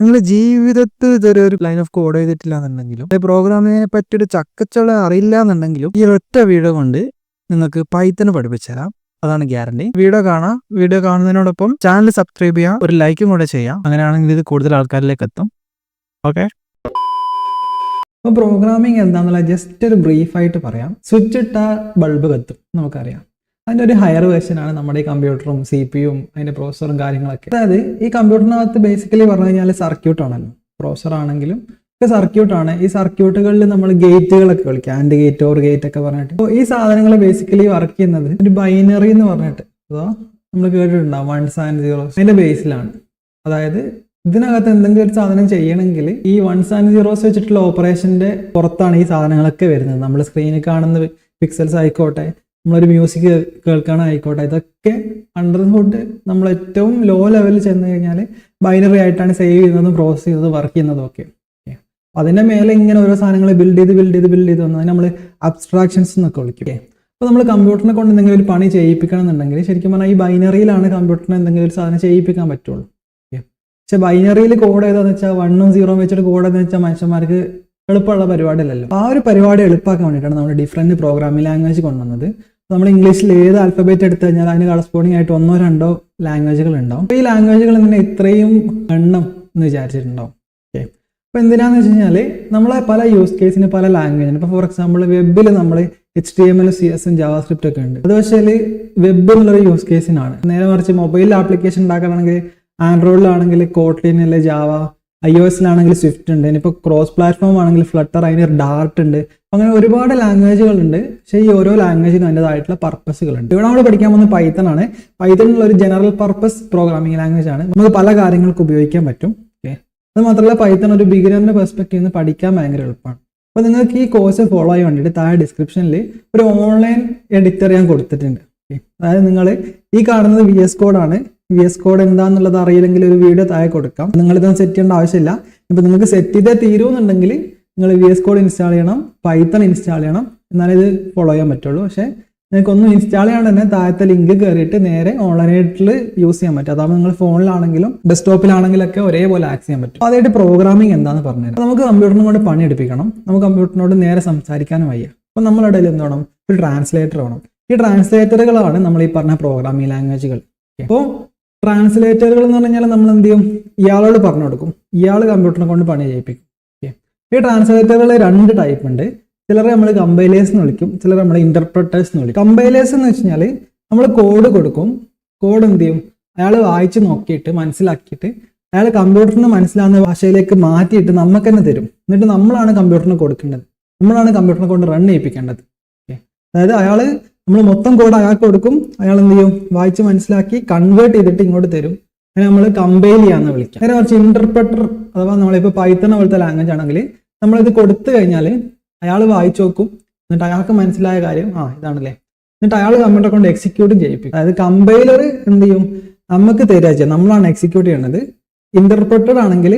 നിങ്ങളുടെ ജീവിതത്തിൽ ഇതൊരു ലൈൻ ഓഫ് കോഡ് ചെയ്തിട്ടില്ല എന്നുണ്ടെങ്കിലും പ്രോഗ്രാമിങ്ങിനെ പറ്റിയൊരു ചക്കച്ചുള അറിയില്ല എന്നുണ്ടെങ്കിലും ഈ ഒറ്റ വീഡിയോ കൊണ്ട് നിങ്ങൾക്ക് പൈത്തൺ പഠിപ്പിച്ചു തരാം. അതാണ് ഗ്യാരണ്ടി. വീഡിയോ കാണാം. വീഡിയോ കാണുന്നതിനോടൊപ്പം ചാനൽ സബ്സ്ക്രൈബ് ചെയ്യാം, ഒരു ലൈക്കും കൂടെ ചെയ്യാം. അങ്ങനെയാണെങ്കിൽ ഇത് കൂടുതൽ ആൾക്കാരിലേക്ക് എത്തും. ഓക്കെ. അപ്പോൾ പ്രോഗ്രാമിംഗ് എന്താണെന്നുള്ള ജസ്റ്റ് ഒരു ബ്രീഫായിട്ട് പറയാം. സ്വിച്ച് ഇട്ട ബൾബ് കത്തും, നമുക്കറിയാം. അതിൻ്റെ ഒരു ഹയർ വേർഷനാണ് നമ്മുടെ ഈ കമ്പ്യൂട്ടറും CPU-യും അതിൻ്റെ പ്രോസസ്സറും കാര്യങ്ങളൊക്കെ. അതായത് ഈ കമ്പ്യൂട്ടറിനകത്ത് ബേസിക്കലി പറഞ്ഞു കഴിഞ്ഞാൽ സർക്യൂട്ട് ആണല്ലോ. പ്രോസസ്സർ ആണെങ്കിലും ഒക്കെ സർക്യൂട്ടാണ്. ഈ സർക്യൂട്ടുകളിൽ നമ്മൾ ഗേറ്റുകളൊക്കെ വിളിക്കുക, ആൻഡ് ഗേറ്റ് ഓർ ഗേറ്റ് ഒക്കെ പറഞ്ഞിട്ട്. അപ്പോൾ ഈ സാധനങ്ങൾ ബേസിക്കലി വർക്ക് ചെയ്യുന്നത് ഒരു ബൈനറി എന്ന് പറഞ്ഞിട്ട്, അതോ നമ്മൾ കേട്ടിട്ടുണ്ടാവും 1s and 0s, അതിൻ്റെ ബേസിലാണ്. അതായത് ഇതിനകത്ത് എന്തെങ്കിലും ഒരു സാധനം ചെയ്യണമെങ്കിൽ ഈ 1s and 0s വെച്ചിട്ടുള്ള ഓപ്പറേഷൻ്റെ പുറത്താണ് ഈ സാധനങ്ങളൊക്കെ വരുന്നത്. നമ്മൾ സ്ക്രീനിൽ കാണുന്ന പിക്സൽസ് ആയിക്കോട്ടെ, നമ്മളൊരു മ്യൂസിക് കേൾക്കാനായിക്കോട്ടെ, ഇതൊക്കെ അണ്ടർ ഹുഡ് നമ്മൾ ഏറ്റവും ലോ ലെവലിൽ ചെന്ന് കഴിഞ്ഞാൽ ബൈനറി ആയിട്ടാണ് സേവ് ചെയ്യുന്നതും പ്രോസസ് ചെയ്യുന്നതും വർക്ക് ചെയ്യുന്നതും ഒക്കെ. അതിൻ്റെ മേലെ ഇങ്ങനെ ഓരോ സാധനങ്ങൾ ബിൽഡ് ചെയ്ത് വന്നത് നമ്മൾ അബ്സ്ട്രാക്ഷൻസ് എന്നൊക്കെ വിളിക്കും. അപ്പോൾ നമ്മൾ കമ്പ്യൂട്ടറിനെ കൊണ്ട് എന്തെങ്കിലും ഒരു പണി ചെയ്യിപ്പിക്കണം എന്നുണ്ടെങ്കിൽ ശരിക്കും പറഞ്ഞാൽ ഈ ബൈനറിയിലാണ് കമ്പ്യൂട്ടറിനെ എന്തെങ്കിലും ഒരു സാധനം ചെയ്യിപ്പിക്കാൻ പറ്റുള്ളൂ. പക്ഷെ ബൈനറിയിൽ കോഡ് ഏതാണെന്ന് വെച്ചാൽ 1ഉം 0ഉം വെച്ചിട്ട് കോഡ് എന്ന് വെച്ചാൽ മനുഷ്യന്മാർക്ക് എളുപ്പമുള്ള പരിപാടിയല്ലല്ലോ. ആ ഒരു പരിപാടി എളുപ്പമാക്കാൻ വേണ്ടിയിട്ടാണ് നമ്മൾ ഡിഫറെൻറ്റ് പ്രോഗ്രാമിംഗ് ലാംഗ്വേജ് കൊണ്ടുവന്നത്. നമ്മൾ ഇംഗ്ലീഷിൽ ഏത് ആൽഫബറ്റ് എടുത്തു കഴിഞ്ഞാൽ അതിന് കറസ്പോണ്ടിങ് ആയിട്ട് 1 or 2 ലാംഗ്വേജുകൾ ഉണ്ടാവും. അപ്പോൾ ഈ ലാംഗ്വേജുകൾ എന്തിനാ ഇത്രയും എണ്ണം എന്ന് വിചാരിച്ചിട്ടുണ്ടാവും. ഓക്കെ. അപ്പോൾ എന്തിനാന്ന് വെച്ച് കഴിഞ്ഞാൽ നമ്മളെ പല യൂസ് കേസിന് പല ലാംഗ്വേജിന്, ഇപ്പോൾ ഫോർ എക്സാമ്പിൾ വെബിൽ നമ്മൾ HTML CS JavaScript ഒക്കെ ഉണ്ട്. അത് പക്ഷേ വെബ് എന്നുള്ളൊരു യൂസ് കേസിനാണ്. നേരെ മറിച്ച് മൊബൈൽ ആപ്ലിക്കേഷൻ ഉണ്ടാക്കുകയാണെങ്കിൽ ആൻഡ്രോയിഡിലാണെങ്കിൽ കോട്ട്ലിൻ അല്ലെ ജാവ, iOS-ലാണെങ്കിൽ സ്വിഫ്റ്റ് ഉണ്ട്, ഇനിയിപ്പോൾ ക്രോസ് പ്ലാറ്റ്ഫോം ആണെങ്കിൽ ഫ്ലട്ടർ, അതിന് ഡാർട്ട് ഉണ്ട്. അങ്ങനെ ഒരുപാട് ലാംഗ്വേജുകളുണ്ട്. പക്ഷേ ഈ ഓരോ ലാംഗ്വേജിനും അതിൻ്റെതായിട്ടുള്ള പർപ്പസുകളുണ്ട്. ഇവിടെ നമ്മൾ പഠിക്കാൻ പോകുന്നത് പൈത്തൺ ആണ്. പൈത്തൺ എന്നുള്ള ഒരു ജനറൽ പർപ്പസ് പ്രോഗ്രാമിംഗ് ലാംഗ്വേജ് ആണ്. നമുക്ക് പല കാര്യങ്ങൾക്ക് ഉപയോഗിക്കാൻ പറ്റും. ഓക്കെ. അത് മാത്രമല്ല പൈത്തൺ ഒരു ബിഗിനറിന്റെ പെർസ്പെക്റ്റീവ് നിന്ന് പഠിക്കാൻ ഭയങ്കര എളുപ്പമാണ്. അപ്പോൾ നിങ്ങൾക്ക് ഈ കോഴ്സ് ഫോളോ ചെയ്യാൻ വേണ്ടിയിട്ട് താഴെ ഡിസ്ക്രിപ്ഷനിൽ ഒരു ഓൺലൈൻ എഡിറ്റർ ഞാൻ കൊടുത്തിട്ടുണ്ട്. അതായത് നിങ്ങൾ ഈ കാണുന്നത് VS Code ആണ്. VS Code എന്താണെന്നുള്ളത് അറിയില്ലെങ്കിൽ ഒരു വീഡിയോ താഴെ കൊടുക്കാം. നിങ്ങളിതൊന്നും സെറ്റ് ചെയ്യേണ്ട ആവശ്യമില്ല. ഇപ്പം നിങ്ങൾക്ക് സെറ്റ് ചെയ്തേ തീരുമെന്നുണ്ടെങ്കിൽ നിങ്ങൾ VS Code ഇൻസ്റ്റാൾ ചെയ്യണം, പൈത്തൺ ഇൻസ്റ്റാൾ ചെയ്യണം, എന്നാലേ ഇത് ഫോളോ ചെയ്യാൻ പറ്റുള്ളൂ. പക്ഷേ നിങ്ങൾക്കൊന്നും ഇൻസ്റ്റാൾ ചെയ്യാണ്ട് തന്നെ താഴത്തെ ലിങ്ക് കയറിയിട്ട് നേരെ ഓൺലൈനായിട്ട് യൂസ് ചെയ്യാൻ പറ്റും. അതാവുമ്പോൾ നിങ്ങൾ ഫോണിലാണെങ്കിലും ഡെസ്ക്ടോപ്പിലാണെങ്കിലൊക്കെ ഒരേപോലെ ആക്സസ് ചെയ്യാൻ പറ്റും. അതായത് പ്രോഗ്രാമിംഗ് എന്താണെന്ന് പറഞ്ഞുതരാം. നമുക്ക് കമ്പ്യൂട്ടറിനെ കൊണ്ട് പണിയെടുപ്പിക്കണം, നമുക്ക് കമ്പ്യൂട്ടറിനോട് നേരെ സംസാരിക്കാനും വയ്യ. അപ്പോൾ നമ്മുടെ ഇടയിൽ എന്ത് വേണം? ഒരു ട്രാൻസ്ലേറ്റർ വേണം. ഈ ട്രാൻസ്ലേറ്ററുകളാണ് നമ്മൾ ഈ പറഞ്ഞ പ്രോഗ്രാമിംഗ് ലാംഗ്വേജുകൾ. അപ്പോൾ ട്രാൻസ്ലേറ്ററുകൾ എന്ന് പറഞ്ഞാൽ നമ്മൾ എന്ത് ചെയ്യും? ഇയാളോട് പറഞ്ഞു കൊടുക്കും, ഇയാൾ കമ്പ്യൂട്ടറിനെ കൊണ്ട് പണി ചെയ്യിപ്പിക്കും. ഈ ട്രാൻസ്ലേറ്ററുകൾ 2 ടൈപ്പ് ഉണ്ട്. ചിലരെ നമ്മൾ കമ്പൈലേഴ്സ് എന്ന് വിളിക്കും, ചിലർ നമ്മൾ ഇന്റർപ്രറ്റേഴ്സ് എന്ന് വിളിക്കും. കമ്പൈലേഴ്സ് എന്ന് വെച്ച് കഴിഞ്ഞാൽ നമ്മൾ കോഡ് കൊടുക്കും, കോഡ് എന്ത് ചെയ്യും? അയാൾ വായിച്ച് നോക്കിയിട്ട് മനസ്സിലാക്കിയിട്ട് അയാൾ കമ്പ്യൂട്ടറിന് മനസ്സിലാവുന്ന ഭാഷയിലേക്ക് മാറ്റിയിട്ട് നമുക്ക് തന്നെ തരും. എന്നിട്ട് നമ്മളാണ് കമ്പ്യൂട്ടറിന് കൊടുക്കേണ്ടത്, നമ്മളാണ് കമ്പ്യൂട്ടറിനെ കൊണ്ട് റൺ ചെയ്യിപ്പിക്കേണ്ടത്. അതായത് അയാൾ നമ്മൾ മൊത്തം കോഡ് അയാൾക്ക് കൊടുക്കും, അയാൾ എന്ത് ചെയ്യും? വായിച്ച് മനസ്സിലാക്കി കൺവേർട്ട് ചെയ്തിട്ട് ഇങ്ങോട്ട് തരും. അതിനെ നമ്മൾ കമ്പൈൽ ചെയ്യാന്ന് വിളിക്കാം. നേരെ കുറച്ച് ഇന്റർപ്രറ്റർ അഥവാ നമ്മളിപ്പോൾ പൈത്തൺ പോലത്തെ ലാംഗ്വേജ് ആണെങ്കിൽ നമ്മളിത് കൊടുത്തു കഴിഞ്ഞാൽ അയാൾ വായിച്ചു നോക്കും, എന്നിട്ട് അയാൾക്ക് മനസ്സിലായ കാര്യം ഇതാണല്ലേ, എന്നിട്ട് അയാൾ കമ്പ്യൂട്ടറെ കൊണ്ട് എക്സിക്യൂട്ടും ചെയ്യിപ്പിക്കും. അതായത് കമ്പൈലർ എന്ത് ചെയ്യും? നമുക്ക് തരിക ചെയ്യാം, നമ്മളാണ് എക്സിക്യൂട്ട് ചെയ്യേണ്ടത്. ഇന്റർപ്രറ്റർ ആണെങ്കിൽ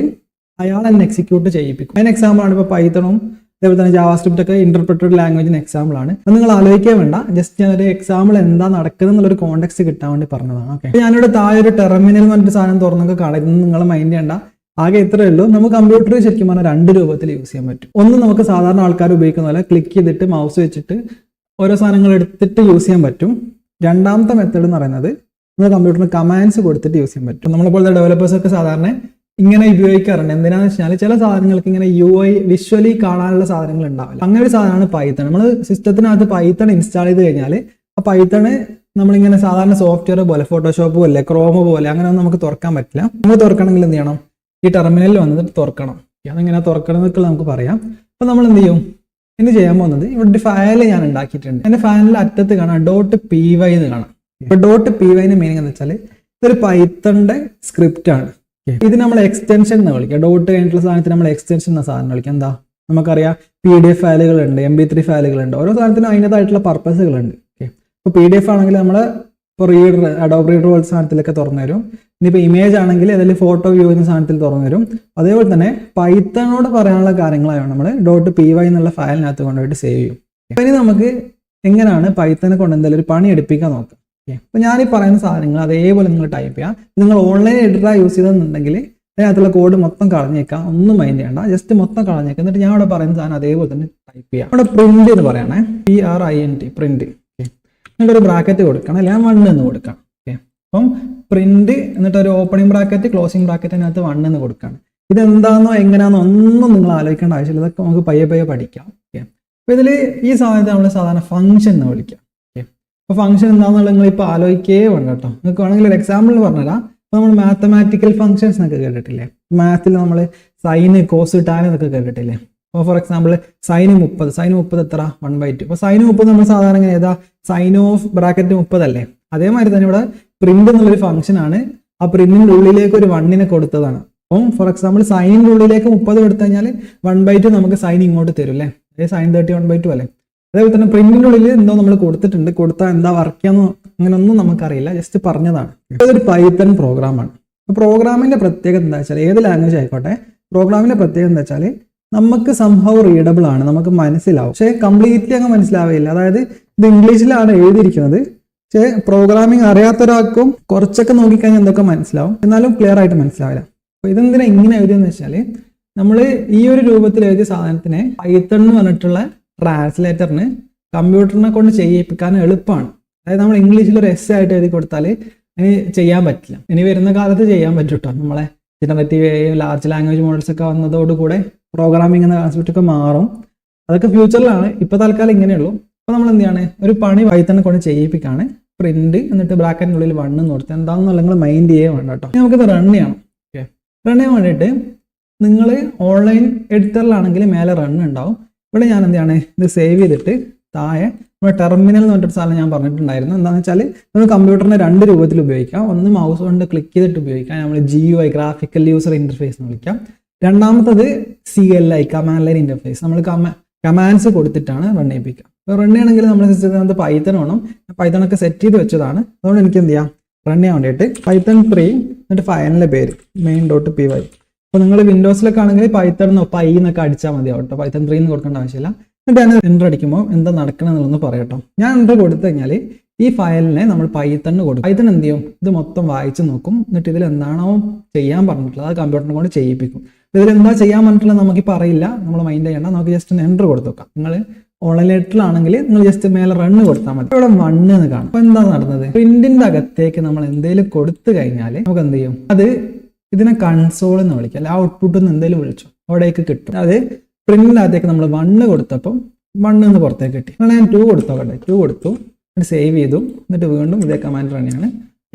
അയാൾ തന്നെ എക്സിക്യൂട്ട് ചെയ്യിപ്പിക്കും. അതിന് എക്സാമ്പിൾ ആണ് ഇപ്പോൾ പൈത്തണും അതേപോലെ തന്നെ ജാവാസ്ക്രിപ്റ്റ് ഒക്കെ ഇന്റർപ്രറ്റഡ് ലാംഗ്വേജിന് എക്സാമ്പിൾ ആണ്. അത് നിങ്ങൾ ആലോചിക്കാൻ വേണ്ട, ജസ്റ്റ് ഞാനൊരു എക്സാമ്പിൾ എന്താ നടക്കുന്നത് എന്നുള്ളൊരു കോണ്ടെക്സ്റ്റ് കിട്ടാൻ വേണ്ടി പറഞ്ഞതാണ്. ഓക്കെ. ഞാനിവിടെ താഴെ ഒരു ടെർമിനൽ എന്ന് പറഞ്ഞിട്ട് സാധനം തുറന്നൊക്കെ കളയുന്നത് നിങ്ങൾ മൈൻഡ് ചെയ്യേണ്ട. ആകെ ഇത്രയേ ഉള്ളൂ. നമുക്ക് കമ്പ്യൂട്ടർ ശരിക്കും പറഞ്ഞാൽ 2 രൂപത്തിൽ യൂസ് ചെയ്യാൻ പറ്റും. ഒന്ന് നമുക്ക് സാധാരണ ആൾക്കാർ ഉപയോഗിക്കുന്ന പോലെ ക്ലിക്ക് ചെയ്തിട്ട് മൗസ് വെച്ചിട്ട് ഓരോ സാധനങ്ങൾ എടുത്തിട്ട് യൂസ് ചെയ്യാൻ പറ്റും. രണ്ടാമത്തെ മെത്തേഡ് എന്ന് പറയുന്നത് നമ്മൾ കമ്പ്യൂട്ടറിന് കമാൻഡ്സ് കൊടുത്തിട്ട് യൂസ് ചെയ്യാൻ പറ്റും. നമ്മളെപ്പോലത്തെ ഡെവലപ്പേഴ്സ് ഒക്കെ സാധാരണ ഇങ്ങനെ ഉപയോഗിക്കാറുണ്ട്. എന്തിനാന്ന് വെച്ചാൽ ചില സാധനങ്ങൾക്ക് ഇങ്ങനെ UI വിഷ്വലി കാണാനുള്ള സാധനങ്ങൾ ഉണ്ടാവില്ല. അങ്ങനെ ഒരു സാധനമാണ് പൈത്തൺ. നമ്മൾ സിസ്റ്റത്തിനകത്ത് പൈത്തൺ ഇൻസ്റ്റാൾ ചെയ്ത് കഴിഞ്ഞാൽ ആ പൈത്തണ് നമ്മളിങ്ങനെ സാധാരണ സോഫ്റ്റ്വെയർ പോലെ ഫോട്ടോഷോപ്പ് പോലെ ക്രോം പോലെ അങ്ങനെയൊന്നും നമുക്ക് തുറക്കാൻ പറ്റില്ല. നമ്മൾ തുറക്കണമെങ്കിൽ എന്ത് ചെയ്യണം? ഈ ടെർമിനലിൽ വന്നിട്ട് തുറക്കണം. അതെങ്ങനെ തുറക്കണം എന്നൊക്കെ നമുക്ക് പറയാം. അപ്പോൾ നമ്മൾ എന്ത് ചെയ്യും? ഇന്ന് ചെയ്യാൻ പോകുന്നത് ഇവിടെ ഒരു ഫയൽ ഞാൻ ഉണ്ടാക്കിയിട്ടുണ്ട്. എൻ്റെ ഫയലിൽ അറ്റത്ത് കാണാം .py എന്ന് കാണാം. ഇപ്പോൾ .pyന്റെ മീനിങ് എന്ന് വെച്ചാൽ ഇതൊരു പൈത്തണിന്റെ സ്ക്രിപ്റ്റ് ആണ്. ഇത് നമ്മൾ എക്സ്റ്റൻഷൻ എന്ന് വിളിക്കുക. ഡോട്ട് കഴിഞ്ഞിട്ടുള്ള സാധനത്തിന് നമ്മൾ എക്സ്റ്റൻഷൻ എന്ന സാധനം വിളിക്കുക. എന്താ? നമുക്കറിയാം PDF ഫയലുകളുണ്ട്, MP3 ഫയലുകളുണ്ട്. ഓരോ സാധനത്തിനും അതിൻ്റെതായിട്ടുള്ള പർപ്പസുകളുണ്ട്. ഇപ്പോൾ PDF ആണെങ്കിൽ നമ്മൾ ഇപ്പോൾ റീഡർ, അഡോബ് റീഡർ പോലത്തെ സാധനത്തിലൊക്കെ തുറന്നു തരും. ഇനിയിപ്പോൾ ഇമേജ് ആണെങ്കിൽ അതിൽ ഫോട്ടോ വ്യൂ എന്ന സാധനത്തിൽ തുറന്നു തരും. അതേപോലെ തന്നെ പൈത്തണോട് പറയാനുള്ള കാര്യങ്ങളാണ് നമ്മൾ .py എന്നുള്ള ഫയലിനകത്ത് കൊണ്ടുപോയിട്ട് സേവ് ചെയ്യും. അപ്പോൾ ഇനി നമുക്ക് എങ്ങനെയാണ് പൈത്തനെ കൊണ്ട് എന്തെങ്കിലും ഒരു പണി എടുപ്പിക്കാൻ നോക്കാം. അപ്പോൾ ഞാൻ ഈ പറയുന്ന സാധനങ്ങൾ അതേപോലെ നിങ്ങൾ ടൈപ്പ് ചെയ്യാം. നിങ്ങൾ ഓൺലൈൻ എഡിറ്ററാണ് യൂസ് ചെയ്തെന്നുണ്ടെങ്കിൽ അതിനകത്തുള്ള കോഡ് മൊത്തം കളഞ്ഞേക്കാം, ഒന്നും മൈൻഡ് ചെയ്യണ്ട, ജസ്റ്റ് മൊത്തം കളഞ്ഞേക്കാം. എന്നിട്ട് ഞാൻ ഇവിടെ പറയുന്ന സാധനം അതേപോലെ തന്നെ ടൈപ്പ് ചെയ്യാം. ഇവിടെ പ്രിന്റ് എന്ന് പറയണേ, PRINT പ്രിന്റ്. എന്നിട്ട് ഒരു ബ്രാക്കറ്റ് കൊടുക്കണം, അല്ലെങ്കിൽ 1 എന്ന് കൊടുക്കണം. ഓക്കെ, അപ്പം പ്രിന്റ് എന്നിട്ട് ഒരു ഓപ്പണിംഗ് ബ്രാക്കറ്റ് ക്ലോസിംഗ് ബ്രാക്കറ്റ് അതിനകത്ത് 1 എന്ന് കൊടുക്കണം. ഇതെന്താണെന്നോ എങ്ങനെയാണെന്നോ ഒന്നും നിങ്ങൾ ആലോചിക്കേണ്ട ആവശ്യമില്ല, ഇതൊക്കെ നമുക്ക് പയ്യെ പഠിക്കാം. ഓക്കെ, അപ്പോൾ ഇതിൽ ഈ സാധനത്തെ നമ്മൾ സാധാരണ ഫംഗ്ഷൻ എന്ന് വിളിക്കാം. ഓക്കെ, അപ്പോൾ ഫംഗ്ഷൻ എന്താണെന്നുള്ള നിങ്ങൾ ഇപ്പോൾ ആലോചിക്കേ വേണ്ട കേട്ടോ. നിങ്ങൾക്ക് വേണമെങ്കിൽ ഒരു എക്സാമ്പിൾ പറഞ്ഞുതരാം. അപ്പോൾ നമ്മൾ മാത്തമാറ്റിക്കൽ ഫംഗ്ഷൻസ് എന്നൊക്കെ കേട്ടിട്ടില്ലേ? മാത്തിൽ നമ്മൾ സൈന് കോസ് ടാൻ എന്നൊക്കെ കേട്ടിട്ടില്ലേ? അപ്പോൾ ഫോർ എക്സാമ്പിൾ സൈന് 30 എത്ര? 1/2. അപ്പോൾ സൈന് 30 നമ്മൾ സാധാരണ ഏതാ? സൈൻ ഓഫ് ബ്രാക്കറ്റ് 30 അല്ലേ? അതേമാതിരി തന്നെ ഇവിടെ പ്രിന്റ് എന്നുള്ളൊരു ഫംഗ്ഷൻ ആണ്. ആ പ്രിന്റിന്റെ ഉള്ളിലേക്ക് ഒരു 1 കൊടുത്തതാണ്. അപ്പം ഫോർ എക്സാമ്പിൾ സൈനിന്റെ ഉള്ളിലേക്ക് 30 കൊടുത്തു കഴിഞ്ഞാൽ 1/2 നമുക്ക് സൈൻ ഇങ്ങോട്ട് തരും അല്ലേ? സൈൻ 30 1/2 അല്ലേ? അതേപോലെ തന്നെ പ്രിന്റിന്റെ ഉള്ളിൽ എന്തോ നമ്മൾ കൊടുത്തിട്ടുണ്ട്, കൊടുത്താൽ എന്താ വർക്ക് ചെയ്യാന്നോ അങ്ങനെയൊന്നും നമുക്കറിയില്ല, ജസ്റ്റ് പറഞ്ഞതാണ്. ഇതൊരു പൈത്തൺ പ്രോഗ്രാമാണ്. പ്രോഗ്രാമിന്റെ പ്രത്യേകത എന്താ വെച്ചാൽ, ഏത് ലാംഗ്വേജ് ആയിക്കോട്ടെ, പ്രോഗ്രാമിന്റെ പ്രത്യേകത എന്താ വെച്ചാൽ നമുക്ക് സംഭവം റീഡബിൾ ആണ്, നമുക്ക് മനസ്സിലാവും. പക്ഷേ കംപ്ലീറ്റ്ലി അങ്ങ് മനസ്സിലാവില്ല. അതായത് ഇത് ഇംഗ്ലീഷിലാണ് എഴുതിയിരിക്കുന്നത്, പക്ഷേ പ്രോഗ്രാമിംഗ് അറിയാത്തൊരാൾക്കും കുറച്ചൊക്കെ നോക്കിക്കഴിഞ്ഞാൽ എന്തൊക്കെ മനസ്സിലാവും, എന്നാലും ക്ലിയർ ആയിട്ട് മനസ്സിലാവില്ല. അപ്പോൾ ഇതെന്തിനാ ഇങ്ങനെ എഴുതിയെന്ന് വെച്ചാൽ, നമ്മൾ ഈ ഒരു രൂപത്തിൽ എഴുതിയ സാധനത്തിനെ പൈത്തൺ എന്ന് പറഞ്ഞിട്ടുള്ള ട്രാൻസ്ലേറ്ററിന് കമ്പ്യൂട്ടറിനെ കൊണ്ട് ചെയ്യിപ്പിക്കാൻ എളുപ്പമാണ്. അതായത് നമ്മൾ ഇംഗ്ലീഷിൽ ഒരു എസ് ആയിട്ട് എഴുതി കൊടുത്താൽ ഇനി ചെയ്യാൻ പറ്റില്ല. ഇനി വരുന്ന കാലത്ത് ചെയ്യാൻ പറ്റും കേട്ടോ. നമ്മളെ ജനറേറ്റീവ് ലാർജ് ലാംഗ്വേജ് മോഡൽസ് ഒക്കെ വന്നതോടുകൂടെ പ്രോഗ്രാമിംഗ് എന്ന കോൺസെപ്റ്റ് ഒക്കെ മാറും. അതൊക്കെ ഫ്യൂച്ചറിലാണ്. ഇപ്പോൾ തൽക്കാലം ഇങ്ങനെയുള്ളൂ. അപ്പോൾ നമ്മൾ എന്താണ്, ഒരു പണി പൈത്തണിനെ കൊണ്ട് ചെയ്യിപ്പിക്കാണ്. പ്രിന്റ് എന്നിട്ട് ബ്രാക്കറ്റിനുള്ളിൽ 1 എന്ന് കൊടുത്ത് എന്താണെന്നുള്ള നിങ്ങൾ മൈൻഡ് ചെയ്യേ വേണ്ട കേട്ടോ. നമുക്കിത് റൺ ചെയ്യണം. ഓക്കെ, റൺ ചെയ്യാൻ വേണ്ടിയിട്ട് നിങ്ങൾ ഓൺലൈൻ എഡിറ്ററിലാണെങ്കിൽ മേലെ റൺ ഉണ്ടാവും. ഇവിടെ ഞാൻ എന്താണ് ഇത് സേവ് ചെയ്തിട്ട് താഴെ നമ്മുടെ ടെർമിനൽ എന്ന് പറഞ്ഞിട്ട് സാധനം ഞാൻ പറഞ്ഞിട്ടുണ്ടായിരുന്നു. എന്താണെന്ന് വെച്ചാൽ നമ്മൾ കമ്പ്യൂട്ടറിനെ 2 രൂപത്തിൽ ഉപയോഗിക്കാം. ഒന്ന് മൗസ് കൊണ്ട് ക്ലിക്ക് ചെയ്തിട്ട് ഉപയോഗിക്കാം, നമ്മൾ GUI ഗ്രാഫിക്കൽ യൂസർ ഇന്റർഫേസ് എന്ന് വിളിക്കാം. രണ്ടാമത്തത് CLI കമാൻഡ് ലൈൻ ഇന്റർഫേസ്, നമ്മൾ കമാൻഡ്സ് കൊടുത്തിട്ടാണ് റൺ ചെയ്യിപ്പിക്കുക. അപ്പോൾ റൺ ചെയ്യണമെങ്കിൽ നമ്മുടെ സിസ്റ്റത്തിനകത്ത് പൈത്തൺ വേണം. പൈത്തൺ ഒക്കെ സെറ്റ് ചെയ്ത് വെച്ചതാണ്. അതുകൊണ്ട് എനിക്ക് എന്ത് ചെയ്യാം, റൺ ചെയ്യാൻ വേണ്ടിയിട്ട് പൈത്തൺ 3 എന്നിട്ട് ഫയലിൻ്റെ പേര് main.py. അപ്പോൾ നിങ്ങൾ വിൻഡോസിലൊക്കെ ആണെങ്കിൽ പൈത്തൺ പൈ എന്നൊക്കെ അടിച്ചാൽ മതി കേട്ടോ. പൈത്തൺ 3 എന്ന് കൊടുക്കേണ്ട ആവശ്യമില്ല. എന്നിട്ട് ഞാൻ എൻ്റർ അടിക്കുമ്പോൾ എന്താ നടക്കണമെന്നുള്ളൊന്ന് പറയട്ടോ. ഞാൻ എൻ്റർ കൊടുത്തു കഴിഞ്ഞാൽ ഈ ഫയലിനെ നമ്മൾ പൈത്തണിന് കൊടുക്കും. പൈത്തൺ എന്ത് ചെയ്യും, ഇത് മൊത്തം വായിച്ച് നോക്കും. എന്നിട്ട് ഇതിൽ എന്താണോ ചെയ്യാൻ പറഞ്ഞിട്ടുള്ളത് അത് കമ്പ്യൂട്ടറിനെ കൊണ്ട് ചെയ്യിപ്പിക്കും. ഇതിൽ എന്താ ചെയ്യാൻ പറഞ്ഞിട്ടുള്ളത് നമുക്കിപ്പോൾ അറിയില്ല, നമ്മൾ മൈൻഡ് ചെയ്യണ്ട. നമുക്ക് ജസ്റ്റ് ഒന്ന് എൻ്റർ കൊടുത്തു നോക്കാം. നിങ്ങൾ ഓൺലൈൻ ലെറ്ററിലാണെങ്കിൽ നിങ്ങൾ ജസ്റ്റ് മേലെ റണ്ണ് കൊടുത്താൽ മതി. ഇവിടെ 1 എന്ന് കാണും. അപ്പോൾ എന്താ നടന്നത്, പ്രിന്റിന്റെ അകത്തേക്ക് നമ്മൾ എന്തെങ്കിലും കൊടുത്തു കഴിഞ്ഞാൽ നമുക്ക് എന്ത് ചെയ്യും, അത് ഇതിനെ കൺസോൾ എന്ന് വിളിക്കാം. അല്ല ഔട്ട്പുട്ട് എന്ന് എന്തെങ്കിലും വിളിച്ചു അവിടേക്ക് കിട്ടും. അത് പ്രിന്റിന്റെ അകത്തേക്ക് നമ്മൾ 1 കൊടുത്തപ്പം 1 എന്ന് പുറത്തേക്ക് കിട്ടി. അങ്ങനെ ഞാൻ 2 കൊടുത്തോട്ടെ, 2 കൊടുത്തു, എന്നിട്ട് സേവ് ചെയ്തു. എന്നിട്ട് വീണ്ടും ഇതേ കമാൻഡ് തന്നെയാണ്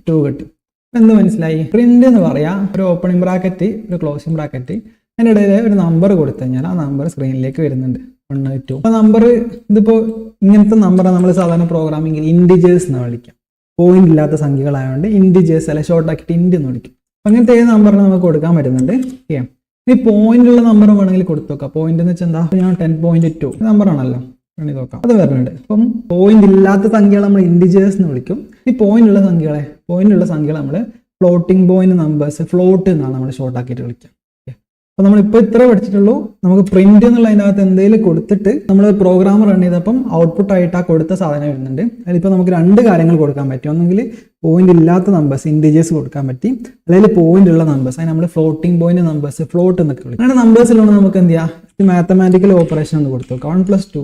2 കിട്ടി. എന്ത് മനസ്സിലായി, പ്രിന്റ് എന്ന് പറയാം ഒരു ഓപ്പണിംഗ് ബ്രാക്കറ്റ് ഒരു ക്ലോസിംഗ് ബ്രാക്കറ്റ്, അതിൻ്റെ ഇടയിൽ ഒരു നമ്പർ കൊടുത്തു കഴിഞ്ഞാൽ ആ നമ്പർ സ്ക്രീനിലേക്ക് വരുന്നുണ്ട് 1 2. ആ നമ്പർ ഇതിപ്പോൾ ഇങ്ങനത്തെ നമ്പറാണ് നമ്മൾ സാധാരണ പ്രോഗ്രാമിംഗിൽ ഇൻഡിജേഴ്സ് എന്ന് വിളിക്കാം. പോയിന്റ് ഇല്ലാത്ത സംഖ്യകളായതുകൊണ്ട് ഇൻഡിജേഴ്സ് അല്ലെ ഷോർട്ട് ആക്കിയിട്ട് ഇൻഡ് എന്ന് വിളിക്കും. അങ്ങനത്തെ ഏത് നമ്പറിന് നമുക്ക് കൊടുക്കാൻ പറ്റുന്നുണ്ട്. ഈ പോയിന്റ് ഉള്ള നമ്പർ വേണമെങ്കിൽ കൊടുത്തു നോക്കാം. പോയിന്റ് എന്ന് വെച്ചാൽ എന്താ, ഞാൻ 10.2 നമ്പറാണല്ലോ, വേണ്ടി നോക്കാം. അത് വരുന്നുണ്ട്. അപ്പം പോയിന്റ് ഇല്ലാത്ത സംഖ്യകൾ നമ്മൾ ഇൻഡിജേഴ്സ് എന്ന് വിളിക്കും. ഈ പോയിന്റ് ഉള്ള സംഖ്യകൾ നമ്മൾ ഫ്ലോട്ടിംഗ് പോയിന്റ് നമ്പേഴ്സ്, ഫ്ലോട്ട് എന്നാണ് നമ്മൾ ഷോർട്ട് ആക്കിയിട്ട് വിളിക്കുക. അപ്പോൾ നമ്മളിപ്പോൾ ഇത്ര പഠിച്ചിട്ടുള്ളൂ. നമുക്ക് പ്രിന്റ് എന്നുള്ള അതിനകത്ത് എന്തെങ്കിലും കൊടുത്തിട്ട് നമ്മൾ പ്രോഗ്രാം റൺ ചെയ്തപ്പം ഔട്ട്പുട്ട് ആയിട്ട് ആ കൊടുത്ത സാധനം വരുന്നുണ്ട്. അതിലിപ്പോൾ നമുക്ക് 2 കാര്യങ്ങൾ കൊടുക്കാൻ പറ്റും. ഒന്നെങ്കിൽ പോയിന്റ് ഇല്ലാത്ത നമ്പേഴ്സ് ഇൻഡിജേഴ്സ് കൊടുക്കാൻ പറ്റി, അല്ലെങ്കിൽ പോയിന്റ് ഉള്ള നമ്പേഴ്സ് അതിന് നമ്മൾ ഫ്ലോട്ടിംഗ് പോയിന്റ് നമ്പേഴ്സ് ഫ്ലോട്ട് എന്നൊക്കെ വിളിക്കും. അങ്ങനെ നമ്പേഴ്സിലുള്ള നമുക്ക് എന്ത് ചെയ്യാം, മാത്തമാറ്റിക്കൽ ഓപ്പറേഷൻ എന്ന് കൊടുത്തു 1 + 2.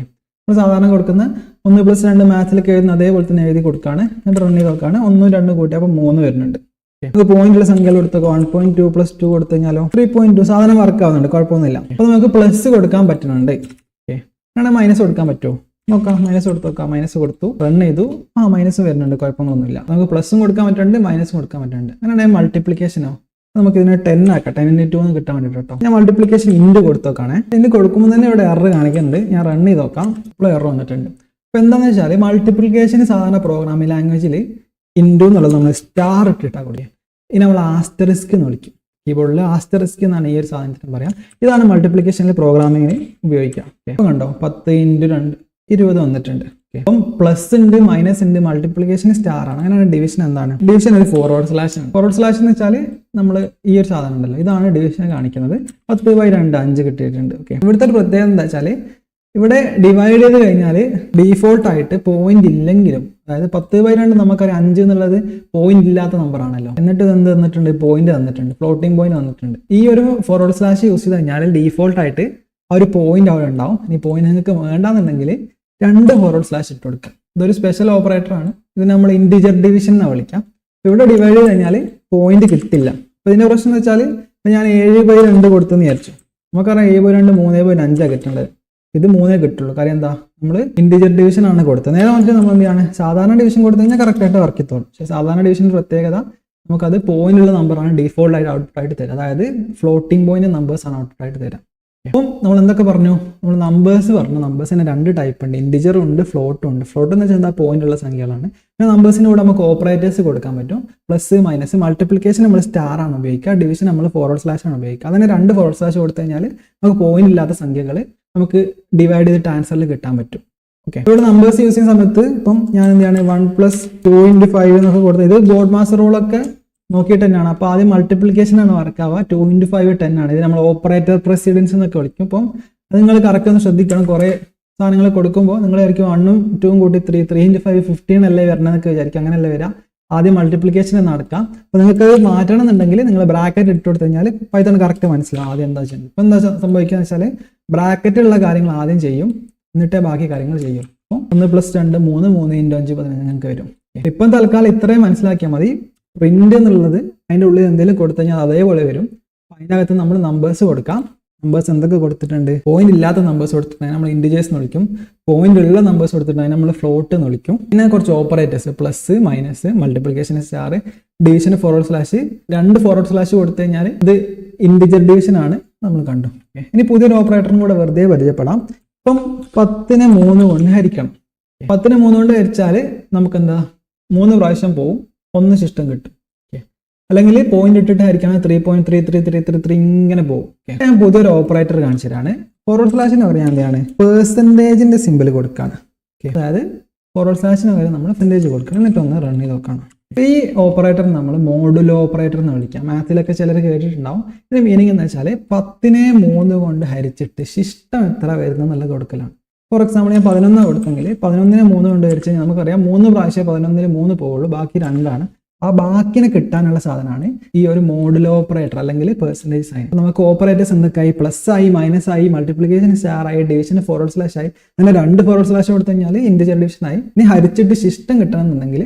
നമ്മൾ സാധാരണ കൊടുക്കുന്ന 1 + 2 മാത്സിലൊക്കെ എഴുതുന്ന അതേപോലെ തന്നെ എഴുതി കൊടുക്കുകയാണ്. എന്നിട്ട് റൺ ചെയ്ത് നോക്കുകയാണ്. 1 2 കൂട്ടി അപ്പോൾ 3 വരുന്നുണ്ട്. നമുക്ക് പോയിന്റുള്ള സംഖ്യകൾ കൊടുത്തൊക്കെ 1.2 + 2 കൊടുത്തു കഴിഞ്ഞാലോ 3.2 സാധനം വർക്ക് ആവുന്നുണ്ട്, കുഴപ്പമൊന്നുമില്ല. അപ്പോൾ നമുക്ക് പ്ലസ് കൊടുക്കാൻ പറ്റുന്നുണ്ട്. അങ്ങനെ മൈനസ് കൊടുക്കാൻ പറ്റുമോ നോക്കാം. മൈനസ് കൊടുത്തു നോക്കാം. മൈനസ് കൊടുത്തു, റൺ ചെയ്തു, മൈനസ് വരുന്നുണ്ട്, കുഴപ്പങ്ങളൊന്നുമില്ല. നമുക്ക് പ്ലസും കൊടുക്കാൻ പറ്റുന്നുണ്ട്, മൈനസും കൊടുക്കാൻ പറ്റുന്നുണ്ട്. അങ്ങനെ മൾട്ടിപ്ലിക്കേഷനോ നമുക്ക് ഇതിനെ 10 ആക്കാം, 10 × 2 എന്ന് കിട്ടാൻ വേണ്ടിയിട്ട് കേട്ടോ. ഞാൻ മൾട്ടിപ്ലിക്കേഷൻ ഇൻഡ് കൊടുത്തു നോക്കാണേ. ഇൻഡ് കൊടുക്കുമ്പോൾ തന്നെ ഇവിടെ എറർ കാണിക്കുന്നുണ്ട്. ഞാൻ റൺ ചെയ്ത് നോക്കാം, ഇപ്പോൾ എറർ വന്നിട്ടുണ്ട്. അപ്പോൾ എന്താണെന്ന് വെച്ചാൽ മൾട്ടിപ്ലിക്കേഷൻ സാധാരണ പ്രോഗ്രാമിംഗ് ലാംഗ്വേജിൽ ഇൻഡു എന്നുള്ളത് നമ്മൾ സ്റ്റാർ ഇട്ടിട്ടാണ് കൂടിയ. ഇനി നമ്മൾ ആസ്റ്ററിസ്ക് എന്ന് വിളിക്കും. കീബോർഡിൽ ആസ്റ്ററിസ്ക് എന്നാണ് ഈ ഒരു സാധനത്തിന് പറയാം. ഇതാണ് മൾട്ടിപ്ലിക്കേഷനിൽ പ്രോഗ്രാമിങ്ങിന് ഉപയോഗിക്കാം. അപ്പോൾ കണ്ടോ 10 × 2 20 വന്നിട്ടുണ്ട്. അപ്പം പ്ലസ് ഉണ്ട്, മൈനസ് ഉണ്ട്, മൾട്ടിപ്ലിക്കേഷൻ സ്റ്റാർ ആണ്. അങ്ങനെയാണ് ഡിവിഷൻ. എന്താണ് ഡിവിഷൻ? ഒരു ഫോർവേഡ് സ്ലാഷ് ആണ്. ഫോർവേഡ് സ്ലാഷ് എന്ന് വെച്ചാൽ നമ്മൾ ഈ ഒരു സാധനം ഉണ്ടല്ലോ, ഇതാണ് ഡിവിഷൻ കാണിക്കുന്നത്. 10/2 5 കിട്ടിയിട്ടുണ്ട്. ഓക്കെ, ഇവിടുത്തെ ഒരു പ്രത്യേകത എന്താ വെച്ചാൽ ഇവിടെ ഡിവൈഡ് ചെയ്ത് കഴിഞ്ഞാൽ ഡീഫോൾട്ട് ആയിട്ട് പോയിന്റ് ഇല്ലെങ്കിലും, അതായത് 10/2 നമുക്കറിയാം 5 എന്നുള്ളത് പോയിന്റ് ഇല്ലാത്ത നമ്പർ ആണല്ലോ. എന്നിട്ട് എന്ത് തന്നിട്ടുണ്ട്? പോയിന്റ് തന്നിട്ടുണ്ട്, ഫ്ലോട്ടിംഗ് പോയിന്റ് തന്നിട്ടുണ്ട്. ഈ ഒരു ഫോർവേഡ് സ്ലാഷ് യൂസ് ചെയ്ത് കഴിഞ്ഞാൽ ഡീഫോൾട്ട് ആയിട്ട് ആ ഒരു പോയിന്റ് അവിടെ ഉണ്ടാവും. ഇനി പോയിന്റ് നിങ്ങൾക്ക് വേണ്ടാന്നുണ്ടെങ്കിൽ 2 ഫോർവേഡ് സ്ലാഷ് ഇട്ട് കൊടുക്കുക. ഇതൊരു സ്പെഷ്യൽ ഓപ്പറേറ്റർ ആണ്. ഇത് നമ്മൾ ഇൻറ്റിജർ ഡിവിഷൻ എന്ന് വിളിക്കാം. ഇവിടെ ഡിവൈഡ് ചെയ്ത് കഴിഞ്ഞാൽ പോയിന്റ് കിട്ടില്ല. അപ്പോൾ ഇതിന്റെ പ്രശ്നം എന്ന് വെച്ചാൽ ഞാൻ 7/2 കൊടുത്തെന്ന് വിചാരിച്ചു. നമുക്കറിയാം 7/2 3/5 കിട്ടേണ്ടത്. ഇത് 3 കിട്ടുള്ളൂ. കാര്യം എന്താ? നമ്മൾ ഇൻറ്റിജർ ഡിവിഷൻ ആണ് കൊടുത്തത്. നേരെ വന്നിട്ട് നമ്മൾ എന്താണ് സാധാരണ ഡിവിഷൻ കൊടുത്തു കഴിഞ്ഞാൽ കറക്റ്റ് ആയിട്ട് വർക്ക് ചെയ്തോളും. പക്ഷേ സാധാരണ ഡിവിഷൻ്റെ പ്രത്യേകത നമുക്കത് പോയിന്റ് ഉള്ള നമ്പറാണ് ഡീഫോൾട്ട് ആയിട്ട് ഔട്ട്പുട്ട് ആയിട്ട് തരാം. അതായത് ഫ്ലോട്ടിംഗ് പോയിന്റ് നമ്പേഴ്സ് ആണ് ഔട്ട്പുട്ട് ആയിട്ട് തരാം. അപ്പം നമ്മൾ എന്തൊക്കെ പറഞ്ഞു? നമ്മൾ നമ്പേഴ്സ് പറഞ്ഞു. നമ്പേഴ്സിന് 2 ടൈപ്പ് ഉണ്ട്, ഇൻറ്റിജറും ഉണ്ട്, ഫ്ലോട്ടും ഉണ്ട്. ഫ്ലോട്ട് എന്ന് വെച്ചാൽ എന്താ? പോയിന്റ് ഉള്ള സംഖ്യകളാണ്. പിന്നെ നമ്പേഴ്സിന് കൂടെ നമുക്ക് ഓപ്പറേറ്റേഴ്സ് കൊടുക്കാൻ പറ്റും. Plus, minus. മൾട്ടിപ്ലിക്കേഷൻ നമ്മൾ സ്റ്റാർ ആണ് ഉപയോഗിക്കുക, ഡിവിഷൻ നമ്മൾ ഫോർവേഡ് സ്ലാഷ് ആണ് ഉപയോഗിക്കുക. അതിന് 2 ഫോർവേഡ് സ്ലാഷ് കൊടുത്തു കഴിഞ്ഞാൽ നമുക്ക് പോയിന്റ് ഇല്ലാത്ത സംഖ്യകൾ നമുക്ക് ഡിവൈഡ് ചെയ്തിട്ട് ആൻസറിൽ കിട്ടാൻ പറ്റും. ഓക്കെ, ഇവിടെ നമ്പേഴ്സ് യൂസ് ചെയ്യുന്ന സമയത്ത് ഇപ്പം ഞാൻ എന്താണ് 1 + 2 × 5 എന്നൊക്കെ കൊടുത്തത്. ഇത് ബോർഡ് മാസ്റ്റർ റൂളൊക്കെ നോക്കിയിട്ട് തന്നെയാണ്. അപ്പോൾ ആദ്യം മൾട്ടിപ്ലിക്കേഷൻ ആണ് വർക്കാവുക. 2 × 5 10 ആണ്. ഇത് നമ്മൾ ഓപ്പറേറ്റർ പ്രസിഡൻസ് എന്നൊക്കെ വിളിക്കും. അപ്പം അത് നിങ്ങൾ കറക്റ്റ് ഒന്ന് ശ്രദ്ധിക്കണം. കുറേ സാധനങ്ങൾ കൊടുക്കുമ്പോൾ നിങ്ങൾ വിചാരിക്കും 1ഉം 2ഉം കൂട്ടി 3 × 5 15 അല്ലേ വരണമെന്നൊക്കെ വിചാരിക്കും. അങ്ങനെയല്ലേ വരാം. ആദ്യം മൾട്ടിപ്ലിക്കേഷൻ നടക്കാം. അപ്പോൾ നിങ്ങൾക്ക് മാറ്റണം എന്നുണ്ടെങ്കിൽ നിങ്ങൾ ബ്രാക്കറ്റ് ഇട്ട് കൊടുത്തു കഴിഞ്ഞാൽ പൈത്തൺ കറക്റ്റ് മനസ്സിലാവും ആദ്യം എന്താ ചെയ്യുന്നത്. ഇപ്പം എന്താ സംഭവിക്കുക വെച്ചാൽ ബ്രാക്കറ്റുള്ള കാര്യങ്ങൾ ആദ്യം ചെയ്യും, എന്നിട്ടേ ബാക്കി കാര്യങ്ങൾ ചെയ്യും. അപ്പോൾ 1 + 2 3 3 × 5 15 നിങ്ങൾക്ക് വരും. ഇപ്പം തൽക്കാലം ഇത്രയും മനസ്സിലാക്കിയാൽ മതി. പ്രിന്റ് എന്നുള്ളത് അതിൻ്റെ ഉള്ളിൽ എന്തെങ്കിലും കൊടുത്തു കഴിഞ്ഞാൽ അതേപോലെ വരും. അതിൻ്റെ അകത്ത് നമ്മൾ നമ്പേഴ്സ് കൊടുക്കാം. നമ്പേഴ്സ് എന്തൊക്കെ കൊടുത്തിട്ടുണ്ട്? പോയിന്റ് ഇല്ലാത്ത നമ്പേഴ്സ് കൊടുത്തിട്ടുണ്ടെങ്കിൽ നമ്മൾ ഇൻറ്റിജേഴ്സ് എന്ന് വിളിക്കും. പോയിന്റ് ഉള്ള നമ്പേഴ്സ് കൊടുത്തിട്ടുണ്ടെങ്കിൽ നമ്മൾ ഫ്ലോട്ട് എന്ന് വിളിക്കും. പിന്നെ കുറച്ച് operators plus, minus, multiplication star, division forward slash. 2 forward slash കൊടുത്തു കഴിഞ്ഞാൽ ഇത് ഇൻറ്റിജർ ഡിവിഷൻ ആണ് നമ്മൾ കണ്ടു. ഇനി പുതിയൊരു ഓപ്പറേറ്ററും കൂടെ വെറുതെ പരിചയപ്പെടാം. ഇപ്പം 10നെ 3 കൊണ്ട് ഹരിക്കണം. 10നെ 3 കൊണ്ട് ഹരിച്ചാൽ നമുക്ക് എന്താ 3 പ്രാവശ്യം പോവും, 1 ശിഷ്ടം കിട്ടും. അല്ലെങ്കിൽ പോയിന്റ് ഇട്ടിട്ട് ഹരിക്കണം 3.3333 ഇങ്ങനെ പോകും. ഞാൻ പുതിയൊരു ഓപ്പറേറ്റർ കാണിച്ചതാണ്. ഫോർവേഡ് സ്ലാഷിന് പറയാൻ എന്താണ്? പെർസെൻറ്റേജിന്റെ സിമ്പിൾ കൊടുക്കാണ്. അതായത് ഫോർവേഡ് സ്ലാഷിന് വരെ നമ്മൾ പെർസെൻറ്റേജ് കൊടുക്കണം. എന്നിട്ട് ഒന്ന് റൺ ചെയ്ത് നോക്കണം. ഈ ഓപ്പറേറ്റർ നമ്മൾ മോഡുലോ ഓപ്പറേറ്റർ എന്ന് വിളിക്കാം. മാത്തിലൊക്കെ ചിലർ കേട്ടിട്ടുണ്ടാവും. ഇതിന്റെ മീനിങ് എന്ന് വെച്ചാൽ 10നെ 3 കൊണ്ട് ഹരിച്ചിട്ട് ശിഷ്ടം എത്ര വരുന്നത് എന്നുള്ളത് കൊടുക്കലാണ്. ഫോർ എക്സാമ്പിൾ ഞാൻ 11 കൊടുത്തെങ്കിൽ 11നെ 3 കൊണ്ട് ഹരിച്ച് കഴിഞ്ഞാൽ നമുക്കറിയാം 3 പ്രാവശ്യം 11ൽ 3 പോവുള്ളൂ, ബാക്കി 2 ആണ്. ആ ബാക്കിനെ കിട്ടാനുള്ള സാധനമാണ് ഈ ഒരു മോഡുലോ ഓപ്പറേറ്റർ അല്ലെങ്കിൽ പെർസെൻറ്റേജ് സൈൻ. നമുക്ക് ഓപ്പറേറ്റേഴ്സ് എന്തൊക്കെയായി? പ്ലസ് ആയി, മൈനസ് ആയി, മൾട്ടിപ്ലിക്കേഷൻ സ്റ്റാർ ആയി, ഡിവിഷൻ ഫോർവേഡ് സ്ലാഷ് ആയി. അങ്ങനെ 2 ഫോർവേഡ് സ്ലാഷ് കൊടുത്തു കഴിഞ്ഞാൽ ഇൻറ്റിജർ ഡിവിഷൻ ആയി. ഇനി ഹരിച്ചിട്ട് ശിഷ്ടം കിട്ടണമെന്നുണ്ടെങ്കിൽ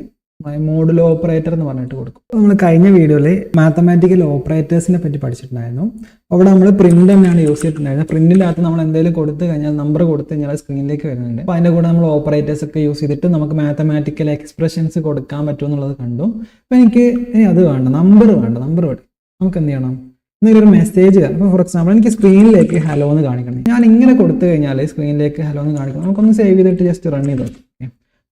മോഡുലോ ഓപ്പറേറ്റർ എന്ന് പറഞ്ഞിട്ട് കൊടുക്കും. നമ്മൾ കഴിഞ്ഞ വീഡിയോയിൽ മാത്തമാറ്റിക്കൽ ഓപ്പറേറ്റേഴ്സിനെ പറ്റി പഠിച്ചിട്ടുണ്ടായിരുന്നു. അവിടെ നമ്മൾ പ്രിന്റ് തന്നെയാണ് യൂസ് ചെയ്തിട്ടുണ്ടായിരുന്നത്. പ്രിന്റിനകത്ത് നമ്മൾ എന്തെങ്കിലും കൊടുത്തു കഴിഞ്ഞാൽ നമ്പർ കൊടുത്തു കഴിഞ്ഞാൽ സ്ക്രീനിലേക്ക് വരുന്നുണ്ട്. അപ്പോൾ അതിൻ്റെ കൂടെ നമ്മൾ ഓപ്പറേറ്റേഴ്സ് ഒക്കെ യൂസ് ചെയ്തിട്ട് നമുക്ക് മാത്തമാറ്റിക്കൽ എക്സ്പ്രഷൻസ് കൊടുക്കാൻ പറ്റുമെന്നുള്ളത് കണ്ടു. അപ്പോൾ എനിക്ക് ഇനി അത് വേണ്ട, നമ്പർ വേണ്ട. നമ്പർ വേണ്ട, നമുക്ക് എന്ത് ചെയ്യണം? എന്തെങ്കിലും ഒരു മെസ്സേജ് തരാം. അപ്പോൾ ഫോർ എക്സാമ്പിൾ എനിക്ക് സ്ക്രീനിലേക്ക് ഹലോ എന്ന് കാണിക്കണം. ഞാൻ ഇങ്ങനെ കൊടുത്തു കഴിഞ്ഞാൽ സ്ക്രീനിലേക്ക് ഹലോ എന്ന് കാണിക്കണം. നമുക്കൊന്ന് സേവ് ചെയ്തിട്ട് ജസ്റ്റ് റൺ ചെയ്ത് നോക്കാം.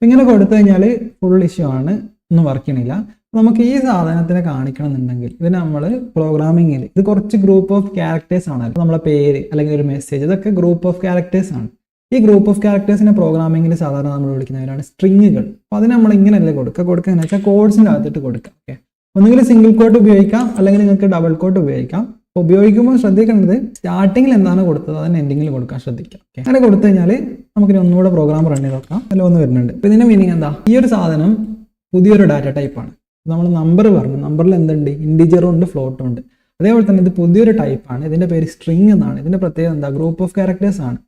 ഇങ്ങനെ കൊടുത്തു കഴിഞ്ഞാൽ ഫുൾ ഇഷ്യൂ ആണ്, ഒന്നും വർക്ക് ചെയ്യണില്ല. നമുക്ക് ഈ സാധനത്തിനെ കാണിക്കണം എന്നുണ്ടെങ്കിൽ ഇത് നമ്മൾ പ്രോഗ്രാമിങ്ങിൽ ഇത് കുറച്ച് ഗ്രൂപ്പ് ഓഫ് ക്യാരക്ടേഴ്സ് ആണല്ലോ. നമ്മളെ പേര് അല്ലെങ്കിൽ ഒരു മെസ്സേജ്, ഇതൊക്കെ ഗ്രൂപ്പ് ഓഫ് ക്യാരക്ടേഴ്സ് ആണ്. ഈ ഗ്രൂപ്പ് ഓഫ് ക്യാരക്ടേഴ്സിനെ പ്രോഗ്രാമിങ്ങിൽ സാധാരണ നമ്മൾ വിളിക്കുന്നവരാണ് സ്ട്രിങ്ങുകൾ. അപ്പോൾ അതിന് നമ്മൾ ഇങ്ങനെയല്ലേ കൊടുക്കുക എന്ന് വെച്ചാൽ കോഡ്സിൻ്റെ അകത്തിട്ട് കൊടുക്കുക. ഓക്കെ, ഒന്നുകിൽ സിംഗിൾ കോട്ട് ഉപയോഗിക്കാം, അല്ലെങ്കിൽ നിങ്ങൾക്ക് ഡബിൾ കോട്ട് ഉപയോഗിക്കാം. അപ്പോൾ ഉപയോഗിക്കുമ്പോൾ ശ്രദ്ധിക്കേണ്ടത് സ്റ്റാർട്ടിങ്ങിൽ എന്താണ് കൊടുത്തത് അതിന് എൻഡിങ്ങിൽ കൊടുക്കാൻ ശ്രദ്ധിക്കാം. അങ്ങനെ കൊടുത്തു കഴിഞ്ഞാൽ നമുക്കിനി ഒന്നുകൂടെ പ്രോഗ്രാം റൺ ചെയ്ത് നോക്കാം. ഹലോ ഒന്ന് വരുന്നുണ്ട്. അപ്പോൾ ഇതിന്റെ മീനിങ് എന്താ? ഈ ഒരു സാധനം പുതിയൊരു ഡാറ്റ ടൈപ്പാണ്. നമ്മൾ നമ്പർ പറഞ്ഞു, നമ്പറിൽ എന്തുണ്ട്? ഇൻറ്റിജറും ഉണ്ട്, ഫ്ലോട്ടും ഉണ്ട്. അതേപോലെ തന്നെ ഇത് പുതിയൊരു ടൈപ്പാണ്. ഇതിന്റെ പേര് സ്ട്രിങ് എന്നാണ്. ഇതിന്റെ പ്രത്യേകത എന്താ? ഗ്രൂപ്പ് ഓഫ് ക്യാരക്ടേഴ്സ് ആണ്.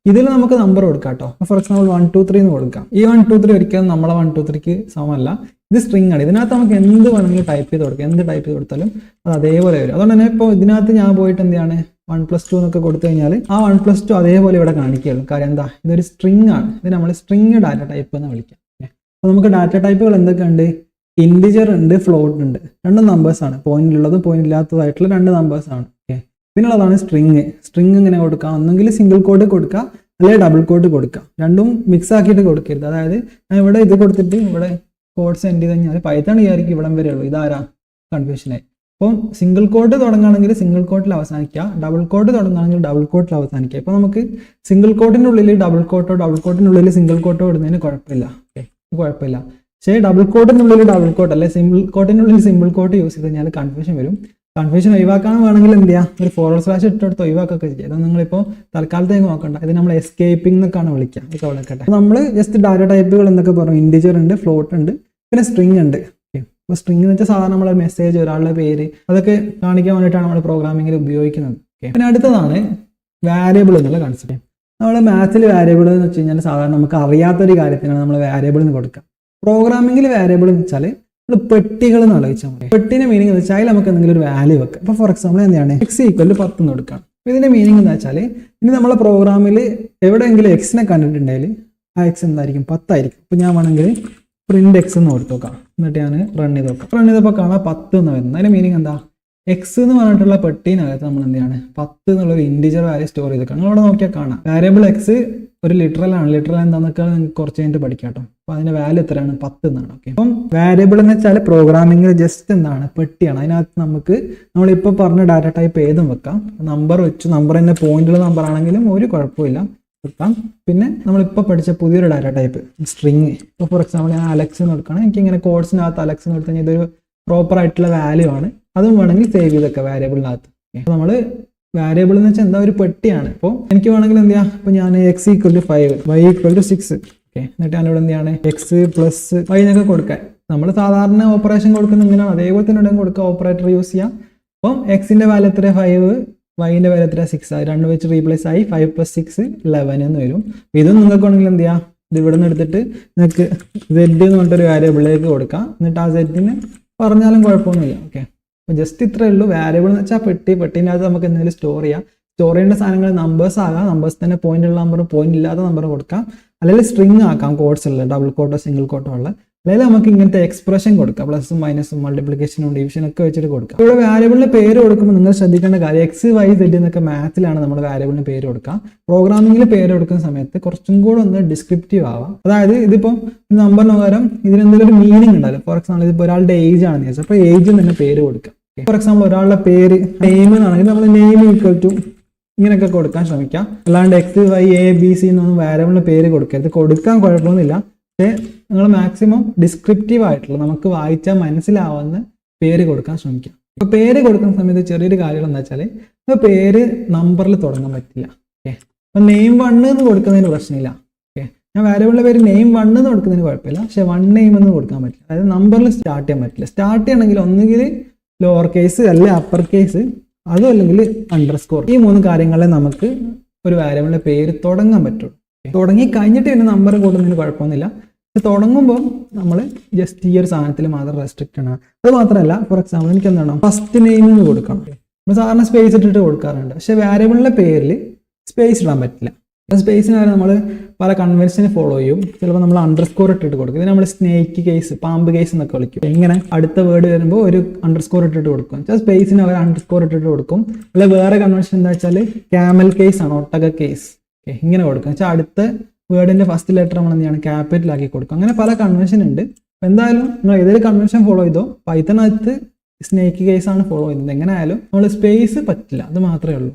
ഇതിൽ നമുക്ക് നമ്പർ കൊടുക്കാം കേട്ടോ. ഫോർ എക്സാമ്പിൾ 1 2 3 എന്ന് കൊടുക്കാം. ഈ 1 2 3 ഒരിക്കലും നമ്മളെ 1 2 3ക്ക് സമമല്ല. ഇത് സ്ട്രിങ് ആണ്. ഇതിനകത്ത് നമുക്ക് എന്ത് വേണമെങ്കിലും ടൈപ്പ് ചെയ്ത് കൊടുക്കാം. എന്ത് ടൈപ്പ് ചെയ്ത് കൊടുത്താലും അത് അതേപോലെ വരും. അതുകൊണ്ട് തന്നെ ഇപ്പോൾ ഇതിനകത്ത് ഞാൻ പോയിട്ട് എന്താണ് 1 + 2 എന്നൊക്കെ കൊടുത്തു കഴിഞ്ഞാൽ ആ 1 + 2 അതേപോലെ ഇവിടെ കാണിക്കുകയുള്ളൂ. കാര്യം എന്താ? ഇതൊരു സ്ട്രിങ് ആണ്. ഇത് നമ്മൾ സ്ട്രിങ് ഡാറ്റ ടൈപ്പ് എന്ന് വിളിക്കാം. അപ്പോൾ നമുക്ക് ഡാറ്റ ടൈപ്പുകൾ എന്തൊക്കെയുണ്ട്? ഇൻറ്റിജർ ഉണ്ട്, ഫ്ലോട്ട് ഉണ്ട്. 2 നമ്പേഴ്സ് ആണ്. പോയിന്റ് ഉള്ളതും പോയിന്റ് ഇല്ലാത്തതായിട്ടുള്ള 2 നമ്പേഴ്സ് ആണ്. ഓക്കെ, പിന്നുള്ളതാണ് സ്ട്രിങ്. സ്ട്രിങ് ഇങ്ങനെ കൊടുക്കാം. ഒന്നെങ്കിൽ സിംഗിൾ കോഡ് കൊടുക്കുക, അല്ലെങ്കിൽ ഡബിൾ കോഡ് കൊടുക്കുക. രണ്ടും മിക്സ് ആക്കിയിട്ട് കൊടുക്കരുത്. അതായത് ഞാൻ ഇവിടെ ഇത് കൊടുത്തിട്ട് ഇവിടെ കോഡ് സെൻഡ് ചെയ്ത് കഴിഞ്ഞാൽ പൈത്തൺ വിചാരിക്കും ഇവിടം വരെ ഉള്ളൂ. ഇതാരാ? കൺഫ്യൂഷനായി. അപ്പം സിംഗിൾ കോഡ് തുടങ്ങുകയാണെങ്കിൽ സിംഗിൾ കോഡിൽ അവസാനിക്കുക, ഡബിൾ കോഡ് തുടങ്ങുകയാണെങ്കിൽ ഡബിൾ കോഡിൽ അവസാനിക്കുക. ഇപ്പോൾ നമുക്ക് സിംഗിൾ കോഡിൻ്റെ ഉള്ളിൽ ഡബിൾ കോട്ടോ ഡബിൾ കോഡിൻ്റെ ഉള്ളിൽ സിംഗിൾ കോട്ടോ ഇടുന്നതിന് കുഴപ്പമില്ല. ഓക്കെ, കുഴപ്പമില്ല. പക്ഷേ ഡബിൾ കോഡിനുള്ളിൽ ഡബിൾ കോട്ട് അല്ലെ സിംഗിൾ കോട്ടിനുള്ളിൽ സിംഗിൾ കോട്ട് യൂസ് ചെയ്ത് കഴിഞ്ഞാൽ കൺഫ്യൂഷൻ വരും. കൺഫ്യൂഷൻ ഒഴിവാക്കാൻ വേണമെങ്കിൽ എന്ത് ചെയ്യാം, ഒരു // ഇട്ടെടുത്ത് ഒഴിവാക്കൊക്കെ ചെയ്യാം. ഇത് നിങ്ങളിപ്പോൾ തൽക്കാലത്തേക്ക് നോക്കണ്ട, ഇത് നമ്മൾ എസ്കേപ്പിംഗ് എന്നൊക്കെയാണ് വിളിക്കുക. ഇതൊക്കെ വിളിക്കട്ടെ. നമ്മൾ ജസ്റ്റ് ഡാറ്റ ടൈപ്പുകൾ എന്നൊക്കെ പറഞ്ഞു. ഇൻറ്റിജർ ഉണ്ട്, ഫ്ലോട്ട് ഉണ്ട്, പിന്നെ സ്ട്രിങ് ഉണ്ട്. അപ്പോൾ സ്ട്രിങ് എന്ന് വെച്ചാൽ സാധാരണ നമ്മളെ മെസ്സേജ്, ഒരാളുടെ പേര്, അതൊക്കെ കാണിക്കാൻ വേണ്ടിയിട്ടാണ് നമ്മൾ പ്രോഗ്രാമിങ്ങിൽ ഉപയോഗിക്കുന്നത്. പിന്നെ അടുത്തതാണ് വാരിയബിൾ എന്നുള്ള കൺസെപ്റ്റ്. നമ്മൾ മാത്സിൽ വാരിയബിൾ എന്ന് വെച്ച് കഴിഞ്ഞാൽ സാധാരണ നമുക്ക് അറിയാത്തൊരു കാര്യത്തിനാണ് നമ്മൾ വാരിയബിൾ എന്ന് കൊടുക്കുക. പ്രോഗ്രാമിങ്ങിൽ വാരിയബിൾ എന്ന് വെച്ചാൽ നമ്മൾ പെട്ടികൾ എന്ന് ആലോചിച്ചാൽ മതി. പെട്ടിന്റെ മീനിങ് എന്ന് വെച്ചാൽ നമുക്ക് എന്തെങ്കിലും ഒരു വാല്യൂ വെക്കാം. ഇപ്പോൾ ഫോർ എക്സാമ്പിൾ എന്താണ് x = 10 എന്ന് കൊടുക്കാം. അപ്പോൾ ഇതിന്റെ മീനിങ് എന്ന് വെച്ചാൽ ഇനി നമ്മളെ പ്രോഗ്രാമിൽ എവിടെയെങ്കിലും എക്സിനെ കണ്ടിട്ടുണ്ടെങ്കിൽ ആ എക്സ് എന്തായിരിക്കും, 10 ആയിരിക്കും. അപ്പോൾ ഞാൻ വേണമെങ്കിൽ പ്രിന്റ് x എന്ന് കൊടുത്തു നോക്കാം. എന്നിട്ട് ഞാൻ റൺ ചെയ്ത് നോക്കാം. റൺ ചെയ്തപ്പോൾ കാണാം 10 എന്ന് വരുന്നത്. അതിന്റെ മീനിങ് എന്താ, എക്സ് എന്ന് പറഞ്ഞിട്ടുള്ള പെട്ടിനകത്ത് നമ്മൾ എന്താണ് 10 എന്നുള്ളൊരു ഇൻറ്റിജർ വാല്യൂ സ്റ്റോർ ചെയ്ത് നിങ്ങൾ അവിടെ നോക്കിയാൽ കാണാം. വാരിയബിൾ എക്സ് ഒരു ലിറ്ററൽ ആണ്. ലിറ്ററൽ എന്താണെന്നൊക്കെ നിങ്ങൾക്ക് കുറച്ച് കഴിഞ്ഞിട്ട് പഠിക്കാം കേട്ടോ. അപ്പോൾ അതിന്റെ വാല്യൂ എത്രയാണ്, 10 എന്നാണ്. ഓക്കെ, അപ്പം വാരിയബിൾ എന്ന് വെച്ചാൽ പ്രോഗ്രാമിംഗിൽ ജസ്റ്റ് എന്താണ്, പെട്ടിയാണ്. അതിനകത്ത് നമുക്ക് നമ്മളിപ്പോൾ പറഞ്ഞ ഡാറ്റ ടൈപ്പ് ഏതും വെക്കാം. നമ്പർ വെച്ചു, നമ്പർ തന്നെ പോയിന്റുള്ള നമ്പർ ആണെങ്കിലും ഒരു കുഴപ്പമില്ല വെക്കാം. പിന്നെ നമ്മളിപ്പോൾ പഠിച്ച പുതിയൊരു ഡാറ്റ ടൈപ്പ് സ്ട്രിങ്. ഇപ്പോൾ ഫോർ എക്സാമ്പിൾ ഞാൻ അലക്സ് എന്ന് കൊടുക്കുകയാണ്. എനിക്ക് ഇങ്ങനെ കോഡ്സിനകത്ത് അലക്സ് എന്ന് കൊടുത്തു കഴിഞ്ഞാൽ ഇതൊരു പ്രോപ്പർ ആയിട്ടുള്ള വാല്യൂ ആണ്. അതും വേണമെങ്കിൽ സേവ് ചെയ്തൊക്കെ വാരിയബിളിനകത്ത്. അപ്പോൾ നമ്മൾ വാരിയബിൾ എന്ന് വെച്ചാൽ എന്താ, ഒരു പെട്ടിയാണ്. അപ്പോൾ എനിക്ക് വേണമെങ്കിൽ എന്ത് ചെയ്യാം, ഇപ്പോൾ ഞാൻ x = 5, y = 6. ഓക്കെ, എന്നിട്ട് ഞാനിവിടെ എന്ത് ചെയ്യാണ്, x + y എന്നൊക്കെ കൊടുക്കാൻ. നമ്മൾ സാധാരണ ഓപ്പറേഷൻ കൊടുക്കുന്ന ഇങ്ങനെയാണ്, അതേപോലെ തന്നെ ഇവിടെ കൊടുക്കുക, ഓപ്പറേറ്റർ യൂസ് ചെയ്യാം. അപ്പം എക്സിന്റെ വാല്യൂ എത്ര 5, വൈൻ്റെ വാല്യൂ എത്ര 6 ആയി, 2 വെച്ച് റീപ്ലേസ് ആയി. 5 + 6 11 എന്ന് വരും. ഇതും നിങ്ങൾക്ക് വേണമെങ്കിൽ എന്ത് ചെയ്യാം, ഇത് ഇവിടെ നിന്ന് എടുത്തിട്ട് നിങ്ങൾക്ക് z എന്ന് പറഞ്ഞിട്ടൊരു വാരിയബിളിലേക്ക് കൊടുക്കാം. എന്നിട്ട് ആ z-ന് പറഞ്ഞാലും കുഴപ്പമൊന്നുമില്ല. ഓക്കെ, അപ്പോൾ ജസ്റ്റ് ഇത്രയേ ഉള്ളൂ. വാരിയബിൾ എന്ന് വെച്ചാൽ പെട്ടിനകത്ത് നമുക്ക് എന്തെങ്കിലും സ്റ്റോർ ചെയ്യാം. സ്റ്റോർ ചെയ്യേണ്ട സാധനങ്ങൾ നമ്പേഴ്സ് ആകാം. നമ്പേഴ്സ് തന്നെ പോയിന്റ് ഉള്ള നമ്പർ, പോയിന്റ് ഇല്ലാത്ത നമ്പർ കൊടുക്കാം. അല്ലെങ്കിൽ സ്ട്രിങ് ആക്കാം, കോഡ്സ് ഉള്ള ഡബിൾ കോട്ടോ സിംഗിൾ കോട്ടോ ഉള്ള. അല്ലെങ്കിൽ നമുക്ക് ഇങ്ങനത്തെ എക്സ്പ്രഷൻ കൊടുക്കാം, പ്ലസും മൈനസും മൾട്ടിപ്ലിക്കേഷനും ഡിവിഷനും ഒക്കെ വെച്ചിട്ട് കൊടുക്കാം. ഇവിടെ വാരിയബിളിന് പേര് കൊടുക്കുമ്പോൾ നിങ്ങൾ ശ്രദ്ധിക്കേണ്ട കാര്യം x, y, z എന്നൊക്കെ മാത്സിലാണ് നമ്മൾ വാരിയബിളിന് പേര് കൊടുക്കുക. പ്രോഗ്രാമിംഗിൽ പേര് കൊടുക്കുന്ന സമയത്ത് കുറച്ചും കൂടെ ഒന്ന് ഡിസ്ക്രിപ്റ്റീവ് ആവാം. അതായത് ഇതിപ്പോൾ നമ്പറിന് പകരം ഇതിനെന്തെങ്കിലും ഒരു മീനിങ് ഉണ്ടല്ലോ. ഫോർ എക്സാമ്പിൾ ഇതിപ്പോൾ ഒരാളുടെ ഏജ് ആണെന്ന് ചോദിച്ചാൽ അപ്പോൾ ഏജിൽ തന്നെ പേര് കൊടുക്കുക. ഫോർ എക്സാമ്പിൾ ഒരാളുടെ പേര് നെയിം എന്നാണെങ്കിൽ നമ്മൾ നെയിം = ഇങ്ങനെയൊക്കെ കൊടുക്കാൻ ശ്രമിക്കാം. അല്ലാണ്ട് x, y, a, b, c എന്നൊന്നും വാരിയബിളിന് പേര് കൊടുക്കരുത്. കൊടുക്കാൻ കുഴപ്പമൊന്നുമില്ല, പക്ഷേ നിങ്ങൾ മാക്സിമം ഡിസ്ക്രിപ്റ്റീവ് ആയിട്ടുള്ള നമുക്ക് വായിച്ചാൽ മനസ്സിലാവുന്ന പേര് കൊടുക്കാൻ ശ്രമിക്കാം. അപ്പോൾ പേര് കൊടുക്കുന്ന സമയത്ത് ചെറിയൊരു കാര്യം എന്താ വെച്ചാൽ ഇപ്പോൾ പേര് നമ്പറിൽ തുടങ്ങാൻ പറ്റില്ല. ഓക്കെ, അപ്പോൾ നെയിം 1 എന്ന് കൊടുക്കുന്നതിന് പ്രശ്നമില്ല. ഓക്കെ, ഞാൻ വാരിയബിളിൻ്റെ പേര് നെയിം 1 എന്ന് കൊടുക്കുന്നതിന് കുഴപ്പമില്ല, പക്ഷേ 1 നെയിം എന്ന് കൊടുക്കാൻ പറ്റില്ല. അതായത് നമ്പറിൽ സ്റ്റാർട്ട് ചെയ്യാൻ പറ്റില്ല. സ്റ്റാർട്ട് ചെയ്യണമെങ്കിൽ ഒന്നുകിൽ ലോവർ കേസ് അല്ലെങ്കിൽ അപ്പർ കേസ്, അതും അല്ലെങ്കിൽ അണ്ടർസ്കോർ. ഈ 3 കാര്യങ്ങളെ നമുക്ക് ഒരു വാരിയബിളിൻ്റെ പേര് തുടങ്ങാൻ പറ്റുള്ളൂ. തുടങ്ങി കഴിഞ്ഞിട്ട് പിന്നെ നമ്പർ കൂടുന്നതിന് കുഴപ്പമൊന്നുമില്ല. തുടങ്ങുമ്പോൾ നമ്മൾ ജസ്റ്റ് ഈ ഒരു സാധനത്തിൽ മാത്രം റെസ്ട്രിക്റ്റ് ആണ്. അത് മാത്രമല്ല, ഫോർ എക്സാമ്പിൾ എനിക്ക് എന്താണ് ഫസ്റ്റ് നെയിം എന്ന് കൊടുക്കണം. നമ്മൾ സാധാരണ സ്പേസ് ഇട്ടിട്ട് കൊടുക്കാറുണ്ട്, പക്ഷേ വാരിയബിളിൻ്റെ പേരിൽ സ്പേസ് ഇടാൻ പറ്റില്ല. സ്പേസിന് വരെ നമ്മൾ പല കൺവെൻഷന് ഫോളോ ചെയ്യും. ചിലപ്പോൾ നമ്മൾ അണ്ടർസ്കോർ ഇട്ടിട്ട് കൊടുക്കും. ഇത് നമ്മൾ സ്നേക്ക് കേസ്, പാമ്പ് കേസ് എന്നൊക്കെ വിളിക്കും. ഇങ്ങനെ അടുത്ത വേർഡ് വരുമ്പോൾ ഒരു അണ്ടർസ്കോർ ഇട്ടിട്ട് കൊടുക്കും. സ്പേസിന് അവർ അണ്ടർസ്കോർ ഇട്ടിട്ട് കൊടുക്കും. അല്ലെ വേറെ കൺവെൻഷൻ എന്താ വെച്ചാൽ ക്യാമൽ കേസ് ആണ്, ഒട്ടക കേസ്. ഓക്കെ, ഇങ്ങനെ കൊടുക്കും. വെച്ചാൽ അടുത്ത വേർഡിന്റെ ഫസ്റ്റ് ലെറ്റർ നമ്മൾ എന്ത് ചെയ്യണം, ക്യാപിറ്റൽ ആക്കി കൊടുക്കും. അങ്ങനെ പല കൺവെൻഷൻ ഉണ്ട്. എന്തായാലും നിങ്ങൾ ഏതൊരു കൺവെൻഷൻ ഫോളോ ചെയ്തോ, പൈത്തനകത്ത് സ്നേക്ക് കേസ് ആണ് ഫോളോ ചെയ്യുന്നത്. എങ്ങനെ ആയാലും നമ്മൾ സ്പേസ് പറ്റില്ല, അത് മാത്രമേ ഉള്ളൂ.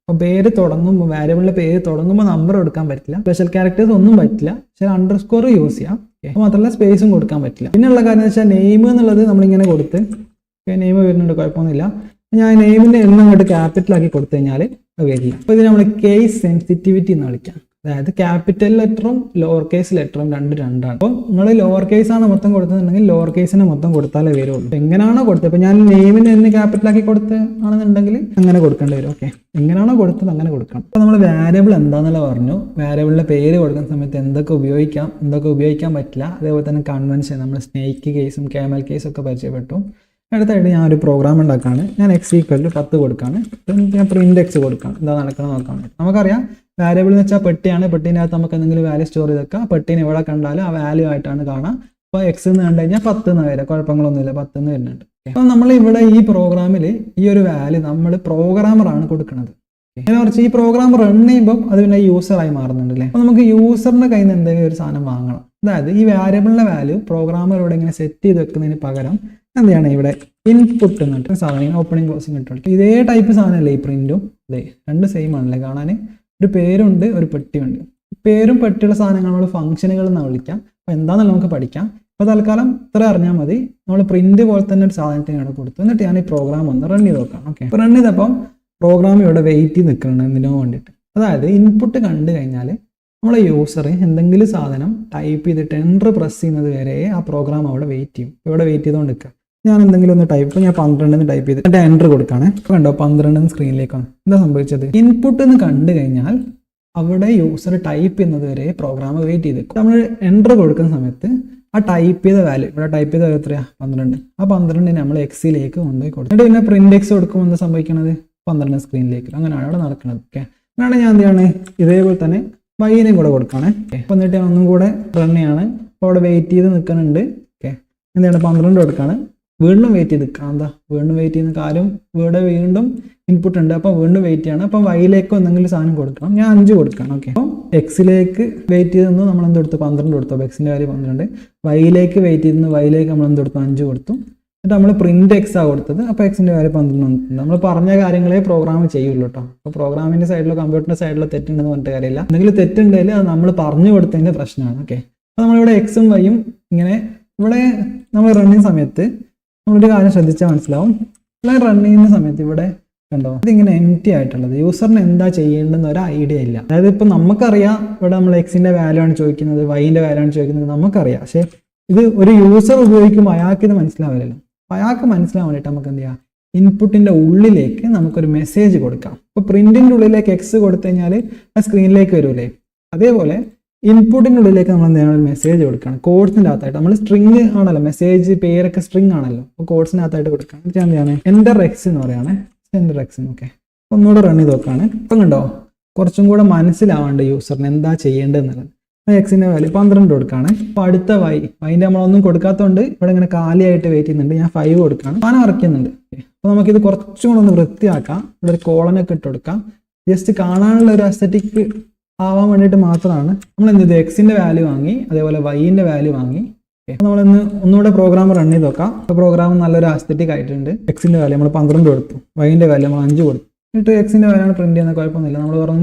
അപ്പോൾ പേര് തുടങ്ങുമ്പോൾ, വാരിയബിളിന്റെ പേര് തുടങ്ങുമ്പോൾ നമ്പർ കൊടുക്കാൻ പറ്റില്ല, സ്പെഷ്യൽ ക്യാരക്ടേഴ്സ് ഒന്നും പറ്റില്ല, പക്ഷേ അണ്ടർസ്കോർ യൂസ് ചെയ്യാം. അപ്പോൾ മാത്രമല്ല സ്പേസും കൊടുക്കാൻ പറ്റില്ല. പിന്നെയുള്ള കാര്യം എന്ന് വെച്ചാൽ നെയിം എന്നുള്ളത് നമ്മളിങ്ങനെ കൊടുത്ത് നെയിം വരുന്നുണ്ട്, കുഴപ്പമൊന്നുമില്ല. ഞാൻ നെയിമിന്റെ എണ്ണം അങ്ങോട്ട് ക്യാപിറ്റൽ ആക്കി കൊടുത്തു കഴിഞ്ഞാൽ അത് വരില്ല. അപ്പോൾ ഇത് നമ്മൾ കേസ് സെൻസിറ്റിവിറ്റി എന്ന് വിളിക്കാം. അതായത് ക്യാപിറ്റൽ ലെറ്ററും ലോവർ കേസ് ലെറ്ററും രണ്ടാണ്. അപ്പോൾ നിങ്ങൾ ലോവർ കേസ് ആണ് മൊത്തം കൊടുത്തതെന്നുണ്ടെങ്കിൽ ലോവർ കേസിനെ മൊത്തം കൊടുത്താലേ വരുള്ളൂ. എങ്ങനെയാണോ കൊടുത്തത്, ഇപ്പോൾ ഞാൻ നെയിമിന് എന്ന് ക്യാപിറ്റലാക്കി കൊടുത്ത് ആണെന്നുണ്ടെങ്കിൽ അങ്ങനെ കൊടുക്കേണ്ടി വരും. ഓക്കെ, എങ്ങനെയാണോ കൊടുത്തത് അങ്ങനെ കൊടുക്കണം. അപ്പോൾ നമ്മൾ വാരിയബിൾ എന്താണെന്നുള്ള പറഞ്ഞു. വാരിയബിളിൻ്റെ പേര് കൊടുക്കുന്ന സമയത്ത് എന്തൊക്കെ ഉപയോഗിക്കാം, എന്തൊക്കെ ഉപയോഗിക്കാൻ പറ്റില്ല, അതേപോലെ തന്നെ കൺവെൻഷൻ നമ്മൾ സ്നേക്ക് കേസും ക്യാമൽ കേസും ഒക്കെ പരിചയപ്പെട്ടു. അടുത്തായിട്ട് ഞാൻ ഒരു പ്രോഗ്രാം ഉണ്ടാക്കുകയാണ്. ഞാൻ x = 10 കൊടുക്കുകയാണ്. ഞാൻ പ്രിന്റ് x കൊടുക്കാം, എന്താ നടക്കണം നോക്കാൻ. നമുക്കറിയാം വാരിയബിൾ എന്ന് വെച്ചാൽ പെട്ടിയാണ്. പെട്ടിനകത്ത് നമുക്ക് എന്തെങ്കിലും വാല്യൂ സ്റ്റോർ ചെയ്ത് വെക്കാം. പെട്ടീനെ എവിടെ കണ്ടാലും ആ വാല്യൂ ആയിട്ടാണ് കാണാം. അപ്പോൾ x എന്ന് കണ്ടു കഴിഞ്ഞാൽ 10 എന്ന് വരാം, കുഴപ്പങ്ങളൊന്നുമില്ല, 10 എന്ന് വരുന്നുണ്ട്. അപ്പോൾ നമ്മൾ ഇവിടെ ഈ പ്രോഗ്രാമിൽ ഈ ഒരു വാല്യൂ നമ്മൾ പ്രോഗ്രാമറാണ് കൊടുക്കുന്നത്. അങ്ങനെ കുറച്ച് ഈ പ്രോഗ്രാം റൺ ചെയ്യുമ്പോൾ അത് പിന്നെ യൂസറായി മാറുന്നുണ്ട് അല്ലേ. അപ്പോൾ നമുക്ക് യൂസറിന്റെ കയ്യിൽ നിന്ന് എന്തെങ്കിലും ഒരു സാധനം വാങ്ങണം. അതായത് ഈ വാരിയബിളിന്റെ വാല്യൂ പ്രോഗ്രാമർ ഇവിടെ ഇങ്ങനെ സെറ്റ് ചെയ്ത് വെക്കുന്നതിന് പകരം എന്താണ് ഇവിടെ ഇൻപുട്ട് എന്നിട്ട് സാധനം ഓപ്പണിംഗ് ക്ലോസിംഗ് ഇട്ട് ഇതേ ടൈപ്പ് സാധനമല്ലേ ഈ പ്രിന്റും. അതെ, രണ്ട് സെയിം ആണല്ലേ കാണാൻ. ഒരു പേരുണ്ട്, ഒരു പെട്ടിയുണ്ട്. പേരും പെട്ടിയുള്ള സാധനങ്ങൾ നമ്മൾ ഫംഗ്ഷനുകൾ എന്നാണ് വിളിക്കാം. അപ്പോൾ എന്താണെന്നല്ല നമുക്ക് പഠിക്കാം. അപ്പോൾ തൽക്കാലം ഇത്ര അറിഞ്ഞാൽ മതി. നമ്മൾ പ്രിന്റ് പോലെ തന്നെ ഒരു സാധനത്തിന് ഇവിടെ കൊടുത്തു. എന്നിട്ട് ഞാൻ ഈ പ്രോഗ്രാം ഒന്ന് റൺ ചെയ്ത് നോക്കാം. ഓക്കെ, അപ്പോൾ റൺ ചെയ്തപ്പം പ്രോഗ്രാം ഇവിടെ വെയിറ്റ് ചെയ്ത് നിൽക്കണം എന്തിനോ വേണ്ടിയിട്ട്. അതായത് ഇൻപുട്ട് കണ്ടു കഴിഞ്ഞാൽ നമ്മളെ യൂസർ എന്തെങ്കിലും സാധനം ടൈപ്പ് ചെയ്തിട്ട് എൻ്റർ പ്രസ് ചെയ്യുന്നത് വരെ ആ പ്രോഗ്രാം അവിടെ വെയിറ്റ് ചെയ്യും. ഇവിടെ വെയിറ്റ് ചെയ്തുകൊണ്ട് നിൽക്കുക. ഞാൻ എന്തെങ്കിലും ഒന്ന് ടൈപ്പ്, ഞാൻ 12 ടൈപ്പ് ചെയ്ത് എന്നിട്ട് എൻ്റർ കൊടുക്കുകയാണ്. കണ്ടോ 12 സ്ക്രീനിലേക്കാണ്. എന്താ സംഭവിച്ചത്? ഇൻപുട്ട് എന്ന് കണ്ടു കഴിഞ്ഞാൽ അവിടെ യൂസർ ടൈപ്പ് ചെയ്യുന്നത് വരെ പ്രോഗ്രാം വെയിറ്റ് ചെയ്ത് നമ്മൾ എൻ്റർ കൊടുക്കുന്ന സമയത്ത് ആ ടൈപ്പ് ചെയ്ത വാല്യൂ, ഇവിടെ ടൈപ്പ് ചെയ്ത വാല്യൂ എത്രയാണ്? 12. ആ 12 നമ്മൾ എക്സിലേക്ക് കൊണ്ടുപോയി കൊടുക്കും. എന്നിട്ട് പിന്നെ പ്രിന്റ് എക്സ് കൊടുക്കുമ്പോൾ എന്താ സംഭവിക്കുന്നത്? 12 സ്ക്രീനിലേക്ക്. അങ്ങനെയാണ് അവിടെ നടക്കുന്നത്. ഓക്കെ, അങ്ങനെയാണ് ഞാൻ എന്ത് ചെയ്യാണ്, ഇതേപോലെ തന്നെ വൈനും കൂടെ കൊടുക്കുകയാണ്. അപ്പോൾ എന്നിട്ട് ഞാൻ ഒന്നും കൂടെ റൺ ചെയ്യാണ്. അപ്പോൾ അവിടെ വെയിറ്റ് ചെയ്ത് നിൽക്കുന്നുണ്ട്. ഓക്കെ, എന്താണ് 12 കൊടുക്കുകയാണ്. വീണ്ടും വെയിറ്റ് ചെയ്ത് നിൽക്കാം. എന്താ വീണ്ടും വെയിറ്റ് ചെയ്യുന്ന കാര്യം, ഇവിടെ വീണ്ടും ഇൻപുട്ട് ഉണ്ട്. അപ്പോൾ വീണ്ടും വെയിറ്റ് ചെയ്യണം. അപ്പം വൈയിലേക്ക് എന്തെങ്കിലും സാധനം കൊടുക്കണം. ഞാൻ 5 കൊടുക്കണം. ഓക്കെ, അപ്പം എക്സിലേക്ക് വെയിറ്റ് ചെയ്തെന്ന് നമ്മൾ എന്ത് കൊടുത്തു? 12 കൊടുത്തു. അപ്പോൾ എക്സിൻ്റെ വാല്യൂ 12. വൈയിലേക്ക് വെയിറ്റ് ചെയ്തെന്ന് വൈയിലേക്ക് നമ്മൾ എന്ത് കൊടുത്തു? 5 കൊടുത്തു. എന്നിട്ട് നമ്മൾ പ്രിന്റ് എക്സ് ആ കൊടുത്തത്. അപ്പോൾ എക്സിൻ്റെ വാല്യൂ 12 വന്നിട്ടുണ്ട്. നമ്മൾ പറഞ്ഞ കാര്യങ്ങളെ പ്രോഗ്രാം ചെയ്യുള്ളൂ കേട്ടോ. അപ്പോൾ പ്രോഗ്രാമിൻ്റെ സൈഡിലോ കമ്പ്യൂട്ടറിൻ്റെ സൈഡിലോ തെറ്റുണ്ടെന്ന് പറഞ്ഞിട്ട് കാര്യമില്ല. എന്തെങ്കിലും തെറ്റുണ്ടെങ്കിൽ അത് നമ്മൾ പറഞ്ഞു കൊടുത്തതിൻ്റെ പ്രശ്നമാണ്. ഓക്കെ, അപ്പോൾ നമ്മളിവിടെ എക്സും വൈയും ഇങ്ങനെ ഇവിടെ നമ്മൾ റൺ ചെയ്യുന്ന സമയത്ത് നമ്മളൊരു കാര്യം ശ്രദ്ധിച്ചാൽ മനസ്സിലാവും. ഇവിടെ റൺ ചെയ്യുന്ന സമയത്ത് ഇവിടെ കണ്ടോ ഇതിങ്ങനെ എംപ്റ്റി ആയിട്ടുള്ളത്. യൂസറിന് എന്താ ചെയ്യേണ്ടെന്ന് ഒരു ഐഡിയ ഇല്ല. അതായത് ഇപ്പം നമുക്കറിയാം ഇവിടെ നമ്മൾ എക്സിൻ്റെ വാല്യൂ ആണ് ചോദിക്കുന്നത്, വൈൻ്റെ വാല്യൂ ആണ് ചോദിക്കുന്നത്, നമുക്കറിയാം. പക്ഷേ ഇത് ഒരു യൂസർ ഉപയോഗിക്കുമ്പോൾ അയാൾക്ക് ഇത് മനസ്സിലാവില്ലല്ലോ. അയാൾക്ക് മനസ്സിലാവാൻ വേണ്ടിയിട്ട് നമുക്ക് എന്ത് ചെയ്യാം, ഇൻപുട്ടിൻ്റെ ഉള്ളിലേക്ക് നമുക്കൊരു മെസ്സേജ് കൊടുക്കാം. ഇപ്പോൾ പ്രിന്റിൻ്റെ ഉള്ളിലേക്ക് എക്സ് കൊടുത്തു കഴിഞ്ഞാൽ ആ സ്ക്രീനിലേക്ക് വരൂലേ, അതേപോലെ ഇൻപുട്ടിൻ്റെ ഉള്ളിലേക്ക് നമ്മൾ എന്ത് ചെയ്യണം, ഒരു മെസ്സേജ് കൊടുക്കണം. കോഡ്സിൻ്റെ അകത്തായിട്ട് നമ്മൾ സ്ട്രിങ് ആണല്ലോ, മെസ്സേജ് പേരൊക്കെ സ്ട്രിങ് ആണല്ലോ. അപ്പോൾ കോഡ്സിൻ്റെ അകത്തായിട്ട് കൊടുക്കണം. എന്നിട്ട് എന്താണ് എൻ്റർ എക്സ് എന്ന് പറയുകയാണ്. Enter X. ഓക്കെ, ഒന്നുകൂടെ റൺ ചെയ്ത് നോക്കുകയാണ്. ഇപ്പം കണ്ടോ കുറച്ചും കൂടെ മനസ്സിലാവാണ്ട് യൂസറിന് എന്താ ചെയ്യേണ്ടതെന്നുള്ളത്. എക്സിൻ്റെ വാല്യൂ 12 കൊടുക്കുകയാണ്. അപ്പോൾ അടുത്ത വൈൻ്റെ നമ്മളൊന്നും കൊടുക്കാത്തതുകൊണ്ട് ഇവിടെ ഇങ്ങനെ കാലിയായിട്ട് വെയിറ്റ് ചെയ്യുന്നുണ്ട്. ഞാൻ 5 കൊടുക്കുകയാണ്. സാധനം വരയ്ക്കുന്നുണ്ട്. അപ്പോൾ നമുക്കിത് കുറച്ചും കൂടെ ഒന്ന് വൃത്തിയാക്കാം. ഇവിടെ ഒരു കോളനൊക്കെ ഇട്ട് കൊടുക്കാം. ജസ്റ്റ് കാണാനുള്ള ഒരു അസ്തറ്റിക് ആവാൻ വേണ്ടിയിട്ട് മാത്രമാണ് നമ്മൾ എന്ത് ചെയ്ത് എക്സിൻ്റെ വാല്യൂ വാങ്ങി, അതേപോലെ വൈൻ്റെ വാല്യൂ വാങ്ങി. നമ്മളിന്ന് ഒന്നുകൂടെ പ്രോഗ്രാം റൺ ചെയ്ത് നോക്കാം. അപ്പോൾ പ്രോഗ്രാം നല്ലൊരു ആസ്തറ്റിക് ആയിട്ടുണ്ട്. എക്സിൻ്റെ വാല്യൂ നമ്മൾ 12 കൊടുത്തു, വൈൻ്റെ വാല്യൂ നമ്മൾ 5 കൊടുത്തു. എന്നിട്ട് എക്സിൻ്റെ വാല്യൂ ആണ് പ്രിന്റ് ചെയ്യുന്ന കുഴപ്പമൊന്നുമില്ല, നമ്മൾ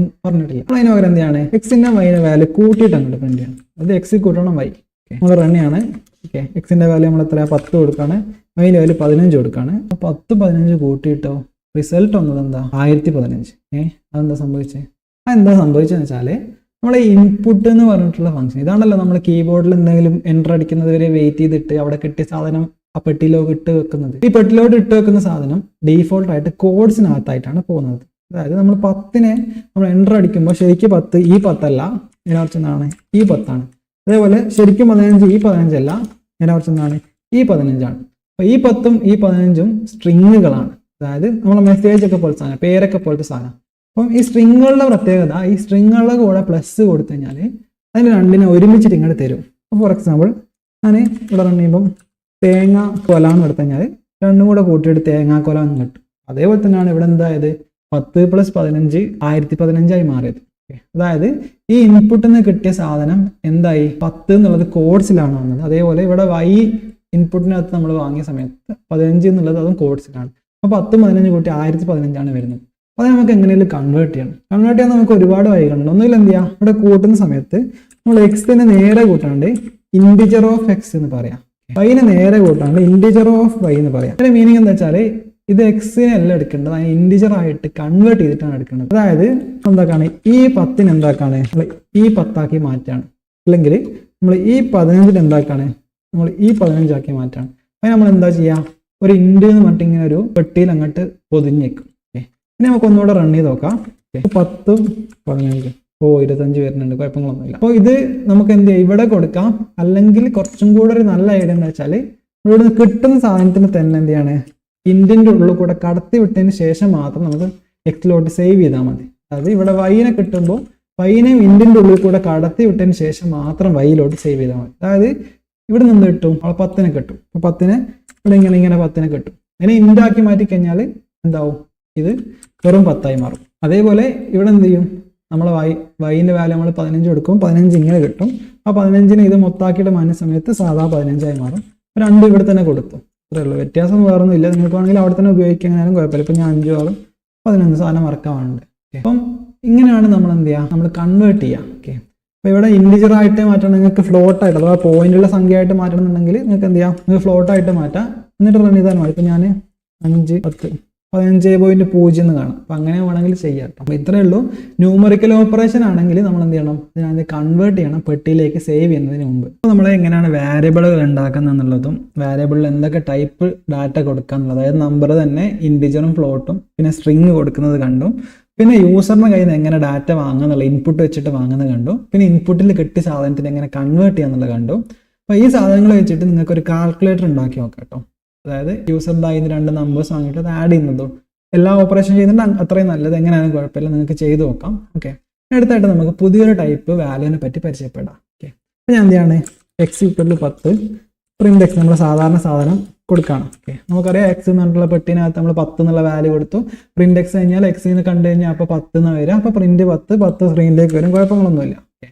പറഞ്ഞിട്ടില്ല. അപ്പോൾ അതിന് പകരം എന്താണ് എക്സിൻ്റെ വൈൻ്റെ വാല്യൂ കൂട്ടിയിട്ട് അങ്ങോട്ട് പ്രിന്റ് ചെയ്യണം. അത് എക്സ് കൂട്ടണം വൈ. നമ്മൾ റൺ ചെയ്യാണ്. ഓക്കെ, എക്സിൻ്റെ വാല്യൂ നമ്മൾ എത്ര 10 കൊടുക്കുകയാണ്, വൈൻ്റെ വാല്യൂ 15 കൊടുക്കുകയാണ്. അപ്പോൾ 10 15 കൂട്ടിയിട്ടോ റിസൾട്ട് വന്നത് എന്താ 1015. അതെന്താ സംഭവിച്ചത്? അതെന്താ സംഭവിച്ചതെന്ന് വെച്ചാൽ നമ്മളെ ഇൻപുട്ട് എന്ന് പറഞ്ഞിട്ടുള്ള ഫംഗ്ഷൻ ഇതാണല്ലോ. നമ്മൾ കീബോർഡിൽ എന്തെങ്കിലും എൻ്റർ അടിക്കുന്നത് വരെ വെയിറ്റ് ചെയ്തിട്ട് അവിടെ കിട്ടിയ സാധനം ആ പെട്ടിയിലോട്ട് ഇട്ട് വെക്കുന്നത്. ഈ പെട്ടിയിലോട്ട് ഇട്ട് വെക്കുന്ന സാധനം ഡീഫോൾട്ട് ആയിട്ട് കോഡ്സിനകത്തായിട്ടാണ് പോകുന്നത്. അതായത് നമ്മൾ 10 നമ്മൾ എൻ്റർ അടിക്കുമ്പോൾ ശരിക്കും 10 ഈ 10 അല്ല, ഇതിനകത്ത് എന്താണ് ഈ 10 ആണ്. അതേപോലെ ശരിക്കും 15 ഈ 15 അല്ല, ഇതിനകത്ത് എന്താണ് ഈ 15 ആണ്. അപ്പോൾ ഈ 10ഉം ഈ 15ഉം സ്ട്രിങ്ങുകളാണ്. അതായത് നമ്മളെ മെസ്സേജ് ഒക്കെ പോലത്തെ സാധനം, പേരൊക്കെ പോലത്തെ സാധനം. അപ്പം ഈ സ്ട്രിങ്ങുകളുടെ പ്രത്യേകത, ഈ സ്ട്രിങ്ങുകളുടെ കൂടെ പ്ലസ് കൊടുത്തു കഴിഞ്ഞാൽ അതിന് രണ്ടിനെ ഒരുമിച്ചിട്ട് ഇങ്ങോട്ട് തരും. അപ്പോൾ ഫോർ എക്സാമ്പിൾ ഞാൻ ഇവിടെ റൺ ചെയ്യുമ്പം തേങ്ങ കൊല എന്ന് എടുത്തു കഴിഞ്ഞാൽ രണ്ടും കൂടെ കൂട്ടിയിട്ട് തേങ്ങാക്കൊല എന്ന് കിട്ടും. അതേപോലെ തന്നെയാണ് ഇവിടെ എന്തായത് 10 + 15 1015 ആയി മാറിയത്. അതായത് ഈ ഇൻപുട്ടിൽ നിന്ന് കിട്ടിയ സാധനം എന്തായി 10 എന്നുള്ളത് കോഡ്സിലാണ് വന്നത്. അതേപോലെ ഇവിടെ വൈ ഇൻപുട്ടിനകത്ത് നമ്മൾ വാങ്ങിയ സമയത്ത് 15 എന്നുള്ളത് അതും കോഡ്സിലാണ്. അപ്പോൾ 10 15 കൂട്ടി 1015 ആണ് വരുന്നത്. അത് നമുക്ക് എങ്ങനെയും കൺവേർട്ട് ചെയ്യണം. കൺവേർട്ട് ചെയ്യാൻ നമുക്ക് ഒരുപാട് വഴികളുണ്ട്. ഒന്നുമില്ല എന്ത് ചെയ്യാം, ഇവിടെ കൂട്ടുന്ന സമയത്ത് നമ്മൾ എക്സിനെ നേരെ കൂട്ടാണ്ട് ഇൻഡിജർ ഓഫ് എക്സ് എന്ന് പറയാം, വൈനെ നേരെ കൂട്ടാണ്ട് ഇൻഡിജർ ഓഫ് വൈ എന്ന് പറയാം. അതിന്റെ മീനിങ് എന്താ വെച്ചാൽ ഇത് എക്സിനെ അല്ല എടുക്കേണ്ടത്, അതിന് ഇൻഡിജർ ആയിട്ട് കൺവേർട്ട് ചെയ്തിട്ടാണ് എടുക്കേണ്ടത്. അതായത് എന്താക്കാണ് ഈ 10 എന്താക്കാണ് നമ്മൾ ഈ 10 ആക്കി മാറ്റാണ്, അല്ലെങ്കിൽ നമ്മൾ ഈ 15 എന്താക്കാണ് നമ്മൾ ഈ 15 ആക്കി മാറ്റാണ്. അതിന് നമ്മൾ എന്താ ചെയ്യുക, ഒരു ഇൻഡ് എന്ന് പറഞ്ഞിട്ട് ഇങ്ങനെ ഒരു പെട്ടിയിൽ അങ്ങോട്ട് പൊതിഞ്ഞേക്കും. ഇനി നമുക്ക് ഒന്നുകൂടെ റൺ ചെയ്ത് നോക്കാം. 10 15 25 വരുന്നുണ്ട്, കുഴപ്പങ്ങളൊന്നുമില്ല. അപ്പോൾ ഇത് നമുക്ക് എന്ത് ചെയ്യാം, ഇവിടെ കൊടുക്കാം. അല്ലെങ്കിൽ കുറച്ചും കൂടെ ഒരു നല്ല ഐഡിയ എന്താ വെച്ചാൽ ഇവിടെ കിട്ടുന്ന സാധനത്തിന് തന്നെ എന്ത് ചെയ്യാണ് ഇൻഡിൻ്റെ ഉള്ളിൽ കൂടെ കടത്തി വിട്ടതിന് ശേഷം മാത്രം നമുക്ക് എക്സിലോട്ട് സേവ് ചെയ്താൽ മതി. അതായത് ഇവിടെ വൈനെ കിട്ടുമ്പോൾ വൈനെ ഇൻഡിൻ്റെ ഉള്ളിൽ കൂടെ കടത്തി വിട്ടതിന് ശേഷം മാത്രം വൈയിലോട്ട് സേവ് ചെയ്താൽ മതി. അതായത് ഇവിടെ നിന്ന് കിട്ടും അവിടെ 10 കിട്ടും. അപ്പോൾ 10 ഇവിടെ ഇങ്ങനെ 10 കിട്ടും. അതിനെ ഇൻഡാക്കി മാറ്റി കഴിഞ്ഞാൽ എന്താവും, ഇത് വെറും 10 മാറും. അതേപോലെ ഇവിടെ എന്ത് ചെയ്യും, നമ്മൾ വൈൻ്റെ വാല്യൂ നമ്മൾ 15 കൊടുക്കും, 15 ഇങ്ങനെ കിട്ടും. ആ 15നെ ഇത് മൊത്താക്കിയിട്ട് മാറ്റുന്ന സമയത്ത് സാധാ 15 മാറും. 2 ഇവിടെ തന്നെ കൊടുത്തു, അത്രേ ഉള്ളൂ. വ്യത്യാസം വേറൊന്നും ഇല്ല. നിങ്ങൾക്ക് വേണമെങ്കിൽ അവിടെ തന്നെ ഉപയോഗിക്കാനും കുഴപ്പമില്ല. ഇപ്പം ഞാൻ 5 ആകും 11 സാധനം മറക്കാറുണ്ട്. അപ്പം ഇങ്ങനെയാണ് നമ്മൾ എന്ത് ചെയ്യുക, നമ്മൾ കൺവേർട്ട് ചെയ്യുക. ഓക്കെ, അപ്പോൾ ഇവിടെ ഇൻഡിജർ ആയിട്ട് മാറ്റണം, നിങ്ങൾക്ക് ഫ്ലോട്ട് ആയിട്ട് അഥവാ പോയിന്റുള്ള സംഖ്യ ആയിട്ട് മാറ്റണമെന്നുണ്ടെങ്കിൽ നിങ്ങൾക്ക് എന്ത് ചെയ്യാം, നിങ്ങൾക്ക് ഫ്ലോട്ട് ആയിട്ട് മാറ്റാം. എന്നിട്ട് റൺ ചെയ്താൽ മതി. ഇപ്പോൾ ഞാൻ 5, 10, 15.0 എന്ന് കാണാം. അപ്പം അങ്ങനെ വേണമെങ്കിൽ ചെയ്യാം. അപ്പോൾ ഇത്രയേ ഉള്ളൂ. ന്യൂമറിക്കൽ ഓപ്പറേഷൻ ആണെങ്കിൽ നമ്മൾ എന്ത് ചെയ്യണം, ഇതിനകത്ത് കൺവേർട്ട് ചെയ്യണം പെട്ടിയിലേക്ക് സേവ് ചെയ്യുന്നതിന് മുമ്പ്. അപ്പോൾ നമ്മൾ എങ്ങനെയാണ് വേരിയബിളുകൾ ഉണ്ടാക്കുന്നത് എന്നുള്ളതും വേരിയബിളിൽ എന്തൊക്കെ ടൈപ്പ് ഡാറ്റ കൊടുക്കുക എന്നുള്ളത്, അതായത് നമ്പർ തന്നെ ഇൻഡിജറും ഫ്ലോട്ടും പിന്നെ സ്ട്രിങ് കൊടുക്കുന്നത് കണ്ടു. പിന്നെ യൂസറിന്റെ കയ്യിൽ നിന്ന് എങ്ങനെ ഡാറ്റ വാങ്ങുന്നുള്ള ഇൻപുട്ട് വെച്ചിട്ട് വാങ്ങുന്നത് കണ്ടു. പിന്നെ ഇൻപുട്ടിൽ കിട്ടിയ സാധനത്തിന് എങ്ങനെ കൺവേർട്ട് ചെയ്യാന്നുള്ളത് കണ്ടു. അപ്പോൾ ഈ സാധനങ്ങൾ വെച്ചിട്ട് നിങ്ങൾക്ക് ഒരു കാൽക്കുലേറ്റർ ഉണ്ടാക്കി നോക്കാം കേട്ടോ. അതായത് യൂസറിൻ്റെ അതിന് 2 നമ്പേഴ്സ് വാങ്ങിയിട്ട് അത് ആഡ് ചെയ്യുന്നതോ എല്ലാ ഓപ്പറേഷൻ ചെയ്യുന്നുണ്ട് അത്രയും നല്ലത്. എങ്ങനെയാണെങ്കിലും കുഴപ്പമില്ല, നിങ്ങൾക്ക് ചെയ്ത് നോക്കാം. ഓക്കെ, അടുത്തായിട്ട് നമുക്ക് പുതിയൊരു ടൈപ്പ് വാല്യൂവിനെ പറ്റി പരിചയപ്പെടാം. ഓക്കെ, അപ്പോൾ ഞാൻ എന്ത് ചെയ്യാണ്, x = 10 പ്രിന്റ് x നമ്മൾ സാധാരണ സാധനം കൊടുക്കണം. ഓക്കെ, നമുക്കറിയാം x എന്ന് പറഞ്ഞിട്ടുള്ള പെട്ടിനകത്ത് നമ്മൾ 10 എന്നുള്ള വാല്യൂ കൊടുത്തു. പ്രിന്റ് x കഴിഞ്ഞാൽ x എന്ന് കണ്ടു കഴിഞ്ഞാൽ അപ്പോൾ 10 എന്നാണ് വരിക. അപ്പോൾ പ്രിന്റ് 10 സ്ക്രീനിലേക്ക് വരും, കുഴപ്പങ്ങളൊന്നുമില്ല. ഓക്കെ,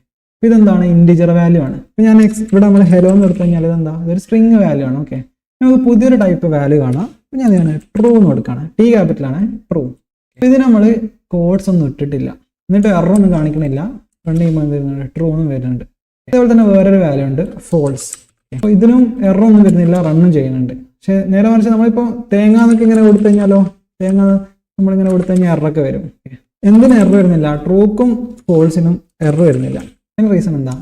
ഇതെന്താണ്, ഇൻഡിജർ വാല്യൂ ആണ്. ഇപ്പോൾ ഞാൻ x ഇവിടെ നമ്മൾ ഹെലോ എന്ന് എടുത്തു കഴിഞ്ഞാൽ ഇതെന്താ, ഇതൊരു സ്ട്രിങ് വാല്യൂ ആണ്. ഓക്കെ, നമുക്ക് പുതിയൊരു ടൈപ്പ് വാല്യൂ കാണാം. അപ്പോൾ ഞാൻ ട്രൂ എന്ന് കൊടുക്കുകയാണ്, T ക്യാപിറ്റലാണ് ട്രൂ. ഇതിന് നമ്മൾ കോഡ്സ് ഒന്നും ഇട്ടിട്ടില്ല, എന്നിട്ട് എറർ ഒന്നും കാണിക്കണില്ല. റൺ ചെയ്യുമ്പോൾ വരുന്നുണ്ട് ട്രൂ എന്നും വരുന്നുണ്ട്. അതേപോലെ തന്നെ വേറൊരു വാല്യൂ ഉണ്ട് ഫോൾസ്. അപ്പോൾ ഇതിനും എറർ ഒന്നും വരുന്നില്ല, റണ്ണും ചെയ്യുന്നുണ്ട്. പക്ഷേ നേരെ മറിച്ച് നമ്മളിപ്പോൾ തേങ്ങ എന്നൊക്കെ ഇങ്ങനെ കൊടുത്തു കഴിഞ്ഞാലോ, തേങ്ങ നമ്മളിങ്ങനെ കൊടുത്തു കഴിഞ്ഞാൽ എററൊക്കെ വരും. എന്തിനും എറർ വരുന്നില്ല, ട്രൂക്കും ഫോൾസിനും എറർ വരുന്നില്ല. അതിന് റീസൺ എന്താ,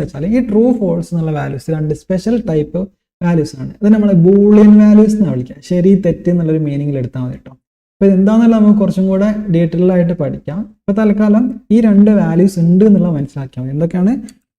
വെച്ചാൽ ഈ ട്രൂ ഫോൾസ് എന്നുള്ള വാല്യൂസ് 2 സ്പെഷ്യൽ ടൈപ്പ് വാല്യൂസ് ആണ്. അത് നമ്മൾ ബൂളിയൻ വാല്യൂസ് എന്നാണ് വിളിക്കുക. ശരി തെറ്റ് എന്നുള്ളൊരു മീനിങ്ങിൽ എടുത്താൽ മതി കേട്ടോ. അപ്പോൾ ഇതെന്താണെന്നുള്ള നമുക്ക് കുറച്ചും കൂടെ ഡീറ്റെയിൽ ആയിട്ട് പഠിക്കാം. ഇപ്പോൾ തൽക്കാലം ഈ 2 വാല്യൂസ് ഉണ്ട് എന്നുള്ളത് മനസ്സിലാക്കിയാൽ മതി. എന്തൊക്കെയാണ്,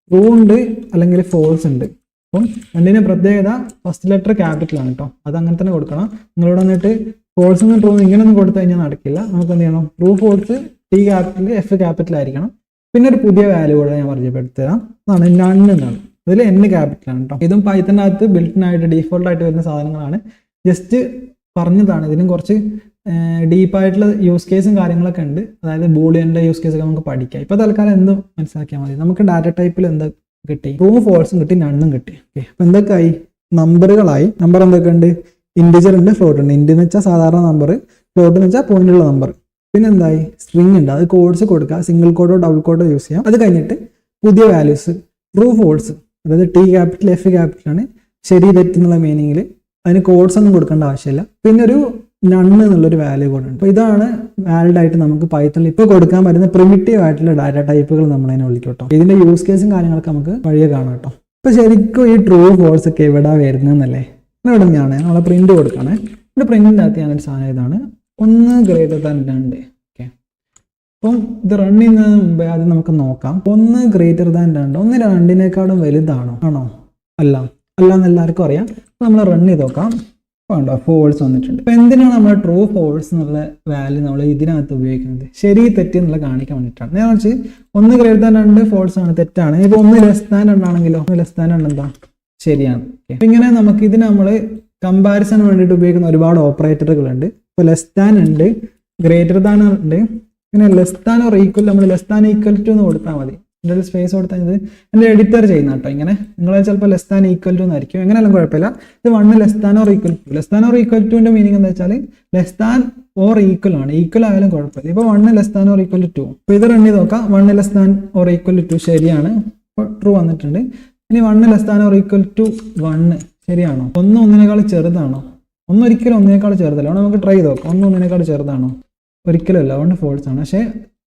ട്രൂ ഉണ്ട് അല്ലെങ്കിൽ ഫോൾസ് ഉണ്ട്. അപ്പം രണ്ടിൻ്റെ പ്രത്യേകത ഫസ്റ്റ് ലെറ്റർ ക്യാപിറ്റലാണ് കേട്ടോ, അത് അങ്ങനെ തന്നെ കൊടുക്കണം. നിങ്ങളോട് വന്നിട്ട് ഫോൾസ് എന്നും ട്രൂ ഇങ്ങനെയൊന്നും കൊടുത്തു കഴിഞ്ഞാൽ നടക്കില്ല. നമുക്ക് എന്ത് ചെയ്യണം, true false T capital F capital ആയിരിക്കണം. പിന്നെ ഒരു പുതിയ വാല്യൂ കൂടെ ഞാൻ പരിചയപ്പെടുത്തി തരാം. അതാണ് നൺ എന്നാണ്. ഇതിൽ N ക്യാപിറ്റലാണ് കേട്ടോ. ഇതും പൈത്തണിനകത്ത് ബിൽറ്റിനായിട്ട് ഡീഫോൾട്ട് ആയിട്ട് വരുന്ന സാധനങ്ങളാണ്. ജസ്റ്റ് പറഞ്ഞതാണ്. ഇതിനും കുറച്ച് ഡീപ്പായിട്ടുള്ള യൂസ് കേസും കാര്യങ്ങളൊക്കെ ഉണ്ട്. അതായത് ബൂളിയൻ്റെ യൂസ് കേസൊക്കെ നമുക്ക് പഠിക്കാം. ഇപ്പോൾ തൽക്കാലം എന്ത് മനസ്സിലാക്കിയാൽ മതി, നമുക്ക് ഡാറ്റ ടൈപ്പിൽ എന്താ കിട്ടി, ട്രൂ ഫോൾസും കിട്ടി, നണ്ണും കിട്ടി. ഓക്കെ, അപ്പോൾ എന്തൊക്കെയായി, നമ്പറുകളായി. നമ്പർ എന്തൊക്കെ ഉണ്ട്, ഇൻഡിജർ ഉണ്ട്, ഫ്ലോട്ട് ഉണ്ട്. ഇൻഡ് എന്ന് വെച്ചാൽ സാധാരണ നമ്പർ, ഫ്ലോട്ട് എന്ന് വെച്ചാൽ പോയിന്റുള്ള നമ്പർ. പിന്നെ എന്തായി, സ്ട്രിങ് ഉണ്ട്, അത് കോഡ്സ് കൊടുക്കുക, സിംഗിൾ കോഡോ ഡബിൾ കോഡോ യൂസ് ചെയ്യാം. അത് കഴിഞ്ഞിട്ട് പുതിയ വാല്യൂസ് ട്രൂ ഫോൾസ്, അതായത് T ക്യാപിറ്റൽ F ക്യാപിറ്റലാണ്, ശരി തെറ്റ് എന്നുള്ള മീനിങ്ങിൽ. അതിന് കോഡ്സ് ഒന്നും കൊടുക്കേണ്ട ആവശ്യമില്ല. പിന്നെ ഒരു നണ്ണ് എന്നുള്ളൊരു വാല്യൂ കൂടെ ഉണ്ട്. അപ്പോൾ ഇതാണ് വാലിഡ് ആയിട്ട് നമുക്ക് പൈത്തണിൽ ഇപ്പോൾ കൊടുക്കാൻ പറ്റുന്ന പ്രിമിറ്റീവ് ആയിട്ടുള്ള ഡാറ്റ ടൈപ്പുകൾ നമ്മളതിനെ വിളിക്കും കേട്ടോ. ഇതിന്റെ യൂസ് കേസും കാര്യങ്ങളൊക്കെ നമുക്ക് വഴിയെ കാണാം കേട്ടോ. ഇപ്പോൾ ശരിക്കും ഈ ട്രൂ ഫോൾസ് ഒക്കെ എവിടെ വരുന്നതെന്നല്ലേ, ഇവിടെ ഞാൻ നമ്മളെ പ്രിന്റ് കൊടുക്കുകയാണ്. ഇവിടെ പ്രിന്റിൻ്റെ അകത്ത് ഞാനൊരു സാധനം ഇതാണ് 1 > 2. ഓക്കെ, അപ്പം ഇത് റൺ ചെയ്യുന്നതിന് മുമ്പേ ആദ്യം നമുക്ക് നോക്കാം. 1 > 2, 1 2-നേക്കാളും വലുതാണോ, ആണോ, അല്ല എന്ന് എല്ലാവർക്കും അറിയാം. അപ്പോൾ നമ്മൾ റൺ ചെയ്ത് നോക്കാം. വേണ്ട, ഫോൾസ് വന്നിട്ടുണ്ട്. അപ്പോൾ എന്തിനാണ് നമ്മൾ ട്രൂ ഫോൾസ് എന്നുള്ള വാല്യൂ നമ്മൾ ഇതിനകത്ത് ഉപയോഗിക്കുന്നത്, ശരി തെറ്റ് എന്നുള്ള കാണിക്കാൻ വേണ്ടിയിട്ടാണ്. നേരെ വെച്ച് 1 > 2 ഫോൾസ് ആണ്, തെറ്റാണ്. ഇപ്പോൾ 1 <2 ആണെങ്കിലോ, 1 <2 എന്താ, ശരിയാണ്. അപ്പം ഇങ്ങനെ നമുക്ക് ഇതിന് നമ്മൾ കമ്പാരിസൺ വേണ്ടിയിട്ട് ഉപയോഗിക്കുന്ന ഒരുപാട് ഓപ്പറേറ്ററുകളുണ്ട്. ഇപ്പോൾ ലെസ് ദാൻ ഉണ്ട്, ഗ്രേറ്റർ ദാൻ ഉണ്ട്. പിന്നെ ലെസ് ദാൻ ഓർ ഈക്വൽ, നമ്മൾ ലെസ് ദാൻ ഈക്വൽ ടു എന്ന് കൊടുത്താൽ മതി. എൻ്റെ ഒരു സ്പേസ് കൊടുത്താൽ ഇത് എൻ്റെ എഡിറ്റർ ചെയ്യുന്ന കേട്ടോ. ഇങ്ങനെ നിങ്ങൾ ചിലപ്പോൾ ലെസ് ദാൻ ഈക്വൽ ടു എന്നായിരിക്കും, എങ്ങനെയാലും കുഴപ്പമില്ല. ഇത് 1 less than or equal to. Less than or equal ടുവിൻ്റെ മീനിങ് എന്താ വെച്ചാൽ ലെസ് ദാൻ ഓർ ഈക്വൽ ആണ്, ഈക്വൽ ആയാലും കുഴപ്പമില്ല. ഇപ്പോൾ 1 less than or equal to. അപ്പോൾ ഇത് റൺ ചെയ്ത് നോക്കാം. 1 less than or equal to ശരിയാണ്, ട്രൂ വന്നിട്ടുണ്ട്. ഇനി 1 less than or equal to 1 ശരിയാണോ, 1 1-നേക്കാൾ ചെറുതാണോ, 1 ഒരിക്കലും 1-നേക്കാൾ ചെറുതല്ല. അവിടെ നമുക്ക് ട്രൈ ചെയ്ത് നോക്കാം. 1 1-നേക്കാൾ ചെറുതാണോ, ഒരിക്കലും അല്ല, അതുകൊണ്ട് ഫോൾസ് ആണ്. പക്ഷേ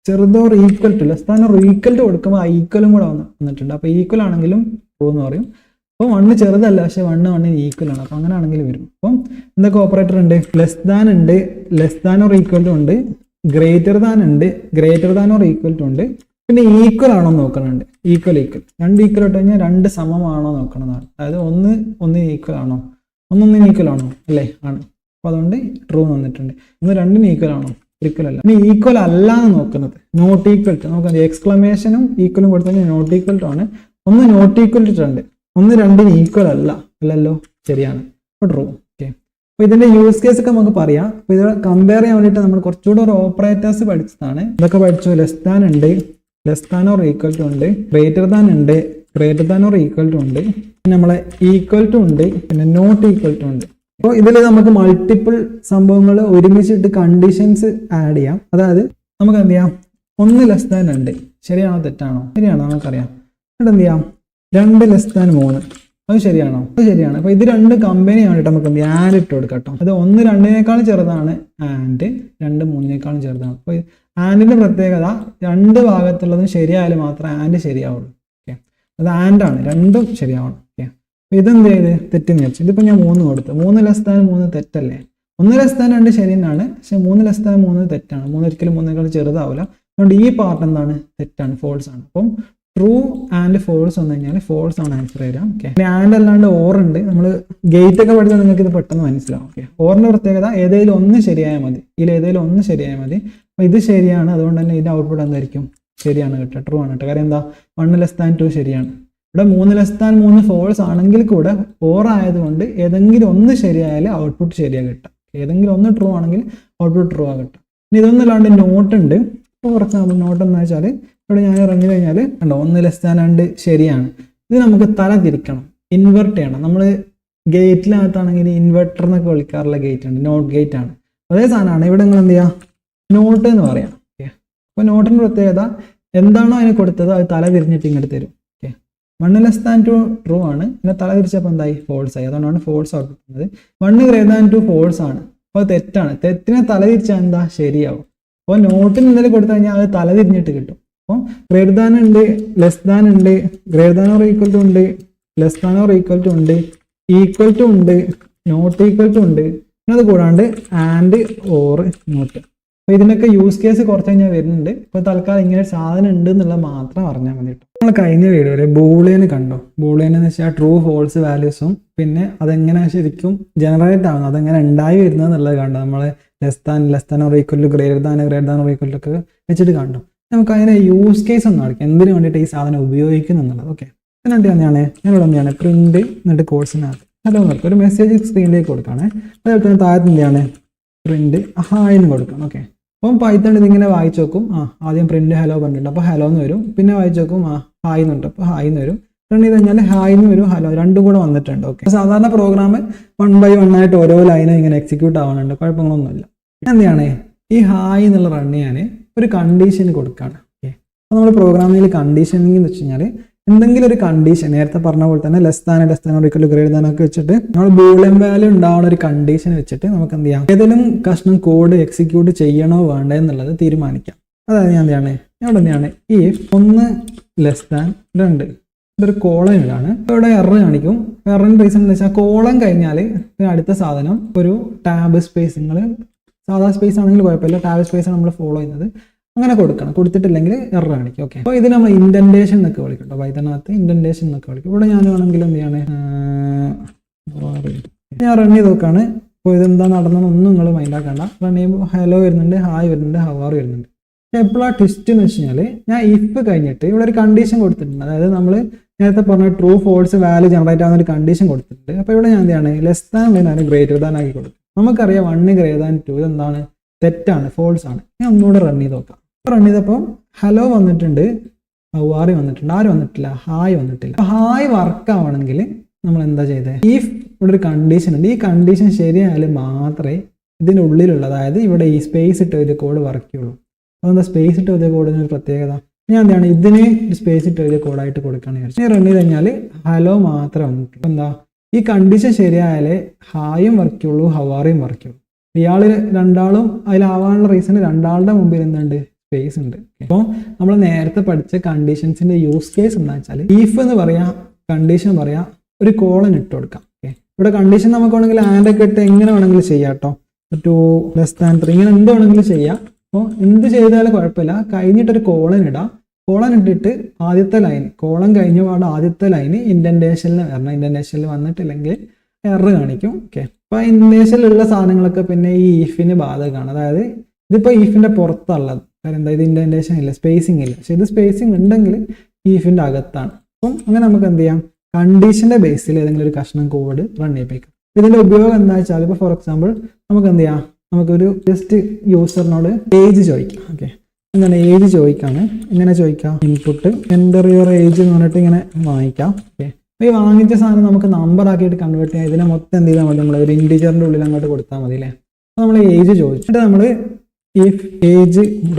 ചെറുതോ equal to, less than or equal to കൊടുക്കുമ്പോൾ ആ ഈക്വലും കൂടെ വന്നിട്ടുണ്ട്. അപ്പോൾ ഈക്വൽ ആണെങ്കിലും ട്രൂ എന്ന് പറയും. അപ്പോൾ 1 ചെറുതല്ല, പക്ഷേ 1 ഈക്വൽ ആണ്. അപ്പോൾ അങ്ങനെ ആണെങ്കിലും വരും. അപ്പം എന്തൊക്കെ ഓപ്പറേറ്റർ ഉണ്ട്, ലെസ് ദാൻ ഉണ്ട്, less than or equal to ഉണ്ട്, ഗ്രേറ്റർ ദാൻ ഉണ്ട്, greater than or equal to ഉണ്ട്. പിന്നെ ഈക്വൽ ആണോ നോക്കുന്നുണ്ട്, ഈക്വൽ 2 ഈക്വൽ ഇട്ട് കഴിഞ്ഞാൽ 2 സമമാണോ നോക്കണമെന്നാണ്. അതായത് 1 ഈക്വൽ ആണോ, 1 ഈക്വൽ ആണോ, അല്ലേ, ആണ്. അപ്പോൾ അതുകൊണ്ട് ട്രൂ വന്നിട്ടുണ്ട്. 2 ഈക്വൽ ആണോ, ഒരിക്കൽ അല്ല. ഇനി ഈക്വൽ അല്ല എന്ന് നോക്കുന്നത്, നോട്ട് ഈക്വൽ ടു നോക്കുന്നത്. എക്സ്ക്ലമേഷനും ഈക്വലും കൊടുത്തു കഴിഞ്ഞാൽ നോട്ട് ഈക്വൽ ടു ആണ്. 1 നോട്ട് ഈക്വൽ ടു 2, 1 2 ഈക്വൽ അല്ലല്ലോ, ശരിയാണ്. അപ്പോൾ ട്രൂ. ഓക്കെ, അപ്പോൾ ഇതിന്റെ യൂസ് കേസ് ഒക്കെ നമുക്ക് പറയാം. അപ്പോൾ ഇത് കമ്പയർ ചെയ്യാൻ വേണ്ടിയിട്ട് നമ്മൾ കുറച്ചുകൂടെ ഒരു ഓപ്പറേറ്റേഴ്സ് പഠിച്ചതാണ്. ഇതൊക്കെ പഠിച്ചു. ലെസ് ദാൻ ഉണ്ട്, less than or equal to ഉണ്ട്, ഗ്രേറ്റർ ദാൻ ഉണ്ട്, greater than or equal to ഉണ്ട്, പിന്നെ നമ്മളെ ഈക്വൽ ടു ഉണ്ട്, പിന്നെ നോട്ട് ഈക്വൽ ടു ഉണ്ട്. അപ്പോൾ ഇതിൽ നമുക്ക് മൾട്ടിപ്പിൾ സംഭവങ്ങൾ ഒരുമിച്ചിട്ട് കണ്ടീഷൻസ് ആഡ് ചെയ്യാം. അതായത് നമുക്ക് എന്ത് ചെയ്യാം, 1 ലെസ് ദാൻ 2 ശരിയാണോ തെറ്റാണോ, ശരിയാണോ നമുക്കറിയാം. എന്നിട്ട് എന്ത് ചെയ്യാം 2 <3 അത് ശരിയാണോ? അത് ശരിയാണ്. അപ്പൊ ഇത് 2 കമ്പനിയാണ് കേട്ടോ. നമുക്ക് എന്ത് ചെയ്യാം ആൻഡ് ഇട്ട് കൊടുക്കാം കേട്ടോ. അത് 1 2 ചെറുതാണ് ആൻഡ് 2 3 ചെറുതാണ്. അപ്പൊ ആൻഡിന്റെ പ്രത്യേകത 2 ഭാഗത്തുള്ളതും ശരിയായാലും മാത്രമേ ആൻഡ് ശരിയാവുള്ളൂ. ഓക്കെ, അത് ആൻഡ് ആണ്, രണ്ടും ശരിയാവണം. ഓക്കെ, അപ്പൊ ഇതെന്ത് ചെയ്ത് തെറ്റെന്ന് വെച്ചു. ഇതിപ്പോ ഞാൻ 3 കൊടുത്തു. 3 <3 തെറ്റല്ലേ? 1 <2 ശരി തന്നെയാണ്, പക്ഷെ 3 <3 തെറ്റാണ്. 3 ഒരിക്കലും 3 ചെറുതാവില്ല. അതുകൊണ്ട് ഈ പാർട്ട് എന്താണ്? തെറ്റാണ്, ഫോൾസ് ആണ്. അപ്പം ട്രൂ ആൻഡ് ഫോൾസ് വന്നു കഴിഞ്ഞാൽ ഫോൾസ് ആണ് ആൻസർ വരാം. ഓക്കെ, ആൻഡ് അല്ലാണ്ട് ഓർ ഉണ്ട്. നമ്മൾ ഗേറ്റ് ഒക്കെ പഠിച്ചാൽ നിങ്ങൾക്ക് ഇത് പെട്ടെന്ന് മനസ്സിലാവും. ഓക്കെ, ഓറിന്റെ പ്രത്യേകത ഏതെങ്കിലും ഒന്ന് ശരിയായാൽ മതി. ഇതിൽ ഏതെങ്കിലും ഒന്ന് ശരിയായാൽ മതി. അപ്പൊ ഇത് ശരിയാണ്, അതുകൊണ്ട് തന്നെ ഇതിന്റെ ഔട്ട്പുട്ട് എന്തായിരിക്കും? ശരിയാണ് കേട്ടോ, ട്രൂ ആണ് കേട്ടോ. കാര്യം എന്താ? 1 <2 ശരിയാണ്. ഇവിടെ 3 <3 ഫോൾസ് ആണെങ്കിൽ കൂടെ ഓർ ആയതുകൊണ്ട് ഏതെങ്കിലും ഒന്ന് ശരിയായാലും ഔട്ട്പുട്ട് ശരിയാ കിട്ടുക. ഏതെങ്കിലും ഒന്ന് ട്രൂ ആണെങ്കിൽ ഔട്ട്പുട്ട് ട്രൂ ആ കിട്ടുക. ഇനി ഇതൊന്നല്ലാണ്ട് നോട്ട് ഉണ്ട്. ഫോർ എക്സാമ്പിൾ നോട്ട് എന്ന് വെച്ചാൽ ഇവിടെ ഞാൻ ഇറങ്ങി കഴിഞ്ഞാൽ കണ്ടോ 1 <2 ശരിയാണ്. ഇത് നമുക്ക് തല തിരിക്കണം, ഇൻവെർട്ട് ചെയ്യണം. നമ്മൾ ഗേറ്റിനകത്താണെങ്കിൽ ഇൻവെർട്ടർ എന്നൊക്കെ വിളിക്കാറുള്ള ഗേറ്റ് ഉണ്ട്, നോട്ട് ഗേറ്റ് ആണ്. അതേ സാധനമാണ് ഇവിടെ. നിങ്ങൾ എന്ത് ചെയ്യുക? നോട്ട് എന്ന് പറയാം. ഓക്കെ, അപ്പോൾ നോട്ടിൻ്റെ പ്രത്യേകത എന്താണോ അതിന് കൊടുത്തത് അത് തല തിരിഞ്ഞിട്ട് ഇങ്ങോട്ട് തരും. ഓക്കെ, 1 <2 ട്രൂ ആണ്, പിന്നെ തല തിരിച്ചപ്പോൾ എന്തായി? ഫോൾസ് ആയി. അതുകൊണ്ടാണ് ഫോൾസ് ഔട്ട് കിട്ടുന്നത്. 1 <2 ഫോൾസ് ആണ്, അപ്പോൾ തെറ്റാണ്. തെറ്റിനെ തല തിരിച്ചാൽ എന്താ? ശരിയാവും. അപ്പോൾ നോട്ടിന് എന്തെങ്കിലും കൊടുത്തു കഴിഞ്ഞാൽ അത് തല തിരിഞ്ഞിട്ട് കിട്ടും. അപ്പോൾ ഗ്രേറ്റർ ദാൻ ഉണ്ട്, ലെസ് ദാൻ ഉണ്ട്, greater than or equal to ഉണ്ട്, less than or equal to ഉണ്ട്, ഈക്വൽ ടു ഉണ്ട്, നോട്ട് ഈക്വൽ ടു ഉണ്ട്. അത് കൂടാണ്ട് ആൻഡ് ഓർ നോട്ട്. അപ്പോൾ ഇതിനൊക്കെ യൂസ് കേസ് കുറച്ച് കഴിഞ്ഞാൽ വരുന്നുണ്ട്. ഇപ്പോൾ തൽക്കാലം ഇങ്ങനെ ഒരു സാധനം ഉണ്ട് എന്നുള്ളത് മാത്രം അറിഞ്ഞാൽ മതി കേട്ടോ. നമ്മൾ കഴിഞ്ഞ വീഡിയോയിൽ ബൂളിയൻ കണ്ടോ. ബൂളിയൻ എന്ന് വെച്ചാൽ ട്രൂ ഫോൾസ് വാല്യൂസും പിന്നെ അതെങ്ങനെ ശരിക്കും ജനറേറ്റ് ആവുന്നത്, അതെങ്ങനെ ഉണ്ടായി വരുന്നത് എന്നുള്ളത് കണ്ടോ. നമ്മൾ less than or equal to, greater than or equal to ഒക്കെ വെച്ചിട്ട് കണ്ടോ. നമുക്ക് അതിനെ യൂസ് കേസ് ഒന്ന് കാണിക്കാം, എന്തിനു വേണ്ടിയിട്ട് ഈ സാധനം ഉപയോഗിക്കുന്നു എന്നുള്ളത്. ഓക്കെ, എന്നിട്ട് ഞാനിവിടെ എന്താണ് പ്രിന്റ് എന്നിട്ട് കോഴ്സിനകത്ത് ഹലോ എന്നൊക്കെ ഒരു മെസ്സേജ് സ്ക്രീനിലേക്ക് കൊടുക്കുകയാണ്. അതുപോലെ തന്നെ താഴത്ത് എന്താണ് പ്രിന്റ് ഹായ് എന്ന് കൊടുക്കണം. ഓക്കെ, അപ്പം പൈത്തൺ ഇതിങ്ങനെ വായിച്ചു നോക്കും. ആദ്യം പ്രിന്റ് ഹലോ പറഞ്ഞിട്ടുണ്ട്, അപ്പോൾ ഹലോ എന്ന് വരും. പിന്നെ വായിച്ചു നോക്കും ഹായ് എന്നുണ്ട്, അപ്പോൾ ഹായ് എന്ന് വരും. റൺ ചെയ്ത് കഴിഞ്ഞാൽ ഹായ് എന്ന് വരും, ഹലോ രണ്ടും കൂടെ വന്നിട്ടുണ്ട്. ഓക്കെ, സാധാരണ പ്രോഗ്രാം 1 by 1 ആയിട്ട് ഓരോ ലൈനും ഇങ്ങനെ എക്സിക്യൂട്ട് ആവുന്നുണ്ട്, കുഴപ്പങ്ങളൊന്നുമില്ല. എന്താണ് ഈ ഹായ് എന്നുള്ള റൺ ചെയ്യാൻ ഒരു കണ്ടീഷൻ കൊടുക്കുകയാണ്. ഓക്കെ, അപ്പോൾ നമ്മൾ പ്രോഗ്രാമിൽ കണ്ടീഷനിങ് എന്ന് വെച്ച് കഴിഞ്ഞാൽ എന്തെങ്കിലും ഒരു കണ്ടീഷൻ നേരത്തെ പറഞ്ഞ പോലെ തന്നെ less than or equal to greater than ഒക്കെ വെച്ചിട്ട് നമ്മൾ ബൂളിയൻ വാല്യൂ ഉണ്ടാവുന്ന ഒരു കണ്ടീഷൻ വെച്ചിട്ട് നമുക്ക് എന്ത് ചെയ്യാം? ഏതെങ്കിലും കഷ്ണം കോഡ് എക്സിക്യൂട്ട് ചെയ്യണോ വേണ്ടോ എന്നുള്ളത് തീരുമാനിക്കാം. അതായത് ഞാൻ എന്താണ് ഇഫ് 1 <2 ഇതൊരു കോളൻ ഇതാണ്. ഇവിടെ എറർ കാണിക്കും. എററിന്റെ റീസൺ എന്ന് വെച്ചാൽ കോളൻ കഴിഞ്ഞാൽ അടുത്ത സാധനം ഒരു ടാബ് സ്പേസ്, നിങ്ങൾ സാധാ സ്പേസ് ആണെങ്കിൽ കുഴപ്പമില്ല, ടാബ് സ്പേസ് ആണ് നമ്മൾ ഫോളോ ചെയ്യുന്നത്. അങ്ങനെ കൊടുക്കണം, കൊടുത്തിട്ടില്ലെങ്കിൽ എറർ കാണിക്കും. ഓക്കെ, അപ്പോൾ ഇത് നമ്മൾ ഇൻഡന്റേഷൻ എന്നൊക്കെ വിളിക്കും. പൈത്തണിനകത്ത് ഇൻഡന്റേഷൻ എന്നൊക്കെ വിളിക്കും. ഇവിടെ ഞാൻ വേണമെങ്കിൽ എന്ത് ചെയ്യാണ്, ഞാൻ റൺ ചെയ്ത് നോക്കാണ്. അപ്പോൾ ഇതെന്താ നടന്നതെന്നൊന്നും നിങ്ങൾ മൈൻഡാക്കണ്ട. റൺ ചെയ്യുമ്പോൾ ഹലോ വരുന്നുണ്ട്, ഹായ് വരുന്നുണ്ട്, ഹവാർ വരുന്നുണ്ട്. എപ്പോഴാണ് ട്വിസ്റ്റ് എന്ന് വെച്ച് കഴിഞ്ഞാൽ ഞാൻ ഇഫ് കഴിഞ്ഞിട്ട് ഇവിടെ ഒരു കണ്ടീഷൻ കൊടുത്തിട്ടുണ്ട്. അതായത് നമ്മൾ നേരത്തെ പറഞ്ഞ ട്രൂ ഫോൾസ് വാല്യൂ ജനറേറ്റ് ആവുന്ന ഒരു കണ്ടീഷൻ കൊടുത്തിട്ടുണ്ട്. അപ്പോൾ ഇവിടെ ഞാൻ എന്താണ് ലെസ് ദാൻ ഉള്ളതിനാണ് ഗ്രേറ്റർ ദാൻ ആക്കി കൊടുക്കും. നമുക്കറിയാം 1 <2 ഇതെന്താണ്? തെറ്റാണ്, ഫോൾസ് ആണ്. ഞാൻ ഒന്നുകൂടെ റൺ ചെയ്ത് നോക്കാം. റൺ ചെയ്തപ്പോൾ ഹലോ വന്നിട്ടുണ്ട്, ഹവാറി വന്നിട്ടുണ്ട്, ആരും വന്നിട്ടില്ല, ഹായ് വന്നിട്ടില്ല. ഹായ് വർക്ക് ആവണമെങ്കിൽ നമ്മൾ എന്താ ചെയ്തത്? ഇഫ് ഇവിടെ ഒരു കണ്ടീഷൻ ഉണ്ട്, ഈ കണ്ടീഷൻ ശരിയായാലും മാത്രമേ ഇതിൻ്റെ ഉള്ളിലുള്ള, അതായത് ഇവിടെ ഈ സ്പേസ് ഇട്ട് എഴുതിയ കോഡ് വർക്ക് ചെയ്യുള്ളൂ. അതെന്താ സ്പേസ് ഇട്ട് എഴുതിയ കോഡിന് ഒരു പ്രത്യേകത? ഞാൻ എന്താണ് ഇതിന് സ്പേസ് ഇട്ട് എഴുതിയ കോഡായിട്ട് കൊടുക്കുകയാണെന്ന് വിചാരിച്ചു. റൺ ചെയ്ത് കഴിഞ്ഞാൽ ഹലോ മാത്രമേ വന്നിട്ടുള്ളൂ. എന്താ ഈ കണ്ടീഷൻ ശരിയായാലേ ഹായും വർക്ക് ചെയ്യുള്ളൂ, ഹവാറിയും വർക്ക് ചെയ്യുള്ളൂ. ഇയാൾ രണ്ടാളും അതിലാവാനുള്ള റീസൺ രണ്ടാളുടെ മുമ്പിൽ എന്തുണ്ട്? സ്പേസ് ഉണ്ട്. അപ്പോൾ നമ്മൾ നേരത്തെ പഠിച്ച കണ്ടീഷൻസിന്റെ യൂസ് കേസ് എന്താ വെച്ചാൽ ഇഫ് എന്ന് പറയാ, കണ്ടീഷൻ പറയാ, ഒരു കോളൻ ഇട്ട് കൊടുക്കാം. ഓക്കെ, ഇവിടെ കണ്ടീഷൻ നമുക്ക് വേണമെങ്കിൽ ആൻഡ് ഒക്കെ ഇട്ട് എങ്ങനെ വേണമെങ്കിലും ചെയ്യാം കേട്ടോ. 2 <3 ഇങ്ങനെ എന്ത് വേണമെങ്കിലും ചെയ്യാം. അപ്പോൾ എന്ത് ചെയ്താലും കുഴപ്പമില്ല. കഴിഞ്ഞിട്ടൊരു കോളൻ ഇടാം. കോളൻ ഇട്ടിട്ട് ആദ്യത്തെ ലൈൻ, കോളൻ കഴിഞ്ഞ പാട് ആദ്യത്തെ ലൈന് ഇൻഡന്റേഷനിൽ വരണം. ഇൻഡന്റേഷനിൽ വന്നിട്ടില്ലെങ്കിൽ എറർ കാണിക്കും. ഓക്കെ, അപ്പോൾ ഇൻഡന്റേഷനിലുള്ള സാധനങ്ങളൊക്കെ പിന്നെ ഈ ഈഫിന് ബാധകമാണ്. അതായത് ഇതിപ്പോൾ ഈഫിന്റെ പുറത്തുള്ളത്. കാര്യം എന്താ? ഇത് ഇൻഡന്റേഷൻ ഇല്ല, സ്പേസിങ് ഇല്ല. പക്ഷെ ഇത് സ്പേസിങ് ഉണ്ടെങ്കിൽ ഈഫിന്റെ അകത്താണ്. അപ്പം അങ്ങനെ നമുക്ക് എന്ത് ചെയ്യാം? കണ്ടീഷന്റെ ബേസിൽ ഏതെങ്കിലും ഒരു കഷ്ണം കോഡ് റൺ ചെയ്യിപ്പിക്കാം. ഇതിന്റെ ഉപയോഗം എന്താ വെച്ചാൽ ഇപ്പോൾ ഫോർ എക്സാമ്പിൾ നമുക്ക് എന്ത് ചെയ്യാം? നമുക്കൊരു ജസ്റ്റ് യൂസറിനോട് ഏജ് ചോദിക്കാം. ഓക്കെ, എന്താണ് ഏജ് ചോദിക്കാണ്. ഇങ്ങനെ ചോദിക്കാം, ഇൻപുട്ട് എൻ്റർ യുവർ ഏജ് എന്ന് പറഞ്ഞിട്ട് ഇങ്ങനെ വാങ്ങിക്കാം. ഓക്കെ, അപ്പോൾ ഈ വാങ്ങിച്ച സാധനം നമുക്ക് നമ്പർ ആക്കിയിട്ട് കൺവേർട്ട് ചെയ്യാം. ഇതിനെ മൊത്തം എന്ത് ചെയ്താൽ മതി? നമ്മൾ ഒരു ഇൻഡിജറിന്റെ ഉള്ളിൽ അങ്ങോട്ട് കൊടുത്താൽ മതി അല്ലേ. അപ്പോൾ നമ്മൾ ഏജ് ചോദിച്ചിട്ട് നമ്മൾ ഇഫ് ഏജ് >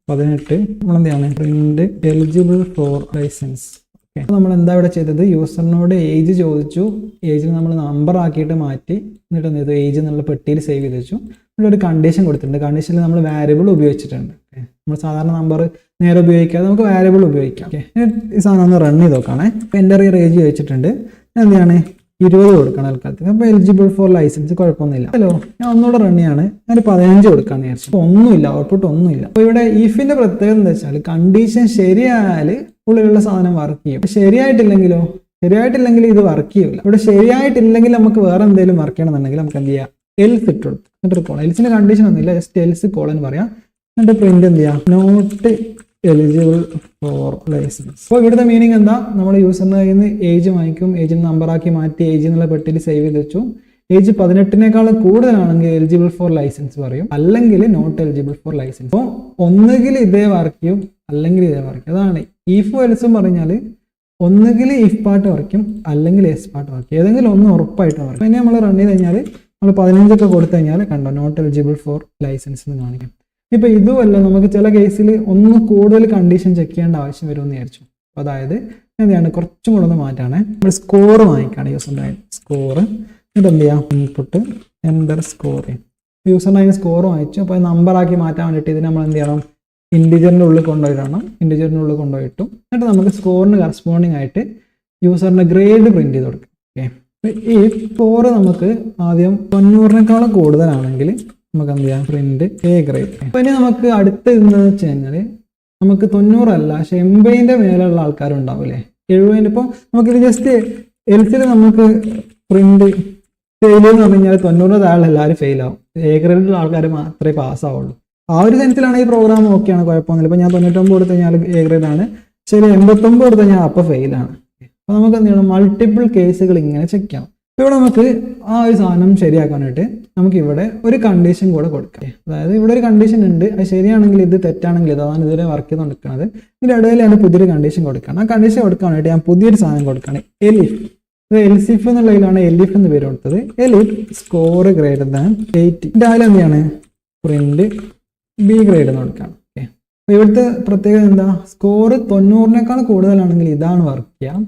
18 നമ്മളെന്താണ് പ്രിന്റ് എലിജിബിൾ ഫോർ ലൈസൻസ്. നമ്മൾ എന്താ ഇവിടെ ചെയ്തത്, യൂസറിനോട് ഏജ് ചോദിച്ചു, ഏജിന് നമ്മൾ നമ്പർ ആക്കിയിട്ട് മാറ്റി, എന്നിട്ട് എന്ത് ചെയ്തു, ഏജ് എന്നുള്ള പെട്ടിയിൽ സേവ് ചെയ്ത് വെച്ചു. ഇവിടെ ഒരു കണ്ടീഷൻ കൊടുത്തിട്ടുണ്ട്. കണ്ടീഷനിൽ നമ്മൾ വാരിയബിൾ ഉപയോഗിച്ചിട്ടുണ്ട്. നമ്മൾ സാധാരണ നമ്പർ നേരെ ഉപയോഗിക്കാതെ നമുക്ക് വാരിയബിൾ ഉപയോഗിക്കാം. ഈ സാധനം ഒന്ന് റൺ ചെയ്ത് നോക്കുകയാണേ. അപ്പോൾ എൻ്റെ ഏജ് ചോദിച്ചിട്ടുണ്ട്, എന്താണ് 20 കൊടുക്കണം ആൾക്കാർക്ക്. അപ്പോൾ എലിജിബിൾ ഫോർ ലൈസൻസ്, കുഴപ്പമൊന്നുമില്ല. ഹലോ, ഞാൻ ഒന്നുകൂടെ റൺ ചെയ്യാണ്, ഞാൻ 15 കൊടുക്കാന്ന് വിചാരിച്ചു. അപ്പോൾ ഒന്നുമില്ല, ഔട്ട്പുട്ട് ഒന്നുമില്ല. അപ്പോൾ ഇവിടെ ഈഫിന്റെ പ്രത്യേകത എന്താ വെച്ചാൽ കണ്ടീഷൻ ശരിയായാൽ ഉള്ളിലുള്ള സാധനം വർക്ക് ചെയ്യും. ശരിയായിട്ടില്ലെങ്കിലോ, ശരിയായിട്ടില്ലെങ്കിൽ ഇത് വർക്ക് ചെയ്യില്ല. ഇവിടെ ശരിയായിട്ടില്ലെങ്കിൽ നമുക്ക് വേറെ എന്തെങ്കിലും വർക്ക് ചെയ്യണമെന്നുണ്ടെങ്കിൽ നമുക്ക് എന്ത് ചെയ്യാം, എൽസ് ഇട്ട് കൊടുത്തു, എന്നിട്ട് കോളൻ. എൽസിന്റെ കണ്ടീഷൻ ഒന്നുമില്ല, ജസ്റ്റ് എൽസ് കോളൻ പറയാം, എന്നിട്ട് പ്രിന്റ് എന്ത് ചെയ്യാം, നോട്ട് എലിജിബിൾ ഫോർ ലൈസൻസ്. അപ്പോൾ ഇവിടുത്തെ മീനിങ് എന്താ, നമ്മൾ യൂസറിന്റെ കയ്യിൽ നിന്ന് ഏജ് വാങ്ങിക്കും, ഏജിന് നമ്പറാക്കി മാറ്റി ഏജ് എന്നുള്ള പെട്ടിയിൽ സേവ് ചെയ്ത് വെച്ചു. ഏജ് 18 കൂടുതലാണെങ്കിൽ എലിജിബിൾ ഫോർ ലൈസൻസ് പറയും, അല്ലെങ്കിൽ നോട്ട് എലിജിബിൾ ഫോർ ലൈസൻസ്. അപ്പോൾ ഒന്നുകിൽ ഇതേ വർക്ക് ചെയ്യും, അല്ലെങ്കിൽ ഇതേ വർക്ക് ചെയ്യും. അതാണ് ഈഫും എൽസും പറഞ്ഞാൽ ഒന്നുകിൽ ഇഫ് പാർട്ട് വരയ്ക്കും, അല്ലെങ്കിൽ എസ് പാർട്ട് വരയ്ക്കും. ഏതെങ്കിലും ഒന്ന് ഉറപ്പായിട്ട് വരയ്ക്കും. പിന്നെ നമ്മൾ റൺ ചെയ്ത് കഴിഞ്ഞാൽ നമ്മൾ 15 കൊടുത്തു കഴിഞ്ഞാൽ കണ്ടോ, നോട്ട് എലിജിബിൾ ഫോർ ലൈസൻസ് എന്ന് കാണിക്കും. ഇപ്പൊ ഇതുമല്ല, നമുക്ക് ചില കേസിൽ ഒന്ന് കൂടുതൽ കണ്ടീഷൻ ചെക്ക് ചെയ്യേണ്ട ആവശ്യം വരുമെന്ന് വിചാരിച്ചു. അതായത് എന്താണ്, കുറച്ചും കൂടെ ഒന്ന് മാറ്റാണ്. നമ്മൾ സ്കോർ വാങ്ങിക്കാണ്, യൂസറിൻ്റെ സ്കോർ. എന്നിട്ട് എന്ത് ചെയ്യാം, ഇൻപുട്ട് എൻ്റർ സ്കോർ. യൂസറിൻ്റെ അതിന് സ്കോർ വാങ്ങിച്ചു. അപ്പോൾ നമ്പറാക്കി മാറ്റാൻ വേണ്ടിയിട്ട് ഇതിന് നമ്മൾ എന്ത് ചെയ്യണം, ഇൻഡിജറിൻ്റെ ഉള്ളിൽ കൊണ്ടുപോയിടണം. ഇൻഡിജറിൻ്റെ ഉള്ളിൽ കൊണ്ടുപോയിട്ടു. എന്നിട്ട് നമുക്ക് സ്കോറിന് കറസ്പോണ്ടിങ് ആയിട്ട് യൂസറിൻ്റെ ഗ്രേഡ് പ്രിന്റ് ചെയ്ത് കൊടുക്കും. ഓക്കെ, ഈ സ്കോർ നമുക്ക് ആദ്യം 90 കൂടുതലാണെങ്കിൽ നമുക്ക് എന്ത് ചെയ്യാം, പ്രിന്റ് എ ഗ്രേഡ്. അപ്പൊ ഇനി നമുക്ക് അടുത്ത് എന്താണെന്ന് വെച്ച് കഴിഞ്ഞാൽ നമുക്ക് 90 അല്ല, പക്ഷെ 80ന്റെ മേലുള്ള ആൾക്കാരുണ്ടാവില്ലേ, 70. ഇപ്പം നമുക്കിത് ജസ്റ്റ് എൽസിൽ നമുക്ക് പ്രിന്റ് ഫെയിൽ എന്ന് പറഞ്ഞു കഴിഞ്ഞാൽ 90 താഴെ എല്ലാവരും ഫെയിൽ ആവും. എ ഗ്രേഡിലുള്ള ആൾക്കാർ മാത്രമേ പാസ്സാവുള്ളൂ. ആ ഒരു സെൻസിലാണ് ഈ പ്രോഗ്രാം ഓക്കെയാണ്, കുഴപ്പമൊന്നുമില്ല. ഇപ്പൊ ഞാൻ 99 കൊടുത്തു കഴിഞ്ഞാൽ എ ഗ്രേഡ് ആണ്, ശരി 89 കൊടുത്തു കഴിഞ്ഞാൽ അപ്പോൾ ഫെയിലാണ്. അപ്പൊ നമുക്ക് എന്ത് ചെയ്യണം, മൾട്ടിപ്പിൾ കേസുകൾ ഇങ്ങനെ ചെക്ക് ചെയ്യാം. ഇവിടെ നമുക്ക് ആ ഒരു സാധനം ശരിയാക്കാനായിട്ട് നമുക്ക് ഇവിടെ ഒരു കണ്ടീഷൻ കൂടെ കൊടുക്കാം. അതായത് ഇവിടെ ഒരു കണ്ടീഷൻ ഉണ്ട്, അത് ശരിയാണെങ്കിൽ ഇത്, തെറ്റാണെങ്കിൽ ഇത്. അതാണ് ഇതുവരെ വർക്ക് ചെയ്തുകൊണ്ടിരിക്കുന്നത്. ഇതിൻ്റെ ഇടയിലാണ് പുതിയൊരു കണ്ടീഷൻ കൊടുക്കണം. ആ കണ്ടീഷൻ കൊടുക്കാനായിട്ട് ഞാൻ പുതിയൊരു സാധനം കൊടുക്കുകയാണ്, എലിഫ്. ഇത് എൽസിഫ് എന്നുള്ളതിലാണ് എലിഫ് എന്ന് പേര് കൊടുത്തത്. എലിഫ് സ്കോർ ഗ്രേറ്റർ ദാൻ 80. ഇതിൻ്റെ അതിൽ എന്താണ്, പ്രിന്റ് ബി ഗ്രേഡ് എന്ന് കൊടുക്കാം. ഓക്കെ, അപ്പോൾ ഇവിടുത്തെ പ്രത്യേകത എന്താ, സ്കോർ 90 കൂടുതലാണെങ്കിൽ ഇതാണ് വർക്ക് ചെയ്യാം,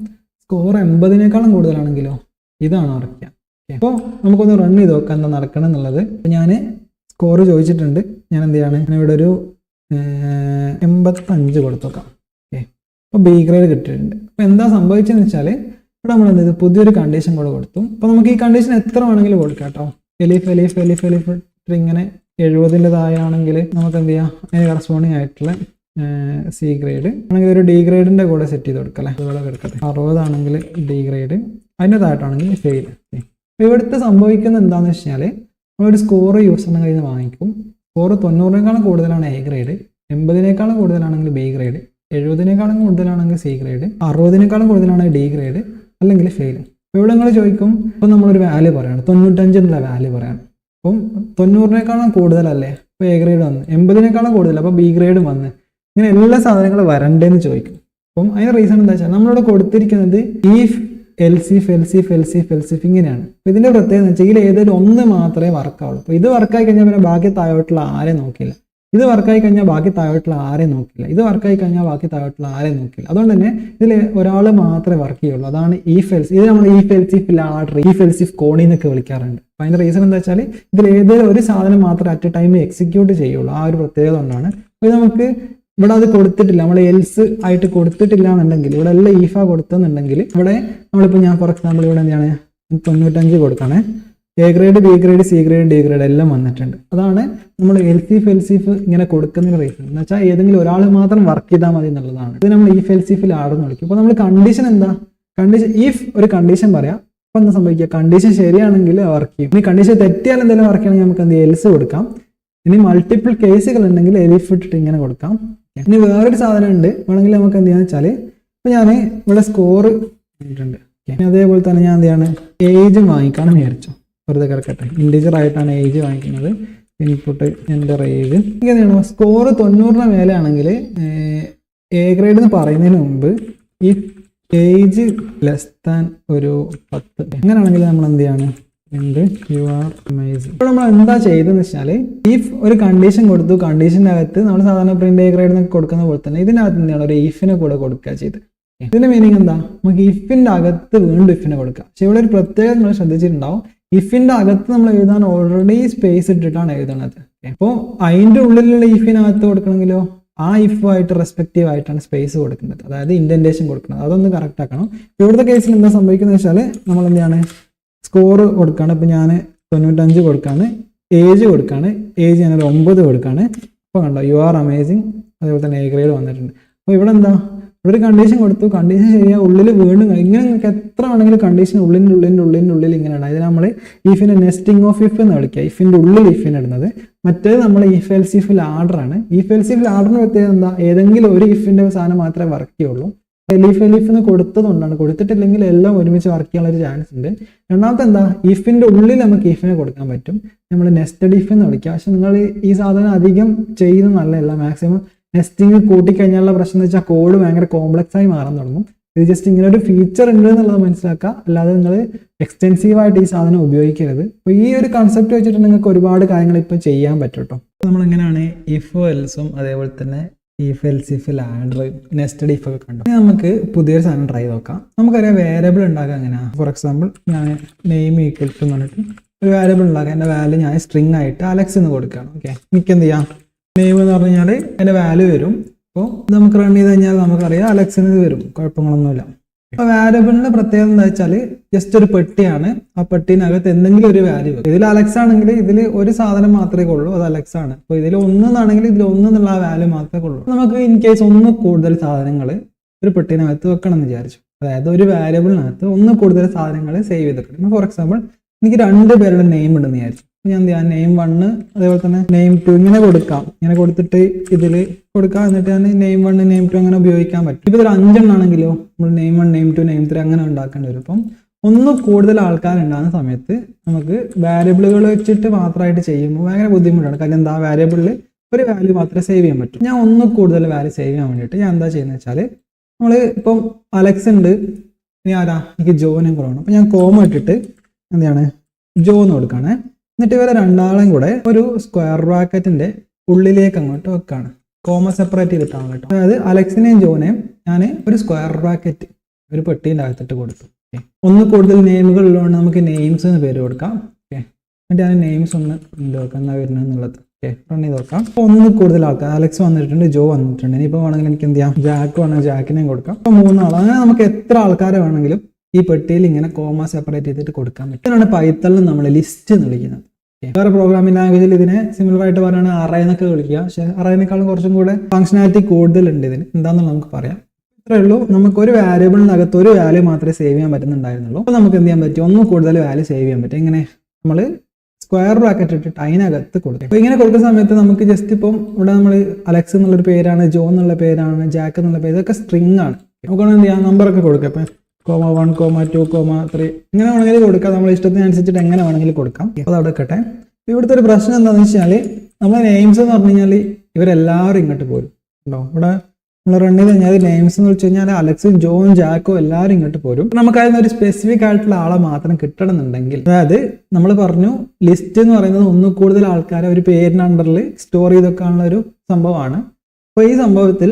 സ്കോർ 80 കൂടുതലാണെങ്കിലോ ഇതാണ് വർക്ക് ചെയ്യാം. അപ്പോൾ നമുക്കൊന്ന് റൺ ചെയ്ത് നോക്കാം എന്താ നടക്കണം എന്നുള്ളത്. ഞാൻ സ്കോർ ചോദിച്ചിട്ടുണ്ട്, ഞാൻ എന്ത് ചെയ്യാണ്, ഇവിടെ ഒരു 85 കൊടുത്തു നോക്കാം. ഓക്കെ, അപ്പോൾ ബി ഗ്രേഡ് കിട്ടിയിട്ടുണ്ട്. അപ്പോൾ എന്താ സംഭവിച്ചതെന്ന് വെച്ചാൽ ഇവിടെ നമ്മൾ എന്ത് ചെയ്തു, പുതിയൊരു കണ്ടീഷൻ കൂടെ കൊടുത്തു. അപ്പോൾ നമുക്ക് ഈ കണ്ടീഷൻ എത്ര വേണമെങ്കിലും കൊടുക്കാം കേട്ടോ. എലിഫ് എലിഫ് എലിഫ് എലിഫ് ഇങ്ങനെ 70ൻ്റെ താഴെയാണെങ്കിൽ നമുക്ക് എന്ത് ചെയ്യാം, അതിന് കറസ്പോണ്ടിങ് ആയിട്ടുള്ള സി ഗ്രേഡ് ആണെങ്കിൽ ഒരു ഡി ഗ്രേഡിൻ്റെ കൂടെ സെറ്റ് ചെയ്ത് കൊടുക്കാം. അല്ലേ, അതുപോലെ കിടക്കട്ടെ. 60 ആണെങ്കിൽ ഡി ഗ്രേഡ്, അതിൻ്റെ താഴെയാണെങ്കിൽ ഫെയിൽ. അപ്പോൾ ഇവിടുത്തെ സംഭവിക്കുന്നത് എന്താണെന്ന് വെച്ച് കഴിഞ്ഞാൽ നമ്മളൊരു സ്കോർ യൂസറിൻ്റെ കയ്യിൽ നിന്ന് വാങ്ങിക്കും. സ്കോർ 90 കൂടുതലാണ് എ ഗ്രേഡ്, 80 കൂടുതലാണെങ്കിൽ ബി ഗ്രേഡ്, 70 കൂടുതലാണെങ്കിൽ സി ഗ്രേഡ്, 60 കൂടുതലാണെങ്കിൽ ഡി ഗ്രേഡ്, അല്ലെങ്കിൽ ഫെയിൽ. അപ്പോൾ ഇവിടെ നിങ്ങൾ ചോദിക്കും, ഇപ്പം നമ്മളൊരു വാല്യൂ പറയാണ്, 95 എന്നുള്ള വാല്യൂ പറയാണ്. അപ്പം 90 കൂടുതലല്ലേ, അപ്പോൾ എ ഗ്രേഡ് വന്ന്, 80 കൂടുതൽ, അപ്പോൾ ബി ഗ്രേഡ് വന്ന്, ഇങ്ങനെ എല്ലാ സാധനങ്ങളും വരണ്ടേന്ന് ചോദിക്കും. അപ്പം അതിന് റീസൺ എന്താ വെച്ചാൽ നമ്മളിവിടെ കൊടുത്തിരിക്കുന്നത് ഈഫ് എൽസിഫ് എൽസിഫ് എൽസിഫ് എൽസിഫ് ഇങ്ങനെയാണ്. അപ്പോൾ ഇതിൻ്റെ പ്രത്യേകത എന്ന് വെച്ചാൽ ഇതിൽ ഏതെങ്കിലും ഒന്ന് മാത്രമേ വർക്കാവുള്ളൂ. അപ്പോൾ ഇത് വർക്കായി കഴിഞ്ഞാൽ പിന്നെ ബാക്കി താഴോട്ടുള്ള ആരെയും നോക്കില്ല, ഇത് വർക്കായി കഴിഞ്ഞാൽ ബാക്കി താഴോട്ടുള്ള ആരെയും നോക്കില്ല, ഇത് വർക്കായി കഴിഞ്ഞാൽ ബാക്കി താഴോട്ടുള്ള ആരെയും നോക്കില്ല. അതുകൊണ്ട് തന്നെ ഇതിൽ ഒരാൾ മാത്രമേ വർക്ക് ചെയ്യുള്ളൂ. അതാണ് ഈഫ് എൽസ്. ഇത് നമ്മൾ ഈഫ് എൽസിഫ് ലാഡർ, ഈഫ് എൽസിഫ് കോണി എന്നൊക്കെ വിളിക്കാറുണ്ട്. അപ്പോൾ അതിൻ്റെ റീസൺ എന്താ വെച്ചാൽ ഇതിൽ ഏതെങ്കിലും ഒരു സാധനം മാത്രമേ അറ്റ് എ ടൈം എക്സിക്യൂട്ട് ചെയ്യുള്ളൂ. ആ ഒരു പ്രത്യേകത കൊണ്ടാണ്. അപ്പോൾ നമുക്ക് ഇവിടെ അത് കൊടുത്തിട്ടില്ല, നമ്മൾ എൽസ് ആയിട്ട് കൊടുത്തിട്ടില്ല എന്നുണ്ടെങ്കിൽ, ഇവിടെ എല്ലാം ഈഫ കൊടുത്തെന്നുണ്ടെങ്കിൽ ഇവിടെ നമ്മളിപ്പോൾ ഞാൻ ഫോർ എക്സാമ്പിൾ ഇവിടെ എന്താണ് 95 കൊടുക്കണേ, A grade B grade C grade D grade എല്ലാം വന്നിട്ടുണ്ട്. അതാണ് നമ്മൾ എൽസിഫ് എൽസിഫ് ഇങ്ങനെ കൊടുക്കുന്നതിന് റീസൺ എന്ന് വെച്ചാൽ ഏതെങ്കിലും ഒരാൾ മാത്രം വർക്ക് ചെയ്താൽ മതി എന്നുള്ളതാണ്. ഇത് നമ്മൾ ഈഫ് എൽസിഫിൽ ആടെന്ന് വിളിക്കും. അപ്പോൾ നമ്മൾ കണ്ടീഷൻ എന്താ, കണ്ടീഷൻ ഈഫ് ഒരു കണ്ടീഷൻ പറയാം. അപ്പോൾ എന്താ സംഭവിക്കുക, കണ്ടീഷൻ ശരിയാണെങ്കിൽ വർക്ക് ചെയ്യും. ഇനി കണ്ടീഷൻ തെറ്റിയാൽ എന്തെങ്കിലും വർക്ക് ചെയ്യണമെങ്കിൽ നമുക്ക് എന്ത് എൽസ് കൊടുക്കാം. ഇനി മൾട്ടിപ്പിൾ കേസുകൾ ഉണ്ടെങ്കിൽ എലിഫ് ഇട്ടിട്ട് ഇങ്ങനെ കൊടുക്കാം. ഇനി വേറൊരു സാധനം ഉണ്ട്, വേണമെങ്കിൽ നമുക്ക് എന്ത് ചെയ്യാന്ന് വെച്ചാൽ, ഇപ്പോൾ ഞാൻ ഇവിടെ സ്കോർ ഇട്ടിട്ടുണ്ട്. അതേപോലെ തന്നെ ഞാൻ എന്ത് ചെയ്യാണ്, ഏജ് വാങ്ങിക്കാണെന്ന് വിചാരിച്ചു, വെറുതെ കിടക്കട്ടെ. ഇൻഡിജർ ആയിട്ടാണ് ഏജ് വാങ്ങിക്കുന്നത്. ഇൻപുട്ട് എൻ്റെ ഏജ് ഇങ്ങനെയാണോ, സ്കോർ 90 മേലെ ആണെങ്കിൽ എ ഗ്രേഡ് എന്ന് പറയുന്നതിന് മുമ്പ് ഈ ഏജ് ലെസ് ദാൻ ഒരു 10 അങ്ങനെയാണെങ്കിൽ നമ്മൾ എന്ത് ചെയ്യാണ്, യു ആർ അമേസിംഗ്. ഇപ്പോൾ നമ്മൾ എന്താ ചെയ്തതെന്ന് വെച്ചാൽ, ഈഫ് ഒരു കണ്ടീഷൻ കൊടുത്തു, കണ്ടീഷൻ്റെ അകത്ത് നമ്മൾ സാധാരണ പ്രിന്റ് എ ഗ്രേഡ് എന്നൊക്കെ കൊടുക്കുന്ന പോലെ തന്നെ ഇതിനകത്ത് എന്താണ് ഒരു ഈഫിനെ കൂടെ കൊടുക്കുക ചെയ്ത്. ഇതിന്റെ മീനിങ് എന്താ? നമുക്ക് ഇഫിന്റെ അകത്ത് വീണ്ടും ഇഫിനെ കൊടുക്കാം. പക്ഷെ ഇവിടെ ഒരു പ്രത്യേകത നിങ്ങൾ ശ്രദ്ധിച്ചിട്ടുണ്ടാവും, ഇഫിന്റെ അകത്ത് നമ്മൾ എഴുതാൻ ഓൾറെഡി സ്പേസ് ഇട്ടിട്ടാണ് എഴുതുന്നത്. അപ്പോൾ അതിന്റെ ഉള്ളിലുള്ള ഇഫിനകത്ത് കൊടുക്കണമെങ്കിലോ ആ ഇഫുമായിട്ട് റെസ്പെക്റ്റീവ് ആയിട്ടാണ് സ്പേസ് കൊടുക്കുന്നത്, അതായത് ഇൻഡന്റേഷൻ കൊടുക്കുന്നത്. അതൊന്ന് കറക്റ്റ് ആക്കണം. ഇവിടുത്തെ കേസിൽ എന്താ സംഭവിക്കുന്നത് വെച്ചാൽ നമ്മൾ എന്താണ് സ്കോർ കൊടുക്കാണ്. ഇപ്പൊ ഞാൻ 95 കൊടുക്കാണ്, ഏജ് കൊടുക്കാണ്, ഏജ് ഞാനൊരു 9 കൊടുക്കാണ്. അപ്പോൾ കണ്ടോ യു ആർ അമേസിങ്, അതേപോലെ തന്നെ എ ഗ്രേഡ് വന്നിട്ടുണ്ട്. അപ്പോൾ ഇവിടെ എന്താ, ഇവിടെ ഒരു കണ്ടീഷൻ കൊടുത്തു, കണ്ടീഷൻ ശരിയാ ഉള്ളിൽ വീണ്ടും ഇങ്ങനെ നിങ്ങൾക്ക് എത്ര ആണെങ്കിലും കണ്ടീഷൻ ഉള്ളിൽ ഇങ്ങനെ ഇടാം. ഇതിന് നമ്മൾ ഇഫിന്റെ നെസ്റ്റിംഗ് ഓഫ് ഇഫ് എന്ന് വിളിക്കുക. ഇഫിന്റെ ഉള്ളിൽ ഇഫിന് ഇടുന്നത്. മറ്റേത് നമ്മൾ ഇഫ് എൽസ് ഇഫ് ലാഡർ ആണ്. ഇഫ് എൽസ് ഇഫ് ലാഡറിന് പ്രത്യേകത എന്താ, ഏതെങ്കിലും ഒരു ഇഫിന്റെ സാധനം മാത്രമേ വർക്ക് ചെയ്യുള്ളൂ. എലിഫ് എന്ന് കൊടുത്തതുകൊണ്ടാണ്, കൊടുത്തിട്ടില്ലെങ്കിൽ എല്ലാം ഒരുമിച്ച് വർക്ക് ചെയ്യാനുള്ള ഒരു ചാൻസ് ഉണ്ട്. രണ്ടാമത്തെ എന്താ, ഇഫിന്റെ ഉള്ളിൽ നമുക്ക് ഇഫിനെ കൊടുക്കാൻ പറ്റും, നമ്മൾ നെസ്റ്റഡ് ഇഫ് എന്ന് വിളിക്കുക. പക്ഷെ നിങ്ങൾ ഈ സാധനം അധികം ചെയ്യുന്നത് നല്ലതല്ല. മാക്സിമം നെസ്റ്റിംഗ് കൂട്ടിക്കഴിഞ്ഞാലുള്ള പ്രശ്നം എന്ന് വെച്ചാൽ കോഡ് ഭയങ്കര കോംപ്ലക്സ് ആയി മാറാൻ തുടങ്ങും. ഇത് ജസ്റ്റ് ഇങ്ങനെ ഒരു ഫീച്ചർ ഉണ്ട് എന്നുള്ളത് മനസ്സിലാക്കുക, അല്ലാതെ നിങ്ങൾ എക്സ്റ്റെൻസീവ് ആയിട്ട് ഈ സാധനം ഉപയോഗിക്കരുത്. അപ്പോൾ ഈ ഒരു കൺസെപ്റ്റ് വെച്ചിട്ട് നിങ്ങൾക്ക് ഒരുപാട് കാര്യങ്ങൾ ഇപ്പോൾ ചെയ്യാൻ പറ്റും കേട്ടോ. നമ്മൾ എങ്ങനെയാണ് ഇഫ് എൽസും അതേപോലെ തന്നെ if else if ladder nested if ഒക്കെ കണ്ടു. നമുക്ക് പുതിയൊരു സാധനം ട്രൈ നോക്കാം. നമുക്കറിയാം വേരിയബിൾ ഉണ്ടാക്കുക എങ്ങനെയാണ്. ഫോർ എക്സാമ്പിൾ ഞാൻ നെയിം ഈക്വൽ ടു എന്ന് പറഞ്ഞിട്ട് ഒരു വേരിയബിൾ ഉണ്ടാക്കുക. എൻ്റെ വാല്യൂ ഞാൻ സ്ട്രിങ് ആയിട്ട് അലക്സ് എന്ന് കൊടുക്കുകയാണ്. ഓക്കെ, എനിക്ക് എന്ത് ചെയ്യാം, നെയിം എന്ന് പറഞ്ഞു കഴിഞ്ഞാൽ എൻ്റെ വാല്യൂ വരും. അപ്പോൾ നമുക്ക് റൺ ചെയ്ത് കഴിഞ്ഞാൽ നമുക്കറിയാം അലക്സിന് വരും, കുഴപ്പങ്ങളൊന്നുമില്ല. അപ്പോൾ വാരിയബിളിന്റെ പ്രത്യേകത എന്താ വെച്ചാൽ ജസ്റ്റ് ഒരു പെട്ടിയാണ്, ആ പെട്ടിനകത്ത് എന്തെങ്കിലും ഒരു വാല്യൂ. ഇതിൽ അലക്സ് ആണെങ്കിൽ ഇതിൽ ഒരു സാധനം മാത്രമേ ഉള്ളൂ, അത് അലക്സ് ആണ്. അപ്പോൾ ഇതിൽ ഒന്നെന്നാണെങ്കിൽ ഇതിൽ ഒന്നെന്നുള്ള ആ വാല്യൂ മാത്രമേ ഉള്ളൂ. നമുക്ക് ഇൻ കേസ് ഒന്ന് കൂടുതൽ സാധനങ്ങൾ ഒരു പെട്ടിനകത്ത് വെക്കണം എന്ന് വിചാരിച്ചു. അതായത് ഒരു വാരിയബിളിനകത്ത് ഒന്ന് കൂടുതൽ സാധനങ്ങൾ സേവ് ചെയ്തിട്ടുണ്ട്. ഫോർ എക്സാമ്പിൾ എനിക്ക് 2 പേരുടെ നെയിം ഉണ്ടെന്ന് വിചാരിച്ചു. ഞാൻ എന്ത് ചെയ്യാം, നെയിം 1 അതേപോലെ തന്നെ നെയിം 2 ഇങ്ങനെ കൊടുക്കാം. ഇങ്ങനെ കൊടുത്തിട്ട് ഇതിൽ കൊടുക്കാം. എന്നിട്ട് ഞാൻ നെയിം 1 നെയിം 2 അങ്ങനെ ഉപയോഗിക്കാൻ പറ്റും. ഇപ്പൊ ഇതിൽ 5 എണ്ണാണെങ്കിലോ നമ്മൾ നെയിം 1 നെയിം 2 നെയിം 3 അങ്ങനെ ഉണ്ടാക്കേണ്ടി വരും. അപ്പം ഒന്ന് കൂടുതൽ ആൾക്കാരുണ്ടാകുന്ന സമയത്ത് നമുക്ക് വാരിയബിളുകൾ വെച്ചിട്ട് മാത്രമായിട്ട് ചെയ്യുമ്പോൾ ഭയങ്കര ബുദ്ധിമുട്ടാണ്. കാരണം എന്താ, വാരിയബിളിൽ ഒരു വാല്യൂ മാത്രമേ സേവ് ചെയ്യാൻ പറ്റും. ഞാൻ ഒന്ന് കൂടുതൽ വാല്യൂ സേവ് ചെയ്യാൻ വേണ്ടിയിട്ട് ഞാൻ എന്താ ചെയ്യുന്നത് വെച്ചാൽ, നമ്മൾ ഇപ്പം അലക്സ് ഉണ്ട്, ഇനി ആരാ, എനിക്ക് ജോനും കൂടെ വേണം. അപ്പം ഞാൻ കോമ ഇട്ടിട്ട് എന്താണ് ജോ എന്ന് കൊടുക്കുകയാണ്. എന്നിട്ട് ഇവരെ രണ്ടാളെയും കൂടെ ഒരു സ്ക്വയർ ബ്രാക്കറ്റിന്റെ ഉള്ളിലേക്ക് അങ്ങോട്ട് വെക്കാണ്, കോമ സെപ്പറേറ്റ് ചെയ്തിട്ടാണ് കേട്ടോ. അതായത് അലക്സിനെയും ജോനെയും ഞാൻ ഒരു സ്ക്വയർ ബ്രാക്കറ്റ് ഒരു പെട്ടീൻ്റെ അകത്തിട്ട് കൊടുത്തു. ഒന്ന് കൂടുതൽ നെയിമുകൾ ഉള്ളതുകൊണ്ട് നമുക്ക് നെയിംസ് എന്ന് പേര് കൊടുക്കാം. ഓക്കെ, എന്നിട്ട് ഞാൻ നെയിംസ് ഒന്ന് നോക്കാം എന്നാ വരുന്നത് എന്നുള്ളത്. ഓക്കെ, റൺ ചെയ്ത് നോക്കാം. അപ്പോൾ ഒന്ന് കൂടുതൽ ആൾക്കാർ, അലക്സ് വന്നിട്ടുണ്ട്, ജോ വന്നിട്ടുണ്ട്. ഇനിയിപ്പോൾ വേണമെങ്കിൽ എനിക്ക് എന്ത് ചെയ്യാം, ജാക്ക് വേണമെങ്കിൽ ജാക്കിനെയും കൊടുക്കാം. അപ്പോൾ 3 ആൾ, അങ്ങനെ നമുക്ക് എത്ര ആൾക്കാരെ വേണമെങ്കിലും ഈ പെട്ടിയിൽ ഇങ്ങനെ കോമ സെപ്പറേറ്റ് ചെയ്തിട്ട് കൊടുക്കാൻ പറ്റും. ഇതിനാണ് പൈത്തണിൽ നമ്മൾ ലിസ്റ്റ് എന്ന് വിളിക്കുന്നത്. വേറെ പ്രോഗ്രാമിംഗ് ലാംഗ്വേജിൽ ഇതിനെ സിമിലർ ആയിട്ട് പറയുകയാണ് അറേ എന്നൊക്കെ വിളിക്കുക. പക്ഷേ അറേനേക്കാളും കുറച്ചും കൂടെ ഫംഗ്ഷനാലിറ്റി കൂടുതലുണ്ട് ഇതിന്. എന്താണെന്ന് നമുക്ക് പറയാം. ഇത്രയേ ഉള്ളൂ. നമുക്ക് ഒരു വാരിയബിളിനകത്ത് ഒരു വാല്യൂ മാത്രമേ സേവ് ചെയ്യാൻ പറ്റുന്നുണ്ടായിരുന്നുള്ളൂ. അപ്പോൾ നമുക്ക് എന്ത് ചെയ്യാൻ പറ്റും, ഒന്ന് കൂടുതൽ വാല്യൂ സേവ് ചെയ്യാൻ പറ്റും. ഇങ്ങനെ നമ്മൾ സ്ക്വയർ ബ്രാക്കറ്റ് ഇട്ടിട്ട് അതിനകത്ത് കൊടുക്കും. അപ്പോൾ ഇങ്ങനെ കൊടുക്കുന്ന സമയത്ത് നമുക്ക് ജസ്റ്റ് ഇപ്പം ഇവിടെ നമ്മൾ അലക്സ് എന്നുള്ളൊരു പേരാണ്, ജോ എന്നുള്ള പേരാണ്, ജാക്ക് എന്നുള്ള പേര്, ഇതൊക്കെ സ്ട്രിങ് ആണ്. നമുക്ക് എന്ത് ചെയ്യാം, നമ്പറൊക്കെ കൊടുക്കാം. ഇപ്പം (1, 2, 3) ഇങ്ങനെ വേണമെങ്കിൽ കൊടുക്കാം. നമ്മൾ ഇഷ്ടത്തിനനുസരിച്ചിട്ട് എങ്ങനെ വേണമെങ്കിലും കൊടുക്കാം. അപ്പോൾ അവിടെ വെക്കട്ടെ. ഇവിടുത്തെ ഒരു പ്രശ്നം എന്താണെന്ന് വെച്ചാൽ, നമ്മൾ നെയിംസ് എന്ന് പറഞ്ഞു കഴിഞ്ഞാൽ ഇവരെല്ലാവരും ഇങ്ങോട്ട് പോരും. ഉണ്ടോ, ഇവിടെ നമ്മൾ റൺ ചെയ്ത് കഴിഞ്ഞാൽ നെയിംസ് എന്ന് വെച്ച് കഴിഞ്ഞാൽ അലക്സും ജോയും ജാക്കും എല്ലാവരും ഇങ്ങോട്ട് പോരും. നമുക്ക് അതിന് ഒരു സ്പെസിഫിക് ആയിട്ടുള്ള ആളെ മാത്രം കിട്ടണമെന്നുണ്ടെങ്കിൽ, അതായത് നമ്മൾ പറഞ്ഞു ലിസ്റ്റ് എന്ന് പറയുന്നത് ഒന്ന് കൂടുതൽ ആൾക്കാരെ ഒരു പേരിന് അണ്ടറിൽ സ്റ്റോർ ചെയ്തൊക്കെയുള്ള ഒരു സംഭവമാണ്. അപ്പോൾ ഈ സംഭവത്തിൽ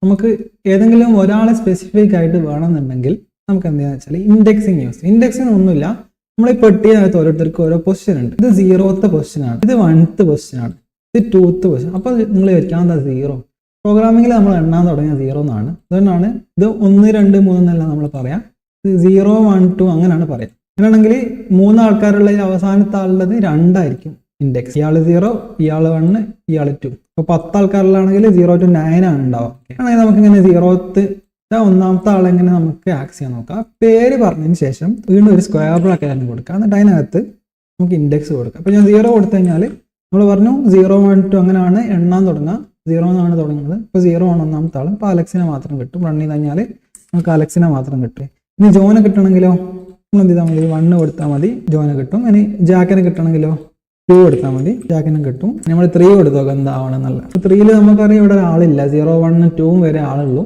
നമുക്ക് ഏതെങ്കിലും ഒരാളെ സ്പെസിഫിക് ആയിട്ട് വേണമെന്നുണ്ടെങ്കിൽ നമുക്ക് എന്താണെന്ന് വെച്ചാൽ ഇൻഡെക്സിങ് യൂസ്. ഇൻഡെക്സിങ് ഒന്നുമില്ല, നമ്മൾ ഈ പെട്ടിയകത്ത് ഓരോരുത്തർക്ക് ഓരോ പൊസിഷൻ ഉണ്ട്. ഇത് 0th പൊസിഷൻ ആണ്, ഇത് 1th പൊസിഷൻ ആണ്, ഇത് 2th പൊസിഷൻ. അപ്പോൾ നിങ്ങൾ വിചാരിക്കാം എന്താ 0? പ്രോഗ്രാമിങ്ങിൽ നമ്മൾ എണ്ണാൻ തുടങ്ങിയ 0 എന്നാണ്. അതുകൊണ്ടാണ് ഇത് 1, 2, 3 എന്നല്ല നമ്മൾ പറയാം. ഇത് 0, 1, 2 അങ്ങനെയാണ് പറയാം. അങ്ങനെയാണെങ്കിൽ 3 ആൾക്കാരുള്ള അവസാനത്തെ ആളുള്ളത് 2 ആയിരിക്കും ഇൻഡെക്സ്. ഇയാൾ 0, ഇയാൾ 1, ഇയാൾ 2. അപ്പോൾ 10 ആൾക്കാരിലാണെങ്കിൽ 0 to 9 ആണ് ഉണ്ടാവുക. ആണെങ്കിൽ നമുക്കിങ്ങനെ 0th ഒന്നാമത്തെ ആളെങ്ങനെ നമുക്ക് ആക്സ് ചെയ്യാൻ നോക്കാം. പേര് പറഞ്ഞതിന് ശേഷം വീണ്ടും ഒരു സ്ക്വയർ ബ്രാക്കറ്റ് കൊടുക്കുക. എന്നിട്ട് അതിനകത്ത് നമുക്ക് ഇൻഡെക്സ് കൊടുക്കാം. അപ്പോൾ ഞാൻ 0 കൊടുത്തു കഴിഞ്ഞാൽ നമ്മൾ പറഞ്ഞു 0, 1, 2 അങ്ങനെയാണ് എണ്ണാൻ തുടങ്ങുക. 0 എന്നാണ് തുടങ്ങുന്നത്. ഇപ്പോൾ 0 ആണ് ഒന്നാമത്തെ ആൾ. അപ്പോൾ അലക്സിനെ മാത്രം കിട്ടും. റൺ ചെയ്ത് കഴിഞ്ഞാൽ നമുക്ക് അലക്സിനെ മാത്രം കിട്ടും. ഇനി ജോനെ കിട്ടണമെങ്കിലോ നമ്മൾ എന്ത് ചെയ്താൽ മതി, 1 കൊടുത്താൽ മതി, ജോനെ കിട്ടും. ഇനി ജാക്കിനെ കിട്ടണമെങ്കിലോ 2 കൊടുത്താൽ മതി, ജാക്കിനും കിട്ടും. നമ്മൾ 3 കൊടുത്തു നോക്കാം എന്താവണം എന്നുള്ള. 3ൽ നമുക്കറിയാം ഇവിടെ ഒരാളില്ല, 0, 1, 2 വരെ ആളുള്ളൂ.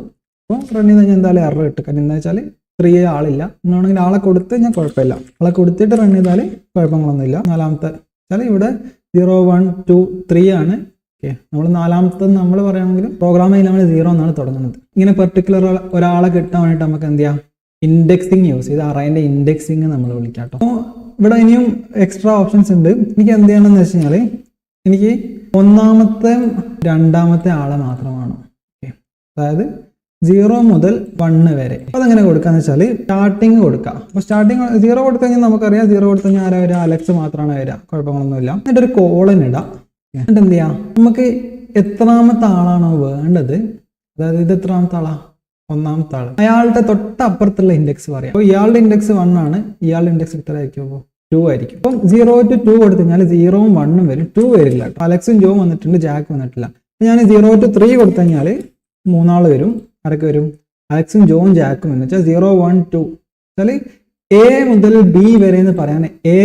അപ്പോൾ റൺ ചെയ്ത് കഴിഞ്ഞാൽ എന്തായാലും എറർ കിട്ടും. കാരണം എന്താ വെച്ചാൽ 3 ആളില്ല. എന്നാണെങ്കിൽ ആളെ കൊടുത്ത് കഴിഞ്ഞാൽ കുഴപ്പമില്ല. ആളെ കൊടുത്തിട്ട് റൺ ചെയ്താൽ കുഴപ്പങ്ങളൊന്നുമില്ല. നാലാമത്തെ വെച്ചാൽ ഇവിടെ 0, 1, 2, 3 ആണ്. ഓക്കെ, നമ്മൾ നാലാമത്തെ നമ്മൾ പറയുകയാണെങ്കിൽ പ്രോഗ്രാമിംഗ് നമ്മൾ 0 എന്നാണ് തുടങ്ങുന്നത്. ഇങ്ങനെ പെർട്ടിക്കുലർ ഒരാളെ കിട്ടാൻ വേണ്ടിയിട്ട് നമുക്ക് എന്ത് ചെയ്യാം, ഇൻഡെക്സിങ് യൂസ് ചെയ്ത് അറേൻ്റെ ഇൻഡെക്സിങ് നമ്മൾ വിളിക്കാം കേട്ടോ. അപ്പോൾ ഇവിടെ ഇനിയും എക്സ്ട്രാ ഓപ്ഷൻസ് ഉണ്ട്. എനിക്ക് എന്ത് ചെയ്യണമെന്ന് വെച്ച് കഴിഞ്ഞാൽ എനിക്ക് ഒന്നാമത്തെ രണ്ടാമത്തെ ആളെ മാത്രമാണ്. ഓക്കെ, അതായത് 0 മുതൽ 1 വരെ. അതെങ്ങനെ കൊടുക്കാന്ന് വെച്ചാൽ സ്റ്റാർട്ടിങ് കൊടുക്കുക. അപ്പോൾ സ്റ്റാർട്ടിങ് 0 കൊടുത്തു കഴിഞ്ഞാൽ നമുക്കറിയാം 0 കൊടുത്തു കഴിഞ്ഞാൽ ആരാ വരിക, അലക്സ് മാത്രമാണ് വരിക, കുഴപ്പങ്ങളൊന്നുമില്ല. എന്നിട്ട് ഒരു കോളൻ ഇടാം. എന്നിട്ട് എന്ത് ചെയ്യാം, നമുക്ക് എത്രാമത്തെ ആളാണോ വേണ്ടത്, അതായത് ഇത് എത്രാമത്തെ ആളാ, ഒന്നാമത്തെ ആൾ, അയാളുടെ തൊട്ടപ്പുറത്തുള്ള ഇൻഡെക്സ് പറയാം. അപ്പോൾ ഇയാളുടെ ഇൻഡെക്സ് 1 ആണ്, ഇയാളുടെ ഇൻഡെക്സ് എത്ര ആയിരിക്കും, അപ്പോൾ 2 ആയിരിക്കും. അപ്പം 0 to 2 കൊടുത്തു കഴിഞ്ഞാൽ 0 ഉം 1 ഉം വരും, 2 വരില്ല കേട്ടോ. അലക്സും ജോ വന്നിട്ടുണ്ട്, ജാക്ക് വന്നിട്ടില്ല. അപ്പം ഞാൻ 0 to 3 കൊടുത്തു കഴിഞ്ഞാൽ 3 ആൾ വരും. ആരൊക്കെ വരും, അലക്സും ജോവും ജാക്കും എന്ന് വെച്ചാൽ 0 1 2 വെച്ചാൽ എ മുതൽ ബി വരെ എന്ന് പറയാൻ A: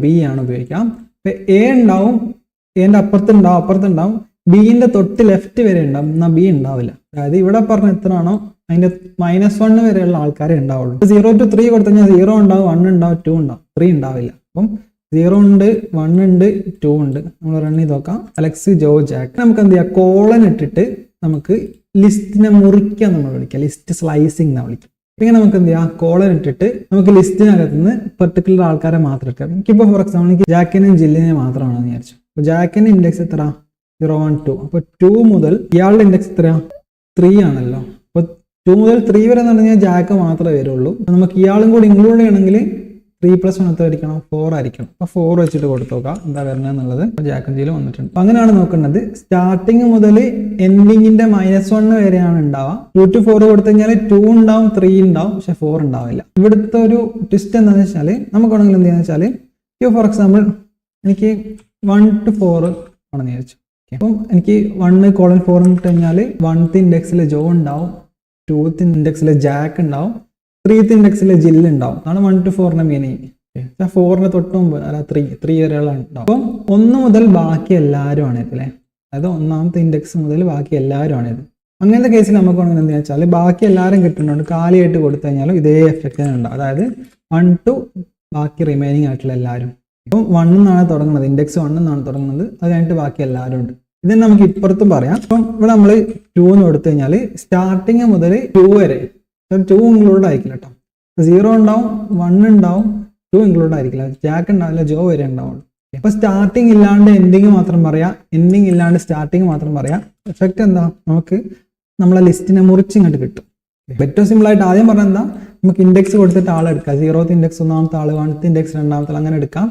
B ആണ് ഉപയോഗിക്കാം. ഇപ്പം എ ഉണ്ടാവും, എൻ്റെ അപ്പുറത്തുണ്ടാവും, ബിന്റെ തൊട്ട് ലെഫ്റ്റ് വരെ ഉണ്ടാവും, എന്നാൽ ബി ഉണ്ടാവില്ല. അതായത് ഇവിടെ പറഞ്ഞ എത്ര ആണോ അതിന്റെ -1 വരെയുള്ള ആൾക്കാരെ ഉണ്ടാവുള്ളൂ. 0 to 3 കൊടുത്തു കഴിഞ്ഞാൽ 0 ഉണ്ടാവും, 1 ഉണ്ടാവും, 2 ഉണ്ടാവും, 3 ഉണ്ടാവില്ല. അപ്പം 0 ഉണ്ട്, 1 ഉണ്ട്, 2 ഉണ്ട്. നമ്മൾ റൺ ചെയ്ത് നോക്കാം. അലക്സ്, ജോ, ജാക്ക്. നമുക്ക് എന്ത് ചെയ്യാം, കോളൻ ഇട്ടിട്ട് നമുക്ക് ലിസ്റ്റിനെ മുറിക്കാൻ നമ്മൾ വിളിക്കുക, ലിസ്റ്റ് സ്ലൈസിങ് എന്നാണ് വിളിക്കുക. ഇങ്ങനെ നമുക്ക് എന്ത് ചെയ്യാം, കോളൻ ഇട്ടിട്ട് നമുക്ക് ലിസ്റ്റിനകത്ത് നിന്ന് പെർട്ടിക്കുലർ ആൾക്കാരെ മാത്രം എടുക്കാം. എനിക്കിപ്പോൾ ഫോർ എക്സാമ്പിൾ എനിക്ക് ജാക്കിനെയും ജില്ലിനെയും മാത്രമാണെന്ന് വിചാരിച്ചു. അപ്പോൾ ജാക്കിന്റെ ഇൻഡെക്സ് എത്ര, 0 1 2. അപ്പോൾ 2 മുതൽ ഇയാളുടെ ഇൻഡെക്സ് എത്രയാ, 3 ആണല്ലോ. അപ്പോൾ 2 മുതൽ 3 വരെ എന്ന് പറഞ്ഞാൽ ജാക്ക് മാത്രമേ വരുള്ളൂ. നമുക്ക് ഇയാളും കൂടി ഇൻക്ലൂഡ് ചെയ്യണമെങ്കിൽ 3 + 1 എത്ര ആയിരിക്കണം, 4 ആയിരിക്കണം. അപ്പോൾ 4 വെച്ചിട്ട് കൊടുത്തു നോക്കാം എന്താ വരുന്നത് എന്നുള്ളത്. ജാക്കും ജിയിലും വന്നിട്ടുണ്ട്. അപ്പോൾ അങ്ങനെയാണ് നോക്കേണ്ടത്. സ്റ്റാർട്ടിങ് മുതൽ എൻഡിങ്ങിന്റെ -1 വരെയാണ് ഉണ്ടാവുക. 2 to 4 കൊടുത്തു കഴിഞ്ഞാൽ 2 ഉണ്ടാവും, 3 ഉണ്ടാവും, പക്ഷെ 4 ഉണ്ടാവില്ല. ഇവിടുത്തെ ഒരു ട്വിസ്റ്റ് എന്താണെന്ന് വെച്ചാൽ നമുക്ക് വേണമെങ്കിൽ എന്ത് ചെയ്യാന്ന് വെച്ചാൽ ഫോർ എക്സാമ്പിൾ എനിക്ക് 1 to 4 ആണെന്ന് വിചാരിച്ചു. അപ്പം എനിക്ക് 1:4 ഇട്ട് കഴിഞ്ഞാൽ 1th ഇൻഡെക്സിൽ ജോ ഉണ്ടാവും, 2th ഇൻഡെക്സിൽ ജാക്ക് ഉണ്ടാവും, 3th ഇൻഡെക്സിൽ ജില്ല് ഉണ്ടാവും. അതാണ് 1 to 4 മീനിങ്. 4 തൊട്ട് മുമ്പ് അല്ല 3 വരെയുള്ള ഉണ്ടാവും. അപ്പം 1 മുതൽ ബാക്കി എല്ലാവരും ആണ് ഇത് അല്ലേ, അതായത് ഒന്നാമത്തെ ഇൻഡെക്സ് മുതൽ ബാക്കി എല്ലാവരും ആണ് ഇത്. അങ്ങനത്തെ കേസിൽ നമുക്ക് വേണമെങ്കിൽ എന്താ വെച്ചാൽ ബാക്കി എല്ലാവരും കിട്ടുന്നുണ്ട്, കാലിയായിട്ട് കൊടുത്തു കഴിഞ്ഞാലും ഇതേ എഫക്റ്റ് തന്നെ ഉണ്ടാവും. അതായത് 1 to ബാക്കി റിമൈനിങ് ആയിട്ടുള്ള എല്ലാവരും. ഇപ്പം 1 എന്നാണ് തുടങ്ങുന്നത്, ഇൻഡെക്സ് 1 എന്നാണ് തുടങ്ങുന്നത്, അത് കഴിഞ്ഞിട്ട് ബാക്കി എല്ലാവരും ഉണ്ട്. ഇതിന് നമുക്ക് ഇപ്പുറത്തും പറയാം. അപ്പം ഇവിടെ നമ്മൾ 2 എന്ന് കൊടുത്തു കഴിഞ്ഞാൽ സ്റ്റാർട്ടിങ് മുതൽ 2 വരെ 2 ഇൻക്ലൂഡ് ആയിരിക്കില്ല കേട്ടോ. 0 ഉണ്ടാവും, 1 ഉണ്ടാവും, 2 ഇൻക്ലൂഡ് ആയിരിക്കില്ല, ജാക്ക് ഉണ്ടാവില്ല, ജോ വരെ ഉണ്ടാവുള്ളൂ. അപ്പൊ സ്റ്റാർട്ടിങ് ഇല്ലാണ്ട് എൻഡിങ് മാത്രം പറയാം, എൻഡിങ് ഇല്ലാണ്ട് സ്റ്റാർട്ടിങ് മാത്രം പറയാം. എഫക്റ്റ് എന്താ, നമുക്ക് നമ്മളെ ലിസ്റ്റിനെ മുറിച്ചിങ്ങോട്ട് കിട്ടും. ഏറ്റവും സിമ്പിൾ ആയിട്ട് ആദ്യം പറഞ്ഞാൽ എന്താ, നമുക്ക് ഇൻഡെക്സ് കൊടുത്തിട്ട് ആളെടുക്കാം. 0th ഇൻഡെക്സ് ഒന്നാമത്തെ ആള്, 1th ഇൻഡെക്സ് രണ്ടാമത്തെ ആൾ, അങ്ങനെ എടുക്കാം.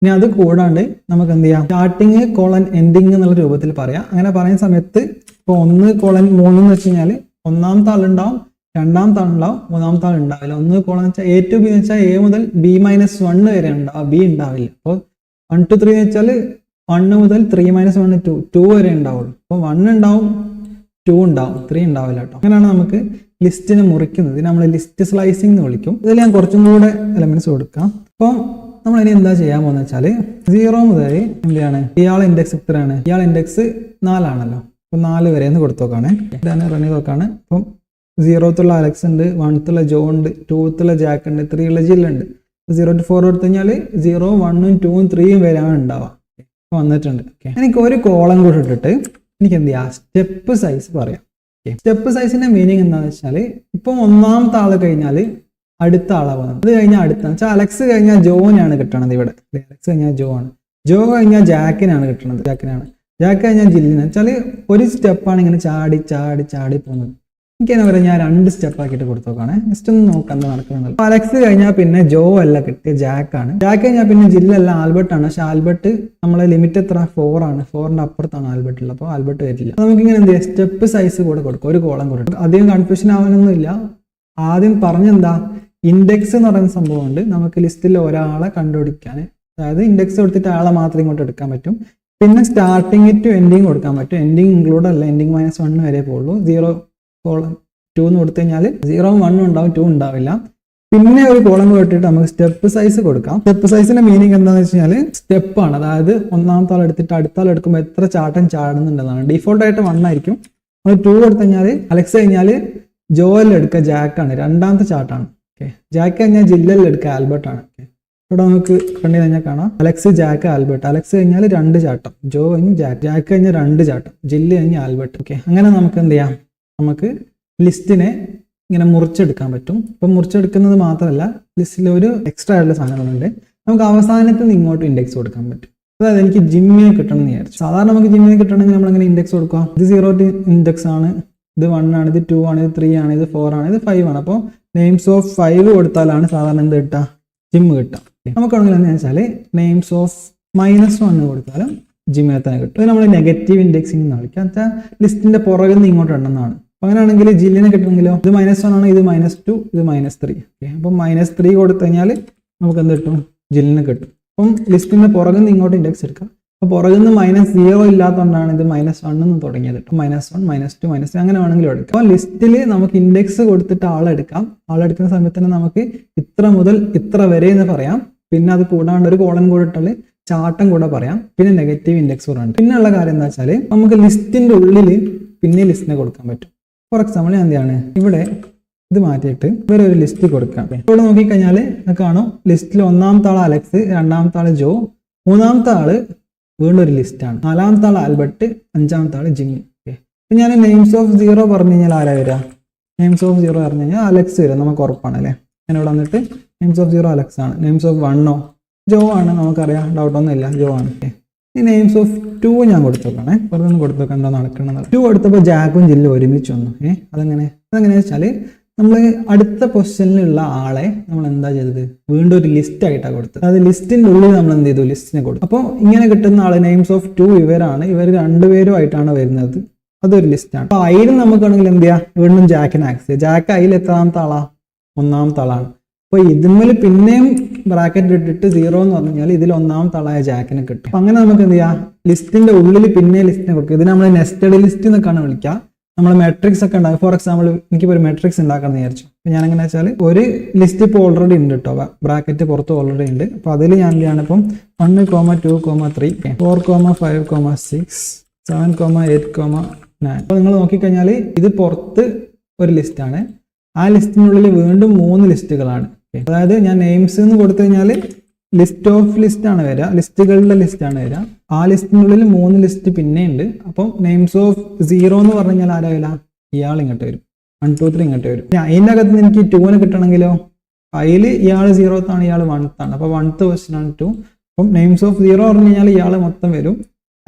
ഇനി അത് കൂടാണ്ട് നമുക്ക് എന്ത് ചെയ്യാം, സ്റ്റാർട്ടിങ് കോളൻ എൻഡിങ് എന്നുള്ള രൂപത്തിൽ പറയാം. അങ്ങനെ പറയുന്ന സമയത്ത് ഇപ്പോൾ 1:3 എന്ന് വെച്ച് കഴിഞ്ഞാൽ ഒന്നാമത്തെ ആളുണ്ടാവും, രണ്ടാമത്തെ ആളുണ്ടാവും, മൂന്നാമത്തെ ആൾ ഉണ്ടാവില്ല. 1:1 വെച്ചാൽ A to B എന്ന് വെച്ചാൽ A മുതൽ B-1 വരെ ഉണ്ടാവും, B ഉണ്ടാവില്ല. അപ്പോൾ 1 to 3 എന്ന് വെച്ചാൽ 1 മുതൽ 3-1 2 വരെ ഉണ്ടാവുള്ളൂ. അപ്പോൾ 1 ഉണ്ടാവും, 2 ഉണ്ടാവും, 3 ഉണ്ടാവില്ല കേട്ടോ. അങ്ങനെയാണ് നമുക്ക് ലിസ്റ്റിനെ മുറിക്കുന്നത്. ഇത് നമ്മൾ ലിസ്റ്റ് സ്ലൈസിംഗ് എന്ന് വിളിക്കും. ഇതിൽ ഞാൻ കുറച്ചും കൂടെ എലമെന്റ്സ് കൊടുക്കാം. അപ്പോൾ നമ്മൾ ഇനി എന്താ ചെയ്യാൻ പോകുന്നത് വെച്ചാൽ 0 മുതൽ എന്താണ് ഇയാളെ ഇൻഡെക്സ് എത്രയാണ്, ഇയാളെ ഇൻഡെക്സ് 4 ആണല്ലോ. അപ്പോൾ 4 വരെ എന്ന് കൊടുത്തു നോക്കാണ്. ഇതാണ് റൺ ചെയ്ത് നോക്കാണ്. അപ്പം 0th അലക്സ് ഉണ്ട്, 1th ജോ ഉണ്ട്, 2th ജാക്ക് ഉണ്ട്, 3 ജില്ലുണ്ട്. 0 to 4 കൊടുത്തു കഴിഞ്ഞാൽ 0 1 2 3 വരെയാണ് ഉണ്ടാവുക. അപ്പോൾ വന്നിട്ടുണ്ട്. ഓക്കെ, എനിക്ക് ഒരു കോളം കൂടെ ഇട്ടിട്ട് എനിക്ക് എന്ത് ചെയ്യാം, സ്റ്റെപ്പ് സൈസ് പറയാം. സ്റ്റെപ്പ് സൈസിന്റെ മീനിങ് എന്താണെന്ന് വെച്ചാൽ ഇപ്പം ഒന്നാമത്തെ ആള് കഴിഞ്ഞാൽ അടുത്ത ആളാണ്, അത് കഴിഞ്ഞാൽ അടുത്ത വെച്ചാൽ അലക്സ് കഴിഞ്ഞാൽ ജോനാണ് കിട്ടണത്. ഇവിടെ അലക്സ് കഴിഞ്ഞാൽ ജോ ആണ്, ജോ കഴിഞ്ഞാൽ ജാക്കിനാണ് കിട്ടുന്നത്, ജാക്ക് കഴിഞ്ഞാൽ ജില്ലിന് വെച്ചാൽ ഒരു സ്റ്റെപ്പാണ് ഇങ്ങനെ ചാടി ചാടി ചാടി പോകുന്നത്. എനിക്ക് എന്നാ പറയാം, ഞാൻ 2 സ്റ്റെപ്പ് ആക്കിയിട്ട് കൊടുത്തു നോക്കാണ്, ജസ്റ്റ് ഒന്ന് നോക്കാം എന്താ നടക്കുന്നത്. അലക്സ് കഴിഞ്ഞാൽ പിന്നെ ജോ അല്ല കിട്ടിയ ജാക്കാണ്, ജാക്ക് കഴിഞ്ഞാൽ പിന്നെ ജില്ലല്ല ആൽബർട്ടാണ്. പക്ഷെ ആൽബർട്ട് നമ്മളെ ലിമിറ്റ് എത്ര 4 ആണ്, 4ന്റെ അപ്പുറത്താണ് ആൽബർട്ട് ഉള്ളത്. അപ്പോൾ ആൽബർട്ട് വരില്ല. നമുക്ക് ഇങ്ങനെ എന്ത് ചെയ്യാം, സ്റ്റെപ്പ് സൈസ് കൂടെ കൊടുക്കും, ഒരു കോളം കൊടുക്കും. അധികം കൺഫ്യൂഷൻ ആവാനൊന്നുമില്ല. ആദ്യം പറഞ്ഞെന്താ, ഇൻഡെക്സ് എന്ന് പറയുന്ന സംഭവം ഉണ്ട്, നമുക്ക് ലിസ്റ്റിൽ ഒരാളെ കണ്ടുപിടിക്കാൻ. അതായത് ഇൻഡെക്സ് കൊടുത്തിട്ട് ആളെ മാത്രം ഇങ്ങോട്ട് എടുക്കാൻ പറ്റും. പിന്നെ സ്റ്റാർട്ടിങ് ടു എൻഡിങ് കൊടുക്കാൻ പറ്റും. എൻഡിങ് ഇൻക്ലൂഡ് അല്ല, എൻഡിങ് -1 വരെ പോകുള്ളൂ. 0 2 എന്ന് കൊടുത്തു കഴിഞ്ഞാൽ 0 1 ഉണ്ടാവും, 2 ഉണ്ടാവില്ല. പിന്നെ ഒരു കോളം കൊടുത്തിട്ട് നമുക്ക് സ്റ്റെപ്പ് സൈസ് കൊടുക്കാം. സ്റ്റെപ്പ് സൈസിന്റെ മീനിങ് എന്താണെന്ന് വെച്ച് കഴിഞ്ഞാൽ സ്റ്റെപ്പാണ്. അതായത് ഒന്നാമത്തെ ആൾ എടുത്തിട്ട് അടുത്ത ആൾ എടുക്കുമ്പോൾ എത്ര ചാട്ടം ചാടുന്നുണ്ടെന്നാണ്. ഡിഫോൾട്ട് ആയിട്ട് 1 ആയിരിക്കും. നമ്മൾ 2 കൊടുത്തു കഴിഞ്ഞാൽ അലക്സ് കഴിഞ്ഞാൽ ജോയിൽ എടുക്കുക ജാക്കാണ്, രണ്ടാമത്തെ ചാട്ടാണ്. ഓക്കെ, ജാക്ക് കഴിഞ്ഞാൽ ജില്ലയിൽ എടുക്കുക ആൽബർട്ടാണ്. ഓക്കെ, ഇവിടെ നമുക്ക് കണ്ടു കഴിഞ്ഞാൽ കാണാം അലക്സ്, ജാക്ക്, ആൽബർട്ട്. അലക്സ് കഴിഞ്ഞാൽ 2 ചാട്ടം, ജോ കഴിഞ്ഞ് ജാക്ക് കഴിഞ്ഞാൽ 2 ചാട്ടം, ജില്ല് കഴിഞ്ഞ് ആൽബർട്ട്. ഓക്കെ, അങ്ങനെ നമുക്ക് എന്ത് ചെയ്യാം, നമുക്ക് ലിസ്റ്റിനെ ഇങ്ങനെ മുറിച്ചെടുക്കാൻ പറ്റും. ഇപ്പം മുറിച്ചെടുക്കുന്നത് മാത്രമല്ല, ലിസ്റ്റിൽ ഒരു എക്സ്ട്രാ ആയിട്ടുള്ള സാധനങ്ങളുണ്ട്. നമുക്ക് അവസാനത്തിൽ നിന്ന് ഇങ്ങോട്ട് ഇൻഡെക്സ് കൊടുക്കാൻ പറ്റും. അതായത് എനിക്ക് ജിമ്മിനെ കിട്ടണം എന്ന് വിചാരിച്ചു. സാധാരണ നമുക്ക് ജിമ്മിനെ കിട്ടണമെങ്കിൽ നമ്മളെങ്ങനെ ഇൻഡെക്സ് കൊടുക്കുക? ഇത് 0 ഇൻഡെക്സ് ആണ്, ഇത് 1 ആണ്, ഇത് 2 ആണ്, ഇത് 3 ആണ്, ഇത് 4 ആണ്, ഇത് 5 ആണ്. അപ്പോൾ നെയിംസ് ഓഫ് 5 കൊടുത്താലാണ് സാധാരണ എന്ത് കിട്ടുക? ജിം കിട്ടുക. നമുക്കാണെങ്കിൽ എന്താ വെച്ചാൽ നെയിംസ് ഓഫ് -1 കൊടുത്താലും ജിമ്മിനെ തന്നെ കിട്ടും. ഇത് നമ്മൾ നെഗറ്റീവ് ഇൻഡെക്സിംഗ് എന്ന് വിളിക്കുക. വെച്ചാൽ ലിസ്റ്റിന്റെ പുറകിൽ നിന്ന് ഇങ്ങോട്ട് എണ്ണമെന്നാണ്. അങ്ങനെയാണെങ്കിൽ ജില്ലിനെ കിട്ടണമെങ്കിലോ ഇത് -1 ആണ്, ഇത് -2, ഇത് -3. ഓക്കെ, അപ്പം -3 കൊടുത്തു കഴിഞ്ഞാൽ നമുക്ക് എന്ത് കിട്ടും? ജില്ലിനെ കിട്ടും. അപ്പം ലിസ്റ്റിന്റെ പുറകിൽ നിന്ന് ഇങ്ങോട്ട് ഇൻഡെക്സ് എടുക്കാം. അപ്പോൾ പുറകിൽ നിന്ന് -0 ഇല്ലാത്തതുകൊണ്ടാണ് ഇത് -1 എന്ന് തുടങ്ങിയത്. -1, -2, -3 അങ്ങനെ വേണമെങ്കിലും എടുക്കാം. അപ്പോൾ ലിസ്റ്റിൽ നമുക്ക് ഇൻഡെക്സ് കൊടുത്തിട്ട് ആളെടുക്കാം. ആളെടുക്കുന്ന സമയത്ത് തന്നെ നമുക്ക് ഇത്ര മുതൽ ഇത്ര വരെ എന്ന് പറയാം. പിന്നെ അത് കൂടാണ്ട് ഒരു കോളൻ കൂടെ ഇട്ടാൽ ചാട്ടം കൂടെ പറയാം. പിന്നെ നെഗറ്റീവ് ഇൻഡെക്സ് കൂടെ ഉണ്ട്. പിന്നെ ഉള്ള കാര്യം എന്താ വെച്ചാൽ നമുക്ക് ലിസ്റ്റിന്റെ ഉള്ളിൽ പിന്നെ ലിസ്റ്റിനെ കൊടുക്കാൻ പറ്റും. ഫോർ എക്സാമ്പിൾ ഞാൻ എന്താണ് ഇവിടെ ഇത് മാറ്റിയിട്ട് ഇവരെ ഒരു ലിസ്റ്റ് കൊടുക്കാം. ഇവിടെ നോക്കിക്കഴിഞ്ഞാൽ കാണും ലിസ്റ്റിൽ 1ാമത്തെ ആൾ അലക്സ്, 2ാമത്തെ ആള് ജോ, 3ാമത്തെ ആള് വീണ്ടും ഒരു ലിസ്റ്റാണ്, 4ാമത്തെ ആൾ ആൽബർട്ട്, 5ാമത്തെ ആള് ജിമ്മി. ഓക്കെ, ഇപ്പം ഞാൻ നെയിംസ് ഓഫ് 0 പറഞ്ഞു കഴിഞ്ഞാൽ ആരാ വരിക? നെയിംസ് ഓഫ് 0 പറഞ്ഞു കഴിഞ്ഞാൽ അലക്സ് വരും, നമുക്ക് ഉറപ്പാണ് അല്ലേ. ഞാൻ ഇവിടെ വന്നിട്ട് നെയിംസ് ഓഫ് 0 അലക്സ് ആണ്. നെയിംസ് ഓഫ് 1 ജോ ആണ്, നമുക്കറിയാം, ഡൗട്ടൊന്നും ഇല്ല, ജോ ആണ്. ഈ നെയിംസ് ഓഫ് 2 ഞാൻ കൊടുത്തു നോക്കണേ, വെറുതെ ഒന്ന് കൊടുത്തു നോക്കാം എന്താ നടക്കണമെന്ന്. 2 കൊടുത്തപ്പോൾ ജാക്കും ജില്ലും ഒരുമിച്ച് വന്നു. അതെങ്ങനെയാണെന്ന് വെച്ചാൽ നമ്മൾ അടുത്ത പൊസിഷനിലുള്ള ആളെ നമ്മൾ എന്താ ചെയ്തത്? വീണ്ടും ഒരു ലിസ്റ്റ് ആയിട്ടാണ് കൊടുത്തത്. അതായത് ലിസ്റ്റിന്റെ ഉള്ളിൽ നമ്മൾ എന്ത് ചെയ്തു? ലിസ്റ്റിനെ കൊടുത്തു. അപ്പോൾ ഇങ്ങനെ കിട്ടുന്ന ആള് നെയിംസ് ഓഫ് 2 ഇവരാണ്. ഇവർ 2 പേരുമായിട്ടാണ് വരുന്നത്. അതൊരു ലിസ്റ്റാണ്. അപ്പോൾ അതിൽ നമുക്കാണെങ്കിൽ എന്ത് ചെയ്യാം? വീണ്ടും ജാക്കിനെ ആക്സ് ചെയ്യാം. ജാക്ക് അതിൽ എത്രാമത്തെ ആളാ? 1ാമത്തെ ആളാണ്. അപ്പോൾ ഇതിന്മേൽ പിന്നെയും ബ്രാക്കറ്റ് ഇട്ടിട്ട് 0 എന്ന് പറഞ്ഞു കഴിഞ്ഞാൽ ഇതിൽ 1ാമത്തെ ആളായ ജാക്കിനെ കിട്ടും. അപ്പം അങ്ങനെ നമുക്ക് എന്ത് ചെയ്യാം? ലിസ്റ്റിന്റെ ഉള്ളിൽ പിന്നെ ലിസ്റ്റിനെ കൊടുക്കും. ഇത് നമ്മൾ നെസ്റ്റഡ് ലിസ്റ്റ് എന്നൊക്കെയാണ് വിളിക്കുക. നമ്മൾ മെട്രിക്സ് ഒക്കെ ഉണ്ടാകും. ഫോർ എക്സാമ്പിൾ എനിക്കിപ്പോൾ ഒരു മെട്രിക്സ് ഉണ്ടാക്കണം എന്ന് വിചാരിച്ചു. അപ്പോൾ ഞാൻ എങ്ങനെ വെച്ചാൽ ഒരു ലിസ്റ്റ് ഇപ്പോൾ ഓൾറെഡി ഉണ്ട് കേട്ടോ, ബ്രാക്കറ്റ് പുറത്ത് ഓൾറെഡി ഉണ്ട്. അപ്പോൾ അതിൽ ഞാൻ എന്ത് ചെയ്യാണ്? ഇപ്പം 1, 2, 3, 4, 5, 6, 7, 8, 9. അപ്പോൾ നിങ്ങൾ നോക്കിക്കഴിഞ്ഞാൽ ഇത് പുറത്ത് ഒരു ലിസ്റ്റാണ്. ആ ലിസ്റ്റിനുള്ളിൽ വീണ്ടും 3 ലിസ്റ്റുകളാണ്. അതായത് ഞാൻ നെയിംസ് എന്ന് കൊടുത്തു കഴിഞ്ഞാൽ ലിസ്റ്റ് ഓഫ് ലിസ്റ്റ് ആണ് വരിക, ലിസ്റ്റുകളുടെ ലിസ്റ്റാണ് വരിക. ആ ലിസ്റ്റിനുള്ളിൽ 3 ലിസ്റ്റ് പിന്നെ ഉണ്ട്. അപ്പം നെയിംസ് ഓഫ് 0 എന്ന് പറഞ്ഞു കഴിഞ്ഞാൽ ആരാ വരിക? ഇയാൾ ഇങ്ങോട്ട് വരും. 1, 2, 3 ഇങ്ങോട്ട് വരും. അതിൻ്റെ അകത്ത് നിന്ന് എനിക്ക് 2നെ കിട്ടണമെങ്കിലോ അതിൽ ഇയാൾ 0th ആണ്, ഇയാൾ 1th ആണ്. അപ്പോൾ 1th പൊസിഷൻ ആണ് 2. അപ്പം നെയിംസ് ഓഫ് 0 പറഞ്ഞു കഴിഞ്ഞാൽ ഇയാൾ മൊത്തം വരും.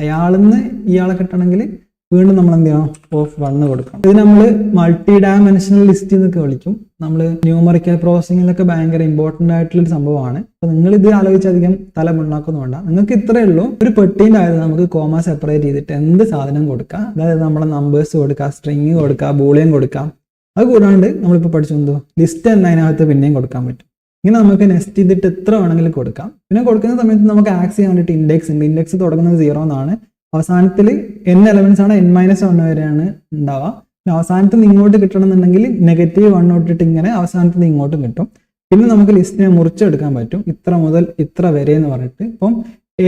അയാളിൽ നിന്ന് ഇയാളെ കിട്ടണമെങ്കിൽ വീണ്ടും നമ്മൾ എന്ത് ചെയ്യണം? ഓഫ് 1 കൊടുക്കണം. ഇത് നമ്മൾ മൾട്ടി ഡയമെൻഷണൽ ലിസ്റ്റ് എന്നൊക്കെ വിളിക്കും. നമ്മൾ ന്യൂമറിക്കൽ പ്രോസസ്സിങ്ങിലൊക്കെ ഭയങ്കര ഇമ്പോർട്ടൻ്റ് ആയിട്ടുള്ളൊരു സംഭവമാണ്. അപ്പോൾ നിങ്ങൾ ഇത് ആലോചിച്ചധികം തല മുണ്ടാക്കൊന്നും വേണ്ട. നിങ്ങൾക്ക് ഇത്രയേ ഉള്ളൂ. ഒരു പെട്ടീൻ്റെ ആയത് നമുക്ക് കോമ സെപ്പറേറ്റ് ചെയ്തിട്ട് എന്ത് സാധനം കൊടുക്കാം. അതായത് നമ്മളെ നമ്പേഴ്സ് കൊടുക്കാം, സ്ട്രിങ് കൊടുക്കാം, ബൂളിയൻ കൊടുക്കാം. അത് കൂടാണ്ട് നമ്മളിപ്പോൾ പഠിച്ചെന്തോ ലിസ്റ്റ് തന്നെ അതിനകത്ത് പിന്നെയും കൊടുക്കാൻ പറ്റും. ഇങ്ങനെ നമുക്ക് നെസ്റ്റ് ചെയ്തിട്ട് എത്ര വേണമെങ്കിലും കൊടുക്കാം. പിന്നെ കൊടുക്കുന്ന സമയത്ത് നമുക്ക് ആക്സ് ചെയ്യാൻ വേണ്ടിയിട്ട് ഇൻഡെക്സ് ഉണ്ട്. ഇൻഡെക്സ് തുടങ്ങുന്നത് 0 എന്നാണ്. അവസാനത്തിൽ n എലമെന്റ്സ് ആണ്, n-1 വരെയാണ് ഉണ്ടാവുക. അവസാനത്തിൽ നിന്ന് ഇങ്ങോട്ട് കിട്ടണമെന്നുണ്ടെങ്കിൽ -1 തൊട്ടിട്ട് ഇങ്ങനെ അവസാനത്തിൽ നിന്ന് ഇങ്ങോട്ടും കിട്ടും. പിന്നെ നമുക്ക് ലിസ്റ്റിനെ മുറിച്ചെടുക്കാൻ പറ്റും, ഇത്ര മുതൽ ഇത്ര വരെ എന്ന് പറഞ്ഞിട്ട്. ഇപ്പം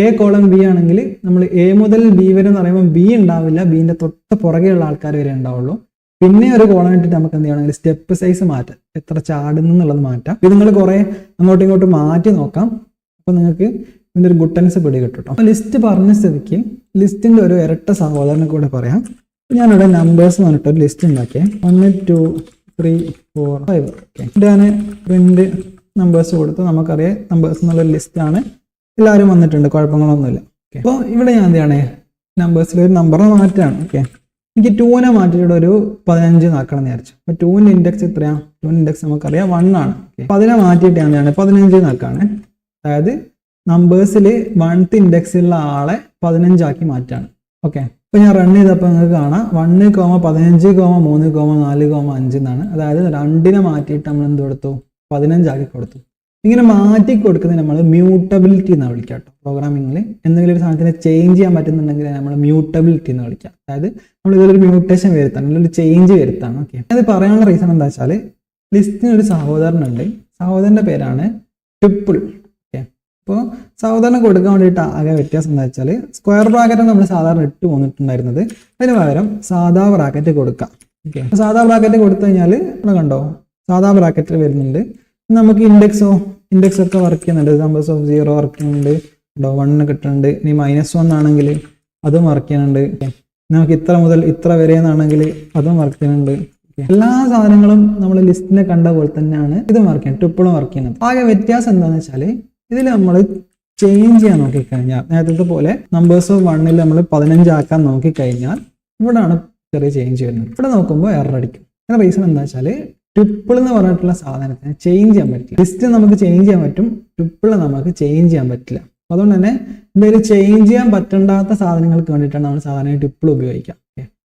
A കോളം B ആണെങ്കിൽ നമ്മൾ A മുതൽ B വരെ എന്ന് പറയുമ്പോൾ B ഉണ്ടാവില്ല, ബീൻ്റെ തൊട്ട് പുറകെയുള്ള ആൾക്കാർ വരെ ഉണ്ടാവുള്ളൂ. പിന്നെ ഒരു കോളം ഇട്ടിട്ട് നമുക്ക് എന്ത് ചെയ്യണമെങ്കിൽ സ്റ്റെപ്പ് സൈസ് മാറ്റാം, എത്ര ചാടുന്നു എന്നുള്ളത് മാറ്റാം. ഇത് നിങ്ങൾ കുറേ അങ്ങോട്ടും ഇങ്ങോട്ടും മാറ്റി നോക്കാം. അപ്പോൾ നിങ്ങൾക്ക് ഇതിൻ്റെ ഒരു ഗുട്ടൻസ് പിടി കിട്ടും കേട്ടോ. അപ്പോൾ ലിസ്റ്റ് പറഞ്ഞ സ്ഥിതിക്ക് ലിസ്റ്റിൻ്റെ ഒരു ഇരട്ട സഹോദരനെ കൂടെ പറയാം. ഞാനിവിടെ നമ്പേഴ്സ് എന്ന് പറഞ്ഞിട്ട് ഒരു ലിസ്റ്റ് ഉണ്ടാക്കിയേ. 1, 2, 3, 4, 5. ഓക്കെ, ഞാൻ പ്രിന്റ് നമ്പേഴ്സ് കൊടുത്ത് നമുക്കറിയാം നമ്പേഴ്സ് എന്നുള്ളൊരു ലിസ്റ്റാണ്. എല്ലാവരും വന്നിട്ടുണ്ട്, കുഴപ്പങ്ങളൊന്നുമില്ല. ഓക്കെ, അപ്പോൾ ഇവിടെ ഞാൻ എന്ത് ചെയ്യണേ? നമ്പേഴ്സിൽ ഒരു നമ്പറിനെ മാറ്റാണ്. ഓക്കെ, എനിക്ക് 2നെ മാറ്റിയിട്ട് ഒരു 15 ആക്കണം എന്ന് വിചാരിച്ചു. അപ്പോൾ 2ൻ്റെ ഇൻഡെക്സ് എത്രയാണ്? 2ൻ്റെ ഇൻഡെക്സ് നമുക്കറിയാം 1 ആണ്. അപ്പോൾ അതിനെ മാറ്റിയിട്ട് ഞാൻ എന്താണ് 15 ആക്കാണ്. അതായത് നമ്പേഴ്സിൽ 1th ഇൻഡെക്സിലുള്ള ആളെ 15 ആക്കി മാറ്റാണ്. ഓക്കെ, അപ്പോൾ ഞാൻ റൺ ചെയ്തപ്പോൾ നിങ്ങൾക്ക് കാണാം 1, 15, 3, 4, 5 എന്നാണ്. അതായത് 2നെ മാറ്റിയിട്ട് നമ്മൾ എന്ത് കൊടുത്തു? 15 ആക്കി കൊടുത്തു. ഇങ്ങനെ മാറ്റി കൊടുക്കുന്നത് നമ്മൾ മ്യൂട്ടബിലിറ്റി എന്നാണ് വിളിക്കുക കേട്ടോ. പ്രോഗ്രാമിങ്ങിൽ എന്തെങ്കിലും ഒരു സാധനത്തിനെ ചേഞ്ച് ചെയ്യാൻ പറ്റുന്നുണ്ടെങ്കിൽ നമ്മൾ മ്യൂട്ടബിലിറ്റി എന്ന് വിളിക്കുക. അതായത് നമ്മൾ ഇതിലൊരു മ്യൂട്ടേഷൻ വരുത്താണ്, ഇതിലൊരു ചേഞ്ച് വരുത്താണ്. ഓക്കെ, അത് പറയാനുള്ള റീസൺ എന്താ വെച്ചാൽ ലിസ്റ്റിന് ഒരു സഹോദരനുണ്ട്. സഹോദരൻ്റെ പേരാണ് ട്രിപ്പിൾ. ഓക്കെ, അപ്പോൾ സഹോദരനെ കൊടുക്കാൻ വേണ്ടിയിട്ട് ആകെ വ്യത്യാസം എന്താ വെച്ചാൽ സ്ക്വയർ ബ്രാക്കറ്റ് നമ്മൾ സാധാരണ ഇട്ട് പോന്നിട്ടുണ്ടായിരുന്നത്. അതിന് പകരം സാധാ ബ്രാക്കറ്റ് കൊടുക്കാം. ഓക്കെ, സാധാ ബ്രാക്കറ്റ് കൊടുത്തു കഴിഞ്ഞാൽ ഇവിടെ കണ്ടോ സാധാ ബ്രാക്കറ്റിൽ വരുന്നുണ്ട്. നമുക്ക് ഇൻഡെക്സോ ഇൻഡെക്സ് ഒക്കെ വർക്ക് ചെയ്യുന്നുണ്ട്. നമ്പേഴ്സ് ഓഫ് 0 വർക്ക് ചെയ്യുന്നുണ്ട്, 1 കിട്ടുന്നുണ്ട്. ഇനി -1 ആണെങ്കിൽ അതും വർക്ക് ചെയ്യുന്നുണ്ട്. നമുക്ക് ഇത്ര മുതൽ ഇത്ര വരെ എന്നാണെങ്കിൽ അതും വർക്ക് ചെയ്യുന്നുണ്ട്. എല്ലാ സാധനങ്ങളും നമ്മൾ ലിസ്റ്റിനെ കണ്ട പോലെ തന്നെയാണ് ഇതും വർക്ക് ചെയ്യുന്നത്, ട്രിപ്പിളും വർക്ക് ചെയ്യുന്നത്. ആകെ വ്യത്യാസം എന്താണെന്ന് വെച്ചാൽ ഇതിൽ നമ്മൾ ചേഞ്ച് ചെയ്യാൻ നോക്കിക്കഴിഞ്ഞാൽ നേരത്തെ പോലെ നമ്പേഴ്സ് ഓഫ് 1 നമ്മൾ 15 ആക്കാൻ നോക്കിക്കഴിഞ്ഞാൽ ഇവിടെയാണ് ചെറിയ ചേഞ്ച് വരുന്നത്. ഇവിടെ നോക്കുമ്പോൾ എറർ അടിക്കും. അതിന്റെ റീസൺ എന്താ വെച്ചാൽ ട്രിപ്പിൾ എന്ന് പറഞ്ഞിട്ടുള്ള സാധനത്തിന് ചേഞ്ച് ചെയ്യാൻ പറ്റില്ല. ലിസ്റ്റ് നമുക്ക് ചേഞ്ച് ചെയ്യാൻ പറ്റും, ട്രിപ്പിൾ നമുക്ക് ചേഞ്ച് ചെയ്യാൻ പറ്റില്ല. അതുകൊണ്ട് തന്നെ എന്തെങ്കിലും ചേഞ്ച് ചെയ്യാൻ പറ്റണ്ടാത്ത സാധനങ്ങൾക്ക് വേണ്ടിയിട്ടാണ് നമ്മൾ സാധാരണ ട്രിപ്പിൾ ഉപയോഗിക്കുക.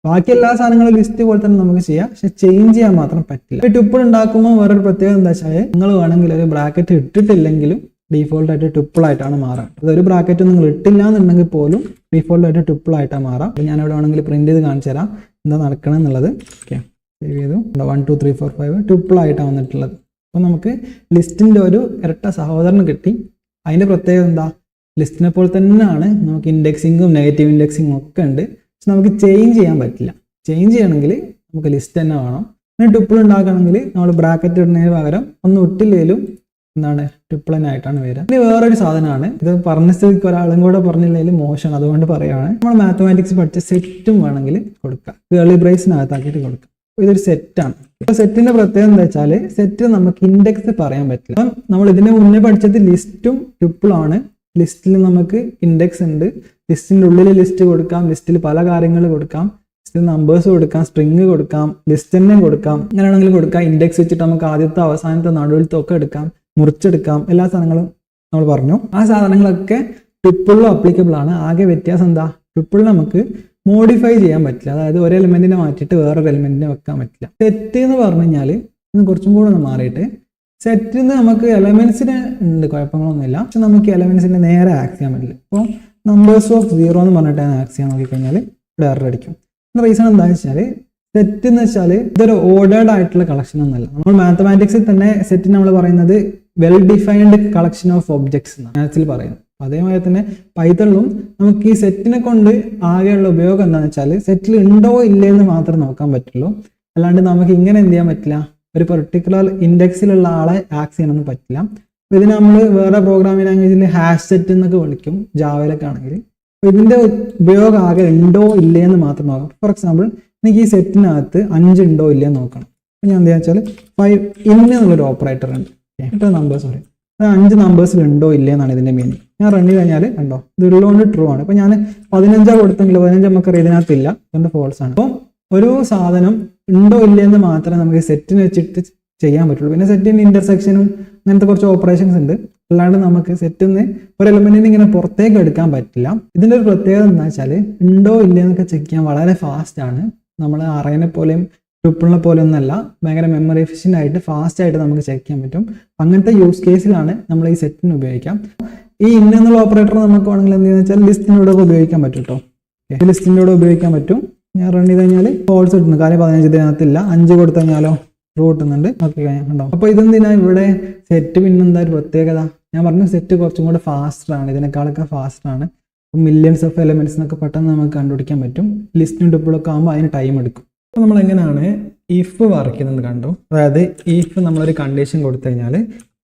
ബാക്കി എല്ലാ സാധനങ്ങളും ലിസ്റ്റ് പോലെ തന്നെ നമുക്ക് ചെയ്യാം, പക്ഷെ ചേഞ്ച് ചെയ്യാൻ മാത്രം പറ്റില്ല. ട്രിപ്പിൾ ഉണ്ടാക്കുമ്പോൾ വേറൊരു പ്രത്യേകത എന്താ വെച്ചാൽ നിങ്ങൾ വേണമെങ്കിൽ ഒരു ബ്രാക്കറ്റ് ഇട്ടിട്ടില്ലെങ്കിലും ഡീഫോൾട്ട് ആയിട്ട് ട്രിപ്പിൾ ആയിട്ടാണ് മാറാം. അതൊരു ബ്രാക്കറ്റ് നിങ്ങൾ ഇട്ടില്ല എന്നുണ്ടെങ്കിൽ പോലും ഡീഫോൾട്ട് ആയിട്ട് ട്രിപ്പിൾ ആയിട്ടാണ് മാറാം. ഞാനിവിടെ വേണമെങ്കിൽ പ്രിന്റ് ചെയ്ത് കാണിച്ചു തരാം എന്താ നടക്കണം എന്നുള്ളത്. ഓക്കെ, സേവ് ചെയ്തു. 1 2 3 4 5 ട്രിപ്പിൾ ആയിട്ടാണ് വന്നിട്ടുള്ളത്. അപ്പോൾ നമുക്ക് ലിസ്റ്റിന്റെ ഒരു ഇരട്ട സഹോദരന് കിട്ടി. അതിന്റെ പ്രത്യേകത എന്താ, ലിസ്റ്റിനെ പോലെ തന്നെയാണ് നമുക്ക് ഇൻഡെക്സിങ്ങും നെഗറ്റീവ് ഇൻഡെക്സിങ്ങും ഒക്കെ ഉണ്ട്. പക്ഷെ നമുക്ക് ചേഞ്ച് ചെയ്യാൻ പറ്റില്ല. ചേഞ്ച് ചെയ്യണമെങ്കിൽ നമുക്ക് ലിസ്റ്റ് തന്നെ വേണം. പിന്നെ ട്രിപ്പിൾ ഉണ്ടാക്കണമെങ്കിൽ നമ്മൾ ബ്രാക്കറ്റ് ഇടുന്നതിന് പകരം ഒന്നും ഇട്ടില്ലേലും എന്താണ് ട്രിപ്പിൾ തന്നെ ആയിട്ടാണ് വരിക. ഇനി വേറൊരു സാധനമാണ്, ഇത് പറഞ്ഞ സ്ഥിതിക്ക് ഒരാളും കൂടെ പറഞ്ഞില്ലെങ്കിൽ മോശമാണ്, അതുകൊണ്ട് പറയുകയാണ്. നമ്മൾ മാത്തമാറ്റിക്സ് പഠിച്ച സെറ്റും വേണമെങ്കിൽ കൊടുക്കാം, കേളി ബ്രേസിനകത്താക്കിയിട്ട് കൊടുക്കാം. ഇതൊരു സെറ്റാണ്. സെറ്റിന്റെ പ്രത്യേകത എന്താ വെച്ചാൽ സെറ്റ് നമുക്ക് ഇൻഡെക്സ് പറയാൻ പറ്റില്ല. അപ്പം നമ്മൾ ഇതിന് മുന്നേ പഠിച്ചത് ലിസ്റ്റും ട്രിപ്പിളും ആണ്. ലിസ്റ്റിൽ നമുക്ക് ഇൻഡെക്സ് ഉണ്ട്, ലിസ്റ്റിന്റെ ഉള്ളിൽ ലിസ്റ്റ് കൊടുക്കാം, ലിസ്റ്റിൽ പല കാര്യങ്ങൾ കൊടുക്കാം, ലിസ്റ്റിൽ നമ്പേഴ്സ് കൊടുക്കാം, സ്ട്രിങ് കൊടുക്കാം, ലിസ്റ്റ് തന്നെ കൊടുക്കാം, അങ്ങനെയാണെങ്കിലും കൊടുക്കാം. ഇൻഡെക്സ് വെച്ചിട്ട് നമുക്ക് ആദ്യത്തെ അവസാനത്തെ നടുവിലത്തെ ഒക്കെ എടുക്കാം, മുറിച്ചെടുക്കാം. എല്ലാ സാധനങ്ങളും നമ്മൾ പറഞ്ഞു. ആ സാധനങ്ങളൊക്കെ ട്രിപ്പിളിലും അപ്ലിക്കബിൾ ആണ്. ആകെ വ്യത്യാസം എന്താ, ട്രിപ്പിളിൽ നമുക്ക് മോഡിഫൈ ചെയ്യാൻ പറ്റില്ല. അതായത് ഒരു എലിമെന്റിനെ മാറ്റിയിട്ട് വേറൊരു എലിമെന്റിനെ വെക്കാൻ പറ്റില്ല. സെറ്റ് എന്ന് പറഞ്ഞു കഴിഞ്ഞാൽ ഇന്ന് കുറച്ചും കൂടെ ഒന്ന് മാറിയിട്ട് സെറ്റിൽ നിന്ന് നമുക്ക് എലമെന്റ്സിന് ഉണ്ട്, കുഴപ്പങ്ങളൊന്നുമില്ല. പക്ഷെ നമുക്ക് എലമെന്റ്സിനെ നേരെ ആക്സ് ചെയ്യാൻ പറ്റില്ല. അപ്പോൾ നമ്പേഴ്സ് ഓഫ് 0 എന്ന് പറഞ്ഞിട്ട് ആക്സ് ചെയ്യാൻ നോക്കിക്കഴിഞ്ഞാൽ ഇവിടെ എറർ അടിക്കും. റീസൺ എന്താണെന്ന് വെച്ചാൽ സെറ്റ് എന്ന് വെച്ചാൽ ഇതൊരു ഓർഡേർഡ് ആയിട്ടുള്ള കളക്ഷൻ ഒന്നല്ല. നമ്മൾ മാത്തമാറ്റിക്സിൽ തന്നെ സെറ്റ് നമ്മൾ പറയുന്നത് well defined collection of objects എന്നാണ് മാത്സിൽ പറയുന്നത്. അതേമാതിരി തന്നെ പൈത്തണിലും നമുക്ക് ഈ സെറ്റിനെ കൊണ്ട് ആകെയുള്ള ഉപയോഗം എന്താണെന്ന് വെച്ചാൽ സെറ്റിൽ ഉണ്ടോ ഇല്ലേ എന്ന് മാത്രം നോക്കാൻ പറ്റുള്ളൂ. അല്ലാണ്ട് നമുക്ക് ഇങ്ങനെ എന്ത് ചെയ്യാൻ പറ്റില്ല, ഒരു പെർട്ടിക്കുലർ ഇൻഡെക്സിലുള്ള ആളെ ആക്സ് ചെയ്യാനൊന്നും പറ്റില്ല. ഇതിന് നമ്മൾ വേറെ പ്രോഗ്രാമിംഗ് ലാംഗ്വേജിൽ ഹാഷ് സെറ്റ് എന്നൊക്കെ വിളിക്കും, ജാവയിലൊക്കെ ആണെങ്കിൽ. അപ്പോൾ ഇതിന്റെ ഉപയോഗം ആകെ ഉണ്ടോ ഇല്ലേ എന്ന് മാത്രം നോക്കാം. ഫോർ എക്സാമ്പിൾ എനിക്ക് ഈ സെറ്റിനകത്ത് 5 ഉണ്ടോ ഇല്ലേ നോക്കണം. അപ്പോൾ ഞാൻ എന്താ വെച്ചാൽ 5 എന്നുള്ളൊരു ഓപ്പറേറ്റർ ഉണ്ട്, എത്ര നമ്പേഴ്സ് പറയും, 5 നമ്പേഴ്സിൽ ഉണ്ടോ ഇല്ലേ എന്നാണ് ഇതിന്റെ മീനിങ്. ഞാൻ റൺ ചെയ്ത് കഴിഞ്ഞാൽ കണ്ടോ ഇത് ഉള്ളതുകൊണ്ട് ട്രൂ ആണ്. ഇപ്പൊ ഞാൻ 15 കൊടുത്തെങ്കിൽ 15 നമുക്കറിയാം ഇതിനകത്തില്ല, അതുകൊണ്ട് ഫോൾസ് ആണ്. അപ്പം ഒരു സാധനം ഉണ്ടോ ഇല്ലേ എന്ന് മാത്രമേ നമുക്ക് സെറ്റിന് വെച്ചിട്ട് ചെയ്യാൻ പറ്റുള്ളൂ. പിന്നെ സെറ്റിന് ഇന്റർസെക്ഷനും അങ്ങനത്തെ കുറച്ച് ഓപ്പറേഷൻസ് ഉണ്ട്. അല്ലാണ്ട് നമുക്ക് സെറ്റിൽ നിന്ന് ഒരു എലിമെന്റിന് ഇങ്ങനെ പുറത്തേക്ക് എടുക്കാൻ പറ്റില്ല. ഇതിന്റെ ഒരു പ്രത്യേകത എന്താ വെച്ചാൽ ഉണ്ടോ ഇല്ലേ എന്നൊക്കെ ചെക്ക് ചെയ്യാൻ വളരെ ഫാസ്റ്റ് ആണ്. നമ്മൾ അറേനെ പോലെയും ട്രിപ്പിളിനെ പോലെ ഒന്നല്ല, ഭയങ്കര മെമ്മറി എഫിഷ്യൻ്റ് ആയിട്ട് ഫാസ്റ്റ് ആയിട്ട് നമുക്ക് ചെക്ക് ചെയ്യാൻ പറ്റും. അങ്ങനത്തെ യൂസ് കേസിലാണ് നമ്മൾ ഈ സെറ്റിന് ഉപയോഗിക്കാം. ഈ എന്നുള്ള ഓപ്പറേറ്റർ നമുക്ക് വേണമെങ്കിൽ എന്ത് ചെയ്യുന്ന വെച്ചാൽ ലിസ്റ്റിനോട് ഉപയോഗിക്കാൻ പറ്റും കേട്ടോ. ലിസ്റ്റിനോട് ഉപയോഗിക്കാൻ പറ്റും. ഞാൻ റൺ ചെയ്ത് കഴിഞ്ഞാൽ ഫോൾസ് കിട്ടുന്നു, കാര്യം 15 ഇതിനകത്തില്ല. 5 കൊടുത്തു കഴിഞ്ഞാലോ ട്രൂ കിട്ടുന്നുണ്ട്. ഓക്കെ ഉണ്ടോ. അപ്പോൾ ഇതെന്തിനാ ഇവിടെ സെറ്റ് പിന്നെന്താ ഒരു പ്രത്യേകത, ഞാൻ പറഞ്ഞു സെറ്റ് കുറച്ചും കൂടെ ഫാസ്റ്റർ ആണ്, ഇതിനേക്കാളൊക്കെ ഫാസ്റ്റർ ആണ്. മില്യൺസ് ഓഫ് എലിമെന്റ്സ് എന്നൊക്കെ പെട്ടെന്ന് നമുക്ക് കണ്ടുപിടിക്കാൻ പറ്റും. ലിസ്റ്റും ട്രിപ്പിളൊക്കെ ആകുമ്പോൾ അതിന് ടൈം എടുക്കും. അപ്പോൾ നമ്മൾ എങ്ങനെയാണ് ഇഫ് വർക്ക് ചെയ്യുന്നത് കണ്ടു. അതായത് ഇഫ് നമ്മളൊരു കണ്ടീഷൻ കൊടുത്തു കഴിഞ്ഞാൽ,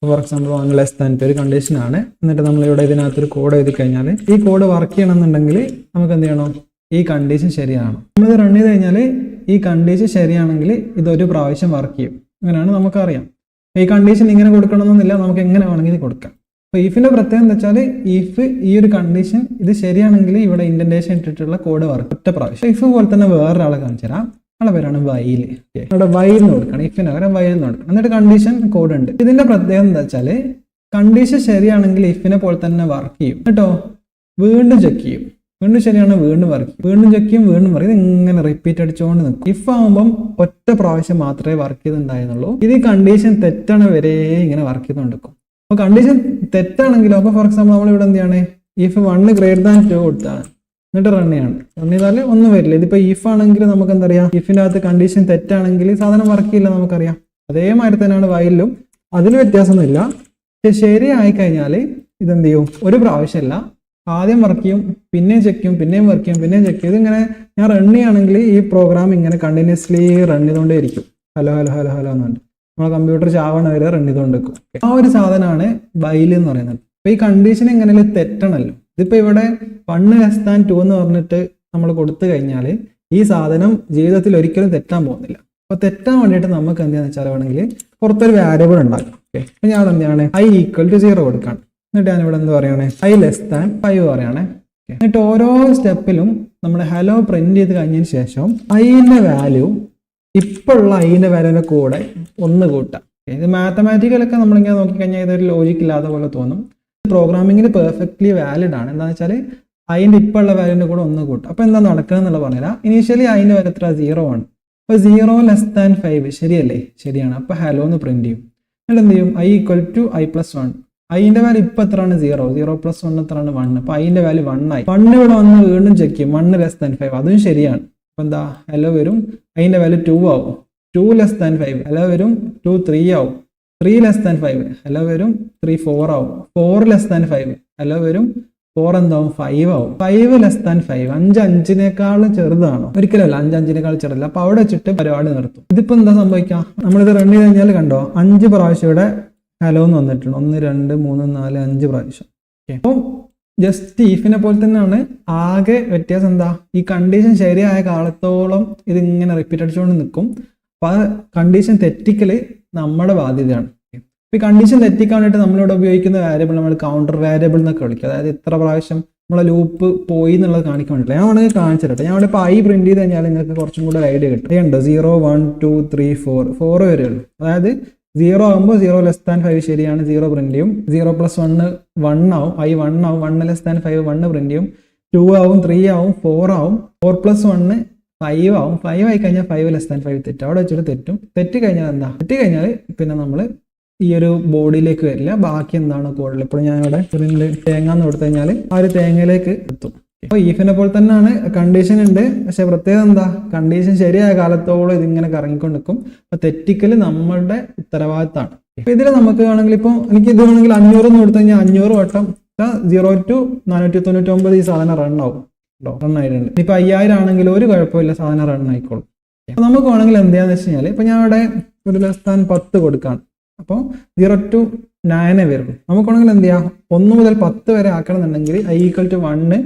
ഫോർ എക്സാമ്പിൾ 1 ഒരു കണ്ടീഷൻ ആണ്. എന്നിട്ട് നമ്മൾ ഇവിടെ ഇതിനകത്തൊരു കോഡ് എഴുതി കഴിഞ്ഞാൽ ഈ കോഡ് വർക്ക് ചെയ്യണമെന്നുണ്ടെങ്കിൽ നമുക്ക് എന്ത് ചെയ്യണം, ഈ കണ്ടീഷൻ ശരിയാണ്. നമ്മളിത് റൺ ചെയ്ത് കഴിഞ്ഞാൽ ഈ കണ്ടീഷൻ ശരിയാണെങ്കിൽ ഇതൊരു പ്രാവശ്യം വർക്ക് ചെയ്യും. അങ്ങനെയാണ് നമുക്കറിയാം. ഈ കണ്ടീഷൻ ഇങ്ങനെ കൊടുക്കണമെന്നില്ല, നമുക്ക് എങ്ങനെ വേണമെങ്കിൽ കൊടുക്കാം. അപ്പോൾ ഇഫിന്റെ പ്രത്യേകത എന്താ വെച്ചാൽ ഇഫ് ഈ ഒരു കണ്ടീഷൻ ഇത് ശരിയാണെങ്കിൽ ഇവിടെ ഇൻഡന്റേഷൻ ഇട്ടിട്ടുള്ള കോഡ് വർക്ക് ഒറ്റ പ്രാവശ്യം. ഇഫ് പോലെ തന്നെ വേറൊരാളെ കാണിച്ചു തരാം. ആളെ പേരാണ് വൈൽ. ഇവിടെ വൈൽ എന്ന് കൊടുക്കണം, ഇഫിന് പകരം വൈൽ എന്ന് കൊടുക്കണം. എന്നിട്ട് കണ്ടീഷൻ കോഡ് ഉണ്ട്. ഇതിന്റെ പ്രത്യേകത എന്താ വെച്ചാൽ കണ്ടീഷൻ ശരിയാണെങ്കിൽ ഇഫിനെ പോലെ തന്നെ വർക്ക് ചെയ്യും കേട്ടോ. വീണ്ടും ചെക്ക് ചെയ്യും, വീണ്ടും ശരിയാണ് വീണ്ടും വർക്ക് ചെയ്യും, വീണ്ടും ചെക്ക് ചെയ്യും, വീണ്ടും വർക്ക് ചെയ്യും. ഇങ്ങനെ റിപ്പീറ്റ് അടിച്ചുകൊണ്ട് നിൽക്കും. ഇഫ് ആകുമ്പം ഒറ്റ പ്രാവശ്യം മാത്രമേ വർക്ക് ചെയ്തിട്ടുണ്ടായിരുന്നുള്ളൂ. ഇത് ഈ കണ്ടീഷൻ തെറ്റാണ് വരെ ഇങ്ങനെ വർക്ക് ചെയ്തുകൊണ്ടിരിക്കും. അപ്പോൾ കണ്ടീഷൻ തെറ്റാണെങ്കിലോ, അപ്പോൾ ഫോർ എക്സാമ്പിൾ നമ്മൾ ഇവിടെ എന്ത് ചെയ്യാണ്, ഇഫ് 1 കൊടുത്താണ്, എന്നിട്ട് റൺ ചെയ്യാണ്. റൺ ചെയ്താൽ ഒന്നും വരില്ല. ഇതിപ്പോൾ ഇഫ് ആണെങ്കിൽ നമുക്ക് എന്താ പറയുക, ഇഫിൻ്റെ അകത്ത് കണ്ടീഷൻ തെറ്റാണെങ്കിൽ സാധനം വർക്ക് ചെയ്യില്ല നമുക്കറിയാം. അതേമാതിരി തന്നെയാണ് വൈലിലും, അതിൽ വ്യത്യാസമൊന്നുമില്ല. പക്ഷെ ശരിയായി കഴിഞ്ഞാൽ ഇതെന്ത് ചെയ്യും, ഒരു പ്രാവശ്യമല്ല, ആദ്യം വർക്ക് ചെയ്യും, പിന്നെയും ചെക്ക് ചെയ്യും, പിന്നെയും വർക്ക് ചെയ്യും, പിന്നെയും ചെക്ക് ചെയ്യും. ഇതിങ്ങനെ ഞാൻ റൺ ചെയ്യുകയാണെങ്കിൽ ഈ പ്രോഗ്രാം ഇങ്ങനെ കണ്ടിന്യൂസ്ലി റൺ ചെയ്തുകൊണ്ടേ ഇരിക്കും. ഹലോ ഹലോ ഹലോ ഹലോ എന്നുണ്ട്. നമ്മളെ കമ്പ്യൂട്ടർ ചാവണ വരെ റൺ ചെയ്തുകൊണ്ട് വെക്കും. ആ ഒരു സാധനമാണ് വൈൽ എന്ന് പറയുന്നത്. അപ്പൊ ഈ കണ്ടീഷൻ എങ്ങനെയാലും തെറ്റണല്ലോ. ഇതിപ്പോ ഇവിടെ 1 <2 എന്ന് പറഞ്ഞിട്ട് നമ്മൾ കൊടുത്തു കഴിഞ്ഞാൽ ഈ സാധനം ജീവിതത്തിൽ ഒരിക്കലും തെറ്റാൻ പോകുന്നില്ല. അപ്പൊ തെറ്റാൻ വേണ്ടിയിട്ട് നമുക്ക് എന്താണെന്ന് വെച്ചാൽ വേണമെങ്കിൽ പുറത്തൊരു വാരിയബിൾ ഉണ്ടാക്കാം. ഓക്കെ, അപ്പൊ ഞാൻ എന്താണ് i = 0 കൊടുക്കാണ്. എന്നിട്ട് ഞാൻ ഇവിടെ എന്താ പറയണേ, i <5 പറയണേ. എന്നിട്ട് ഓരോ സ്റ്റെപ്പിലും നമ്മൾ ഹലോ പ്രിന്റ് ചെയ്ത് കഴിഞ്ഞതിന് ശേഷം ഐന്റെ വാല്യൂ ഇപ്പോൾ ഉള്ള ഐന്റെ വാല്യൂവിന്റെ കൂടെ 1 കൂട്ടാം. ഇത് മാത്തമാറ്റിക്കലൊക്കെ നമ്മളിങ്ങനെ നോക്കിക്കഴിഞ്ഞാൽ ഇതൊരു ലോജിക്ക് ഇല്ലാത്ത പോലെ തോന്നും. പ്രോഗ്രാമിങ്ങിന് പെർഫെക്റ്റ്ലി വാലിഡ് ആണ്. എന്താണെന്ന് വെച്ചാൽ അതിന്റെ ഇപ്പോൾ ഉള്ള വാല്യൂവിന്റെ കൂടെ 1 കൂട്ടും. അപ്പൊ എന്താ നടക്കുക എന്നുള്ള പറഞ്ഞുതരാം. ഇനീഷ്യലി അതിന്റെ വാല്യൂ എത്ര 0 ആണ്. അപ്പൊ 0 < 5 ശരിയല്ലേ? ശരിയാണ്. അപ്പൊ ഹലോ എന്ന് പ്രിന്റ് ചെയ്യും. എന്നിട്ട് എന്ത് ചെയ്യും, i = i+1. അതിന്റെ വാല്യൂ ഇപ്പൊ എത്രയാണ് 0 + 1 എത്രയാണ് 1. അപ്പൊ അതിന്റെ വാല്യൂ 1 ആയി. 1 ഇവിടെ വന്ന് വീണ്ടും ചെക്ക് ചെയ്യും, 1 < 5 അതും ശരിയാണ്. അപ്പൊ എന്താ ഹലോ വരും, അതിന്റെ വാല്യൂ 2 ആവും. 2 < 5 ഹലോ വരും 2 3 ആവും. 3 < 5 ഹലോ വരും 3 4 ആവും. 4 < 5 ഹലോ വരും 4 എന്താവും 5 ആവും. 5 < 5 5 5-നേക്കാളും ചെറുതാണോ? ഒരിക്കലല്ല, 5 5-നേക്കാളും ചെറുതല്ല. അപ്പൊ അവിടെ വെച്ചിട്ട് പരിപാടി നിർത്തും. ഇതിപ്പോ എന്താ സംഭവിക്കാം, നമ്മളിത് റൺ ചെയ്ത് കഴിഞ്ഞാൽ കണ്ടോ 5 പ്രാവശ്യം ഇവിടെ ഹലോ എന്ന് വന്നിട്ടുണ്ട്. 1 2 3 4 5 പ്രാവശ്യം. അപ്പം ജസ്റ്റ് ഈഫിനെ പോലെ തന്നെയാണ്. ആകെ വ്യത്യാസം എന്താ, ഈ കണ്ടീഷൻ ശരിയായ കാലത്തോളം ഇത് ഇങ്ങനെ റിപ്പീറ്റ് അടിച്ചുകൊണ്ട് നിൽക്കും. അപ്പൊ ആ കണ്ടീഷൻ തെറ്റിക്കല് നമ്മുടെ ബാധ്യതയാണ്. ഈ കണ്ടീഷൻ തെറ്റിക്കാൻ വേണ്ടിയിട്ട് നമ്മളിവിടെ ഉപയോഗിക്കുന്ന വാരിയബിൾ നമ്മൾ കൗണ്ടർ വാരിയബിൾ എന്നൊക്കെ വിളിക്കും. അതായത് ഇത്ര പ്രാവശ്യം നമ്മളെ ലൂപ്പ് പോയി എന്നുള്ളത് കാണിക്കാൻ വേണ്ടിയില്ല. ഞാൻ വേണമെങ്കിൽ കാണിച്ചു തരട്ടെ. ഞാൻ ഇവിടെ ഇപ്പോൾ i പ്രിന്റ് ചെയ്ത് കഴിഞ്ഞാൽ നിങ്ങൾക്ക് കുറച്ചും കൂടെ ഐഡിയ കിട്ടും. ഉണ്ട് 0 1 2 3 4 വരെ ഉള്ളൂ. അതായത് 0 ആകുമ്പോൾ 0 < 5 ശരിയാണ്, 0 പ്രിന്റ് ചെയ്യും. 0 + 1 1 ആവും, i 1 ആവും. 1 < 5 1 പ്രിന്റ് ചെയ്യും. 2 ആവും, 3 ആവും, 4 ആവും. 4 + 1 5 ആവും. 5 ആയി കഴിഞ്ഞാൽ 5 < 5 തെറ്റും. അവിടെ വെച്ചിട്ട് തെറ്റും. തെറ്റി കഴിഞ്ഞാൽ എന്താ, തെറ്റി കഴിഞ്ഞാൽ പിന്നെ നമ്മൾ ഈ ഒരു ബോഡിയിലേക്ക് വരില്ല. ബാക്കി എന്താണ് കോഡിൽ. ഇപ്പോൾ ഞാൻ ഇവിടെ തേങ്ങ എന്ന് കൊടുത്തു കഴിഞ്ഞാൽ ആ ഒരു തേങ്ങയിലേക്ക് എത്തും. അപ്പോൾ ഈഫിനെ പോലെ തന്നെയാണ്. കണ്ടീഷൻ ഉണ്ട്, പക്ഷെ പ്രത്യേകത എന്താ, കണ്ടീഷൻ ശരിയായ കാലത്തോളം ഇതിങ്ങനെ കറങ്ങിക്കൊണ്ട് നിൽക്കും. അപ്പൊ തെറ്റിക്കല് നമ്മളുടെ ഉത്തരവാദിത്തമാണ്. അപ്പൊ ഇതിൽ നമുക്ക് വേണമെങ്കിൽ ഇപ്പോൾ എനിക്ക് ഇത് വേണമെങ്കിൽ 500 എന്ന് കൊടുത്തു കഴിഞ്ഞാൽ 500 വട്ടം 0 to 499 ഈ സാധനം റൺ ആവും. റൺ ആയിട്ടുണ്ട്. ഇപ്പൊ 5000 ആണെങ്കിൽ ഒരു കുഴപ്പമില്ല, സാധനം റൺ ആയിക്കോളും. അപ്പൊ നമുക്ക് വേണമെങ്കിൽ എന്താന്ന് വെച്ച് കഴിഞ്ഞാൽ ഇപ്പൊ ഞാൻ ഇവിടെ ഒരു <10 കൊടുക്കാണ്. അപ്പോൾ 0 to 9 വരുള്ളൂ. നമുക്ക് വേണമെങ്കിൽ എന്ത് ചെയ്യാം, 1 മുതൽ 10 വരെ ആക്കണമെന്നുണ്ടെങ്കിൽ i = 1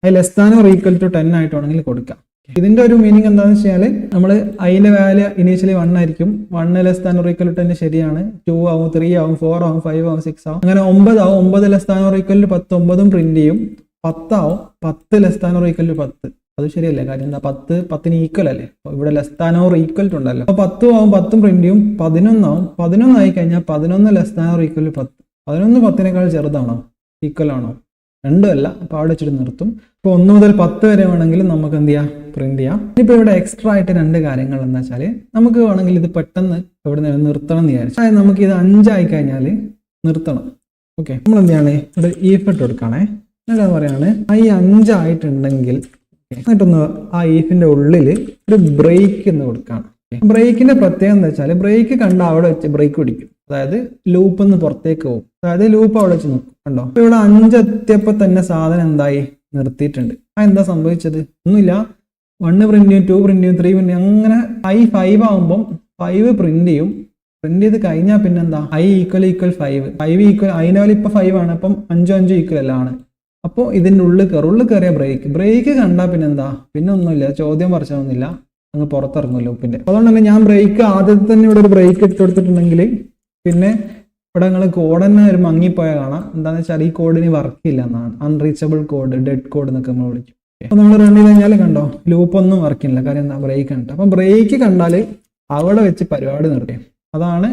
< to 10 ആയിട്ടാണെങ്കിൽ കൊടുക്കാം. ഇതിന്റെ ഒരു മീനിങ് എന്താണെന്ന് വെച്ചാൽ നമ്മൾ അതിന്റെ വാല്യൂ ഇനീഷ്യലി 1 ആയിരിക്കും. 1 < < 10 ശരിയാണ്. 2 ആവും, 3 ആവും, 4 ആവും, 5 ആവും, 6 ആവും, അങ്ങനെ 9 ആവും. 9 < 10 9 പ്രിന്റ് ചെയ്യും. 10 ആവും. 10 < 10 അത് ശരിയല്ലേ? കാര്യം എന്താ, 10 10ന് ഈക്വൽ അല്ലേ? ഇവിടെ <= ഉണ്ടല്ലോ. അപ്പൊ 10 ആവും, 10 പ്രിന്റ് ചെയ്യും. 11 ആവും. 11 ആയി കഴിഞ്ഞാൽ 11 < 10 11 10-നേക്കാൾ ചെറുതാണോ, ഈക്വൽ ആണോ? രണ്ടും അല്ല. അപ്പൊ അവിടെ വെച്ചിട്ട് നിർത്തും. ഇപ്പൊ 1 മുതൽ 10 വരെ വേണമെങ്കിൽ നമുക്ക് എന്ത് ചെയ്യാം, പ്രിന്റ് ചെയ്യാം. ഇനിയിപ്പോ ഇവിടെ എക്സ്ട്രാ ആയിട്ട് 2 കാര്യങ്ങൾ എന്താ വെച്ചാല്, നമുക്ക് വേണമെങ്കിൽ ഇത് പെട്ടെന്ന് ഇവിടെ നിർത്തണം എന്ന് വിചാരിച്ചു. അതായത് നമുക്ക് ഇത് 5 ആയി കഴിഞ്ഞാൽ നിർത്തണം. ഓക്കെ, നമ്മൾ എന്ത് ചെയ്യണേ, ഇവിടെ ഈഫ് ഇട്ട് കൊടുക്കണേ. എന്നിട്ട് പറയാണ് i 5 ആയിട്ടുണ്ടെങ്കിൽ എന്നിട്ടൊന്ന് ആ ഈഫിന്റെ ഉള്ളിൽ ഒരു ബ്രേക്ക് എന്ന് കൊടുക്കണം. ബ്രേക്കിന്റെ പ്രത്യേകത എന്താ വെച്ചാൽ, ബ്രേക്ക് കണ്ട അവിടെ വെച്ച് ബ്രേക്ക് പിടിക്കും. അതായത് ലൂപ്പ് ഒന്ന് പുറത്തേക്ക് പോകും. അതായത് ലൂപ്പ് അവിടെ വെച്ച് നോക്കും. കണ്ടോ, അപ്പൊ ഇവിടെ 5 എത്തിയപ്പോ തന്നെ സാധനം എന്തായി, നിർത്തിയിട്ടുണ്ട്. എന്താ സംഭവിച്ചത്? ഒന്നുമില്ല. 1 പ്രിന്റ് ചെയ്യും, 2 പ്രിന്റ് ചെയ്യും, 3 പ്രിന്റ് ചെയ്യും, അങ്ങനെ i 5 ആകുമ്പോൾ 5 പ്രിന്റ് ചെയ്യും. പ്രിന്റ് ചെയ്ത് കഴിഞ്ഞാൽ പിന്നെ എന്താ, i = 5 അതിന്റെ വാല്യൂ ഇപ്പൊ 5 ആണ്. അപ്പം 5 5 ഈക്വൽ അല്ല ആണ്. അപ്പോൾ ഇതിൻ്റെ ഉള്ളിൽ കയറിയ ബ്രേക്ക് കണ്ടാൽ പിന്നെ എന്താ, പിന്നെ ഒന്നുമില്ല, ചോദ്യം പറിച്ചൊന്നുമില്ല, അങ്ങ് പുറത്തിറങ്ങും ലൂപ്പിന്റെ. അതുകൊണ്ട് തന്നെ ഞാൻ ബ്രേക്ക് ആദ്യത്തെ തന്നെ ഇവിടെ ഒരു ബ്രേക്ക് ഇട്ട് കൊടുത്തിട്ടുണ്ടെങ്കിൽ പിന്നെ ഇവിടെ നിങ്ങൾ കോഡ് തന്നെ ഒരു മങ്ങിപ്പോയ കാണാം. എന്താണെന്ന് വെച്ചാൽ ഈ കോഡിന് വർക്കില്ല എന്നാണ്. അൺറീച്ചബിൾ കോഡ്, ഡെഡ് കോഡ് എന്നൊക്കെ നമ്മൾ വിളിക്കും. അപ്പൊ നമ്മൾ റൺ ചെയ്ത് കഴിഞ്ഞാൽ കണ്ടോ, ലൂപ്പ് ഒന്നും വർക്കില്ല. കാര്യം എന്താ, ബ്രേക്ക് ഉണ്ട്. അപ്പൊ ബ്രേക്ക് കണ്ടാൽ അവിടെ വെച്ച് പരിപാടി നിർത്തി. അതാണ്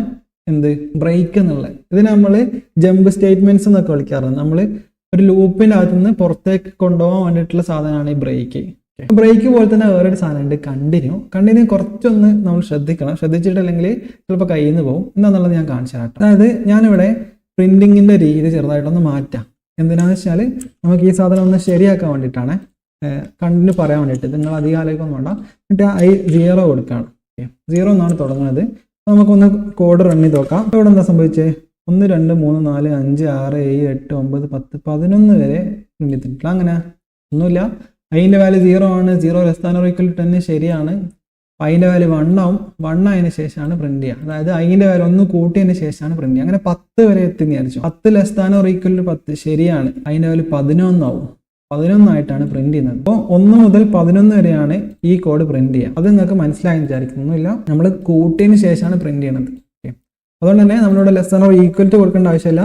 എന്ത്, ബ്രേക്ക് എന്നുള്ളത്. ഇതിന് നമ്മൾ ജമ്പ് സ്റ്റേറ്റ്മെന്റ്സ് എന്നൊക്കെ വിളിക്കാറുണ്ട്. നമ്മൾ ഒരു ലൂപ്പിന്റെ അകത്ത് നിന്ന് പുറത്തേക്ക് കൊണ്ടുപോകാൻ വേണ്ടിയിട്ടുള്ള സാധനമാണ് ഈ ബ്രേക്ക്. ബ്രേക്ക് പോലെ തന്നെ വേറൊരു സാധനമുണ്ട്, കണ്ടിന്യൂ കുറച്ചൊന്ന് നമ്മൾ ശ്രദ്ധിക്കണം. ശ്രദ്ധിച്ചിട്ടില്ലെങ്കിൽ ചിലപ്പോൾ കയ്യിൽ നിന്ന് പോകും. എന്താണെന്നുള്ളത് ഞാൻ കാണിച്ചു തരാം. അതായത് ഞാനിവിടെ പ്രിന്റിങ്ങിന്റെ രീതി ചെറുതായിട്ടൊന്ന് മാറ്റാം. എന്തിനാന്ന് വെച്ചാൽ നമുക്ക് ഈ സാധനം ഒന്ന് ശരിയാക്കാൻ വേണ്ടിയിട്ടാണ്, കണ്ടിന്യൂ പറയാൻ വേണ്ടിയിട്ട്. നിങ്ങൾ അധികം ആലോചിക്കൊന്നും വേണ്ട. എന്നിട്ട് i 0 കൊടുക്കുകയാണ്. 0 എന്നാണ് തുടങ്ങുന്നത്. നമുക്കൊന്ന് കോഡ് റൺ ചെയ്ത് നോക്കാം. ഇവിടെ എന്താ സംഭവിച്ചേ, 1 2 3 4 5 6 7 8 9 10 11 വരെ എത്തിയിട്ടില്ല. അങ്ങനെ ഒന്നുമില്ല. അതിന്റെ വാല്യൂ 0 ആണ്. 0 < 10 ശരിയാണ്. അതിൻ്റെ വാല്യൂ 1 ആവും. 1 ആയതിനു ശേഷമാണ് പ്രിന്റ് ചെയ്യുക. അതായത് അതിൻ്റെ വാല്യൂ 1 കൂട്ടിയതിന് ശേഷമാണ് പ്രിന്റ് ചെയ്യുക. അങ്ങനെ 10 വരെ എത്തി വിചാരിച്ചു. 10 less than or equal to 10 ശരിയാണ്. അതിൻ്റെ വാല്യൂ 11 ആവും. 11 ആയിട്ടാണ് പ്രിന്റ് ചെയ്യുന്നത്. അപ്പോൾ 1 മുതൽ 11 വരെയാണ് ഈ കോഡ് പ്രിന്റ് ചെയ്യുക. അത് നിങ്ങൾക്ക് മനസ്സിലായെന്ന് വിചാരിക്കുന്നൊന്നുമില്ല. നമ്മൾ കൂട്ടിയതിന് ശേഷമാണ് പ്രിന്റ് ചെയ്യണത്. അതുകൊണ്ട് തന്നെ നമ്മളിവിടെ less than or equal to കൊടുക്കേണ്ട ആവശ്യമില്ല.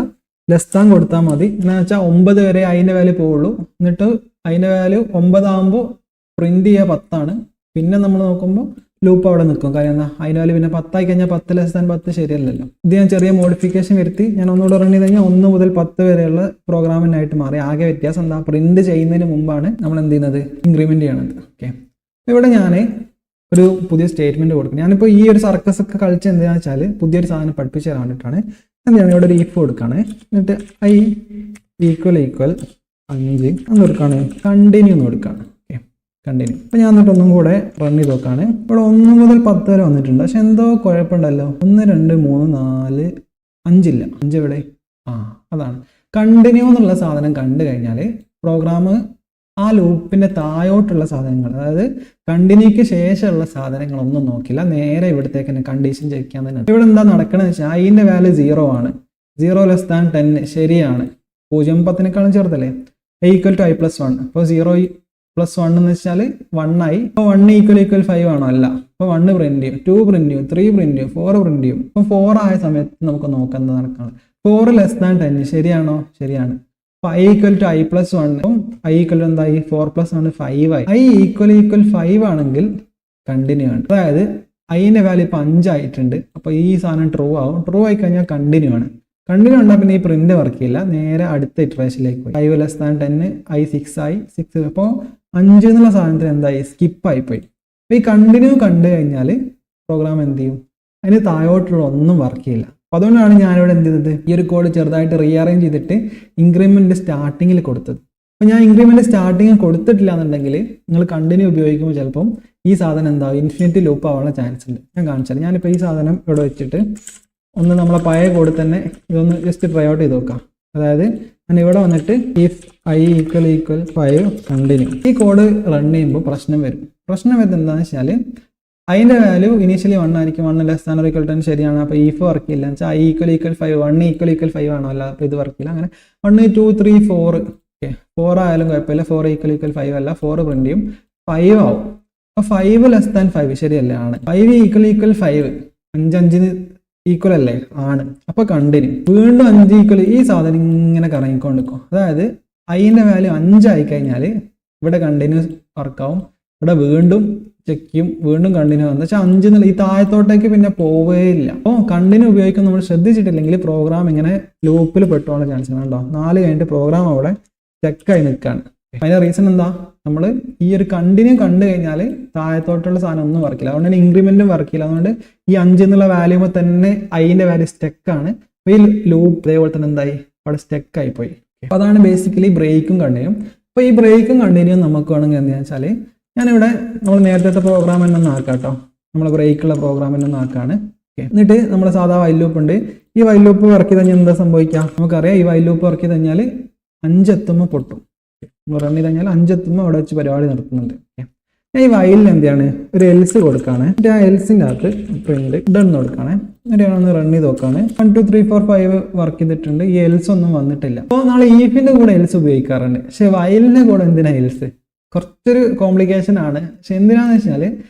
ലെസ് ദാൻ കൊടുത്താൽ മതി. എന്ന് വെച്ചാൽ 9 വരെ അതിൻ്റെ വാല്യൂ പോവുള്ളൂ. എന്നിട്ട് അതിൻ്റെ വാല്യൂ 9 ആകുമ്പോൾ പ്രിന്റ് ചെയ്യുക 10 ആണ്. പിന്നെ നമ്മൾ നോക്കുമ്പോൾ ലൂപ്പ് അവിടെ നിൽക്കും. കാര്യം എന്താ, അതിൻ്റെ വാല്യൂ പിന്നെ 10 ആയി കഴിഞ്ഞാൽ 10 ലെസ് ദാൻ 10 ശരിയല്ലല്ലോ. ഇത് ഞാൻ ചെറിയ മോഡിഫിക്കേഷൻ വരുത്തി ഞാൻ ഒന്നുകൂടെ റൺ ചെയ്ത് കഴിഞ്ഞാൽ 1 മുതൽ 10 വരെയുള്ള പ്രോഗ്രാമിനായിട്ട് മാറി. ആകെ വ്യത്യാസം എന്താ, പ്രിന്റ് ചെയ്യുന്നതിന് മുമ്പാണ് നമ്മൾ എന്ത് ചെയ്യുന്നത്, ഇൻക്രിമെന്റ് ചെയ്യണത്. ഓക്കെ, ഇവിടെ ഞാൻ ഒരു പുതിയ സ്റ്റേറ്റ്മെന്റ് കൊടുക്കും. ഞാനിപ്പോൾ ഈ ഒരു സർക്കസ് ഒക്കെ കളിച്ച് എന്താണെന്ന് വെച്ചാൽ പുതിയൊരു സാധനം പഠിപ്പിച്ച് തരാൻ വേണ്ടിയിട്ടാണ്. എന്താണ് ഇവിടെ ഒരു ഇഫ് കൊടുക്കുകയാണ്. എന്നിട്ട് i ഈക്വൽ 5 എന്ന് കൊടുക്കുകയാണ്. കണ്ടിന്യൂ എന്ന് കൊടുക്കുകയാണ്. Okay, continue. അപ്പോൾ ഞാൻ എന്നിട്ട് ഒന്നും കൂടെ റൺ ചെയ്ത് നോക്കുകയാണ്. ഇവിടെ 1 മുതൽ 10 വരെ വന്നിട്ടുണ്ട്. പക്ഷെ എന്തോ കുഴപ്പമുണ്ടല്ലോ. 1 2 3 4 5 ഇല്ല. 5 എവിടെ? അതാണ് കണ്ടിന്യൂ എന്നുള്ള സാധനം കണ്ടു കഴിഞ്ഞാൽ പ്രോഗ്രാം ആ ലൂപ്പിന്റെ താഴോട്ടുള്ള സാധനങ്ങൾ, അതായത് കണ്ടിന്യൂക്ക് ശേഷമുള്ള സാധനങ്ങളൊന്നും നോക്കില്ല, നേരെ ഇവിടത്തേക്ക് തന്നെ കണ്ടീഷൻ ചെക്ക് ചെയ്യാൻ തന്നെ. ഇവിടെ എന്താ നടക്കണമെന്ന് വെച്ചാൽ അതിന്റെ വാല്യൂ 0 ആണ്. 0 ലെസ് ദാൻ 10 ശരിയാണ്. 0 10നേക്കാളും ചെറുതല്ലേ. Equal to i+1. അപ്പോൾ 0 + 1 എന്ന് വെച്ചാൽ 1 ആയി. അപ്പോൾ 1 ഈക്വൽ 5 ആണോ? അല്ല. അപ്പോൾ 1 പ്രിന്റ് ചെയ്യും, 2 പ്രിന്റ് ചെയ്യും, 3 പ്രിന്റ് ചെയ്യും, 4 പ്രിന്റ് ചെയ്യും. അപ്പോൾ 4 ആയ സമയത്ത് നമുക്ക് നോക്കാം എന്താ നടക്കുന്നത്. 4 ലെസ് ദാൻ 10 ശരിയാണോ? ശരിയാണ്. അപ്പോൾ i equal to i+1. i equal എന്തായി? 4 + 1 5 ആയി. i ഈക്വൽ 5 ആണെങ്കിൽ കണ്ടിന്യൂ ആണ്. അതായത് അതിന്റെ വാല്യൂ ഇപ്പോൾ 5 ആയിട്ടുണ്ട്. അപ്പോൾ ഈ സാധനം ട്രൂ ആവും. ട്രൂ ആയി കഴിഞ്ഞാൽ കണ്ടിന്യൂ ആണ്. കണ്ടിന്യൂ ഉണ്ടാൽ പിന്നെ ഈ പ്രിന്റ് വർക്ക് ചെയ്യില്ല, നേരെ അടുത്ത ഇറ്ററേഷനിലേക്ക് പോയി. 5 ലെസ് ദാൻ 10 i 6 ആയി. 6 അപ്പോൾ 5 എന്നുള്ള സാധനത്തിന് എന്തായി? സ്കിപ്പായി പോയി. അപ്പോൾ ഈ കണ്ടിന്യൂ കണ്ടു കഴിഞ്ഞാൽ പ്രോഗ്രാം എന്ത് ചെയ്യും? അതിന് താഴോട്ടുള്ള ഒന്നും വർക്ക് ചെയ്യില്ല. അപ്പോൾ അതുകൊണ്ടാണ് ഞാനിവിടെ എന്ത് ചെയ്തത്, ഈ ഒരു കോഡ് ചെറുതായിട്ട് റീഅറേഞ്ച് ചെയ്തിട്ട് ഇൻക്രിമെന്റ് സ്റ്റാർട്ടിങ്ങിൽ കൊടുത്തത്. അപ്പോൾ ഞാൻ ഇൻക്രിമെന്റ് സ്റ്റാർട്ടിങ് കൊടുത്തിട്ടില്ല എന്നുണ്ടെങ്കിൽ നിങ്ങൾ കണ്ടിന്യൂ ഉപയോഗിക്കുമ്പോൾ ചിലപ്പം ഈ സാധനം എന്താവും, ഇൻഫിനിറ്റി ലൂപ്പ് ആവാനുള്ള ചാൻസ് ഉണ്ട്. ഞാൻ കാണിച്ചാൽ ഞാനിപ്പോൾ ഈ സാധനം ഇവിടെ വെച്ചിട്ട് ഒന്ന് നമ്മളെ പഴയ കോഡ് തന്നെ ഇതൊന്ന് ജസ്റ്റ് ട്രൈ ഔട്ട് ചെയ്ത് നോക്കാം. അതായത് ഞാൻ ഇവിടെ വന്നിട്ട് ഇഫ് i ഈക്വൽ 5 കണ്ടിന്യൂ, ഈ കോഡ് റൺ ചെയ്യുമ്പോൾ പ്രശ്നം വരും. പ്രശ്നം വരുന്നത് എന്താണെന്ന് വെച്ചാൽ അതിൻ്റെ വാല്യൂ ഇനീഷ്യലി 1 ആയിരിക്കും. 1 ലെസ് ദാൻ ഓർ ഈക്വൽ 10 ശരിയാണ്. അപ്പോൾ if വർക്ക് ചെയ്യില്ല എന്ന് വെച്ചാൽ i ഈക്വൽ 5 1 ഈക്വൽ 5 ആണോ? അല്ല. അപ്പോൾ ഇത് വർക്ക് ചെയ്യില്ല. അങ്ങനെ 1 2 3 4 ഓക്കെ 4 ആയാലും കുഴപ്പമില്ല. 4 ഈക്വൽ 5 അല്ല. 4 പ്രിന്റ് ചെയ്യും, 5 ആവും. അപ്പോൾ 5 ലെസ് ദാൻ 5 ശരിയല്ലേ? ആണ്. 5 ഈക്വൽ 5 5 ഈക്വൽ അല്ലേ? ആണ്. അപ്പോൾ കണ്ടിന്യൂ. വീണ്ടും 5 ഈക്വൽ, ഈ സാധനം ഇങ്ങനെ കറങ്ങിക്കൊണ്ടിരിക്കും. അതായത് അതിൻ്റെ വാല്യൂ 5 ആയി കഴിഞ്ഞാൽ ഇവിടെ കണ്ടിന്യൂ വർക്കാവും. ഇവിടെ വീണ്ടും ചെക്ക് ചെയ്യും, വീണ്ടും കണ്ടിന്യൂ ആവും. എന്ന് വെച്ചാൽ 5 എന്നുള്ള ഈ താഴത്തോട്ടേക്ക് പിന്നെ പോവുകയില്ല. അപ്പോൾ കണ്ടിന്യൂ ഉപയോഗിക്കാൻ നമ്മൾ ശ്രദ്ധിച്ചിട്ടില്ലെങ്കിൽ പ്രോഗ്രാം ഇങ്ങനെ ലൂപ്പിൽ പെട്ടുപോകാനുള്ള ചാൻസ് ആണ്. കേട്ടോ, 4 കഴിഞ്ഞിട്ട് പ്രോഗ്രാം അവിടെ ചെക്കായി നിൽക്കുകയാണ്. അതിൻ്റെ റീസൺ എന്താ? നമ്മൾ ഈ ഒരു കണ്ടിന്യൂ കണ്ടു കഴിഞ്ഞാൽ താഴത്തോട്ടുള്ള സാധനം ഒന്നും വർക്കില്ല. അതുകൊണ്ട് തന്നെ ഇൻക്രിമെന്റും വർക്കില്ല. അതുകൊണ്ട് ഈ 5 എന്നുള്ള വാല്യൂമ്പോൾ തന്നെ അതിൻ്റെ വാല്യൂ സ്റ്റെക്കാണ്. അപ്പോൾ ഈ ലൂപ്പ് അതേപോലെ തന്നെ എന്തായി? അവിടെ സ്റ്റെക്കായി പോയി. അപ്പോൾ അതാണ് ബേസിക്കലി ബ്രേക്കും കണ്ടിന്യൂ. അപ്പോൾ ഈ ബ്രേക്കും കണ്ടിന്യൂ നമുക്ക് വേണമെങ്കിൽ എന്താ വെച്ചാൽ ഞാനിവിടെ നമ്മൾ നേരത്തെ പ്രോഗ്രാം തന്നെ ഒന്ന് ആക്കാം കേട്ടോ. നമ്മൾ ബ്രേക്കുള്ള പ്രോഗ്രാം തന്നെ ഒന്ന് ആക്കാണ്. ഓക്കെ, എന്നിട്ട് നമ്മൾ സാധാ വൈൽ ലൂപ്പ് ഉണ്ട്. ഈ വൈൽ ലൂപ്പ് വർക്ക് ചെയ്ത് കഴിഞ്ഞാൽ എന്താ സംഭവിക്കുക? നമുക്കറിയാം ഈ വൈൽ ലൂപ്പ് വർക്ക് ചെയ്ത് കഴിഞ്ഞാൽ 5 എത്തുമ്പോൾ പൊട്ടും. നമ്മൾ റൺ ചെയ്ത് കഴിഞ്ഞാൽ 5 എത്തുമ്പോൾ അവിടെ വെച്ച് പരിപാടി നടത്തുന്നുണ്ട്. ഞാൻ ഈ വൈലിൽ എന്താണ് ഒരു എൽസ് കൊടുക്കുകയാണ്. എന്നിട്ട് ആ എൽസിൻ്റെ അകത്ത് പ്രിന്റ് ഡൺ കൊടുക്കുകയാണ്. എന്നിട്ട് ഞാനൊന്ന് റൺ ചെയ്ത് നോക്കുകയാണ്. 1 2 3 4 5 വർക്ക് ചെയ്തിട്ടുണ്ട്. ഈ എൽസ് ഒന്നും വന്നിട്ടില്ല. അപ്പോൾ നമ്മൾ ഈഫിൻ്റെ കൂടെ എൽസ് ഉപയോഗിക്കാറുണ്ട്. പക്ഷേ വൈലിൻ്റെ കൂടെ എന്തിനാ എൽസ്? കുറച്ചൊരു കോംപ്ലിക്കേഷൻ ആണ്. പക്ഷെ എന്തിനാന്ന് വെച്ചാൽ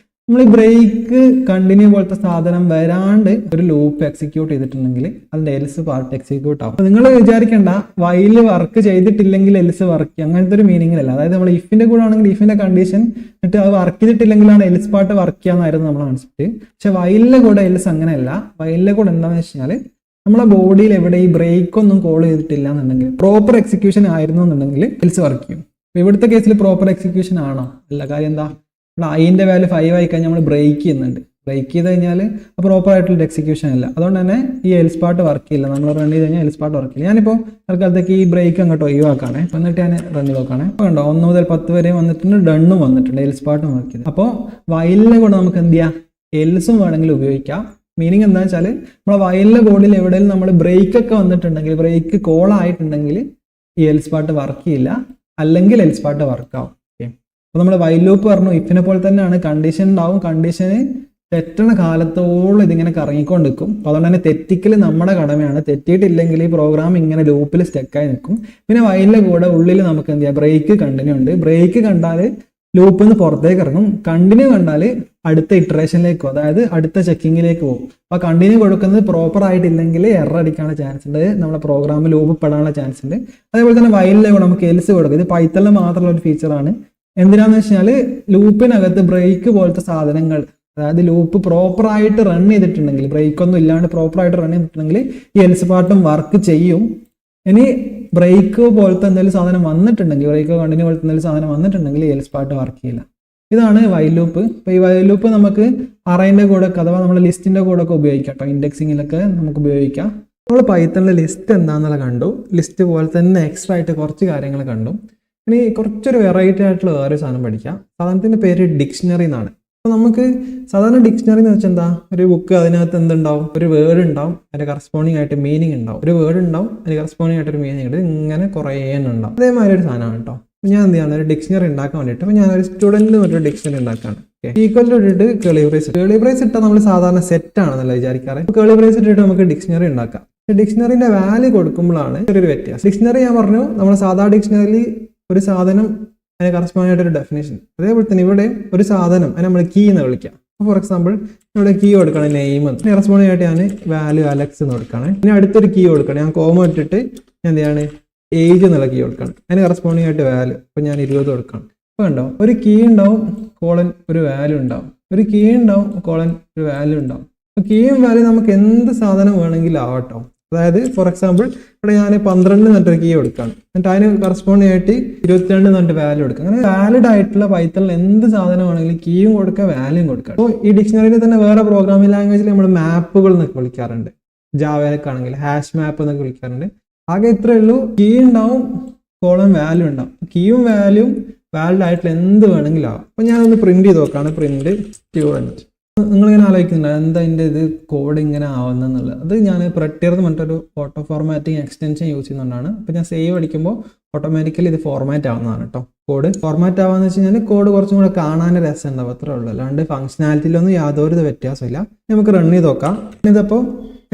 നമ്മൾ ഈ ബ്രേക്ക് കണ്ടിന്യൂ പോലത്തെ സാധനം വരാണ്ട് ഒരു ലൂപ്പ് എക്സിക്യൂട്ട് ചെയ്തിട്ടുണ്ടെങ്കിൽ അതിന്റെ എൽസ് പാർട്ട് എക്സിക്യൂട്ട് ആവും. നിങ്ങൾ വിചാരിക്കേണ്ട വൈല് വർക്ക് ചെയ്തിട്ടില്ലെങ്കിൽ എൽസ് വർക്ക് ചെയ്യും, അങ്ങനത്തെ ഒരു മീനിങ്ങിലല്ല. അതായത് നമ്മൾ ഇഫിന്റെ കൂടെ ആണെങ്കിൽ ഇഫിന്റെ കണ്ടീഷൻ എന്നിട്ട് അത് വർക്ക് ചെയ്തിട്ടില്ലെങ്കിലാണ് എൽസ് പാർട്ട് വർക്ക് ചെയ്യാന്നായിരുന്നു നമ്മൾ കൺസെപ്റ്റ്. പക്ഷെ വൈലിന്റെ കൂടെ എൽസ് അങ്ങനെയല്ല. വൈലിന്റെ കൂടെ എന്താണെന്ന് വെച്ച് കഴിഞ്ഞാൽ നമ്മളെ ബോഡിയിൽ എവിടെ ഈ ബ്രേക്ക് ഒന്നും കോൾ ചെയ്തിട്ടില്ല എന്നുണ്ടെങ്കിൽ, പ്രോപ്പർ എക്സിക്യൂഷൻ ആയിരുന്നു എന്നുണ്ടെങ്കിൽ എൽസ് വർക്ക് ചെയ്യും. ഇവിടുത്തെ കേസിൽ പ്രോപ്പർ എക്സിക്യൂഷൻ ആണോ? അല്ല. കാര്യം എന്താ? അതിന്റെ വാല്യൂ 5 ആയി കഴിഞ്ഞാൽ നമ്മൾ ബ്രേക്ക് ചെയ്യുന്നുണ്ട്. ബ്രേക്ക് ചെയ്ത് കഴിഞ്ഞാൽ പ്രോപ്പർ ആയിട്ടുള്ള എക്സിക്യൂഷൻ അല്ല. അതുകൊണ്ട് തന്നെ ഈ എൽസ് പാർട്ട് വർക്ക് ചെയ്യില്ല. നമ്മൾ റൺ ചെയ്ത് കഴിഞ്ഞാൽ എൽസ് പാർട്ട് വർക്ക് ചെയ്യില്ല. ഞാനിപ്പോൾ തൽക്കാലത്തേക്ക് ഈ ബ്രേക്ക് അങ്ങോട്ട് ഒഴിവാക്കാണേ. എന്നിട്ട് ഞാൻ റൺ ചെയ്ത് നോക്കാണേ. അപ്പോൾ കണ്ടോ 1 മുതൽ 10 വരെ വന്നിട്ടുണ്ട്, ഡണ്ണും വന്നിട്ടുണ്ട്, എൽസ് പാർട്ടും വർക്ക് ചെയ്ത്. അപ്പോൾ വയലിനെ കൂടെ നമുക്ക് എന്ത് ചെയ്യാം? എൽസും വേണമെങ്കിൽ ഉപയോഗിക്കാം. മീനിങ് എന്താ വെച്ചാൽ നമ്മളെ വയലിലെ ബോർഡിൽ എവിടെയെങ്കിലും നമ്മൾ ബ്രേക്ക് ഒക്കെ വന്നിട്ടുണ്ടെങ്കിൽ, ബ്രേക്ക് കോൾ ആയിട്ടുണ്ടെങ്കിൽ ഈ എൽസ് പാർട്ട് വർക്ക് ചെയ്യില്ല, അല്ലെങ്കിൽ എൽസ് പാർട്ട് വർക്ക് ആവും. അപ്പോൾ നമ്മൾ വൈൽ ലൂപ്പ് പറഞ്ഞു ഇഫിനെ പോലെ തന്നെയാണ്. കണ്ടീഷൻ ഉണ്ടാവും, കണ്ടീഷന് തെറ്റണ കാലത്തോളം ഇതിങ്ങനെ കറങ്ങിക്കൊണ്ട് നിൽക്കും. അപ്പോൾ അതുകൊണ്ട് തന്നെ തെറ്റിക്കൽ നമ്മുടെ കടമയാണ്. തെറ്റിയിട്ടില്ലെങ്കിൽ ഈ പ്രോഗ്രാം ഇങ്ങനെ ലൂപ്പിൽ സ്റ്റക്കായി നിൽക്കും. പിന്നെ വയലിൻ്റെ കൂടെ ഉള്ളിൽ നമുക്ക് എന്ത് ചെയ്യാം, ബ്രേക്ക് കണ്ടിന്യൂ ഉണ്ട്. ബ്രേക്ക് കണ്ടാൽ ലൂപ്പിൽ നിന്ന് പുറത്തേക്ക് ഇറങ്ങും. കണ്ടിന്യൂ കണ്ടാൽ അടുത്ത ഇറ്ററേഷനിലേക്ക് പോകും, അതായത് അടുത്ത ചെക്കിങ്ങിലേക്ക് പോകും. അപ്പോൾ കണ്ടിന്യൂ കൊടുക്കുന്നത് പ്രോപ്പർ ആയിട്ടില്ലെങ്കിൽ എറർ അടിക്കാനുള്ള ചാൻസ് ഉണ്ട്, നമ്മുടെ പ്രോഗ്രാമിൽ ലൂപ്പ് പെടാനുള്ള ചാൻസ് ഉണ്ട്. അതേപോലെ തന്നെ വയലിലെ കൂടെ നമുക്ക് എൽസ് കൊടുക്കും. ഇത് പൈത്തണിൽ മാത്രമുള്ള ഒരു ഫീച്ചറാണ്. എന്തിനാന്ന് വെച്ചാൽ ലൂപ്പിനകത്ത് ബ്രേക്ക് പോലത്തെ സാധനങ്ങൾ, അതായത് ലൂപ്പ് പ്രോപ്പറായിട്ട് റൺ ചെയ്തിട്ടുണ്ടെങ്കിൽ, ബ്രേക്ക് ഒന്നും ഇല്ലാണ്ട് പ്രോപ്പറായിട്ട് റൺ ചെയ്തിട്ടുണ്ടെങ്കിൽ ഈ എൽസ് പാർട്ടും വർക്ക് ചെയ്യും. ഇനി ബ്രേക്ക് പോലത്തെ എന്തെങ്കിലും സാധനം വന്നിട്ടുണ്ടെങ്കിൽ, ബ്രേക്കോ കണ്ടിന്യൂ പോലത്തെ എന്തെങ്കിലും സാധനം വന്നിട്ടുണ്ടെങ്കിൽ ഈ എൽസ് പാർട്ട് വർക്ക് ചെയ്യില്ല. ഇതാണ് വൈൽ ലൂപ്പ്. അപ്പോൾ ഈ വൈൽ ലൂപ്പ് നമുക്ക് അറേൻ്റെ കൂടെ അഥവാ നമ്മുടെ ലിസ്റ്റിൻ്റെ കൂടെ ഒക്കെ ഉപയോഗിക്കാം കേട്ടോ. ഇൻഡെക്സിങ്ങിലൊക്കെ നമുക്ക് ഉപയോഗിക്കാം. നമ്മൾ പൈത്തണിലെ ലിസ്റ്റ് എന്താണെന്നുള്ള കണ്ടു. ലിസ്റ്റ് പോലെ തന്നെ എക്സ്ട്രാ ആയിട്ട് കുറച്ച് കാര്യങ്ങൾ കണ്ടു. ഇനി കുറച്ചൊരു വെറൈറ്റി ആയിട്ടുള്ള വേറെ സാധനം പഠിക്കാം. സാധനത്തിൻ്റെ പേര് ഡിക്ഷണറി എന്നാണ്. അപ്പോൾ നമുക്ക് സാധാരണ ഡിക്ഷണറി എന്ന് വെച്ചാൽ എന്താ, ഒരു ബുക്ക്, അതിനകത്ത് എന്തുണ്ടാവും, ഒരു വേർഡ് ഉണ്ടാവും, അതിൻ്റെ കറസ്പോണ്ടിങ് ആയിട്ട് മീനിങ് ഉണ്ടാവും. ഒരു വേർഡ് ഉണ്ടാവും, അതിന് കറസ്പോണ്ടിങ് ആയിട്ട് ഒരു മീനിങ് ഉണ്ട്. ഇങ്ങനെ കുറേ ഉണ്ടാവും. അതേമാതിരി ഒരു സാധനമാണ് കേട്ടോ. ഞാൻ എന്ത് ചെയ്യാണ്, ഒരു ഡിക്ഷണറി ഉണ്ടാക്കാൻ വേണ്ടിയിട്ട് അപ്പോൾ ഞാനൊരു സ്റ്റുഡൻറ്റിന് ഒരു ഡിക്ഷണറി ഉണ്ടാക്കുകയാണ്. ഈക്വൽ ടു ഇട്ടിട്ട് കേളി ബ്രേസ് ഇട്ടാൽ നമ്മൾ സാധാരണ സെറ്റ് ആണെന്നല്ല വിചാരിക്കാറ്. കേളി ബ്രേസ് ഇട്ടിട്ട് നമുക്ക് ഡിക്ഷണറി ഉണ്ടാക്കാം. ഡിക്ഷണറിന്റെ വാല്യൂ കൊടുക്കുമ്പോഴാണ് ഒരു വ്യത്യാസം. ഡിക്ഷണറി ഞാൻ പറഞ്ഞു, നമ്മൾ സാധാരണ ഡിക്ഷണറിയിൽ ഒരു സാധനം അതിന് കറസ്പോണ്ടിങ് ആയിട്ട് ഒരു ഡെഫിനേഷൻ. അതേപോലെ തന്നെ ഇവിടെ ഒരു സാധനം അതിന് നമ്മൾ കീ എന്ന് വിളിക്കാം. ഫോർ എക്സാമ്പിൾ ഇവിടെ കീ കൊടുക്കണം നെയിം എന്ന്, കറസ്പോണ്ടിങ് ആയിട്ട് ഞാൻ വാല്യൂ അലക്സ് എന്ന് കൊടുക്കണം. ഇനി അടുത്തൊരു കീ കൊടുക്കണം, ഞാൻ കോമ ഇട്ടിട്ട് ഞാൻ എന്ത് ചെയ്യാണ്, ഏജ് എന്നുള്ള കീ കൊടുക്കണം. അതിന് കറസ്പോണ്ടിങ് ആയിട്ട് വാല്യൂ, അപ്പോൾ ഞാൻ 20 കൊടുക്കണം. അപ്പോൾ കണ്ടോ, ഒരു കീ ഉണ്ടാവും, കോളൻ ഒരു വാല്യൂ ഉണ്ടാവും, ഒരു കീ ഉണ്ടാവും, കോളൻ ഒരു വാല്യൂ ഉണ്ടാവും. അപ്പോൾ കീയും വാല്യൂ നമുക്ക് എന്ത് സാധനം വേണമെങ്കിലും ആവട്ടോ. അതായത് ഫോർ എക്സാമ്പിൾ ഇവിടെ ഞാൻ 12 എന്നിട്ടൊരു കീ കൊടുക്കുകയാണ്, എന്നിട്ട് അതിന് കറസ്പോണ്ടിങ് ആയിട്ട് 22 എന്നിട്ട് വാല്യൂ കൊടുക്കുക. അങ്ങനെ വാലിഡ് ആയിട്ടുള്ള പൈത്തണിൽ എന്ത് സാധനമാണെങ്കിലും കീയും കൊടുക്കുക, വാല്യൂയും കൊടുക്കുക. അപ്പോൾ ഈ ഡിക്ഷണറിയിൽ തന്നെ വേറെ പ്രോഗ്രാമിംഗ് ലാംഗ്വേജിൽ നമ്മൾ മാപ്പുകൾ എന്നൊക്കെ വിളിക്കാറുണ്ട്. ജാവയിലൊക്കെ ആണെങ്കിൽ ഹാഷ് മാപ്പ് എന്നൊക്കെ വിളിക്കാറുണ്ട്. ആകെ ഇത്രയേ ഉള്ളൂ, കീ ഉണ്ടാവും, കോളൻ വാല്യൂ ഉണ്ടാവും. കീയും വാല്യൂയും വാലിഡ് ആയിട്ടുള്ള എന്ത് വേണമെങ്കിലും ആവും. അപ്പോൾ ഞാനൊന്ന് പ്രിന്റ് ചെയ്ത് നോക്കുകയാണ്. Print student. നിങ്ങളിങ്ങനെ ആലോചിക്കുന്നുണ്ട് എന്താ ഇതിൻ്റെ ഇത് കോഡ് ഇങ്ങനെ ആവുന്നതെന്നുള്ളത്. അത് ഞാൻ പ്രെട്ടിയർ എന്ന് പറഞ്ഞിട്ടൊരു ഓട്ടോ ഫോർമാറ്റിംഗ് എക്സ്റ്റൻഷൻ യൂസ് ചെയ്യുന്നതുകൊണ്ടാണ്. അപ്പോൾ ഞാൻ സേവ് അടിക്കുമ്പോൾ ഓട്ടോമാറ്റിക്കലി ഇത് ഫോർമാറ്റ് ആവുന്നതാണ് കേട്ടോ. കോഡ് ഫോർമാറ്റ് ആവാന്ന് വെച്ച് കഴിഞ്ഞാൽ കോഡ് കുറച്ചും കൂടെ കാണാൻ രസം ഉണ്ടാവും, അത്രേ ഉള്ളൂ. അല്ലാണ്ട് ഫംഗ്ഷനാലിറ്റിയിലൊന്നും യാതൊരു വ്യത്യാസമില്ല. നമുക്ക് റൺ ചെയ്ത് നോക്കാം. ഇതിപ്പോൾ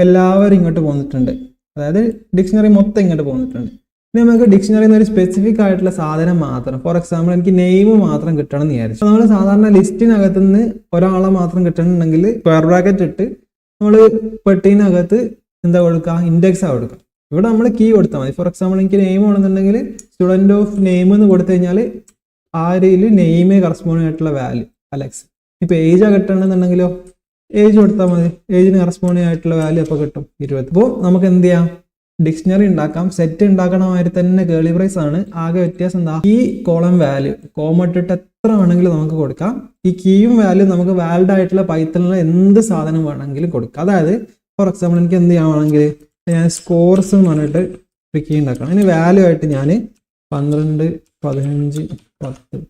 എല്ലാവരും ഇങ്ങോട്ട് പോന്നിട്ടുണ്ട്, അതായത് ഡിക്ഷണറി മൊത്തം ഇങ്ങോട്ട് പോന്നിട്ടുണ്ട്. ഇനി നമുക്ക് ഡിക്ഷണറിയിൽ നിന്ന് ഒരു സ്പെസിഫിക് ആയിട്ടുള്ള സാധനം മാത്രം, ഫോർ എക്സാമ്പിൾ എനിക്ക് നെയിം മാത്രം കിട്ടണം എന്ന് വിചാരിച്ചു. നമ്മൾ സാധാരണ ലിസ്റ്റിനകത്ത് നിന്ന് ഒരാളെ മാത്രം കിട്ടണമെന്നുണ്ടെങ്കിൽ സ്ക്വയർ ബ്രാക്കറ്റ് ഇട്ട് നമ്മൾ പെട്ടിനകത്ത് എന്താ കൊടുക്കുക, ഇൻഡെക്സാണ് കൊടുക്കുക. ഇവിടെ നമ്മൾ കീ കൊടുത്താൽ മതി. ഫോർ എക്സാമ്പിൾ എനിക്ക് നെയിം ആണെന്നുണ്ടെങ്കിൽ സ്റ്റുഡൻറ്റ് ഓഫ് നെയിം എന്ന് കൊടുത്തു കഴിഞ്ഞാൽ ആ രീതിയിൽ നെയിമേ കറസ്പോണ്ടിങ് ആയിട്ടുള്ള വാല്യൂ അലക്സ്. ഇപ്പോൾ ഏജാ കിട്ടണമെന്നുണ്ടെങ്കിലോ ഏജ് കൊടുത്താൽ മതി, ഏജിന് കറസ്പോണ്ടിങ് ആയിട്ടുള്ള വാല്യൂ അപ്പോൾ കിട്ടും 20. അപ്പോൾ നമുക്ക് എന്ത് ചെയ്യാം, ഡിക്ഷണറി ഉണ്ടാക്കാം. സെറ്റ് ഉണ്ടാക്കണമാതിരി തന്നെ കേളി ബ്രേസ് ആണ്. ആകെ വ്യത്യാസം എന്താ, ഈ കോളം വാല്യൂ കോമ ഇട്ടിട്ട് എത്ര വേണമെങ്കിലും നമുക്ക് കൊടുക്കാം. ഈ കീയും വാല്യൂ നമുക്ക് വാലിഡ് ആയിട്ടുള്ള പൈത്തണിൽ എന്ത് സാധനം വേണമെങ്കിലും കൊടുക്കാം. അതായത് ഫോർ എക്സാമ്പിൾ എനിക്ക് എന്ത് ചെയ്യാണെങ്കിൽ ഞാൻ സ്കോർസ് എന്ന് പറഞ്ഞിട്ട് ഒരു കീ ഉണ്ടാക്കണം. അതിന് വാല്യൂ ആയിട്ട് ഞാൻ 12, 15, 10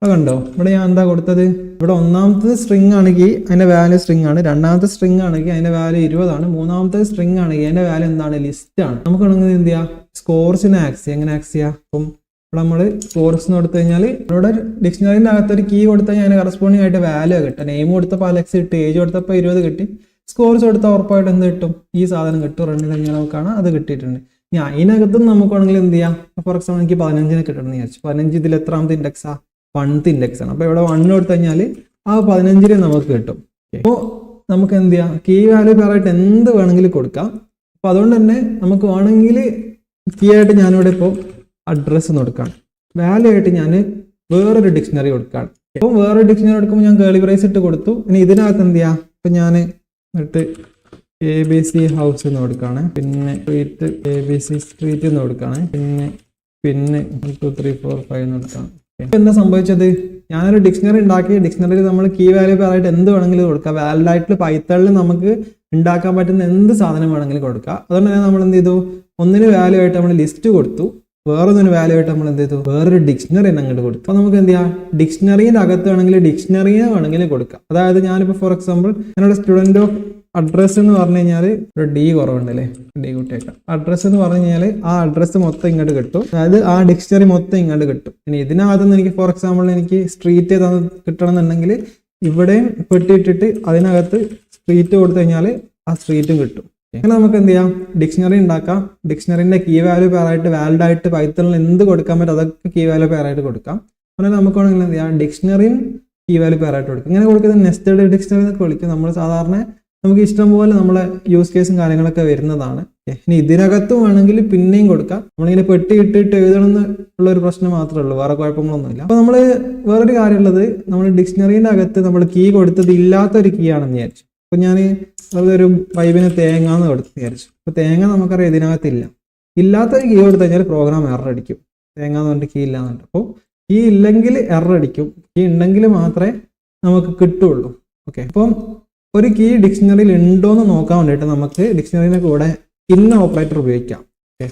കണ്ടോ. ഇവിടെ ഞാൻ എന്താ കൊടുത്തത്, ഇവിടെ ഒന്നാമത്തെ സ്ട്രിങ് ആണെങ്കിൽ അതിന്റെ വാല്യൂ സ്ട്രിങ് ആണ്, രണ്ടാമത്തെ സ്ട്രിങ് ആണെങ്കിൽ അതിന്റെ വാല്യൂ 20 ആണ്, മൂന്നാമത്തെ സ്ട്രിങ് ആണെങ്കിൽ അതിന്റെ വാല്യൂ എന്താണ്, ലിസ്റ്റ് ആണ്. നമുക്ക് വേണമെങ്കിൽ എന്ത് ചെയ്യാം, സ്കോർസിനെ ആക്സ് ചെയ്യാം. എങ്ങനെ ആക്സ് ചെയ്യാം, അപ്പം ഇവിടെ നമ്മൾ സ്കോർസ് എന്ന് കൊടുത്തു കഴിഞ്ഞാൽ ഇവിടെ ഡിക്ഷണറിന്റെ അകത്ത് ഒരു കീ കൊടുത്താൽ കഴിഞ്ഞാൽ അതിന് കറസ്പോണ്ടിങ് ആയിട്ട് വാല്യൂ കിട്ടും. നെയിം കൊടുത്തപ്പോൾ അലക്സ് കിട്ടി, ഏജ് കൊടുത്തപ്പോൾ 20 കിട്ടി, സ്കോർസ് കൊടുത്താൽ ഉറപ്പായിട്ട് എന്ത് കിട്ടും, ഈ സാധനം കിട്ടും. റണ്ണിൽ കഴിഞ്ഞാൽ നമുക്കാണ് അത് കിട്ടിയിട്ടുണ്ട്. ഇനി അതിനകത്തും നമുക്ക് വേണമെങ്കിൽ എന്ത് ചെയ്യാം, ഫോർ എക്സാമ്പിൾ എനിക്ക് 15 കിട്ടണം എന്ന് വിചാരിച്ചു. 15 ഇതിൽ എത്രാമത്തെ ഇൻഡെക്സാ, 1th ഇൻഡെക്സ് ആണ്. അപ്പോൾ ഇവിടെ 1 കൊടുത്തു കഴിഞ്ഞാൽ ആ 15 നമുക്ക് കിട്ടും. അപ്പോൾ നമുക്ക് എന്ത് ചെയ്യാം, കീ വാല്യൂ പേറായിട്ട് എന്ത് വേണമെങ്കിലും കൊടുക്കാം. അപ്പോൾ അതുകൊണ്ട് തന്നെ നമുക്ക് വേണമെങ്കിൽ കീ ആയിട്ട് ഞാനിവിടെ ഇപ്പോൾ അഡ്രസ്സ് എന്ന് കൊടുക്കാം, വാല്യൂ ആയിട്ട് ഞാൻ വേറൊരു ഡിക്ഷണറി കൊടുക്കുകയാണ്. അപ്പോൾ വേറൊരു ഡിക്ഷണറി കൊടുക്കുമ്പോൾ ഞാൻ കേളി ബ്രേസ് ഇട്ട് കൊടുത്തു. ഇനി ഇതിനകത്ത് എന്ത് ചെയ്യാം, ഇപ്പം ഞാൻ എന്നിട്ട് ABC ഹൗസ് എന്ന് കൊടുക്കുകയാണ്, പിന്നെ സ്ട്രീറ്റ് ABC സ്ട്രീറ്റ് എന്ന് കൊടുക്കുകയാണ്, പിന്നെ 1 2 3 4 5 എന്ന് കൊടുക്കുകയാണ്. എന്താ സംഭവിച്ചത്, ഞാനൊരു ഡിക്ഷണറി ഉണ്ടാക്കി. ഡിക്ഷണറിയിൽ നമ്മൾ കീ വാല്യൂ പേറായിട്ട് എന്ത് വേണമെങ്കിലും കൊടുക്കാം. വാലിഡ് ആയിട്ടുള്ള പൈത്തണിൽ നമുക്ക് ഉണ്ടാക്കാൻ പറ്റുന്ന എന്ത് സാധനം വേണമെങ്കിലും കൊടുക്കാം. അതുകൊണ്ട് തന്നെ നമ്മൾ എന്ത് ചെയ്തു, ഒന്നിന് വാല്യൂ ആയിട്ട് നമ്മൾ ലിസ്റ്റ് കൊടുത്തു, വേറൊന്നിന് വാല്യൂ ആയിട്ട് നമ്മൾ എന്ത് ചെയ്തു, വേറൊരു ഡിക്ഷണറി അങ്ങോട്ട് കൊടുത്തു. അപ്പോൾ നമുക്ക് എന്ത് ചെയ്യാം, ഡിക്ഷണറിയുടെ അകത്ത് വേണമെങ്കിൽ ഡിക്ഷണറിയെ വേണമെങ്കിൽ കൊടുക്കാം. അതായത് ഞാനിപ്പോൾ ഫോർ എക്സാമ്പിൾ ഞാനിവിടെ സ്റ്റുഡൻറ്റ് ഓഫ് അഡ്രസ്സ് എന്ന് പറഞ്ഞു കഴിഞ്ഞാൽ ഒരു ഡി കുറവുണ്ടല്ലേ, ഡി കൂട്ടിയേക്കാം. അഡ്രസ്സ് എന്ന് പറഞ്ഞു കഴിഞ്ഞാൽ ആ അഡ്രസ്സ് മൊത്തം ഇങ്ങോട്ട് കിട്ടും, അതായത് ആ ഡിക്ഷണറി മൊത്തം ഇങ്ങോട്ട് കിട്ടും. ഇനി ഇതിനകത്തുനിന്ന് എനിക്ക് ഫോർ എക്സാമ്പിൾ എനിക്ക് സ്ട്രീറ്റ് കിട്ടണം എന്നുണ്ടെങ്കിൽ ഇവിടെയും പെട്ടി ഇട്ടിട്ട് അതിനകത്ത് സ്ട്രീറ്റ് കൊടുത്തു കഴിഞ്ഞാൽ ആ സ്ട്രീറ്റും കിട്ടും. അങ്ങനെ നമുക്ക് എന്ത് ചെയ്യാം, ഡിക്ഷണറി ഉണ്ടാക്കാം. ഡിക്ഷണറിന്റെ കീ വാല്യൂ പേരായിട്ട് വാലിഡ് ആയിട്ട് പൈത്തണിൽ എന്ത് കൊടുക്കാൻ പറ്റും അതൊക്കെ കീ വാല്യൂ പേരായിട്ട് കൊടുക്കാം. അങ്ങനെ നമുക്ക് വേണമെങ്കിൽ എന്ത് ചെയ്യാം, ഡിക്ഷണറിയും കീ വാല്യൂ പേരായിട്ട് കൊടുക്കും. ഇങ്ങനെ കൊടുക്കുന്നത് നെസ്റ്റഡ് ഡിക്ഷണറി എന്നൊക്കെ വിളിക്കും. നമ്മൾ സാധാരണ നമുക്ക് ഇഷ്ടം പോലെ നമ്മളെ യൂസ് കേസും കാര്യങ്ങളൊക്കെ വരുന്നതാണ്. ഇനി ഇതിനകത്തും വേണമെങ്കിൽ പിന്നെയും കൊടുക്കാം. നമ്മളിങ്ങനെ പെട്ടി ഇട്ടിട്ട് എഴുതണം എന്നുള്ള ഒരു പ്രശ്നം മാത്രമേ ഉള്ളൂ, വേറെ കുഴപ്പങ്ങളൊന്നുമില്ല. അപ്പൊ നമ്മൾ വേറൊരു കാര്യമുള്ളത്, നമ്മൾ ഡിക്ഷണറിന്റെ അകത്ത് നമ്മൾ കീ കൊടുത്തത് ഇല്ലാത്തൊരു കീ ആണെന്ന് വിചാരിച്ചു. അപ്പൊ ഞാൻ ഒരു വൈബിന് തേങ്ങ എന്ന് കൊടുത്ത് വിചാരിച്ചു. അപ്പൊ തേങ്ങ നമുക്കറിയാം ഇതിനകത്തില്ല. ഇല്ലാത്തൊരു കീ കൊടുത്തു കഴിഞ്ഞാൽ പ്രോഗ്രാം എറർ അടിക്കും. തേങ്ങ എന്ന് പറഞ്ഞിട്ട് കീ ഇല്ലാന്നുണ്ട്. അപ്പോൾ കീ ഇല്ലെങ്കിൽ എറർ അടിക്കും, കീ ഉണ്ടെങ്കിൽ മാത്രമേ നമുക്ക് കിട്ടുള്ളൂ. ഓക്കെ, അപ്പം ഒരു കീ ഡിക്ഷണറിയിൽ ഉണ്ടോ എന്ന് നോക്കാൻ വേണ്ടിയിട്ട് നമുക്ക് ഡിക്ഷണറിന്റെ കൂടെ ഇന്ന ഓപ്പറേറ്റർ ഉപയോഗിക്കാം. ഓക്കെ,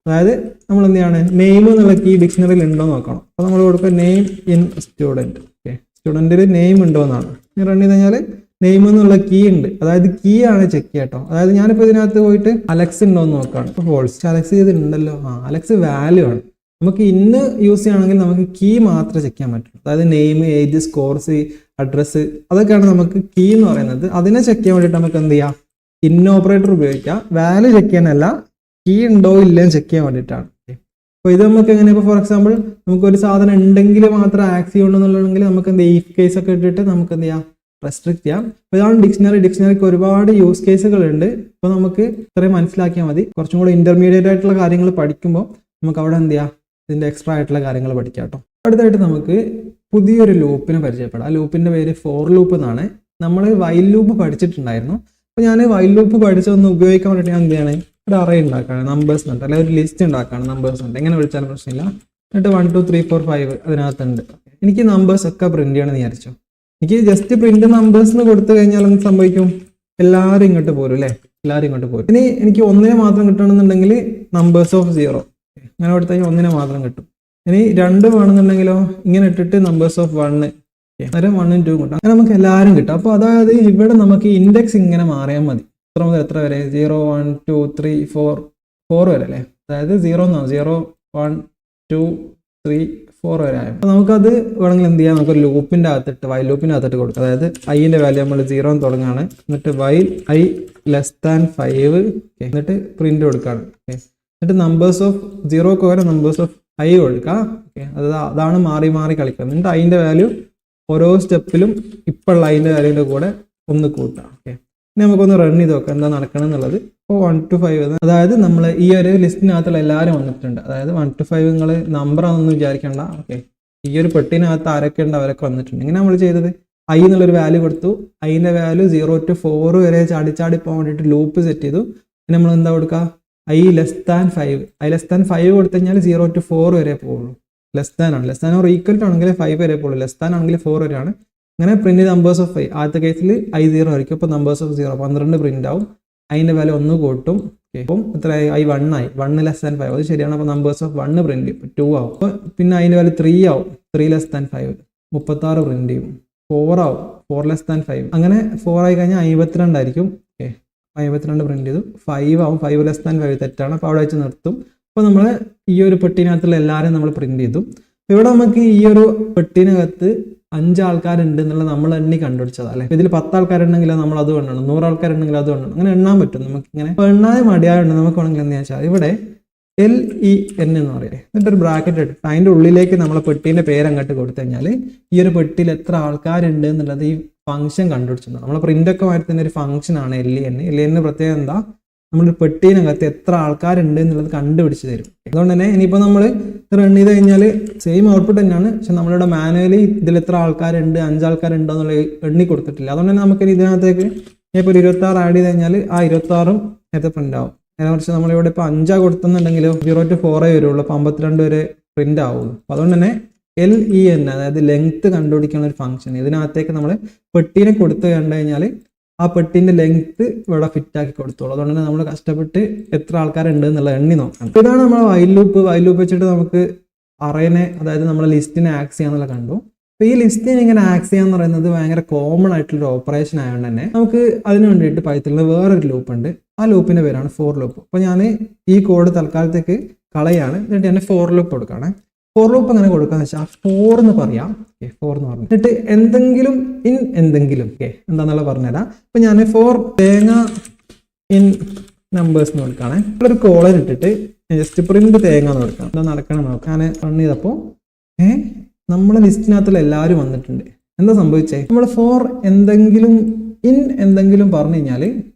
അതായത് നമ്മൾ എന്ത് ചെയ്യാണ്, നെയിം എന്നുള്ള കീ ഡിക്ഷണറിയിൽ ഉണ്ടോ എന്ന് നോക്കണം. അപ്പോൾ നമ്മൾ കൊടുക്കുക നെയിം ഇൻ സ്റ്റുഡൻറ്. ഓക്കെ, സ്റ്റുഡൻറ്റിൽ നെയിം ഉണ്ടോ എന്നാണ്. റൺ ചെയ്ത് കഴിഞ്ഞാൽ നെയിം എന്നുള്ള കീ ഉണ്ട്, അതായത് കീ ആണ് ചെക്ക് ചെയ്യാട്ടോ. അതായത് ഞാനിപ്പോൾ ഇതിനകത്ത് പോയിട്ട് അലക്സ് ഉണ്ടോ എന്ന് നോക്കുകയാണ്. ഇപ്പോൾ ഫോൾസ്, അലക്സ് ചെയ്തിട്ടുണ്ടല്ലോ. അലക്സ് വാല്യൂ ആണ്. നമുക്ക് ഇന്ന് യൂസ് ചെയ്യുകയാണെങ്കിൽ നമുക്ക് കീ മാത്രമേ ചെക്ക് ചെയ്യാൻ പറ്റുള്ളൂ. അതായത് നെയിം, ഏജ്, സ്കോർസ്, അഡ്രസ്സ്, അതൊക്കെയാണ് നമുക്ക് കീ എന്ന് പറയുന്നത്. അതിനെ ചെക്ക് ചെയ്യാൻ വേണ്ടിയിട്ട് നമുക്ക് എന്ത് ചെയ്യാം, ഇൻ ഓപ്പറേറ്റർ ഉപയോഗിക്കാം. വാല്യൂ ചെക്ക് ചെയ്യാനല്ല, കീ ഉണ്ടോ ഇല്ലയോ ചെക്ക് ചെയ്യാൻ വേണ്ടിയിട്ടാണ്. അപ്പോൾ ഇത് നമുക്ക് എങ്ങനെ, ഇപ്പോൾ ഫോർ എക്സാമ്പിൾ നമുക്കൊരു സാധനം ഉണ്ടെങ്കിൽ മാത്രം ആക്സ് ചെയ്യുന്നുണ്ടെന്നുണ്ടെങ്കിൽ നമുക്ക് എന്ത് ചെയ്യാം, ഇഫ് കേസ് ഒക്കെ ഇട്ടിട്ട് നമുക്ക് എന്ത് ചെയ്യാം, റെസ്ട്രിക്ട് ചെയ്യാം. അപ്പോൾ ഇതാണ് ഡിക്ഷണറി. ഡിക്ഷണറിക്ക് ഒരുപാട് യൂസ് കേസുകളുണ്ട്. അപ്പോൾ നമുക്ക് ഇത്രയും മനസ്സിലാക്കിയാൽ മതി. കുറച്ചും കൂടി ഇന്റർമീഡിയറ്റ് ആയിട്ടുള്ള കാര്യങ്ങൾ പഠിക്കുമ്പോൾ നമുക്ക് അവിടെ എന്ത് ചെയ്യാം, ഇതിന്റെ എക്സ്ട്രാ ആയിട്ടുള്ള കാര്യങ്ങൾ പഠിക്കാം കേട്ടോ. അടുത്തായിട്ട് നമുക്ക് പുതിയൊരു ലൂപ്പിനെ പരിചയപ്പെടാം. ആ ലൂപ്പിന്റെ പേര് ഫോർ ലൂപ്പ് എന്നാണ്. നമ്മൾ വൈൽ ലൂപ്പ് പഠിച്ചിട്ടുണ്ടായിരുന്നു. അപ്പോൾ ഞാൻ വൈൽ ലൂപ്പ് പഠിച്ചൊന്ന് ഉപയോഗിക്കാൻ വേണ്ടിയിട്ട് ഞാൻ എന്ത് ചെയ്യണേ, ഒരു അറേ ഉണ്ടാക്കുകയാണ്, നമ്പേഴ്സ് ഉണ്ട്, അല്ലെങ്കിൽ ഒരു ലിസ്റ്റ് ഉണ്ടാക്കുകയാണ്, നമ്പേഴ്സ് ഉണ്ട്, എങ്ങനെ വിളിച്ചാലും പ്രശ്നമില്ല. എന്നിട്ട് 1 2 3 4 5 അതിനകത്തുണ്ട്. എനിക്ക് നമ്പേഴ്സ് ഒക്കെ പ്രിന്റ് ചെയ്യണമെന്ന് വിചാരിച്ചു. എനിക്ക് ജസ്റ്റ് പ്രിന്റ് നമ്പേഴ്സ് എന്ന് കൊടുത്തു കഴിഞ്ഞാൽ എന്ത് സംഭവിക്കും, എല്ലാവരും ഇങ്ങോട്ട് പോരും അല്ലേ, എല്ലാവരും ഇങ്ങോട്ട് പോരും. ഇനി എനിക്ക് ഒന്നിനെ മാത്രം കിട്ടണമെന്നുണ്ടെങ്കിൽ നമ്പേഴ്സ് ഓഫ് 0 അങ്ങനെ കൊടുത്തു കഴിഞ്ഞാൽ ഒന്നിനെ മാത്രം കിട്ടും. ഇനി 2 വേണമെന്നുണ്ടെങ്കിലോ ഇങ്ങനെ ഇട്ടിട്ട് നമ്പേഴ്സ് ഓഫ് 1 അന്നേരം 1 2 കിട്ടും. അങ്ങനെ നമുക്ക് എല്ലാവരും കിട്ടും. അപ്പോൾ അതായത് ഇവിടെ നമുക്ക് ഇൻഡെക്സ് ഇങ്ങനെ മാറിയാൽ മതി. എത്ര മുതൽ എത്ര വരെ, 0 1 2 3 4 വരെ അല്ലേ. അതായത് 0 1 2 3 4 വരെ ആയി. അപ്പോൾ നമുക്കത് വേണമെങ്കിൽ എന്ത് ചെയ്യാം, നമുക്ക് ലൂപ്പിന്റെ അകത്തിട്ട് വൈൽ ലൂപ്പിന്റെ അകത്തിട്ട് കൊടുക്കാം. അതായത് ഐന്റെ വാല്യൂ നമ്മൾ 0 തുടങ്ങുകയാണ്. എന്നിട്ട് വൈൽ ഐ ലെസ് ദാൻ 5 എന്നിട്ട് പ്രിന്റ് കൊടുക്കുകയാണ്. എന്നിട്ട് നമ്പേഴ്സ് ഓഫ് 0 പകരം നമ്പേഴ്സ് ഓഫ് ഐ കൊടുക്കുക. ഓക്കെ, അതാണ് മാറി മാറി കളിക്കുന്നത്. എന്നിട്ട് അതിന്റെ വാല്യൂ ഓരോ സ്റ്റെപ്പിലും ഇപ്പോഴുള്ള അതിന്റെ വാല്യൂന്റെ കൂടെ ഒന്ന് കൂട്ടാം. ഓക്കെ, ഇനി നമുക്കൊന്ന് റൺ ചെയ്ത് നോക്കാം എന്താ നടക്കണം എന്നുള്ളത്. ഇപ്പോൾ 1 to 5 അതായത് നമ്മൾ ഈ ഒരു ലിസ്റ്റിനകത്തുള്ള എല്ലാവരും വന്നിട്ടുണ്ട്. അതായത് 1 to 5 നിങ്ങൾ നമ്പറാണെന്ന് വിചാരിക്കേണ്ട. ഓക്കെ, ഈ ഒരു പെട്ടിനകത്ത് ആരൊക്കെ ഉണ്ട് അവരൊക്കെ വന്നിട്ടുണ്ട്. ഇങ്ങനെ നമ്മൾ ചെയ്തത് ഐ എന്നുള്ളൊരു വാല്യൂ കൊടുത്തു. അതിന്റെ വാല്യൂ 0 to 4 വരെ ചാടി പോകാൻ വേണ്ടിയിട്ട് ലൂപ്പ് സെറ്റ് ചെയ്തു. പിന്നെ നമ്മൾ എന്താ കൊടുക്കുക, i less than 5. I less than 5 കൊടുത്തു കഴിഞ്ഞാൽ 0 to 4 വരെ പോകുള്ളൂ. ലെസ് ദാൻ ആണ്, less than or equal to ആണെങ്കിൽ 5 വരെ പോകുള്ളൂ. ലെസ് ദാൻ ആണെങ്കിൽ 4 വരെയാണ്. അങ്ങനെ പ്രിന്റ് നമ്പേഴ്സ് ഓഫ് 5. ആദ്യത്തെ കേസിൽ ഐ 0 ആയിരിക്കും. അപ്പോൾ നമ്പേഴ്സ് ഓഫ് 0 12 പ്രിന്റ് ആവും. അതിന്റെ വാല്യൂ 1 കൂട്ടും. അപ്പം എത്ര ഐ 1 ആയി. 1 ലെസ് ദാൻ 5 അത് ശരിയാണ്. അപ്പോൾ നമ്പേഴ്സ് ഓഫ് 1 പ്രിന്റ് ചെയ്യും. 2 ആവും. അപ്പോൾ പിന്നെ അതിന്റെ വാല്യൂ 3 ആവും. 3 ലെസ് ദാൻ 5 36 പ്രിന്റ് ചെയ്യും. 4 ആവും. 4 ലെസ് ദാൻ 5 അങ്ങനെ 4 ആയി കഴിഞ്ഞാൽ 52 ആയിരിക്കും. 52 പ്രിന്റ് ചെയ്തു. 5 ആവും. 5 ലെസ് ദാൻ 5 തെറ്റാണ്. അപ്പോൾ അവിടെ വെച്ച് നിർത്തും. അപ്പോൾ നമ്മൾ ഈ ഒരു പെട്ടിനകത്തുള്ള എല്ലാവരും നമ്മൾ പ്രിന്റ് ചെയ്തു. ഇവിടെ നമുക്ക് ഈ ഒരു പെട്ടിനകത്ത് 5 ആൾക്കാരുണ്ട് എന്നുള്ളത് നമ്മൾ എണ്ണി കണ്ടുപിടിച്ചതാണ് അല്ലെ. ഇതിൽ 10 ആൾക്കാരുണ്ടെങ്കിൽ നമ്മൾ അത് എണ്ണണം, 100 ആൾക്കാരുണ്ടെങ്കിൽ അത് എണ്ണണം. അങ്ങനെ എണ്ണാൻ പറ്റും നമുക്ക്. ഇങ്ങനെ എണ്ണാൻ മടിയായുണ്ട് നമുക്ക് വേണമെങ്കിൽ എന്താ വെച്ചാൽ ഇവിടെ LEN എന്ന് പറയേ, എന്നിട്ടൊരു ബ്രാക്കറ്റ് ഇട്ടിട്ട് അതിൻ്റെ ഉള്ളിലേക്ക് നമ്മളെ പെട്ടീൻ്റെ പേര് അങ്ങോട്ട് കൊടുത്തു കഴിഞ്ഞാൽ ഈ ഒരു പെട്ടിയിൽ എത്ര ആൾക്കാരുണ്ട് എന്നുള്ളത് ഈ ഫംഗ്ഷൻ കണ്ടുപിടിച്ചിട്ടുണ്ട്. നമ്മളെ പ്രിന്റ് ഒക്കെ മാറ്റി തന്നെ ഒരു ഫംഗ്ഷൻ ആണ് LEN. LEN പ്രത്യേകം എന്താ, നമ്മുടെ പെട്ടീനകത്ത് എത്ര ആൾക്കാരുണ്ട് എന്നുള്ളത് കണ്ടുപിടിച്ച് തരും. അതുകൊണ്ട് തന്നെ ഇനിയിപ്പോൾ നമ്മൾ റൺ ചെയ്ത് കഴിഞ്ഞാൽ സെയിം ഔട്ട്പുട്ട് തന്നെയാണ്. പക്ഷെ നമ്മളിവിടെ മാനുവലി ഇതിൽ എത്ര ആൾക്കാരുണ്ട്, 5 ആൾക്കാരുണ്ടോ എന്നുള്ള എണ്ണി കൊടുത്തിട്ടില്ല. അതുകൊണ്ട് തന്നെ നമുക്ക് ഇതിനകത്തേക്ക് ഇപ്പോൾ ഒരു 26 ആഡ് ചെയ്ത് കഴിഞ്ഞാൽ ആ 26ഉം നേരത്തെ പ്രിന്റ് ആവും. നേരെ മറിച്ച് നമ്മളിവിടെ ഇപ്പോൾ 5 കൊടുത്തുന്നുണ്ടെങ്കിലോ 0 to 4 വരുള്ളൂ. അപ്പോൾ 52 വരെ പ്രിന്റ് ആവുള്ളൂ. അതുകൊണ്ട് തന്നെ LEN അതായത് ലെങ്ത് കണ്ടുപിടിക്കുന്ന ഒരു ഫംഗ്ഷൻ ഇതിനകത്തേക്ക് നമ്മൾ പെട്ടീനെ കൊടുത്തു കണ്ടു കഴിഞ്ഞാൽ ആ പെട്ടിന്റെ ലെങ്ത് ഇവിടെ ഫിറ്റ് ആക്കി കൊടുത്തോളൂ. അതുകൊണ്ട് തന്നെ നമ്മൾ കഷ്ടപ്പെട്ട് എത്ര ആൾക്കാരുണ്ട് എന്നുള്ള എണ്ണി നോക്കണം. ഇതാണ് നമ്മൾ വൈൽ ലൂപ്പ്. വൈൽ ലൂപ്പ് വെച്ചിട്ട് നമുക്ക് അറേനെ അതായത് നമ്മളെ ലിസ്റ്റിനെ ആക്സ് ചെയ്യാന്നുള്ള കണ്ടു. അപ്പോൾ ഈ ലിസ്റ്റിനെ ഇങ്ങനെ ആക്സ് ചെയ്യാന്ന് പറയുന്നത് ഭയങ്കര കോമൺ ആയിട്ടുള്ള ഓപ്പറേഷൻ ആയതുകൊണ്ട് തന്നെ നമുക്ക് അതിന് വേണ്ടിയിട്ട് പൈത്തണിൽ വേറൊരു ലൂപ്പ് ഉണ്ട്. ആ ലൂപ്പിന്റെ പേരാണ് ഫോർ ലൂപ്പ്. അപ്പോൾ ഞാൻ ഈ കോഡ് തൽക്കാലത്തേക്ക് കളയാണ്. എന്നിട്ട് ഞാൻ ഫോർ ലൂപ്പ് കൊടുക്കുകയാണ്. ഫോർ ലൂപ്പ് എങ്ങനെ കൊടുക്കാന്ന് വെച്ചാൽ ഫോർ എന്ന് പറയാം. ഫോർ എന്ന് പറഞ്ഞു എന്നിട്ട് എന്തെങ്കിലും ഇൻ എന്തെങ്കിലും എന്താന്നുള്ള പറഞ്ഞുതരാം. അപ്പൊ ഞാൻ ഫോർ തേങ്ങ ഇൻ നമ്പേഴ്സ് എന്ന് കൊടുക്കുകയാണെ. ഒരു കോളൻ ഇട്ടിട്ട് ജസ്റ്റ് പ്രിന്റ് തേങ്ങ എന്ന് കൊടുക്കാം. എന്താ നടക്കണം നോക്കാം. ഞാൻ റൺ ചെയ്തപ്പോൾ നമ്മളെ ലിസ്റ്റിനകത്തുള്ള എല്ലാവരും വന്നിട്ടുണ്ട്. എന്താ സംഭവിച്ചേ? നമ്മൾ ഫോർ എന്തെങ്കിലും ഇൻ എന്തെങ്കിലും പറഞ്ഞു കഴിഞ്ഞാൽ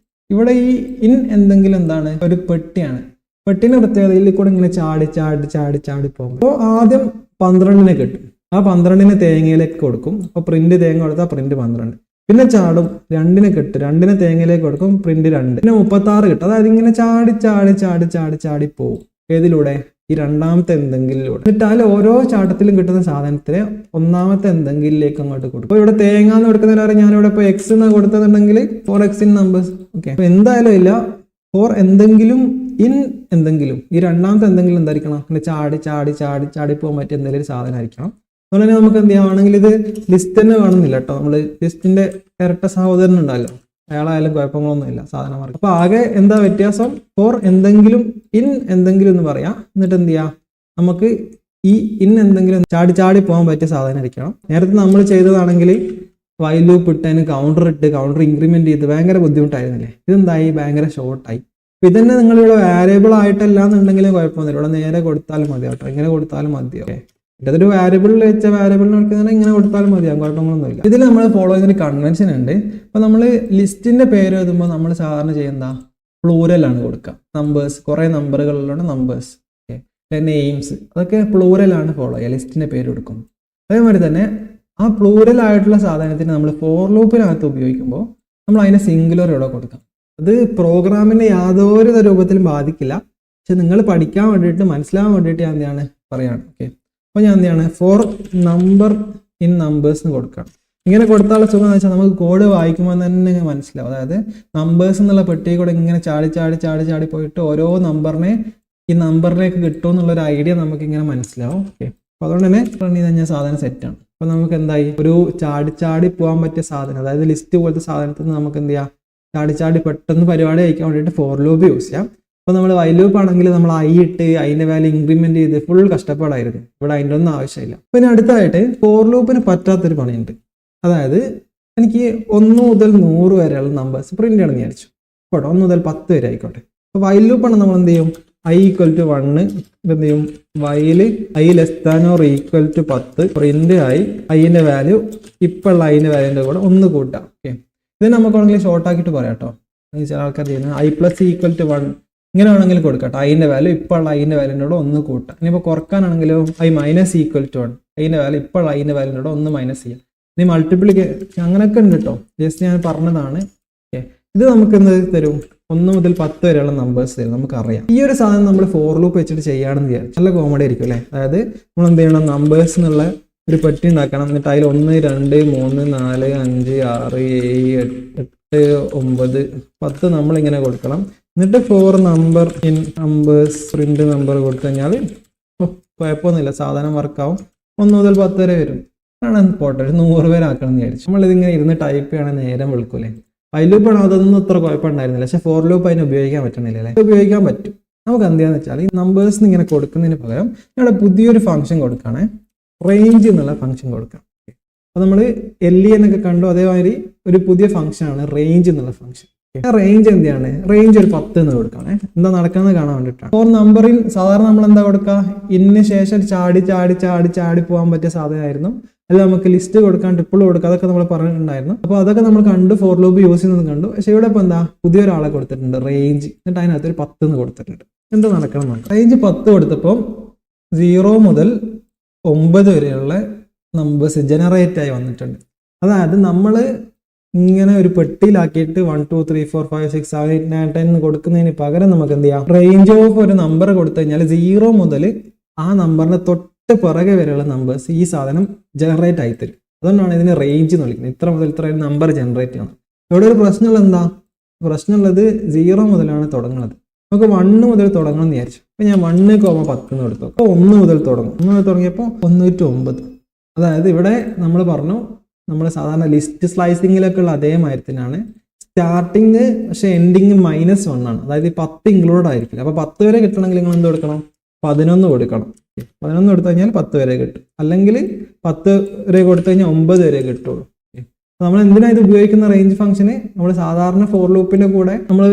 ഇവിടെ ഈ ഇൻ എന്തെങ്കിലും എന്താണ്, ഒരു പെട്ടിയാണ്. പെട്ടിന്റെ പ്രത്യേകത ഇതിൽ കൂടെ ഇങ്ങനെ ചാടി ചാടി ചാടി ചാടി പോകും. അപ്പോൾ ആദ്യം 12 കിട്ടും. ആ 12 തേങ്ങയിലേക്ക് കൊടുക്കും. അപ്പോൾ പ്രിന്റ് തേങ്ങ കൊടുത്താൽ പ്രിന്റ് 12. പിന്നെ ചാടും 2 കിട്ടും. 2 തേങ്ങയിലേക്ക് കൊടുക്കും, പ്രിന്റ് 2. പിന്നെ 36 കിട്ടും. അതായത് ഇങ്ങനെ ചാടി ചാടി ചാടി ചാടി ചാടി പോകും. ഏതിലൂടെ? ഈ രണ്ടാമത്തെ എന്തെങ്കിലൂടെ. എന്നിട്ട് അതിൽ ഓരോ ചാട്ടത്തിലും കിട്ടുന്ന സാധനത്തിന് ഒന്നാമത്തെ എന്തെങ്കിലേക്ക് അങ്ങോട്ട് കൊടുക്കും. അപ്പോൾ ഇവിടെ തേങ്ങ എന്ന് കൊടുക്കുന്നതിന് ഞാനിവിടെ ഇപ്പോൾ എക്സ് എന്ന് കൊടുക്കുന്നുണ്ടെങ്കിൽ for X in numbers. Okay, അപ്പൊ എന്തായാലും ഇല്ല ഫോർ എന്തെങ്കിലും ഇൻ എന്തെങ്കിലും, ഈ രണ്ടാമത്തെ എന്തെങ്കിലും എന്തായിരിക്കണം? അങ്ങനെ ചാടി ചാടി ചാടി ചാടി പോകാൻ പറ്റിയ എന്തെങ്കിലും ഒരു സാധനം ആയിരിക്കണം. അതുപോലെ തന്നെ നമുക്ക് എന്ത് ചെയ്യുകയാണെങ്കിൽ ഇത് ലിസ്റ്റ് തന്നെ കാണുന്നില്ല കേട്ടോ. നമ്മൾ ലിസ്റ്റിന്റെ ഇരട്ട സഹോദരൻ ഉണ്ടല്ലോ, അയാളായാലും കുഴപ്പങ്ങളൊന്നും ഇല്ല സാധനം മാറി. അപ്പൊ ആകെ എന്താ വ്യത്യാസം? ഫോർ എന്തെങ്കിലും ഇൻ എന്തെങ്കിലും എന്ന് പറയാം. എന്നിട്ട് എന്ത് ചെയ്യാം? നമുക്ക് ഈ ഇൻ എന്തെങ്കിലും ചാടി ചാടി പോകാൻ പറ്റിയ സാധനം ആയിരിക്കണം. നേരത്തെ നമ്മൾ ചെയ്തതാണെങ്കിൽ വൈൽ ലൂപ്പ് ഇട്ടതിന് കൗണ്ടർ ഇട്ട് കൗണ്ടർ ഇൻക്രിമെന്റ് ചെയ്ത് ഭയങ്കര ബുദ്ധിമുട്ടായിരുന്നില്ലേ? ഇതെന്തായി? ഭയങ്കര ഷോർട്ടായി. അപ്പൊ ഇതന്നെ നിങ്ങൾ ഇവിടെ വാരിയബിൾ ആയിട്ടല്ല എന്നുണ്ടെങ്കിലും കുഴപ്പമൊന്നുമില്ല. ഇവിടെ നേരെ കൊടുത്താലും മതി കേട്ടോ, ഇങ്ങനെ കൊടുത്താലും മതിയോ. ഇതൊരു വാരിയബിളിൽ വെച്ച വാരിയബിളിന് കൊടുക്കുന്നതിന് ഇങ്ങനെ കൊടുത്താലും മതിയാകും, കുഴപ്പങ്ങളൊന്നുമില്ല. ഇതിൽ നമ്മൾ ഫോളോ ചെയ്യുന്ന ഒരു കൺവെൻഷൻ ഉണ്ട്. അപ്പൊ നമ്മൾ ലിസ്റ്റിന്റെ പേര് എഴുതുമ്പോൾ നമ്മൾ സാധാരണ ചെയ്യുന്ന പ്ലൂരലാണ് കൊടുക്കുക. നമ്പേഴ്സ്, കുറെ നമ്പറുകളിലുള്ള നമ്പേഴ്സ്, നെയിംസ്, അതൊക്കെ പ്ലൂരലാണ് ഫോളോ ചെയ്യുക ലിസ്റ്റിന്റെ പേര് കൊടുക്കും. അതേമാതിരി തന്നെ ആ പ്ലൂരൽ ആയിട്ടുള്ള സാധനത്തിന് നമ്മൾ ഫോർ ലൂപ്പിനകത്ത് ഉപയോഗിക്കുമ്പോൾ നമ്മൾ അതിനെ സിംഗുലർ ഇവിടെ കൊടുക്കാം. അത് പ്രോഗ്രാമിനെ യാതൊരു രൂപത്തിലും ബാധിക്കില്ല. പക്ഷെ നിങ്ങൾ പഠിക്കാൻ വേണ്ടിയിട്ട് മനസ്സിലാവാൻ വേണ്ടിയിട്ട് ഞാൻ എന്താണ് പറയാണ്. ഓക്കെ, അപ്പോൾ ഞാൻ എന്താണ് ഫോർ നമ്പർ ഇൻ നമ്പേഴ്സ് എന്ന് കൊടുക്കണം. ഇങ്ങനെ കൊടുത്താലുള്ള സുഖം എന്ന് വെച്ചാൽ നമുക്ക് കോഡ് വായിക്കുമ്പോൾ തന്നെ മനസ്സിലാവും. അതായത് നമ്പേഴ്സ് എന്നുള്ള പെട്ടി കൂടെ ഇങ്ങനെ ചാടി ചാടി ചാടി ചാടി പോയിട്ട് ഓരോ നമ്പറിനെ ഈ നമ്പറിലേക്ക് കിട്ടും എന്നുള്ളൊരു ഐഡിയ നമുക്ക് ഇങ്ങനെ മനസ്സിലാവും. ഓക്കെ, അപ്പോൾ അതുകൊണ്ട് തന്നെ റൺ ചെയ്ത് കഴിഞ്ഞാൽ സാധനം സെറ്റാണ്. അപ്പോൾ നമുക്ക് എന്തായി? ഒരു ചാടി ചാടി പോകാൻ പറ്റിയ സാധനം, അതായത് ലിസ്റ്റ് പോലത്തെ സാധനത്തിൽ നിന്ന് നമുക്ക് എന്ത് ചെയ്യാം? ചാടി ചാടി പെട്ടെന്ന് പരിപാടി അയക്കാൻ വേണ്ടിയിട്ട് ഫോർ ലൂപ്പ് യൂസ് ചെയ്യാം. അപ്പോൾ നമ്മൾ വൈൽ ലൂപ്പ് ആണെങ്കിൽ നമ്മൾ ഐ ഇട്ട് അതിൻ്റെ വാല്യൂ ഇൻക്രിമെന്റ് ചെയ്ത് ഫുൾ കഷ്ടപ്പാടായിരുന്നു. ഇവിടെ അതിൻ്റെ ഒന്നും ആവശ്യമില്ല. പിന്നെ അടുത്തായിട്ട് ഫോർ ലൂപ്പിന് പറ്റാത്തൊരു പണിയുണ്ട്. അതായത് എനിക്ക് 1 മുതൽ 100 വരെയുള്ള നമ്പേഴ്സ് പ്രിന്റ് ചെയ്യണം എന്ന് വിചാരിച്ചു. കേട്ടോ, 1 മുതൽ 10 വരെ ആയിക്കോട്ടെ. അപ്പോൾ വൈൽ ലൂപ്പാണ് നമ്മൾ എന്ത് ചെയ്യും? i = 1 എന്ത് ചെയ്യും? വൈല് i <= 10 പ്രിന്റ് ആയി ഐന്റെ വാല്യൂ ഇപ്പോൾ ഉള്ള ഐന്റെ വാല്യൂന്റെ കൂടെ 1 കൂട്ടാം. ഓക്കെ, ഇത് നമുക്ക് വേണമെങ്കിൽ ഷോർട്ട് ആക്കിയിട്ട് പറയാം കേട്ടോ. ചില ആൾക്കാർ ചെയ്യുന്നത് i + e = 1 ഇങ്ങനെ വേണമെങ്കിൽ കൊടുക്കട്ടെ. ഐന്റെ വാല്യൂ ഇപ്പോൾ ഉള്ള ഐന്റെ വാല്യൂന്റെ കൂടെ 1 കൂട്ടാം. ഇനിയിപ്പോൾ കുറക്കാനാണെങ്കിലോ i - e = 1 ഐന്റെ വാല്യൂ ഇപ്പോൾ ഉള്ള ഐന്റെ വാല്യൂന്റെ കൂടെ 1 മൈനസ് ചെയ്യാം. ഇനി മൾട്ടിപ്ലിക്കേഷൻ അങ്ങനെയൊക്കെ ഉണ്ട് കേട്ടോ. ജസ്റ്റ് ഞാൻ പറഞ്ഞതാണ്. ഓക്കെ, ഇത് നമുക്ക് എന്ത് തരും? 1 മുതൽ 10 വരെയുള്ള നമ്പേഴ്സ് തരും. നമുക്കറിയാം ഈ ഒരു സാധനം നമ്മൾ ഫോർ ലൂപ്പ് വെച്ചിട്ട് ചെയ്യുകയാണെന്ന് വിചാരിച്ചു. നല്ല കോമഡി ആയിരിക്കും അല്ലേ? അതായത് നമ്മൾ എന്ത് ചെയ്യണം? നമ്പേഴ്സ് എന്നുള്ള ഒരു പെട്ടി ഉണ്ടാക്കണം. എന്നിട്ട് അതിൽ 1 2 3 4 5 6 7 8 9 10 നമ്മളിങ്ങനെ കൊടുക്കണം. എന്നിട്ട് for number in numbers print number കൊടുത്തു കഴിഞ്ഞാൽ കുഴപ്പമൊന്നുമില്ല, സാധനം വർക്കാവും. 1 മുതൽ 10 വരെ വരും. പോട്ടെ, 100 പേര് ആക്കണം എന്ന് വിചാരിച്ചു. നമ്മളിതിങ്ങനെ ഇരുന്ന് ടൈപ്പ് ചെയ്യണമെങ്കിൽ നേരം വിളിക്കൂലേ? വൈൽ ലൂപ്പ് ആണോ? അതൊന്നും അത്ര കുഴപ്പമുണ്ടായിരുന്നില്ല. പക്ഷെ ഫോർ ലൂപ്പ് അതിന് ഉപയോഗിക്കാൻ പറ്റണില്ല അല്ലേ? ഉപയോഗിക്കാൻ പറ്റും. നമുക്ക് എന്താണെന്ന് വെച്ചാൽ ഈ നമ്പേഴ്സ് ഇങ്ങനെ കൊടുക്കുന്നതിന് പകരം ഞങ്ങളുടെ പുതിയൊരു ഫംഗ്ഷൻ കൊടുക്കുകയാണെ, റേഞ്ച് എന്നുള്ള ഫംഗ്ഷൻ കൊടുക്കാം. അപ്പോൾ നമ്മൾ LE എന്നൊക്കെ കണ്ടു, അതേമാതിരി ഒരു പുതിയ ഫംഗ്ഷനാണ് റേഞ്ച് എന്നുള്ള ഫംഗ്ഷൻ. റേഞ്ച് എന്താണ്? റേഞ്ച് ഒരു 10 എന്ന് കൊടുക്കുകയാണെ. എന്താ നടക്കുന്നത് കാണാൻ വേണ്ടിയിട്ടാണ്. ഫോർ നമ്പറിൽ സാധാരണ നമ്മൾ എന്താ കൊടുക്കുക? ഇന്നിന് ശേഷം ചാടി ചാടി ചാടി ചാടി പോകാൻ പറ്റിയ സാധനമായിരുന്നു. അത് നമുക്ക് ലിസ്റ്റ് കൊടുക്കാൻ, ട്രിപ്പിൾ കൊടുക്കുക, അതൊക്കെ നമ്മൾ പറഞ്ഞിട്ടുണ്ടായിരുന്നു. അപ്പോൾ അതൊക്കെ നമ്മൾ കണ്ടു, ഫോർ ലൂപ്പ് യൂസ് ചെയ്യുന്നത് കണ്ടു. പക്ഷെ ഇവിടെ ഇപ്പോൾ എന്താ പുതിയൊരാളെ കൊടുത്തിട്ടുണ്ട്, റേഞ്ച്. എന്നിട്ട് അതിനകത്ത് ഒരു 10 എന്ന് കൊടുത്തിട്ടുണ്ട്. എന്താ നടക്കണം നോക്കാം. റേഞ്ച് 10 കൊടുത്തപ്പോൾ 0 മുതൽ 9 വരെയുള്ള നമ്പേഴ്സ് ജനറേറ്റ് ആയി വന്നിട്ടുണ്ട്. അതായത് നമ്മൾ ഇങ്ങനെ ഒരു പെട്ടിയിലാക്കിയിട്ട് 1 2 3 4 5 6 7 8 9 10 എന്ന് കൊടുക്കുന്നതിന് പകരം നമുക്ക് എന്ത് ചെയ്യാം? റേഞ്ച് ഓഫ് ഒരു നമ്പർ കൊടുത്തു കഴിഞ്ഞാൽ 0 മുതൽ ആ നമ്പറിന്റെ തൊട്ട് പിറകെ വരെയുള്ള നമ്പേഴ്സ് ഈ സാധനം ജനറേറ്റ് ആയി തരും. അതുകൊണ്ടാണ് ഇതിന് റേഞ്ച് എന്ന് വിളിക്കുന്നത്. ഇത്ര മുതൽ ഇത്ര നമ്പർ ജനറേറ്റ് ചെയ്യണം. ഇവിടെ ഒരു പ്രശ്നമുള്ള എന്താ? പ്രശ്നമുള്ളത് 0 മുതലാണ് തുടങ്ങുന്നത്. നമുക്ക് 1 മുതൽ തുടങ്ങണം എന്ന് വിചാരിച്ചു. അപ്പോൾ ഞാൻ 1,10 എന്ന് കൊടുത്തു. അപ്പോൾ 1 മുതൽ തുടങ്ങും. 1 മുതൽ തുടങ്ങിയപ്പോൾ 109. അതായത് ഇവിടെ നമ്മൾ പറഞ്ഞു, നമ്മൾ സാധാരണ ലിസ്റ്റ് സ്ലൈസിങ്ങിലൊക്കെ ഉള്ള അതേ മരത്തിനാണ് സ്റ്റാർട്ടിങ്, പക്ഷെ എൻഡിങ് -1 ആണ്. അതായത് 10 ഇൻക്ലൂഡ് ആയിരിക്കില്ല. അപ്പോൾ 10 വരെ കിട്ടണമെങ്കിൽ നിങ്ങൾ എന്ത് കൊടുക്കണം? 11 കൊടുക്കണം. 11 കൊടുത്തു കഴിഞ്ഞാൽ 10 വരെ കിട്ടും, അല്ലെങ്കിൽ 10 വരെ കൊടുത്തു കഴിഞ്ഞാൽ 9 വരെ കിട്ടുള്ളൂ. നമ്മൾ എന്തിനാണ് ഇത് ഉപയോഗിക്കുന്ന റേഞ്ച് ഫംഗ്ഷന്? നമ്മൾ സാധാരണ ഫോർ ലൂപ്പിന്റെ കൂടെ നമ്മൾ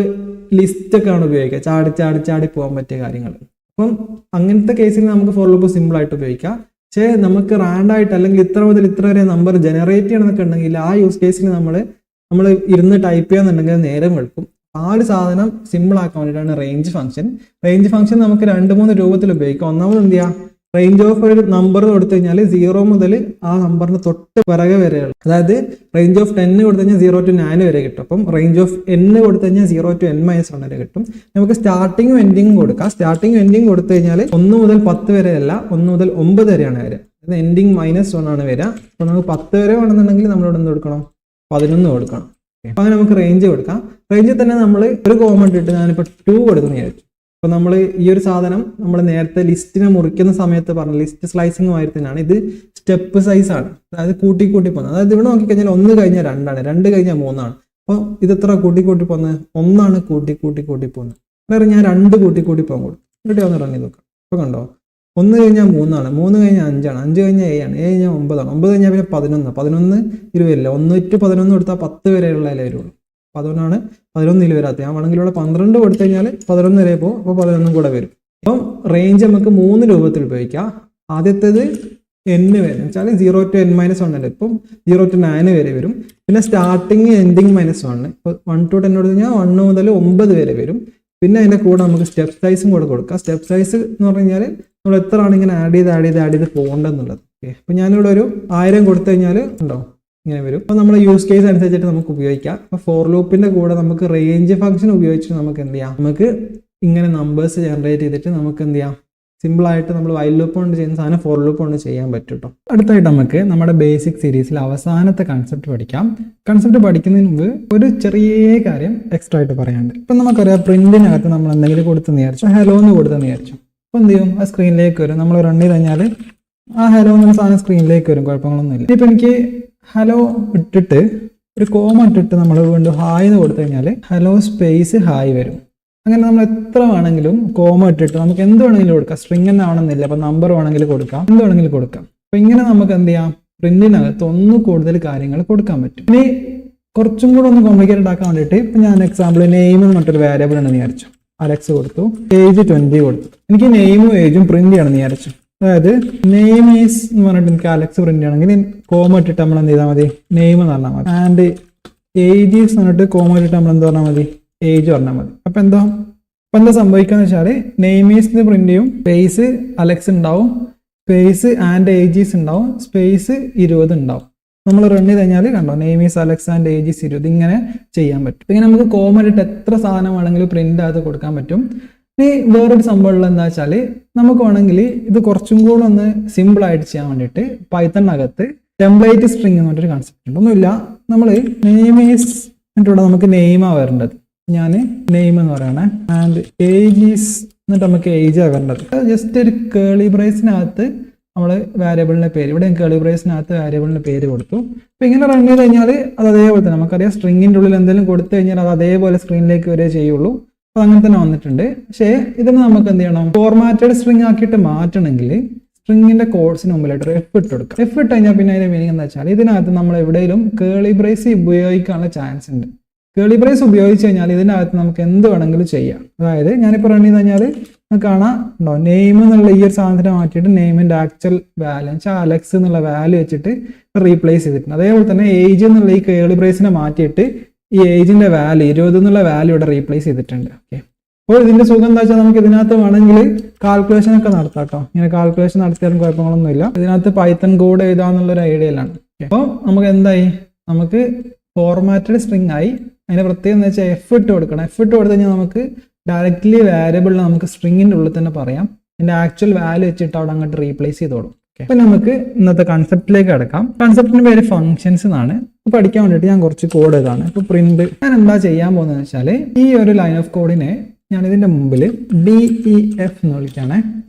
ലിസ്റ്റ് ഒക്കെയാണ് ഉപയോഗിക്കുക, ചാടി ചാടി ചാടി പോകാൻ പറ്റിയ കാര്യങ്ങൾ. അപ്പം അങ്ങനത്തെ കേസിൽ നമുക്ക് ഫോർ ലൂപ്പ് സിമ്പിൾ ആയിട്ട് ഉപയോഗിക്കാം. പക്ഷേ നമുക്ക് റാൻഡായിട്ട് അല്ലെങ്കിൽ ഇത്ര മുതൽ ഇത്ര വരെ നമ്പർ ജനറേറ്റ് ചെയ്യണമെന്നൊക്കെ ഉണ്ടെങ്കിൽ ആ യൂസ് കേസിൽ നമ്മൾ ഇരുന്ന് ടൈപ്പ് ചെയ്യാന്നുണ്ടെങ്കിൽ നേരം വെളുക്കും. ആ ഒരു സാധനം സിമ്പിൾ ആക്കാൻ വേണ്ടിയിട്ടാണ് റേഞ്ച് ഫംഗ്ഷൻ. റേഞ്ച് ഫംഗ്ഷൻ നമുക്ക് 2-3 രൂപത്തിൽ ഉപയോഗിക്കാം. ഒന്നാമത് എന്ത് ചെയ്യാം, റേഞ്ച് ഓഫ് ഒരു നമ്പർ കൊടുത്തു കഴിഞ്ഞാൽ 0 മുതൽ ആ നമ്പറിന് തൊട്ട് പിറകെ വരെയുള്ള, അതായത് റേഞ്ച് ഓഫ് 10 കൊടുത്തു കഴിഞ്ഞാൽ 0 to 9 വരെ കിട്ടും. അപ്പം റേഞ്ച് ഓഫ് n കൊടുത്തു കഴിഞ്ഞാൽ 0 to n-1 വരെ കിട്ടും. നമുക്ക് സ്റ്റാർട്ടിങ്ങും എൻഡിങ്ങും കൊടുക്കാം. സ്റ്റാർട്ടിങ്ങും എൻഡിങ് കൊടുത്തു കഴിഞ്ഞാൽ 1 മുതൽ 10 വരെ അല്ല, 1 മുതൽ 9 വരെയാണ് വരിക. എൻഡിങ് -1 ആണ് വരിക. അപ്പൊ നമുക്ക് 10 വരെ വേണമെന്നുണ്ടെങ്കിൽ നമ്മളിവിടെ എന്ത് കൊടുക്കണം, 11 കൊടുക്കണം. അപ്പൊ അങ്ങനെ നമുക്ക് റേഞ്ച് കൊടുക്കാം. റേഞ്ചിൽ തന്നെ നമ്മൾ ഒരു കോമ ഇട്ടിട്ട് ഞാനിപ്പോൾ 2 കൊടുക്കുന്ന വിചാരിച്ചു. അപ്പൊ നമ്മൾ ഈ ഒരു സാധനം നമ്മൾ നേരത്തെ ലിസ്റ്റിനെ മുറിക്കുന്ന സമയത്ത് പറഞ്ഞ ലിസ്റ്റ് സ്ലൈസിങ് തന്നെയാണ്. ഇത് സ്റ്റെപ്പ് സൈസ് ആണ്, അതായത് കൂട്ടി കൂട്ടി പോകുന്നത്. അതായത് ഇവിടെ നോക്കിക്കഴിഞ്ഞാൽ 1 കഴിഞ്ഞാൽ 2 ആണ്, 2 കഴിഞ്ഞാൽ 3 ആണ്. അപ്പോൾ ഇത് എത്ര കൂട്ടി കൂട്ടി പോകുന്നത്? 1 ആണ് കൂട്ടി കൂട്ടി കൂട്ടി പോകുന്നത്. വേറെ ഞാൻ 2 കൂട്ടി കൂട്ടി പോകാൻ കൊടുക്കും. എന്നിട്ട് ഒന്ന് ഇറങ്ങി നോക്കാം. അപ്പൊ കണ്ടോ, 1 കഴിഞ്ഞാൽ 3 ആണ്, 3 കഴിഞ്ഞാൽ 5 ആണ്, 5 കഴിഞ്ഞാൽ 7 ആണ്, 7 കഴിഞ്ഞാൽ 9 ആണ്, 9 കഴിഞ്ഞാൽ പിന്നെ 11, 11 ഇരുവരില്ല. 1 to 11 കൊടുത്താൽ 10 വരെയുള്ള വരുള്ളൂ. 11 11 വരാത്ത. ഞാൻ വേണമെങ്കിൽ ഇവിടെ 12 കൊടുത്തു കഴിഞ്ഞാൽ 11 വരെ പോകും. അപ്പോൾ 11 കൂടെ വരും. അപ്പം റേഞ്ച് നമുക്ക് 3 രൂപത്തിൽ ഉപയോഗിക്കാം. ആദ്യത്തേത് n വരെ വെച്ചാൽ 0 to n-1 അല്ലേ, ഇപ്പം 0 to 9 വരെ വരും. പിന്നെ സ്റ്റാർട്ടിങ് എൻഡിങ് -1. ഇപ്പോൾ 1 to 10 കൊടുത്തു കഴിഞ്ഞാൽ 1 മുതൽ 9 വരെ വരും. പിന്നെ അതിൻ്റെ കൂടെ നമുക്ക് സ്റ്റെപ്പ് സൈസും കൂടെ കൊടുക്കാം. സ്റ്റെപ്പ് സൈസ് എന്ന് പറഞ്ഞു കഴിഞ്ഞാൽ നമ്മൾ എത്ര ആണ് ഇങ്ങനെ ആഡ് ചെയ്ത് പോകേണ്ടതെന്നുള്ളത്. ഓക്കെ, അപ്പോൾ ഞാനിവിടെ ഒരു 1000 കൊടുത്തു കഴിഞ്ഞാൽ ഉണ്ടോ ഇങ്ങനെ വരും. അപ്പോൾ നമ്മുടെ യൂസ് കേസ് അനുസരിച്ചിട്ട് നമുക്ക് ഉപയോഗിക്കാം. അപ്പോൾ ഫോർ ലൂപ്പിന്റെ കൂടെ നമുക്ക് റേഞ്ച് ഫംഗ്ഷൻ ഉപയോഗിച്ചിട്ട് നമുക്ക് എന്ത് ചെയ്യാം, നമുക്ക് ഇങ്ങനെ നമ്പേഴ്സ് ജനറേറ്റ് ചെയ്തിട്ട് നമുക്ക് എന്ത് ചെയ്യാം, സിമ്പിൾ ആയിട്ട് നമ്മൾ വൈൽ ലൂപ്പ് കൊണ്ട് ചെയ്യുന്ന സാധനം ഫോർ ലൂപ്പ് കൊണ്ട് ചെയ്യാൻ പറ്റും കേട്ടോ. അടുത്തായിട്ട് നമുക്ക് നമ്മുടെ ബേസിക് സീരീസിൽ അവസാനത്തെ കൺസെപ്റ്റ് പഠിക്കാം. കൺസെപ്റ്റ് പഠിക്കുന്നതിന് മുമ്പ് ഒരു ചെറിയ കാര്യം എക്സ്ട്രാ ആയിട്ട് പറയാനുണ്ട്. ഇപ്പം നമുക്കറിയാം, പ്രിന്റിനകത്ത് നമ്മൾ എന്തെങ്കിലും കൊടുത്തെന്ന് വിചാരിച്ചു, ഹലോ എന്ന് കൊടുത്തെന്ന് വിചാരിച്ചു. അപ്പോൾ എന്ത് ചെയ്യും, ആ സ്ക്രീനിലേക്ക് വരും. നമ്മൾ റൺ ചെയ്ത് കഴിഞ്ഞാൽ ആ ഹലോ എന്നുള്ള സാധനം സ്ക്രീനിലേക്ക് വരും, കുഴപ്പങ്ങളൊന്നുമില്ല. ഇപ്പം എനിക്ക് ഹലോ ഇട്ടിട്ട് ഒരു കോമ ഇട്ടിട്ട് നമ്മൾ വീണ്ടും ഹായ് എന്ന് കൊടുത്തു കഴിഞ്ഞാൽ ഹലോ സ്പേസ് ഹായ് വരും. അങ്ങനെ നമ്മൾ എത്ര വേണമെങ്കിലും കോമ ഇട്ടിട്ട് നമുക്ക് എന്ത് വേണമെങ്കിലും കൊടുക്കാം. സ്ട്രിങ് തന്നെ ആവണമെന്നില്ല, അപ്പം നമ്പർ വേണമെങ്കിൽ കൊടുക്കാം, എന്ത് വേണമെങ്കിലും കൊടുക്കാം. അപ്പം ഇങ്ങനെ നമുക്ക് എന്ത് ചെയ്യാം, പ്രിന്റിനകത്ത് 1 കൂടുതൽ കാര്യങ്ങൾ കൊടുക്കാൻ പറ്റും. ഇനി കുറച്ചും കൂടെ ഒന്ന് കോംപ്ലിക്കേറ്റഡ് ആക്കാൻ വേണ്ടിയിട്ട് ഇപ്പം ഞാൻ എക്സാമ്പിൾ നെയിം എന്ന് പറഞ്ഞിട്ടൊരു വേരിയബിൾ ഉണ്ടെന്ന് വിചാരിച്ചു. അലക്സ് കൊടുത്തു, ഏജ് 20 കൊടുത്തു. എനിക്ക് നെയിമും ഏജും പ്രിന്റ് ചെയ്യണമെന്ന് വിചാരിച്ചു. അതായത് നെയിം ഈസ് എന്ന് പറഞ്ഞിട്ട് എനിക്ക് അലക്സ് പ്രിന്റ് ചെയ്യണമെങ്കിൽ കോമ ഇട്ടിട്ട് നമ്മൾ എന്ത് ചെയ്താൽ മതി, നെയിം എന്ന് പറഞ്ഞാൽ മതി. ആൻഡ് ഏജ് ഈസ് എന്ന് പറഞ്ഞിട്ട് കോമ ഇട്ടിട്ട് നമ്മൾ എന്ത് പറഞ്ഞാൽ മതി, ഏജ് പറഞ്ഞാൽ മതി. അപ്പം എന്താ സംഭവിക്കാന്ന് വെച്ചാൽ നെയിം ഈസ് പ്രിന്റ് ചെയ്യും, സ്പേസ് അലക്സ് ഉണ്ടാവും, സ്പേസ് ആൻഡ് ഏജ് ഈസ് ഉണ്ടാവും, സ്പേസ് 20 ഉണ്ടാവും. നമ്മൾ റൺ ചെയ്ത് കഴിഞ്ഞാൽ കണ്ടോ, name is Alex and age is 20 ഇങ്ങനെ ചെയ്യാൻ പറ്റും. ഇങ്ങനെ നമുക്ക് കോമ ഇട്ടിട്ട് എത്ര സാധനം വേണമെങ്കിലും പ്രിന്റ് ആയിട്ട് കൊടുക്കാൻ പറ്റും. ഇനി വേറൊരു സംഭവമുള്ള എന്താ വെച്ചാൽ, നമുക്ക് വേണമെങ്കിൽ ഇത് കുറച്ചും കൂടെ ഒന്ന് സിമ്പിൾ ആയിട്ട് ചെയ്യാൻ വേണ്ടിയിട്ട് പൈത്തണിനകത്ത് ടെംപ്ലേറ്റ് സ്ട്രിങ് എന്ന് പറഞ്ഞൊരു കൺസെപ്റ്റ് ഉണ്ട്. ഒന്നുമില്ല, നമ്മൾ നെയിം ഈസ് എന്നിട്ട് നമുക്ക് നെയിമാണ് വരേണ്ടത്. ഞാൻ നെയിം എന്ന് പറയണേ, ആൻഡ് ഏജ് ഈസ് എന്നിട്ട് നമുക്ക് ഏജാണ് വരേണ്ടത്. ജസ്റ്റ് ഒരു കേളി ബ്രേസിനകത്ത് നമ്മൾ വാരിയബിളിൻ്റെ പേര്, ഇവിടെ കേളി ബ്രേസിനകത്ത് വാരിയബിളിൻ്റെ പേര് കൊടുത്തു. അപ്പോൾ ഇങ്ങനെ റൺ ചെയ്ത് കഴിഞ്ഞാൽ അത് അതേപോലെ തന്നെ നമുക്കറിയാം, സ്ട്രിങ്ങിൻ്റെ ഉള്ളിൽ എന്തെങ്കിലും കൊടുത്തു കഴിഞ്ഞാൽ അത് അതേപോലെ സ്ക്രീനിലേക്ക് വരെ ചെയ്യുള്ളൂ. അപ്പോൾ അങ്ങനെ തന്നെ വന്നിട്ടുണ്ട്. പക്ഷേ ഇതിന് നമുക്ക് എന്ത് ചെയ്യണം, ഫോർമാറ്റഡ് സ്ട്രിങ് ആക്കിയിട്ട് മാറ്റണമെങ്കിൽ സ്ട്രിങ്ങിന്റെ കോഡ്സിന് മുമ്പിലായിട്ട് ഒരു എഫ് ഇട്ട് കൊടുക്കാം. എഫ് ഇട്ട് കഴിഞ്ഞാൽ പിന്നെ അതിന്റെ മീനിങ് എന്താ വെച്ചാൽ, ഇതിനകത്ത് നമ്മൾ എവിടെയെങ്കിലും കേളി ബ്രേസ് ഉപയോഗിക്കാനുള്ള ചാൻസ് ഉണ്ട്. കേളി ബ്രേസ് ഉപയോഗിച്ച് കഴിഞ്ഞാൽ ഇതിനകത്ത് നമുക്ക് എന്ത് വേണമെങ്കിലും ചെയ്യാം. അതായത് ഞാനിപ്പോൾ റൺ ചെയ്ത് കഴിഞ്ഞാൽ കാണാം ഉണ്ടോ, നെയിം എന്നുള്ള ഈ ഒരു സാധനത്തിനെ മാറ്റിയിട്ട് നെയിമിന്റെ ആക്ച്വൽ വാല്യൂ വെച്ചാൽ അലക്സ് എന്നുള്ള വാല്യൂ വെച്ചിട്ട് റീപ്ലേസ് ചെയ്തിട്ടുണ്ട്. അതേപോലെ തന്നെ ഏജ് എന്നുള്ള ഈ കേളി ബ്രേസിനെ മാറ്റിയിട്ട് ഈ ഏജിന്റെ വാല്യൂ 20 എന്നുള്ള വാല്യൂ ഇവിടെ റീപ്ലേസ് ചെയ്തിട്ടുണ്ട്. ഓക്കെ, അപ്പോൾ ഇതിന്റെ സുഖം എന്താ വെച്ചാൽ നമുക്ക് ഇതിനകത്ത് വേണമെങ്കിൽ കാൽക്കുലേഷൻ ഒക്കെ നടത്താം കേട്ടോ. ഇങ്ങനെ കാൽക്കുലേഷൻ നടത്തിയാലും കുഴപ്പങ്ങളൊന്നുമില്ല. ഇതിനകത്ത് പൈത്തൺ കോഡ് എഴുതാന്നുള്ളൊരു ഐഡിയയിലാണ്. അപ്പോൾ നമുക്ക് എന്തായി, നമുക്ക് ഫോർമാറ്റഡ് സ്ട്രിങ് ആയി. അതിന്റെ പ്രത്യേകം എന്ന് വെച്ചാൽ എഫ് ഇട്ട് കൊടുക്കണം. എഫ് ഇട്ട് കൊടുത്തു കഴിഞ്ഞാൽ നമുക്ക് ഡയറക്റ്റ്ലി വാരിയബിളിനെ നമുക്ക് സ്ട്രിങ്ങിന്റെ ഉള്ളിൽ തന്നെ പറയാം. ഇതിന്റെ ആക്ച്വൽ വാല്യൂ വെച്ചിട്ട് അവിടെ അങ്ങോട്ട് റീപ്ലേസ് ചെയ്തോളും. അപ്പൊ നമുക്ക് ഇന്നത്തെ കൺസെപ്റ്റിലേക്ക് കിടക്കാം. കൺസെപ്റ്റിന്റെ പേര് ഫംഗ്ഷൻസ് എന്നാണ്. പഠിക്കാൻ വേണ്ടിയിട്ട് ഞാൻ കുറച്ച് കോഡ് ഇതാണ്. ഇപ്പൊ പ്രിന്റ് ഞാൻ എന്താ ചെയ്യാൻ പോകുന്നത് വെച്ചാൽ, ഈ ഒരു ലൈൻ ഓഫ് കോഡിനെ ഞാൻ ഇതിന്റെ മുമ്പിൽ DEF എന്ന് വിളിക്കുകയാണേ.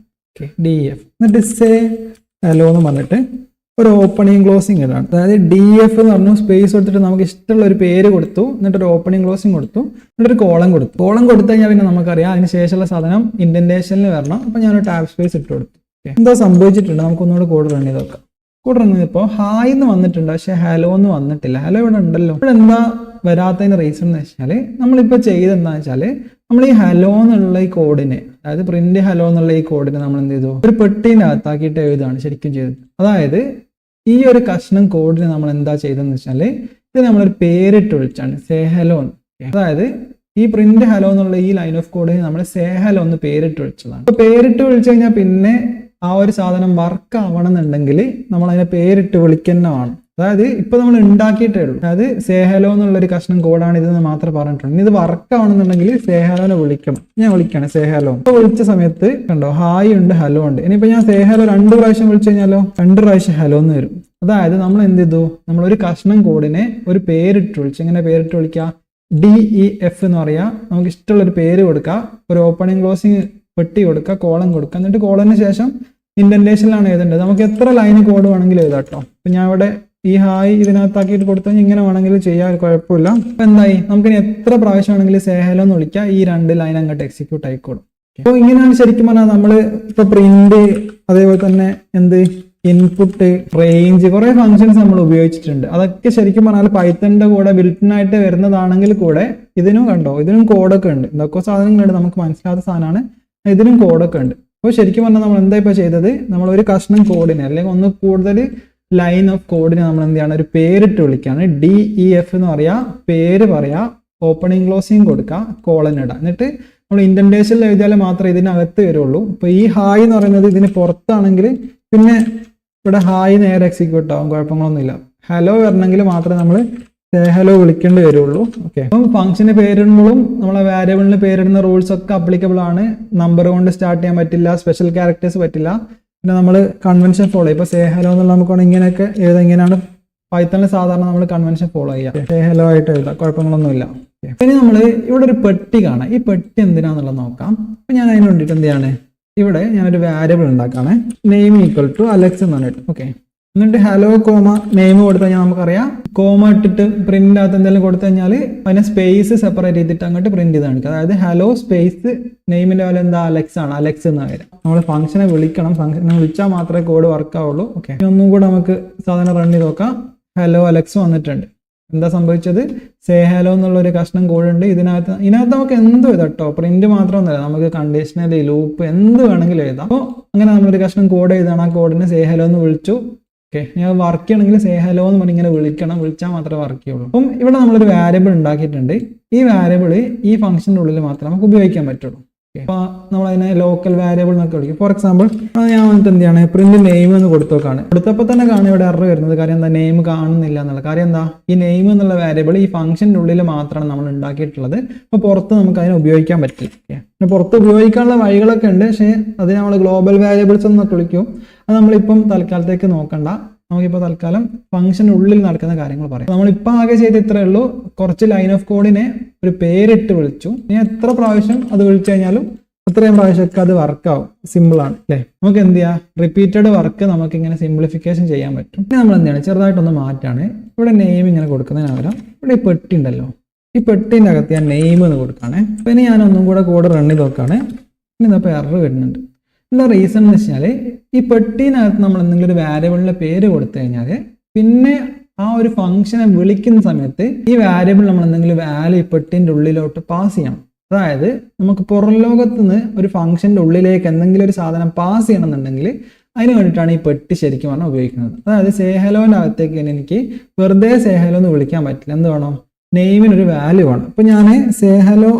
ഓക്കെ, DEF എന്നിട്ട് സേ ഹലോ എന്ന് പറഞ്ഞിട്ട് ഒരു ഓപ്പണിങ് ക്ലോസിങ് ഇടാണ്. അതായത് DF എന്ന് പറഞ്ഞു സ്പേസ് കൊടുത്തിട്ട് നമുക്ക് ഇഷ്ടമുള്ള ഒരു പേര് കൊടുത്തു, എന്നിട്ട് ഒരു ഓപ്പണിങ് ക്ലോസിങ് കൊടുത്തു, എന്നിട്ട് ഒരു കോളം കൊടുത്തു. കോളം കൊടുത്തു കഴിഞ്ഞാൽ പിന്നെ നമുക്കറിയാം അതിന് ശേഷമുള്ള സാധനം ഇൻഡന്റേഷനിൽ വരണം. അപ്പൊ ഞാനൊരു ടാബ് സ്പേസ് ഇട്ട് കൊടുത്തു. എന്തോ സംഭവിച്ചിട്ടുണ്ട്, നമുക്കൊന്നുകൂടെ കോഡ് റൺ ചെയ്ത് നോക്കാം. കോഡ് റൺ ചെയ്തപ്പോൾ ഹായ് എന്ന് വന്നിട്ടുണ്ട്, പക്ഷെ ഹലോ എന്ന് വന്നിട്ടില്ല. ഹലോ ഇവിടെ ഉണ്ടല്ലോ. ഇവിടെ എന്താ വരാത്തതിന്റെ റീസൺ എന്ന് വെച്ചാൽ നമ്മളിപ്പോൾ ചെയ്തെന്താ വെച്ചാൽ നമ്മൾ ഈ ഹലോ എന്നുള്ള ഈ കോഡിനെ, അതായത് പ്രിന്റ് ഹലോ എന്നുള്ള ഈ കോഡിനെ നമ്മൾ എന്ത് ചെയ്തു, ഒരു പെട്ടീൻ്റെ അകത്താക്കിയിട്ട് എഴുതാണ് ശരിക്കും ചെയ്തത്. അതായത് ഈ ഒരു കഷ്ണം കോഡിന് നമ്മൾ എന്താ ചെയ്തതെന്ന് വെച്ചാൽ ഇത് നമ്മളൊരു പേരിട്ട് വിളിച്ചാണ്, സേ ഹലോ എന്ന്. അതായത് ഈ പ്രിന്റ് ഹലോ എന്നുള്ള ഈ ലൈൻ ഓഫ് കോഡിന് നമ്മൾ സേ ഹലോ എന്ന് പേരിട്ട് വിളിച്ചതാണ്. അപ്പോൾ പേരിട്ട് വിളിച്ചു കഴിഞ്ഞാൽ പിന്നെ ആ ഒരു സാധനം വർക്ക് ആവണമെന്നുണ്ടെങ്കിൽ നമ്മൾ അതിനെ പേരിട്ട് വിളിക്കുന്നതാണ്. അതായത് ഇപ്പൊ നമ്മൾ ഉണ്ടാക്കിയിട്ടേ ഉള്ളൂ. അതായത് സേ ഹലോ എന്നുള്ളൊരു കഷ്ണം കോഡാണ് ഇതെന്ന് മാത്രം പറഞ്ഞിട്ടുണ്ട്. ഇനി ഇത് വർക്ക് ആവണമെന്നുണ്ടെങ്കിൽ സേ ഹലോനെ വിളിക്കണം. ഞാൻ വിളിക്കണം സേ ഹലോ. ഇപ്പൊ വിളിച്ച സമയത്ത് കണ്ടോ ഹായ് ഉണ്ട് ഹലോ ഉണ്ട്. ഇനിയിപ്പോ ഞാൻ സേ ഹലോ 2 പ്രാവശ്യം വിളിച്ചു കഴിഞ്ഞാലോ 2 പ്രാവശ്യം ഹലോ എന്ന് വരും. അതായത് നമ്മൾ എന്ത് ചെയ്തു, നമ്മൾ ഒരു കഷ്ണം കോഡിനെ ഒരു പേരിട്ട് വിളിച്ചു. എങ്ങനെ പേരിട്ട് വിളിക്കുക, DEF എന്ന് പറയാ. നമുക്ക് ഇഷ്ടമുള്ള ഒരു പേര് കൊടുക്കുക, ഒരു ഓപ്പണിംഗ് ക്ലോസിംഗ് പെട്ടി കൊടുക്കുക, കോളം കൊടുക്കുക. എന്നിട്ട് കോളന് ശേഷം ഇൻഡന്റേഷനിലാണ് എഴുതേണ്ടത്. നമുക്ക് എത്ര ലൈന് കോഡ് വേണമെങ്കിലും എഴുതാം കേട്ടോ. അപ്പൊ ഞാൻ ഇവിടെ ഈ ഹായ് ഇതിനകത്താക്കിയിട്ട് കൊടുത്തു കഴിഞ്ഞാൽ ഇങ്ങനെ വേണമെങ്കിലും ചെയ്യാൻ കുഴപ്പമില്ല. അപ്പൊ എന്തായി, നമുക്കിനി എത്ര പ്രാവശ്യം വേണമെങ്കിലും സേ ഹലോ എന്ന് വിളിക്കുക, ഈ 2 ലൈൻ അങ്ങോട്ട് എക്സിക്യൂട്ട് ആയിക്കോളും. അപ്പോൾ ഇങ്ങനെയാണ് ശരിക്കും പറഞ്ഞാൽ നമ്മൾ ഇപ്പൊ പ്രിന്റ്, അതേപോലെ തന്നെ എന്ത് ഇൻപുട്ട്, റേഞ്ച്, കുറെ ഫങ്ഷൻസ് നമ്മൾ ഉപയോഗിച്ചിട്ടുണ്ട്. അതൊക്കെ ശരിക്കും പറഞ്ഞാൽ പൈത്തണിന്റെ കൂടെ ബിൽറ്റിൻ ആയിട്ട് വരുന്നതാണെങ്കിൽ കൂടെ ഇതിനും കണ്ടോ, ഇതിനും കോഡൊക്കെ ഉണ്ട്. എന്തൊക്കെ സാധനങ്ങളുണ്ട് നമുക്ക് മനസ്സിലാത്ത സാധനമാണ്, ഇതിനും കോഡൊക്കെ ഉണ്ട്. അപ്പോൾ ശരിക്കും പറഞ്ഞാൽ നമ്മൾ എന്താ ഇപ്പോൾ ചെയ്തത്, നമ്മൾ ഒരു കഷ്ണം കോഡിനെ അല്ലെങ്കിൽ ഒന്ന് കൂടുതൽ ലൈൻ ഓഫ് കോഡിനെ നമ്മൾ എന്ത് ചെയ്യണം, ഒരു പേരിട്ട് വിളിക്കുകയാണ്. DEF എന്ന് പറയാ, പേര് പറയാ, ഓപ്പണിംഗ് ക്ലോസിംഗ് കൊടുക്കുക, കോളൻ ഇടുക. എന്നിട്ട് നമ്മൾ ഇൻഡന്റേഷനിൽ എഴുതിയാൽ മാത്രമേ ഇതിനകത്ത് വരുള്ളൂ. ഇപ്പൊ ഈ ഹായ് എന്ന് പറയുന്നത് ഇതിന് പുറത്താണെങ്കിൽ പിന്നെ ഇവിടെ ഹായ് നേരെ എക്സിക്യൂട്ട് ആവും, കുഴപ്പങ്ങളൊന്നുമില്ല. ഹലോ വരണമെങ്കിൽ മാത്രമേ നമ്മൾ ഹലോ വിളിക്കേണ്ടി വരുള്ളൂ. ഓക്കെ, അപ്പം ഫംഗ്ഷന് പേരിടുമ്പോഴും നമ്മളെ വാരിയബിളിന് പേരിടുന്ന റൂൾസ് ഒക്കെ അപ്ലിക്കബിൾ ആണ്. നമ്പർ കൊണ്ട് സ്റ്റാർട്ട് ചെയ്യാൻ പറ്റില്ല, സ്പെഷ്യൽ ക്യാരക്ടേഴ്സ് പറ്റില്ല. പിന്നെ നമ്മൾ കൺവെൻഷൻ ഫോളോ ചെയ്യും. ഇപ്പോൾ സേ ഹലോ എന്നുള്ള നമുക്ക് ഇങ്ങനെയൊക്കെ എഴുതാം. ഇങ്ങനെയാണ് പൈത്തണിൽ സാധാരണ നമ്മൾ കൺവെൻഷൻ ഫോളോ ചെയ്യുക. സേ ഹലോ ആയിട്ട് എഴുതാം, കുഴപ്പങ്ങളൊന്നുമില്ല. ഇനി നമ്മൾ ഇവിടെ ഒരു പെട്ടി കാണാം. ഈ പെട്ടി എന്തിനാന്നുള്ളത് നോക്കാം. അപ്പൊ ഞാൻ അതിന് വേണ്ടിയിട്ട് എന്ത് ചെയ്യാണ്, ഇവിടെ ഞാനൊരു വാരിയബിൾ ഉണ്ടാക്കാണ്, നെയിം ഈക്വൽ ടു അലക്സ് എന്ന് പറഞ്ഞിട്ട്. ഓക്കെ, എന്നിട്ട് ഹലോ കോമ നെയിം കൊടുത്തു കഴിഞ്ഞാൽ നമുക്കറിയാം, കോമ ഇട്ടിട്ട് പ്രിന്റ് അകത്ത് എന്തെങ്കിലും കൊടുത്തു കഴിഞ്ഞാൽ അതിനെ സ്പേസ് സെപ്പറേറ്റ് ചെയ്തിട്ട് അങ്ങോട്ട് പ്രിന്റ് ചെയ്ത് കാണിക്കുക. അതായത് ഹലോ സ്പേസ് നെയിമിന്റെ പോലെ എന്താ അലക്സ് ആണ്, അലക്സ് എന്ന പേര്. നമ്മൾ ഫംഗ്ഷനെ വിളിക്കണം, ഫംഗ്ഷനെ വിളിച്ചാൽ മാത്രമേ കോഡ് വർക്ക് ആവുള്ളൂ. ഓക്കെ, ഒന്നും കൂടെ നമുക്ക് സാധാരണ റൺ ചെയ്ത് നോക്കാം. ഹലോ അലക്സ് വന്നിട്ടുണ്ട്. എന്താ സംഭവിച്ചത്, സേ ഹലോ എന്നുള്ള ഒരു കഷ്ണം കോഡ് ഉണ്ട്. ഇതിനകത്ത് നമുക്ക് എന്ത് എഴുതാം കേട്ടോ, പ്രിന്റ് മാത്രമൊന്നുമല്ല, നമുക്ക് കണ്ടീഷണൽ, ലൂപ്പ് എന്ത് വേണമെങ്കിലും എഴുതാം. അപ്പോൾ അങ്ങനെ നമ്മളൊരു കഷ്ണം കോഡ് എഴുതാണ്, ആ കോഡിനെ സേ ഹലോ എന്ന് വിളിച്ചു. ഓക്കെ, ഞാൻ വർക്ക് ചെയ്യണമെങ്കിൽ സേ ഹലോ എന്ന് പറഞ്ഞ് ഇങ്ങനെ വിളിക്കണം, വിളിച്ചാൽ മാത്രമേ വർക്ക് ചെയ്യുള്ളൂ. അപ്പം ഇവിടെ നമ്മളൊരു വാരിയബിൾ ഉണ്ടാക്കിയിട്ടുണ്ട്. ഈ വാരിയബിൾ ഈ ഫംഗ്ഷൻ്റെ ഉള്ളിൽ മാത്രമേ നമുക്ക് ഉപയോഗിക്കാൻ പറ്റുള്ളൂ. അപ്പൊ നമ്മൾ അതിനെ ലോക്കൽ വാരിയബിൾ എന്നൊക്കെ വിളിക്കും. ഫോർ എക്സാമ്പിൾ ഞാൻ വന്നിട്ട് എന്ത് ചെയ്യാണ്, പ്രിന്റ് നെയിം എന്ന് കൊടുത്തോക്കാണ്. കൊടുത്തപ്പോൾ തന്നെ കാണും ഇവിടെ എറർ വരുന്നത്. കാര്യം എന്താ, നെയിം കാണുന്നില്ല എന്നുള്ള കാര്യം എന്താ, ഈ നെയിം എന്നുള്ള വാരിയബിൾ ഈ ഫംഗ്ഷൻ്റെ ഉള്ളിൽ മാത്രമാണ് നമ്മൾ ഉണ്ടാക്കിയിട്ടുള്ളത്. അപ്പോൾ പുറത്ത് നമുക്ക് അതിനെ ഉപയോഗിക്കാൻ പറ്റില്ല. പിന്നെ പുറത്ത് ഉപയോഗിക്കാനുള്ള വഴികളൊക്കെ ഉണ്ട്, പക്ഷേ അത് നമ്മൾ ഗ്ലോബൽ വാരിയബിൾസ് എന്നൊക്കെ വിളിക്കും. അത് നമ്മളിപ്പം തൽക്കാലത്തേക്ക് നോക്കണ്ട. നമുക്കിപ്പോൾ തൽക്കാലം ഫംഗ്ഷൻ്റെ ഉള്ളിൽ നടക്കുന്ന കാര്യങ്ങൾ പറയാം. നമ്മളിപ്പോൾ ആകെ ചെയ്ത് ഇത്രയേ ഉള്ളൂ, കുറച്ച് ലൈൻ ഓഫ് കോഡിനെ ഒരു പേരിട്ട് വിളിച്ചു. ഇനി എത്ര പ്രാവശ്യം അത് വിളിച്ചു കഴിഞ്ഞാലും അത്രയും പ്രാവശ്യമൊക്കെ അത് വർക്കാവും. സിമ്പിളാണ് അല്ലേ. നമുക്ക് എന്ത് ചെയ്യാം, റിപ്പീറ്റഡ് വർക്ക് നമുക്ക് ഇങ്ങനെ സിംപ്ലിഫിക്കേഷൻ ചെയ്യാൻ പറ്റും. പിന്നെ നമ്മൾ എന്ത് ചെയ്യണം, ചെറുതായിട്ടൊന്ന് മാറ്റാണ്. ഇവിടെ നെയിം ഇങ്ങനെ കൊടുക്കുന്നതിന് പകരം ഇവിടെ ഈ പെട്ടി ഉണ്ടല്ലോ, ഈ പെട്ടിൻ്റെ അകത്ത് ഞാൻ നെയിം എന്ന് കൊടുക്കുകയാണ്. അപ്പം ഇനി ഞാൻ ഒന്നും കൂടെ കോഡ് റൺ ചെയ്ത് നോക്കുകയാണ്. ഇനി ഇപ്പോൾ എറർ വരുന്നുണ്ട്. എന്താ റീസൺ എന്ന് വെച്ചാൽ, ഈ പെട്ടിനകത്ത് നമ്മൾ എന്തെങ്കിലും ഒരു വാരിയബിളിന്റെ പേര് കൊടുത്തു കഴിഞ്ഞാൽ പിന്നെ ആ ഒരു ഫംഗ്ഷനെ വിളിക്കുന്ന സമയത്ത് ഈ വാരിയബിൾ നമ്മൾ എന്തെങ്കിലും വാല്യൂ ഈ പെട്ടിൻ്റെ ഉള്ളിലോട്ട് പാസ് ചെയ്യണം. അതായത് നമുക്ക് പുറം ലോകത്ത് നിന്ന് ഒരു ഫംഗ്ഷൻ്റെ ഉള്ളിലേക്ക് എന്തെങ്കിലും ഒരു സാധനം പാസ് ചെയ്യണമെന്നുണ്ടെങ്കിൽ അതിന് വേണ്ടിയിട്ടാണ് ഈ പെട്ടി ശരിക്കും പറഞ്ഞാൽ ഉപയോഗിക്കുന്നത്. അതായത് സേ ഹലോൻ്റെ അകത്തേക്ക് എനിക്ക് വെറുതെ സേ ഹലോ എന്ന് വിളിക്കാൻ പറ്റില്ല. എന്ത് വേണം, നെയിമിനൊരു വാല്യൂ വേണം. അപ്പോൾ ഞാൻ സേ ഹലോ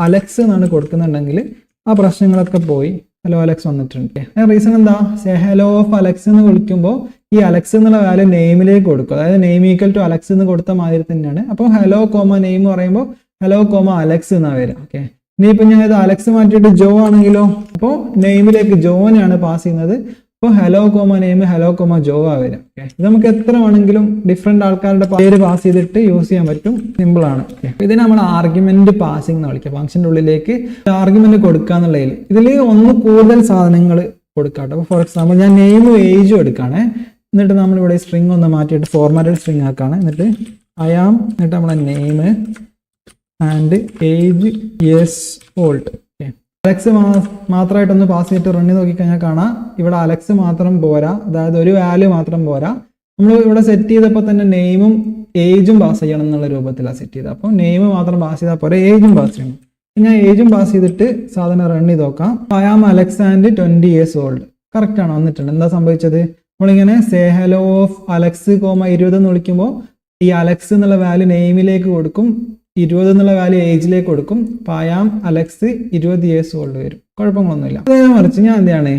അലക്സ് എന്നാണ് കൊടുക്കുന്നുണ്ടെങ്കിൽ ആ പ്രശ്നങ്ങളൊക്കെ പോയി. ഹലോ അലക്സ് വന്നിട്ടുണ്ട്. റീസൺ എന്താ, സേ ഹലോ ഓഫ് അലക്സ് എന്ന് വിളിക്കുമ്പോൾ ഈ അലക്സ് എന്നുള്ള വാല്യൂ നെയിമിലേക്ക് കൊടുക്കും. അതായത് നെയിം ഈക്വൽ ടു അലക്സ് എന്ന് കൊടുത്ത മാതിരി തന്നെയാണ്. അപ്പോൾ ഹലോ കോമ നെയിം പറയുമ്പോൾ ഹലോ കോമ അലക്സ് എന്നാ വരിക. ഓക്കെ, ഇനിയിപ്പോൾ ഞാൻ ഇത് അലക്സ് മാറ്റിയിട്ട് ജോ ആണെങ്കിലോ, അപ്പോൾ നെയിമിലേക്ക് ജോനാണ് പാസ് ചെയ്യുന്നത്. അപ്പോൾ hello comma name hello comma Joe ആ വരിക. ഓക്കെ, ഇത് നമുക്ക് എത്ര വേണമെങ്കിലും ഡിഫറെന്റ് ആൾക്കാരുടെ പേര് പാസ് ചെയ്തിട്ട് യൂസ് ചെയ്യാൻ പറ്റും. സിമ്പിൾ ആണ്. ഇതിന് നമ്മൾ ആർഗ്യുമെന്റ് പാസിംഗ് എന്ന് വിളിക്കുക. ഫംഗ്ഷൻ്റെ ഉള്ളിലേക്ക് ആർഗ്യുമെന്റ് കൊടുക്കുക എന്നുള്ളതിൽ ഇതിൽ ഒന്ന് കൂടുതൽ സാധനങ്ങൾ കൊടുക്കാം കേട്ടോ. അപ്പോൾ ഫോർ എക്സാമ്പിൾ ഞാൻ നെയിമും ഏജും എടുക്കുകയാണ്. എന്നിട്ട് നമ്മളിവിടെ സ്ട്രിങ് ഒന്ന് മാറ്റിയിട്ട് ഫോർമാറ്റഡ് സ്ട്രിങ് ആക്കാണ്. എന്നിട്ട് ഐ ആം, എന്നിട്ട് നമ്മളെ name and age years old. Okay, Alex മാത്രമായിട്ടൊന്ന് പാസ് ചെയ്തിട്ട് റൺ ചെയ്ത് നോക്കിക്കഴിഞ്ഞാൽ കാണാം ഇവിടെ അലക്സ് മാത്രം പോരാ, അതായത് ഒരു വാല്യൂ മാത്രം പോരാ. നമ്മൾ ഇവിടെ സെറ്റ് ചെയ്തപ്പോൾ തന്നെ നെയിമും ഏജും പാസ് ചെയ്യണം എന്നുള്ള രൂപത്തിലാണ് സെറ്റ് ചെയ്തത്. അപ്പോൾ നെയിം മാത്രം പാസ് ചെയ്താൽ പോരെ, ഏജും പാസ് ചെയ്യണം. ഞാൻ ഏജും പാസ് ചെയ്തിട്ട് സാധനം റൺ ചെയ്ത് നോക്കാം. I am Alex and 20 years old. Correct ആണ്, വന്നിട്ടുണ്ട്. എന്താ സംഭവിച്ചത്? നമ്മളിങ്ങനെ സേ ഹലോ ഓഫ് അലക്സ് 20 എന്ന് വിളിക്കുമ്പോൾ ഈ അലക്സ് എന്നുള്ള വാല്യൂ നെയിമിലേക്ക് കൊടുക്കും, 20 എന്നുള്ള വാല്യൂ ഏജിലേക്ക് കൊടുക്കും. അപ്പോൾ I am Alex 20 years old വരും, കുഴപ്പങ്ങളൊന്നുമില്ല. അതേ മറിച്ച് ഞാൻ എന്താണ്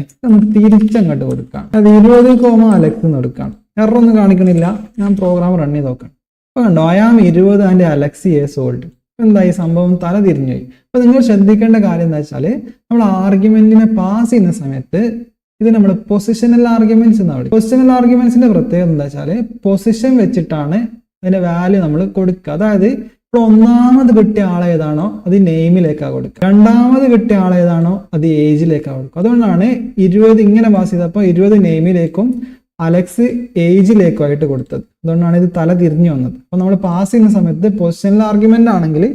തിരിച്ചങ്ങോട്ട് കൊടുക്കാം, അത് 20, അലക്സ് എന്ന് കൊടുക്കാം. എററൊന്നും കാണിക്കണില്ല. ഞാൻ പ്രോഗ്രാം റൺ ചെയ്ത് നോക്കാം. അപ്പോൾ കണ്ടോ, I am 20 and Alex years old. എന്തായി സംഭവം? തല തിരിഞ്ഞുപോയി. അപ്പൊ നിങ്ങൾ ശ്രദ്ധിക്കേണ്ട കാര്യം എന്താ വെച്ചാൽ നമ്മൾ ആർഗ്യുമെന്റിനെ പാസ് ചെയ്യുന്ന സമയത്ത് ഇത് നമ്മൾ പൊസിഷണൽ ആർഗ്യുമെന്റ്സ് എന്നാണ് വിളിക്കുക. പൊസിഷണൽ ആർഗ്യുമെന്റ്സിന്റെ പ്രത്യേകത എന്താ വെച്ചാൽ പൊസിഷൻ വെച്ചിട്ടാണ് അതിന്റെ വാല്യൂ നമ്മൾ കൊടുക്കുക. അതായത് ഇപ്പോൾ ഒന്നാമത് കിട്ടിയ ആളേതാണോ അത് നെയിമിലേക്കാണ് കൊടുക്കുക, രണ്ടാമത് കിട്ടിയ ആളേതാണോ അത് ഏജിലേക്കാണ് കൊടുക്കുക. അതുകൊണ്ടാണ് 20 ഇങ്ങനെ പാസ് ചെയ്തപ്പോൾ 20 നെയിമിലേക്കും അലക്സ് ഏജിലേക്കുമായിട്ട് കൊടുത്തത്. അതുകൊണ്ടാണ് ഇത് തല തിരിഞ്ഞു വന്നത്. അപ്പോൾ നമ്മൾ പാസ് ചെയ്യുന്ന സമയത്ത് പൊസിഷണൽ ആർഗ്യുമെന്റ് ആണെങ്കിൽ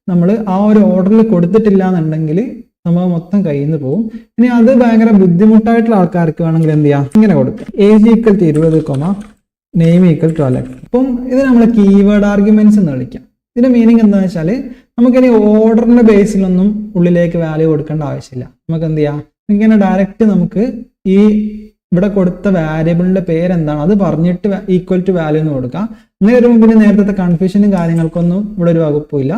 നമ്മൾ ആ ഒരു ഓർഡറിൽ കൊടുത്തിട്ടില്ല എന്നുണ്ടെങ്കിൽ നമ്മൾ മൊത്തം കയ്യിൽ നിന്ന് പോകും. ഇനി അത് ഭയങ്കര ബുദ്ധിമുട്ടായിട്ടുള്ള ആൾക്കാർക്ക് വേണമെങ്കിൽ എന്ത് ചെയ്യാം, ഇങ്ങനെ കൊടുക്കാം, age equal to 20, name equal to Alex. അപ്പം ഇത് നമ്മൾ കീവേഡ് ആർഗ്യുമെന്റ്സ് എന്ന് വിളിക്കാം. ഇതിന്റെ മീനിങ് എന്താണെന്ന് വെച്ചാൽ നമുക്കിനി ഓർഡറിന്റെ ബേസിലൊന്നും ഉള്ളിലേക്ക് വാല്യൂ കൊടുക്കേണ്ട ആവശ്യമില്ല. നമുക്ക് എന്ത് ചെയ്യാം, ഇങ്ങനെ ഡയറക്റ്റ് നമുക്ക് ഈ ഇവിടെ കൊടുത്ത വാരിയബിളിന്റെ പേരെന്താണ് അത് പറഞ്ഞിട്ട് ഈക്വൽ ടു വാല്യൂ എന്ന് കൊടുക്കാം. അങ്ങനെ വരുമ്പോൾ പിന്നെ നേരത്തെ കൺഫ്യൂഷനും കാര്യങ്ങൾക്കൊന്നും ഇവിടെ ഒരു വകുപ്പില്ല.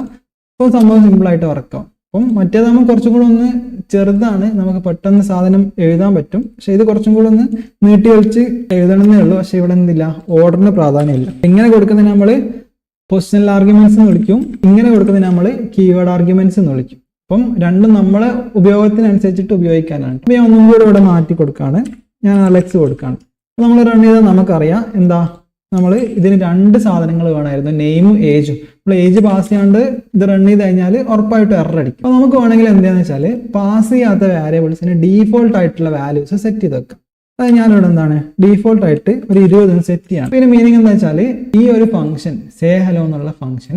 അപ്പോൾ സംഭവം സിമ്പിൾ ആയിട്ട് വർക്കാവും. അപ്പം മറ്റേതാകുമ്പോൾ കുറച്ചും കൂടെ ഒന്ന് ചെറുതാണ്, നമുക്ക് പെട്ടെന്ന് സാധനം എഴുതാൻ പറ്റും. പക്ഷെ ഇത് കുറച്ചും കൂടെ ഒന്ന് നീട്ടി വലിച്ച് എഴുതണമെന്നേ ഉള്ളൂ. പക്ഷെ ഇവിടെ എന്തില്ല, ഓർഡറിന് പ്രാധാന്യമില്ല. ഇങ്ങനെ കൊടുക്കുന്നതിന് നമ്മൾ പൊസിഷണൽ ആർഗ്യുമെന്റ്സ് എന്ന് വിളിക്കും, ഇങ്ങനെ കൊടുക്കുന്നതിന് നമ്മൾ കീവേഡ് ആർഗ്യുമെന്റ്സ് എന്ന് വിളിക്കും. അപ്പം രണ്ടും നമ്മളെ ഉപയോഗത്തിനനുസരിച്ചിട്ട് ഉപയോഗിക്കാനാണ്. അപ്പം ഞാൻ ഒന്നും കൂടെ ഇവിടെ മാറ്റി കൊടുക്കുകയാണ്, ഞാൻ അലക്സ് കൊടുക്കുകയാണ്. നമ്മൾ റൺ ചെയ്താൽ നമുക്കറിയാം എന്താ, നമ്മൾ ഇതിന് 2 സാധനങ്ങൾ വേണമായിരുന്നു, നെയിമും ഏജും. നമ്മൾ ഏജ് പാസ് ചെയ്യാണ്ട് ഇത് റൺ ചെയ്ത് കഴിഞ്ഞാൽ ഉറപ്പായിട്ട് എറർ അടിക്കും. അപ്പോൾ നമുക്ക് വേണമെങ്കിൽ എന്താണെന്ന് വെച്ചാൽ പാസ് ചെയ്യാത്ത വാരിയബിൾസിന് ഡീഫോൾട്ട് ആയിട്ടുള്ള വാല്യൂസ് സെറ്റ് ചെയ്ത് വെക്കാം. അത് ഞാനിവിടെ എന്താണ് ഡീഫോൾട്ട് ആയിട്ട് ഒരു 20 സെറ്റ് ചെയ്യണം. പിന്നെ മീനിങ് എന്താ വെച്ചാൽ ഈ ഒരു ഫംഗ്ഷൻ സേ ഹലോ എന്നുള്ള ഫംഗ്ഷൻ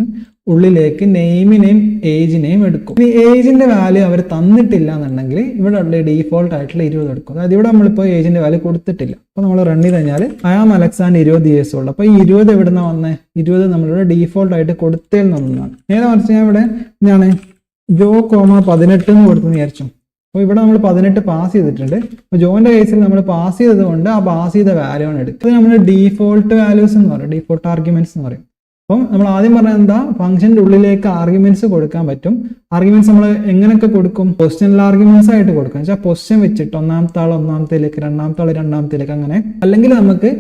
ഉള്ളിലേക്ക് നെയിമിനെയും ഏജിനെയും എടുക്കും. ഈ ഏജിന്റെ വാല്യൂ അവർ തന്നിട്ടില്ല എന്നുണ്ടെങ്കിൽ ഇവിടെ ഉള്ള ഡീഫോൾട്ട് ആയിട്ടുള്ള 20 എടുക്കും. അതായത് ഇവിടെ നമ്മളിപ്പോൾ ഏജിന്റെ വാല്യൂ കൊടുത്തിട്ടില്ല. അപ്പോൾ നമ്മൾ റൺ ചെയ്ത് കഴിഞ്ഞാൽ I am Alex and 20 years old. അപ്പോൾ ഈ 20 എവിടുന്ന വന്നേ, 20 നമ്മളിവിടെ ഡീഫോൾട്ട് ആയിട്ട് കൊടുത്തേൽ നിന്നൊന്നാണ്. നേരെ മറിച്ച് ഞാൻ ഇവിടെ ഞാൻ ജോ 18 എന്ന് കൊടുത്തെന്ന് വിചാരിച്ചു. അപ്പോൾ ഇവിടെ നമ്മൾ 18 പാസ് ചെയ്തിട്ടുണ്ട്. അപ്പോൾ ജോയിന്റെ കേസിൽ നമ്മൾ പാസ് ചെയ്തത് കൊണ്ട് ആ പാസ് ചെയ്ത വാല്യൂ ആണ് എടുക്കുക. ഇത് നമ്മൾ ഡീഫോൾട്ട് വാല്യൂസ് എന്ന് പറയും, ഡീഫോൾട്ട് ആർഗ്യുമെന്റ്സ് എന്ന് പറയും. അപ്പം നമ്മൾ ആദ്യം പറഞ്ഞത് എന്താ, ഫംഗ്ഷന്റെ ഉള്ളിലേക്ക് ആർഗ്യുമെന്റ്സ് കൊടുക്കാൻ പറ്റും. ആർഗ്യുമെന്റ്സ് നമ്മൾ എങ്ങനെയൊക്കെ കൊടുക്കും, പൊസിഷണൽ ആർഗ്യുമെന്റ്സ് ആയിട്ട് കൊടുക്കും. വെച്ചാൽ പൊസിഷൻ വെച്ചിട്ട് ഒന്നാമത്തെ ആൾ ഒന്നാമത്തേലേക്ക്, രണ്ടാമത്തെ ആൾ രണ്ടാമത്തേലേക്ക്, അങ്ങനെ. അല്ലെങ്കിൽ നമുക്ക്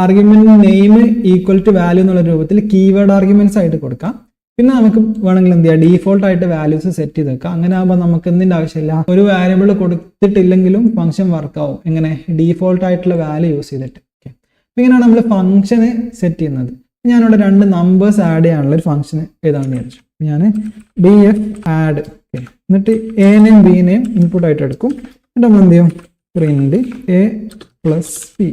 argument name equal to value എന്നുള്ള രൂപത്തിൽ കീവേഡ് ആർഗ്യുമെന്റ്സ് ആയിട്ട് കൊടുക്കാം. പിന്നെ നമുക്ക് വേണമെങ്കിൽ എന്ത് ചെയ്യാം, ഡീഫോൾട്ട് ആയിട്ട് വാല്യൂസ് സെറ്റ് ചെയ്ത് വെക്കാം. അങ്ങനെ ആകുമ്പോൾ നമുക്ക് എന്തിന്റെ ആവശ്യമില്ല, ഒരു വാരിയബിൾ കൊടുത്തിട്ടില്ലെങ്കിലും ഫംഗ്ഷൻ വർക്കാവും. എങ്ങനെ, ഡീഫോൾട്ട് ആയിട്ടുള്ള വാല്യൂ യൂസ് ചെയ്തിട്ട്. ഓക്കെ, ഇങ്ങനെയാണ് നമ്മൾ ഫംഗ്ഷന് സെറ്റ് ചെയ്യുന്നത്. ഞാനിവിടെ 2 നമ്പേഴ്സ് ആഡ് ചെയ്യാനുള്ള ഒരു ഫംഗ്ഷൻ ഏതാണെന്ന് വിചാരിച്ചു. ഞാൻ df add, എന്നിട്ട് എ നെയും ബി നെയും ഇൻപുട്ട് ആയിട്ട് എടുക്കും. എന്നിട്ട് നമ്മൾ എന്ത് ചെയ്യും, പ്രിന്റ് a + b,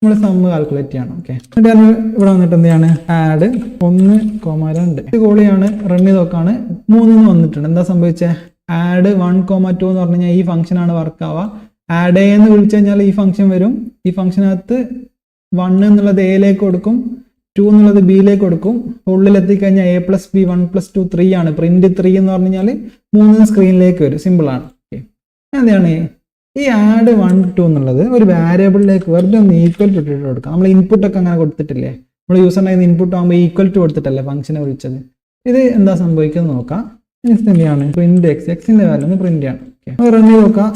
നമ്മൾ സമ്മ് കാൽക്കുലേറ്റ് ചെയ്യണം. ഓക്കെ, എന്നിട്ട് ഞാൻ ഇവിടെ വന്നിട്ട് എന്ത് ചെയ്യാണ്, ആഡ് 1,2 ഇത് കോളിയാണ്, റൺ ചെയ്ത് നോക്കാണ്, 3 വന്നിട്ടുണ്ട്. എന്താ സംഭവിച്ചത്, ആഡ് 1,2 എന്ന് പറഞ്ഞു കഴിഞ്ഞാൽ ഈ ഫംഗ്ഷനാണ് വർക്ക് ആവുക. ആഡ് എന്ന് വിളിച്ചു കഴിഞ്ഞാൽ ഈ ഫംഗ്ഷൻ വരും. ഈ ഫംഗ്ഷനകത്ത് 1 എന്നുള്ളത് എയിലേക്ക് കൊടുക്കും, 2 എന്നുള്ളത് ബിയിലേക്ക് കൊടുക്കും. ഉള്ളിൽ എത്തിക്കഴിഞ്ഞാൽ a + b 1 + 2 3 ആണ്. പ്രിന്റ് 3 എന്ന് പറഞ്ഞു കഴിഞ്ഞാൽ 3 സ്ക്രീനിലേക്ക് വരും. സിമ്പിൾ ആണ്. ഓക്കെ, എന്താണ് ഈ ആഡ് 1 2 എന്നുള്ളത് ഒരു വാരിയബിളിലേക്ക് വെറുതെ ഒന്ന് ഈക്വൽ ടു ഇട്ടിട്ട് കൊടുക്കാം. നമ്മൾ ഇൻപുട്ട് ഒക്കെ അങ്ങനെ കൊടുത്തിട്ടില്ലേ, നമ്മൾ യൂസറിൻ്റെ ഇൻപുട്ട് ആകുമ്പോൾ ഈക്വൽ ടു കൊടുത്തിട്ടല്ലേ ഫംഗ്ഷനെ വിളിച്ചത്. ഇത് എന്താ സംഭവിക്കുന്നത് നോക്കാം. നെക്സ്റ്റ് എന്താണ്, പ്രിന്റ് എക്സിന്റെ വാല്യൂ ഒന്ന് പ്രിന്റ് ചെയ്യണം. ഓക്കെ, റൺ ചെയ്ത് നോക്കാം.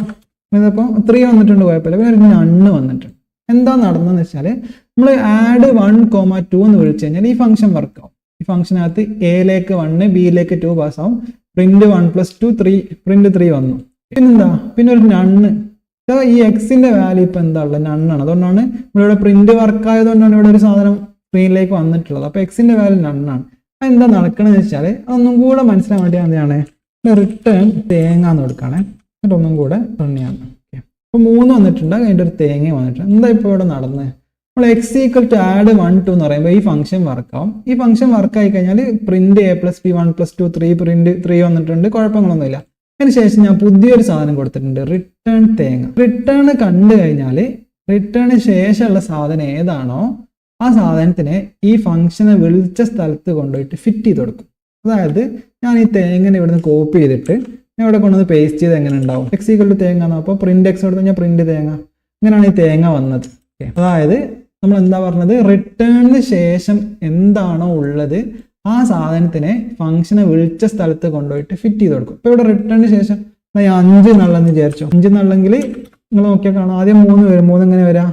ഇതിപ്പോൾ 3 വന്നിട്ടുണ്ട്, കുഴപ്പമില്ല. പിന്നെ ഒരു നണ്ണ് വന്നിട്ടുണ്ട്. എന്താ നടന്നതെന്ന് വെച്ചാൽ നമ്മൾ ആഡ് 1,2 എന്ന് വിളിച്ചു കഴിഞ്ഞാൽ ഈ ഫംഗ്ഷൻ വർക്ക് ആവും. ഈ ഫംഗ്ഷനകത്ത് എയിലേക്ക് 1 ബിയിലേക്ക് 2 പാസ് ആവും. പ്രിന്റ് 1 + 2 3, പ്രിന്റ് 3 വന്നു. പിന്നെന്താ, പിന്നെ ഒരു നണ്ണ്. ഈ എക്സിന്റെ വാല്യൂ ഇപ്പൊ എന്താ ഉള്ളത്, നണ്ണാണ്. അതുകൊണ്ടാണ് ഇവിടെ പ്രിന്റ് വർക്ക് ആയതുകൊണ്ടാണ് ഇവിടെ ഒരു സാധനം സ്ക്രീനിലേക്ക് വന്നിട്ടുള്ളത്. അപ്പൊ എക്സിന്റെ വാല്യൂ നണ്ണാണ്. അത് എന്താ നടക്കണമെന്ന് വെച്ചാൽ അതൊന്നും കൂടെ മനസ്സിലാൻ വേണ്ടി എന്താണ് റിട്ടേൺ തേങ്ങ എന്ന് കൊടുക്കുകയാണെ. എന്നിട്ട് ഒന്നും കൂടെ റൺ ചെയ്യാൻ. അപ്പൊ 3 വന്നിട്ടുണ്ട്, അതിൻ്റെ ഒരു തേങ്ങ വന്നിട്ടുണ്ട്. എന്താ ഇപ്പൊ ഇവിടെ നടന്നത്, നമ്മൾ എക്സ് ഈക്വൽ ടു ആഡ് 1 2 എന്ന് പറയുമ്പോൾ ഈ ഫംഗ്ഷൻ വർക്കാവും. ഈ ഫംഗ്ഷൻ വർക്ക് ആയി കഴിഞ്ഞാൽ പ്രിന്റ് a + b 1 + 2 3, പ്രിന്റ് 3 വന്നിട്ടുണ്ട്, കുഴപ്പങ്ങളൊന്നുമില്ല. അതിനുശേഷം ഞാൻ പുതിയൊരു സാധനം കൊടുത്തിട്ടുണ്ട്, റിട്ടേൺ തേങ്ങ. റിട്ടേൺ കണ്ടു കഴിഞ്ഞാൽ റിട്ടേണിന് ശേഷമുള്ള സാധനം ഏതാണോ ആ സാധനത്തിനെ ഈ ഫംഗ്ഷനെ വിളിച്ച സ്ഥലത്ത് കൊണ്ടുപോയിട്ട് ഫിറ്റ് ചെയ്ത് കൊടുക്കും. അതായത് ഞാൻ ഈ തേങ്ങനെ ഇവിടുന്ന് കോപ്പി ചെയ്തിട്ട് ഞാൻ ഇവിടെ കൊണ്ടുവന്ന് പേസ്റ്റ് ചെയ്ത് എങ്ങനെ ഉണ്ടാവും, എക്സ് ഈക്വൽ ടു തേങ്ങ എന്നോ, അപ്പോൾ പ്രിന്റ് എക്സ് കൊടുത്ത് ഞാൻ പ്രിന്റ് തേങ്ങ, അങ്ങനെയാണ് ഈ തേങ്ങ വന്നത്. അതായത് നമ്മൾ എന്താ പറഞ്ഞത്, റിട്ടേണിന് ശേഷം എന്താണോ ഉള്ളത് ആ സാധനത്തിനെ ഫംഗ്ഷനെ വിളിച്ച സ്ഥലത്ത് കൊണ്ടുപോയിട്ട് ഫിറ്റ് ചെയ്ത് കൊടുക്കും. ഇപ്പോൾ ഇവിടെ റിട്ടേണിന് ശേഷം ഞാൻ 5 എന്നുള്ളതെന്ന് വിചാരിച്ചു. 5 എന്നുള്ളെങ്കിൽ നിങ്ങൾ നോക്കിയാൽ കാണാം, ആദ്യം 3 വരും. 3 എങ്ങനെ വരാം,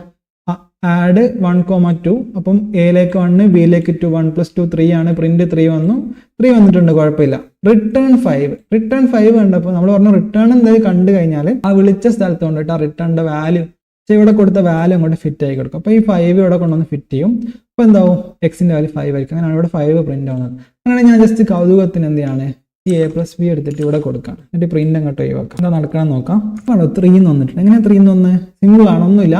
ആഡ് 1,2, അപ്പം എയിലേക്ക് 1, ബിയിലേക്ക് 2, 1 + 2 3 ആണ്, പ്രിന്റ് 3 വന്നു, 3 വന്നിട്ടുണ്ട്, കുഴപ്പമില്ല. റിട്ടേൺ 5 കണ്ടപ്പോൾ നമ്മൾ പറഞ്ഞു റിട്ടേൺ എന്തായാലും കണ്ടു കഴിഞ്ഞാൽ ആ വിളിച്ച സ്ഥലത്ത് കൊണ്ടിട്ട് ആ റിട്ടേണിന്റെ വാല്യൂ ഇവിടെ കൊടുത്ത വാല്യൂ അങ്ങോട്ട് ഫിറ്റ് ആയി കൊടുക്കും. അപ്പോൾ ഈ 5 ഇവിടെ കൊണ്ടുവന്ന് ഫിറ്റ് ചെയ്യും. അപ്പോൾ എന്താവും, എക്സിന്റെ വാല്യൂ 5 ആയിരിക്കും. അങ്ങനെയാണ് ഇവിടെ 5 പ്രിന്റ് ആവുന്നത്. അങ്ങനെ ഞാൻ ജസ്റ്റ് കൗതുകത്തിന് എന്ത് ചെയ്യാണ്, ഈ A+B എടുത്തിട്ട് ഇവിടെ കൊടുക്കാം, എന്നിട്ട് പ്രിന്റ് അങ്ങോട്ട് ഒഴിവാക്കാം. എന്താ നടക്കണം നോക്കാം. ആണോ 3 എന്ന് വന്നിട്ടുണ്ട്. എങ്ങനെ 3 എന്ന് വന്ന്, സിമ്പിൾ ആണ്, ഒന്നുമില്ല.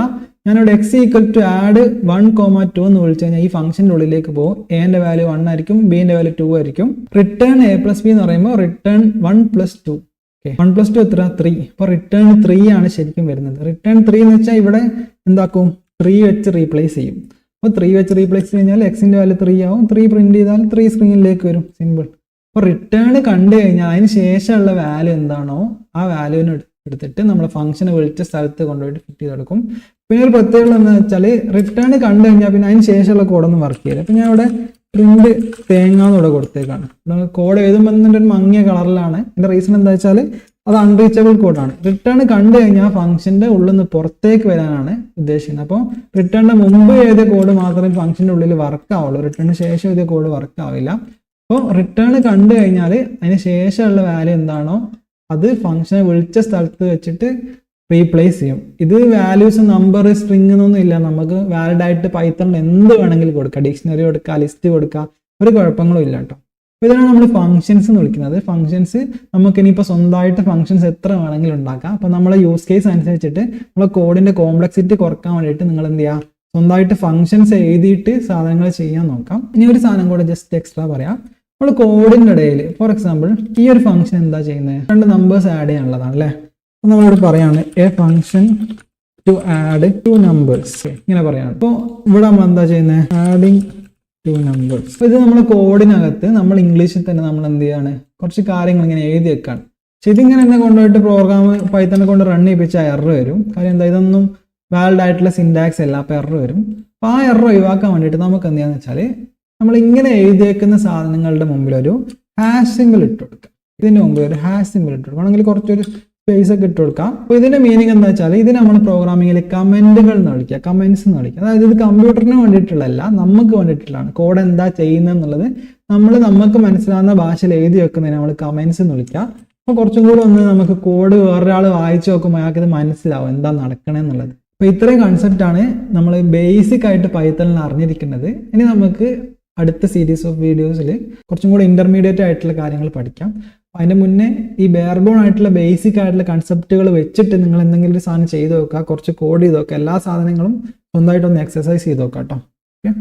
ഞാനിവിടെ എക്സ് ഈക്വൽ ടു ആഡ് 1,2 എന്ന് വിളിച്ചു കഴിഞ്ഞാൽ ഈ ഫംഗ്ഷൻ്റെ ഉള്ളിലേക്ക് പോകും. എന്റെ വാല്യൂ 1 ആയിരിക്കും, ബിന്റെ വാല്യൂ 2 ആയിരിക്കും. റിട്ടേൺ A+B എന്ന് പറയുമ്പോൾ റിട്ടേൺ 1 + 2. 1 + 2 എത്ര, 3. അപ്പോൾ റിട്ടേൺ 3 ആണ് ശരിക്കും വരുന്നത്. റിട്ടേൺ 3 എന്ന് വെച്ചാൽ ഇവിടെ എന്താക്കും, 3 വെച്ച് റീപ്ലേസ് ചെയ്യും. അപ്പോൾ 3 വെച്ച് റീപ്ലേസ് കഴിഞ്ഞാൽ എക്സിന്റെ വാല്യൂ 3 ആവും. 3 പ്രിന്റ് ചെയ്താൽ 3 സ്ക്രീനിലേക്ക് വരും, സിമ്പിൾ. അപ്പോൾ റിട്ടേൺ കണ്ടു കഴിഞ്ഞാൽ അതിന് ശേഷമുള്ള വാല്യൂ എന്താണോ ആ വാല്യൂവിന് എടുത്തിട്ട് നമ്മൾ ഫംഗ്ഷനെ വിളിച്ച സ്ഥലത്ത് കൊണ്ടുപോയിട്ട് ഫിറ്റ് ചെയ്ത് കൊടുക്കും. പിന്നെ ഒരു പ്രത്യേകത എന്ന് വെച്ചാൽ റിട്ടേൺ കണ്ടു കഴിഞ്ഞാൽ പിന്നെ അതിന് ശേഷമുള്ള കോഡൊന്നും വർക്ക് ചെയ്യില്ല. അപ്പം ഞാൻ ഇവിടെ പ്രിന്റ് തേങ്ങ എന്നിവിടെ കൊടുത്തേക്കാണ്. കോഡ് എഴുതുമ്പോൾ ഒരു മങ്ങിയ കളറിലാണ്. എൻ്റെ റീസൺ എന്താ വെച്ചാൽ അത് അൺറീച്ചബിൾ കോഡാണ്. റിട്ടേൺ കണ്ടു കഴിഞ്ഞാൽ ഫംഗ്ഷന്റെ ഉള്ളിൽ നിന്ന് പുറത്തേക്ക് വരാനാണ് ഉദ്ദേശിക്കുന്നത്. അപ്പോൾ റിട്ടേണിന്റെ മുമ്പ് എഴുതിയ കോഡ് മാത്രമേ ഫംഗ്ഷന്റെ ഉള്ളിൽ വർക്ക് ആവുള്ളൂ, റിട്ടേണിന് ശേഷം എഴുതിയ കോഡ് വർക്ക് ആവില്ല. അപ്പോൾ റിട്ടേൺ കണ്ടു കഴിഞ്ഞാൽ അതിന് ശേഷമുള്ള വാല്യൂ എന്താണോ അത് ഫംഗ്ഷനെ വിളിച്ച സ്ഥലത്ത് വെച്ചിട്ട് റീപ്ലേസ് ചെയ്യും. ഇത് വാല്യൂസ്, നമ്പർ, സ്ട്രിങ് എന്നൊന്നും ഇല്ല. നമുക്ക് വാലിഡ് ആയിട്ട് പൈത്തണിൽ എന്ത് വേണമെങ്കിലും കൊടുക്കാം, ഡിക്ഷണറി കൊടുക്കുക, ലിസ്റ്റ് കൊടുക്കുക, ഒരു കുഴപ്പങ്ങളും ഇല്ല കേട്ടോ. അപ്പോൾ ഇതിനാണ് നമ്മൾ ഫംഗ്ഷൻസ് എന്ന് വിളിക്കുന്നത്. ഫംഗ്ഷൻസ് നമുക്ക് ഇനിയിപ്പോൾ സ്വന്തമായിട്ട് ഫംഗ്ഷൻസ് എത്ര വേണമെങ്കിലും ഉണ്ടാക്കാം. അപ്പോൾ നമ്മളെ യൂസ് കേസ് അനുസരിച്ചിട്ട് നമ്മളെ കോഡിന്റെ കോംപ്ലക്സിറ്റി കുറക്കാൻ വേണ്ടിയിട്ട് നിങ്ങൾ എന്ത് ചെയ്യുക, സ്വന്തമായിട്ട് ഫംഗ്ഷൻസ് എഴുതിയിട്ട് സാധനങ്ങൾ ചെയ്യാൻ നോക്കാം. ഇനി ഒരു സാധനം കൂടെ ജസ്റ്റ് എക്സ്ട്രാ പറയാം. നമ്മൾ കോഡിന്റെ ഇടയിൽ ഫോർ എക്സാമ്പിൾ ഈ ഒരു ഫംഗ്ഷൻ എന്താ ചെയ്യുന്നത്, 2 നമ്പേഴ്സ് ആഡ് ചെയ്യാനുള്ളതാണ് അല്ലേ. അപ്പോൾ നമ്മളിവിടെ പറയാണ് a function to add 2 numbers, ഇങ്ങനെ പറയാണ്. അപ്പോൾ ഇവിടെ നമ്മൾ എന്താ ചെയ്യുന്നത്, ആഡിങ് 2 നമ്പേഴ്സ്. അപ്പോൾ ഇത് നമ്മൾ കോഡിനകത്ത് നമ്മൾ ഇംഗ്ലീഷിൽ തന്നെ നമ്മൾ എന്ത് ചെയ്യാണ്, കുറച്ച് കാര്യങ്ങൾ ഇങ്ങനെ എഴുതി വെക്കാണ്. പക്ഷെ ഇതിങ്ങനെ എന്നെ കൊണ്ടുപോയിട്ട് പ്രോഗ്രാം പൈത്തനെ കൊണ്ട് റൺ ചെയ്യിപ്പിച്ചാൽ എറർ വരും. കാര്യം എന്താ, ഇതൊന്നും വാലിഡ് ആയിട്ടുള്ള സിൻടാക്സ് അല്ല, അപ്പോൾ എറർ വരും. അപ്പോൾ ആ എറർ ഒഴിവാക്കാൻ വേണ്ടിയിട്ട് നമുക്ക് എന്ത് ചെയ്യാന്ന് വെച്ചാൽ നമ്മൾ ഇങ്ങനെ എഴുതിയേക്കുന്ന സാധനങ്ങളുടെ മുമ്പിൽ ഒരു ഹാഷ് സിമ്പിൾ ഇട്ട് കൊടുക്കാം. ഇതിന്റെ മുമ്പിൽ ഒരു ഹാഷ് സിമ്പിൾ ഇട്ട് കൊടുക്കാം, അല്ലെങ്കിൽ കുറച്ചൊരു സ്പേസ് ഒക്കെ ഇട്ട് കൊടുക്കാം. അപ്പോൾ ഇതിന്റെ മീനിങ് എന്താ വെച്ചാൽ ഇത് നമ്മൾ പ്രോഗ്രാമിങ്ങിൽ കമന്റുകൾ എന്ന് വിളിക്കുക, കമന്റ്സ് എന്ന് വിളിക്കുക. അതായത് ഇത് കമ്പ്യൂട്ടറിന് വേണ്ടിയിട്ടുള്ളതല്ല, നമുക്ക് വേണ്ടിയിട്ടുള്ളതാണ്. കോഡ് എന്താ ചെയ്യുന്നത് എന്നുള്ളത് നമുക്ക് മനസ്സിലാവുന്ന ഭാഷയിൽ എഴുതി വെക്കുന്നതിന് നമ്മൾ കമന്റ്സ് എന്ന് വിളിക്കുക. അപ്പോൾ കുറച്ചും കൂടെ ഒന്ന് നമുക്ക് കോഡ് വേറൊരാൾ വായിച്ചു നോക്കുമ്പോൾ അയാൾക്ക് ഇത് മനസ്സിലാവും എന്താ നടക്കണമെന്നുള്ളത്. അപ്പോൾ ഇത്രയും കൺസെപ്റ്റാണ് നമ്മൾ ബേസിക് ആയിട്ട് പൈത്തണിൽ അറിഞ്ഞിരിക്കുന്നത്. ഇനി നമുക്ക് അടുത്ത സീരീസ് ഓഫ് വീഡിയോസിൽ കുറച്ചും കൂടെ ഇന്റർമീഡിയറ്റ് ആയിട്ടുള്ള കാര്യങ്ങൾ പഠിക്കാം. അതിൻ്റെ മുന്നേ ഈ ബെയർബോൺ ആയിട്ടുള്ള ബേസിക് ആയിട്ടുള്ള കൺസെപ്റ്റുകൾ വെച്ചിട്ട് നിങ്ങൾ എന്തെങ്കിലും ഒരു സാധനം ചെയ്ത് നോക്കുക, കുറച്ച് കോഡ് ചെയ്ത് നോക്കുക, എല്ലാ സാധനങ്ങളും സ്വന്തമായിട്ടൊന്ന് എക്സസൈസ് ചെയ്ത് നോക്കാം കേട്ടോ. ഓക്കെ.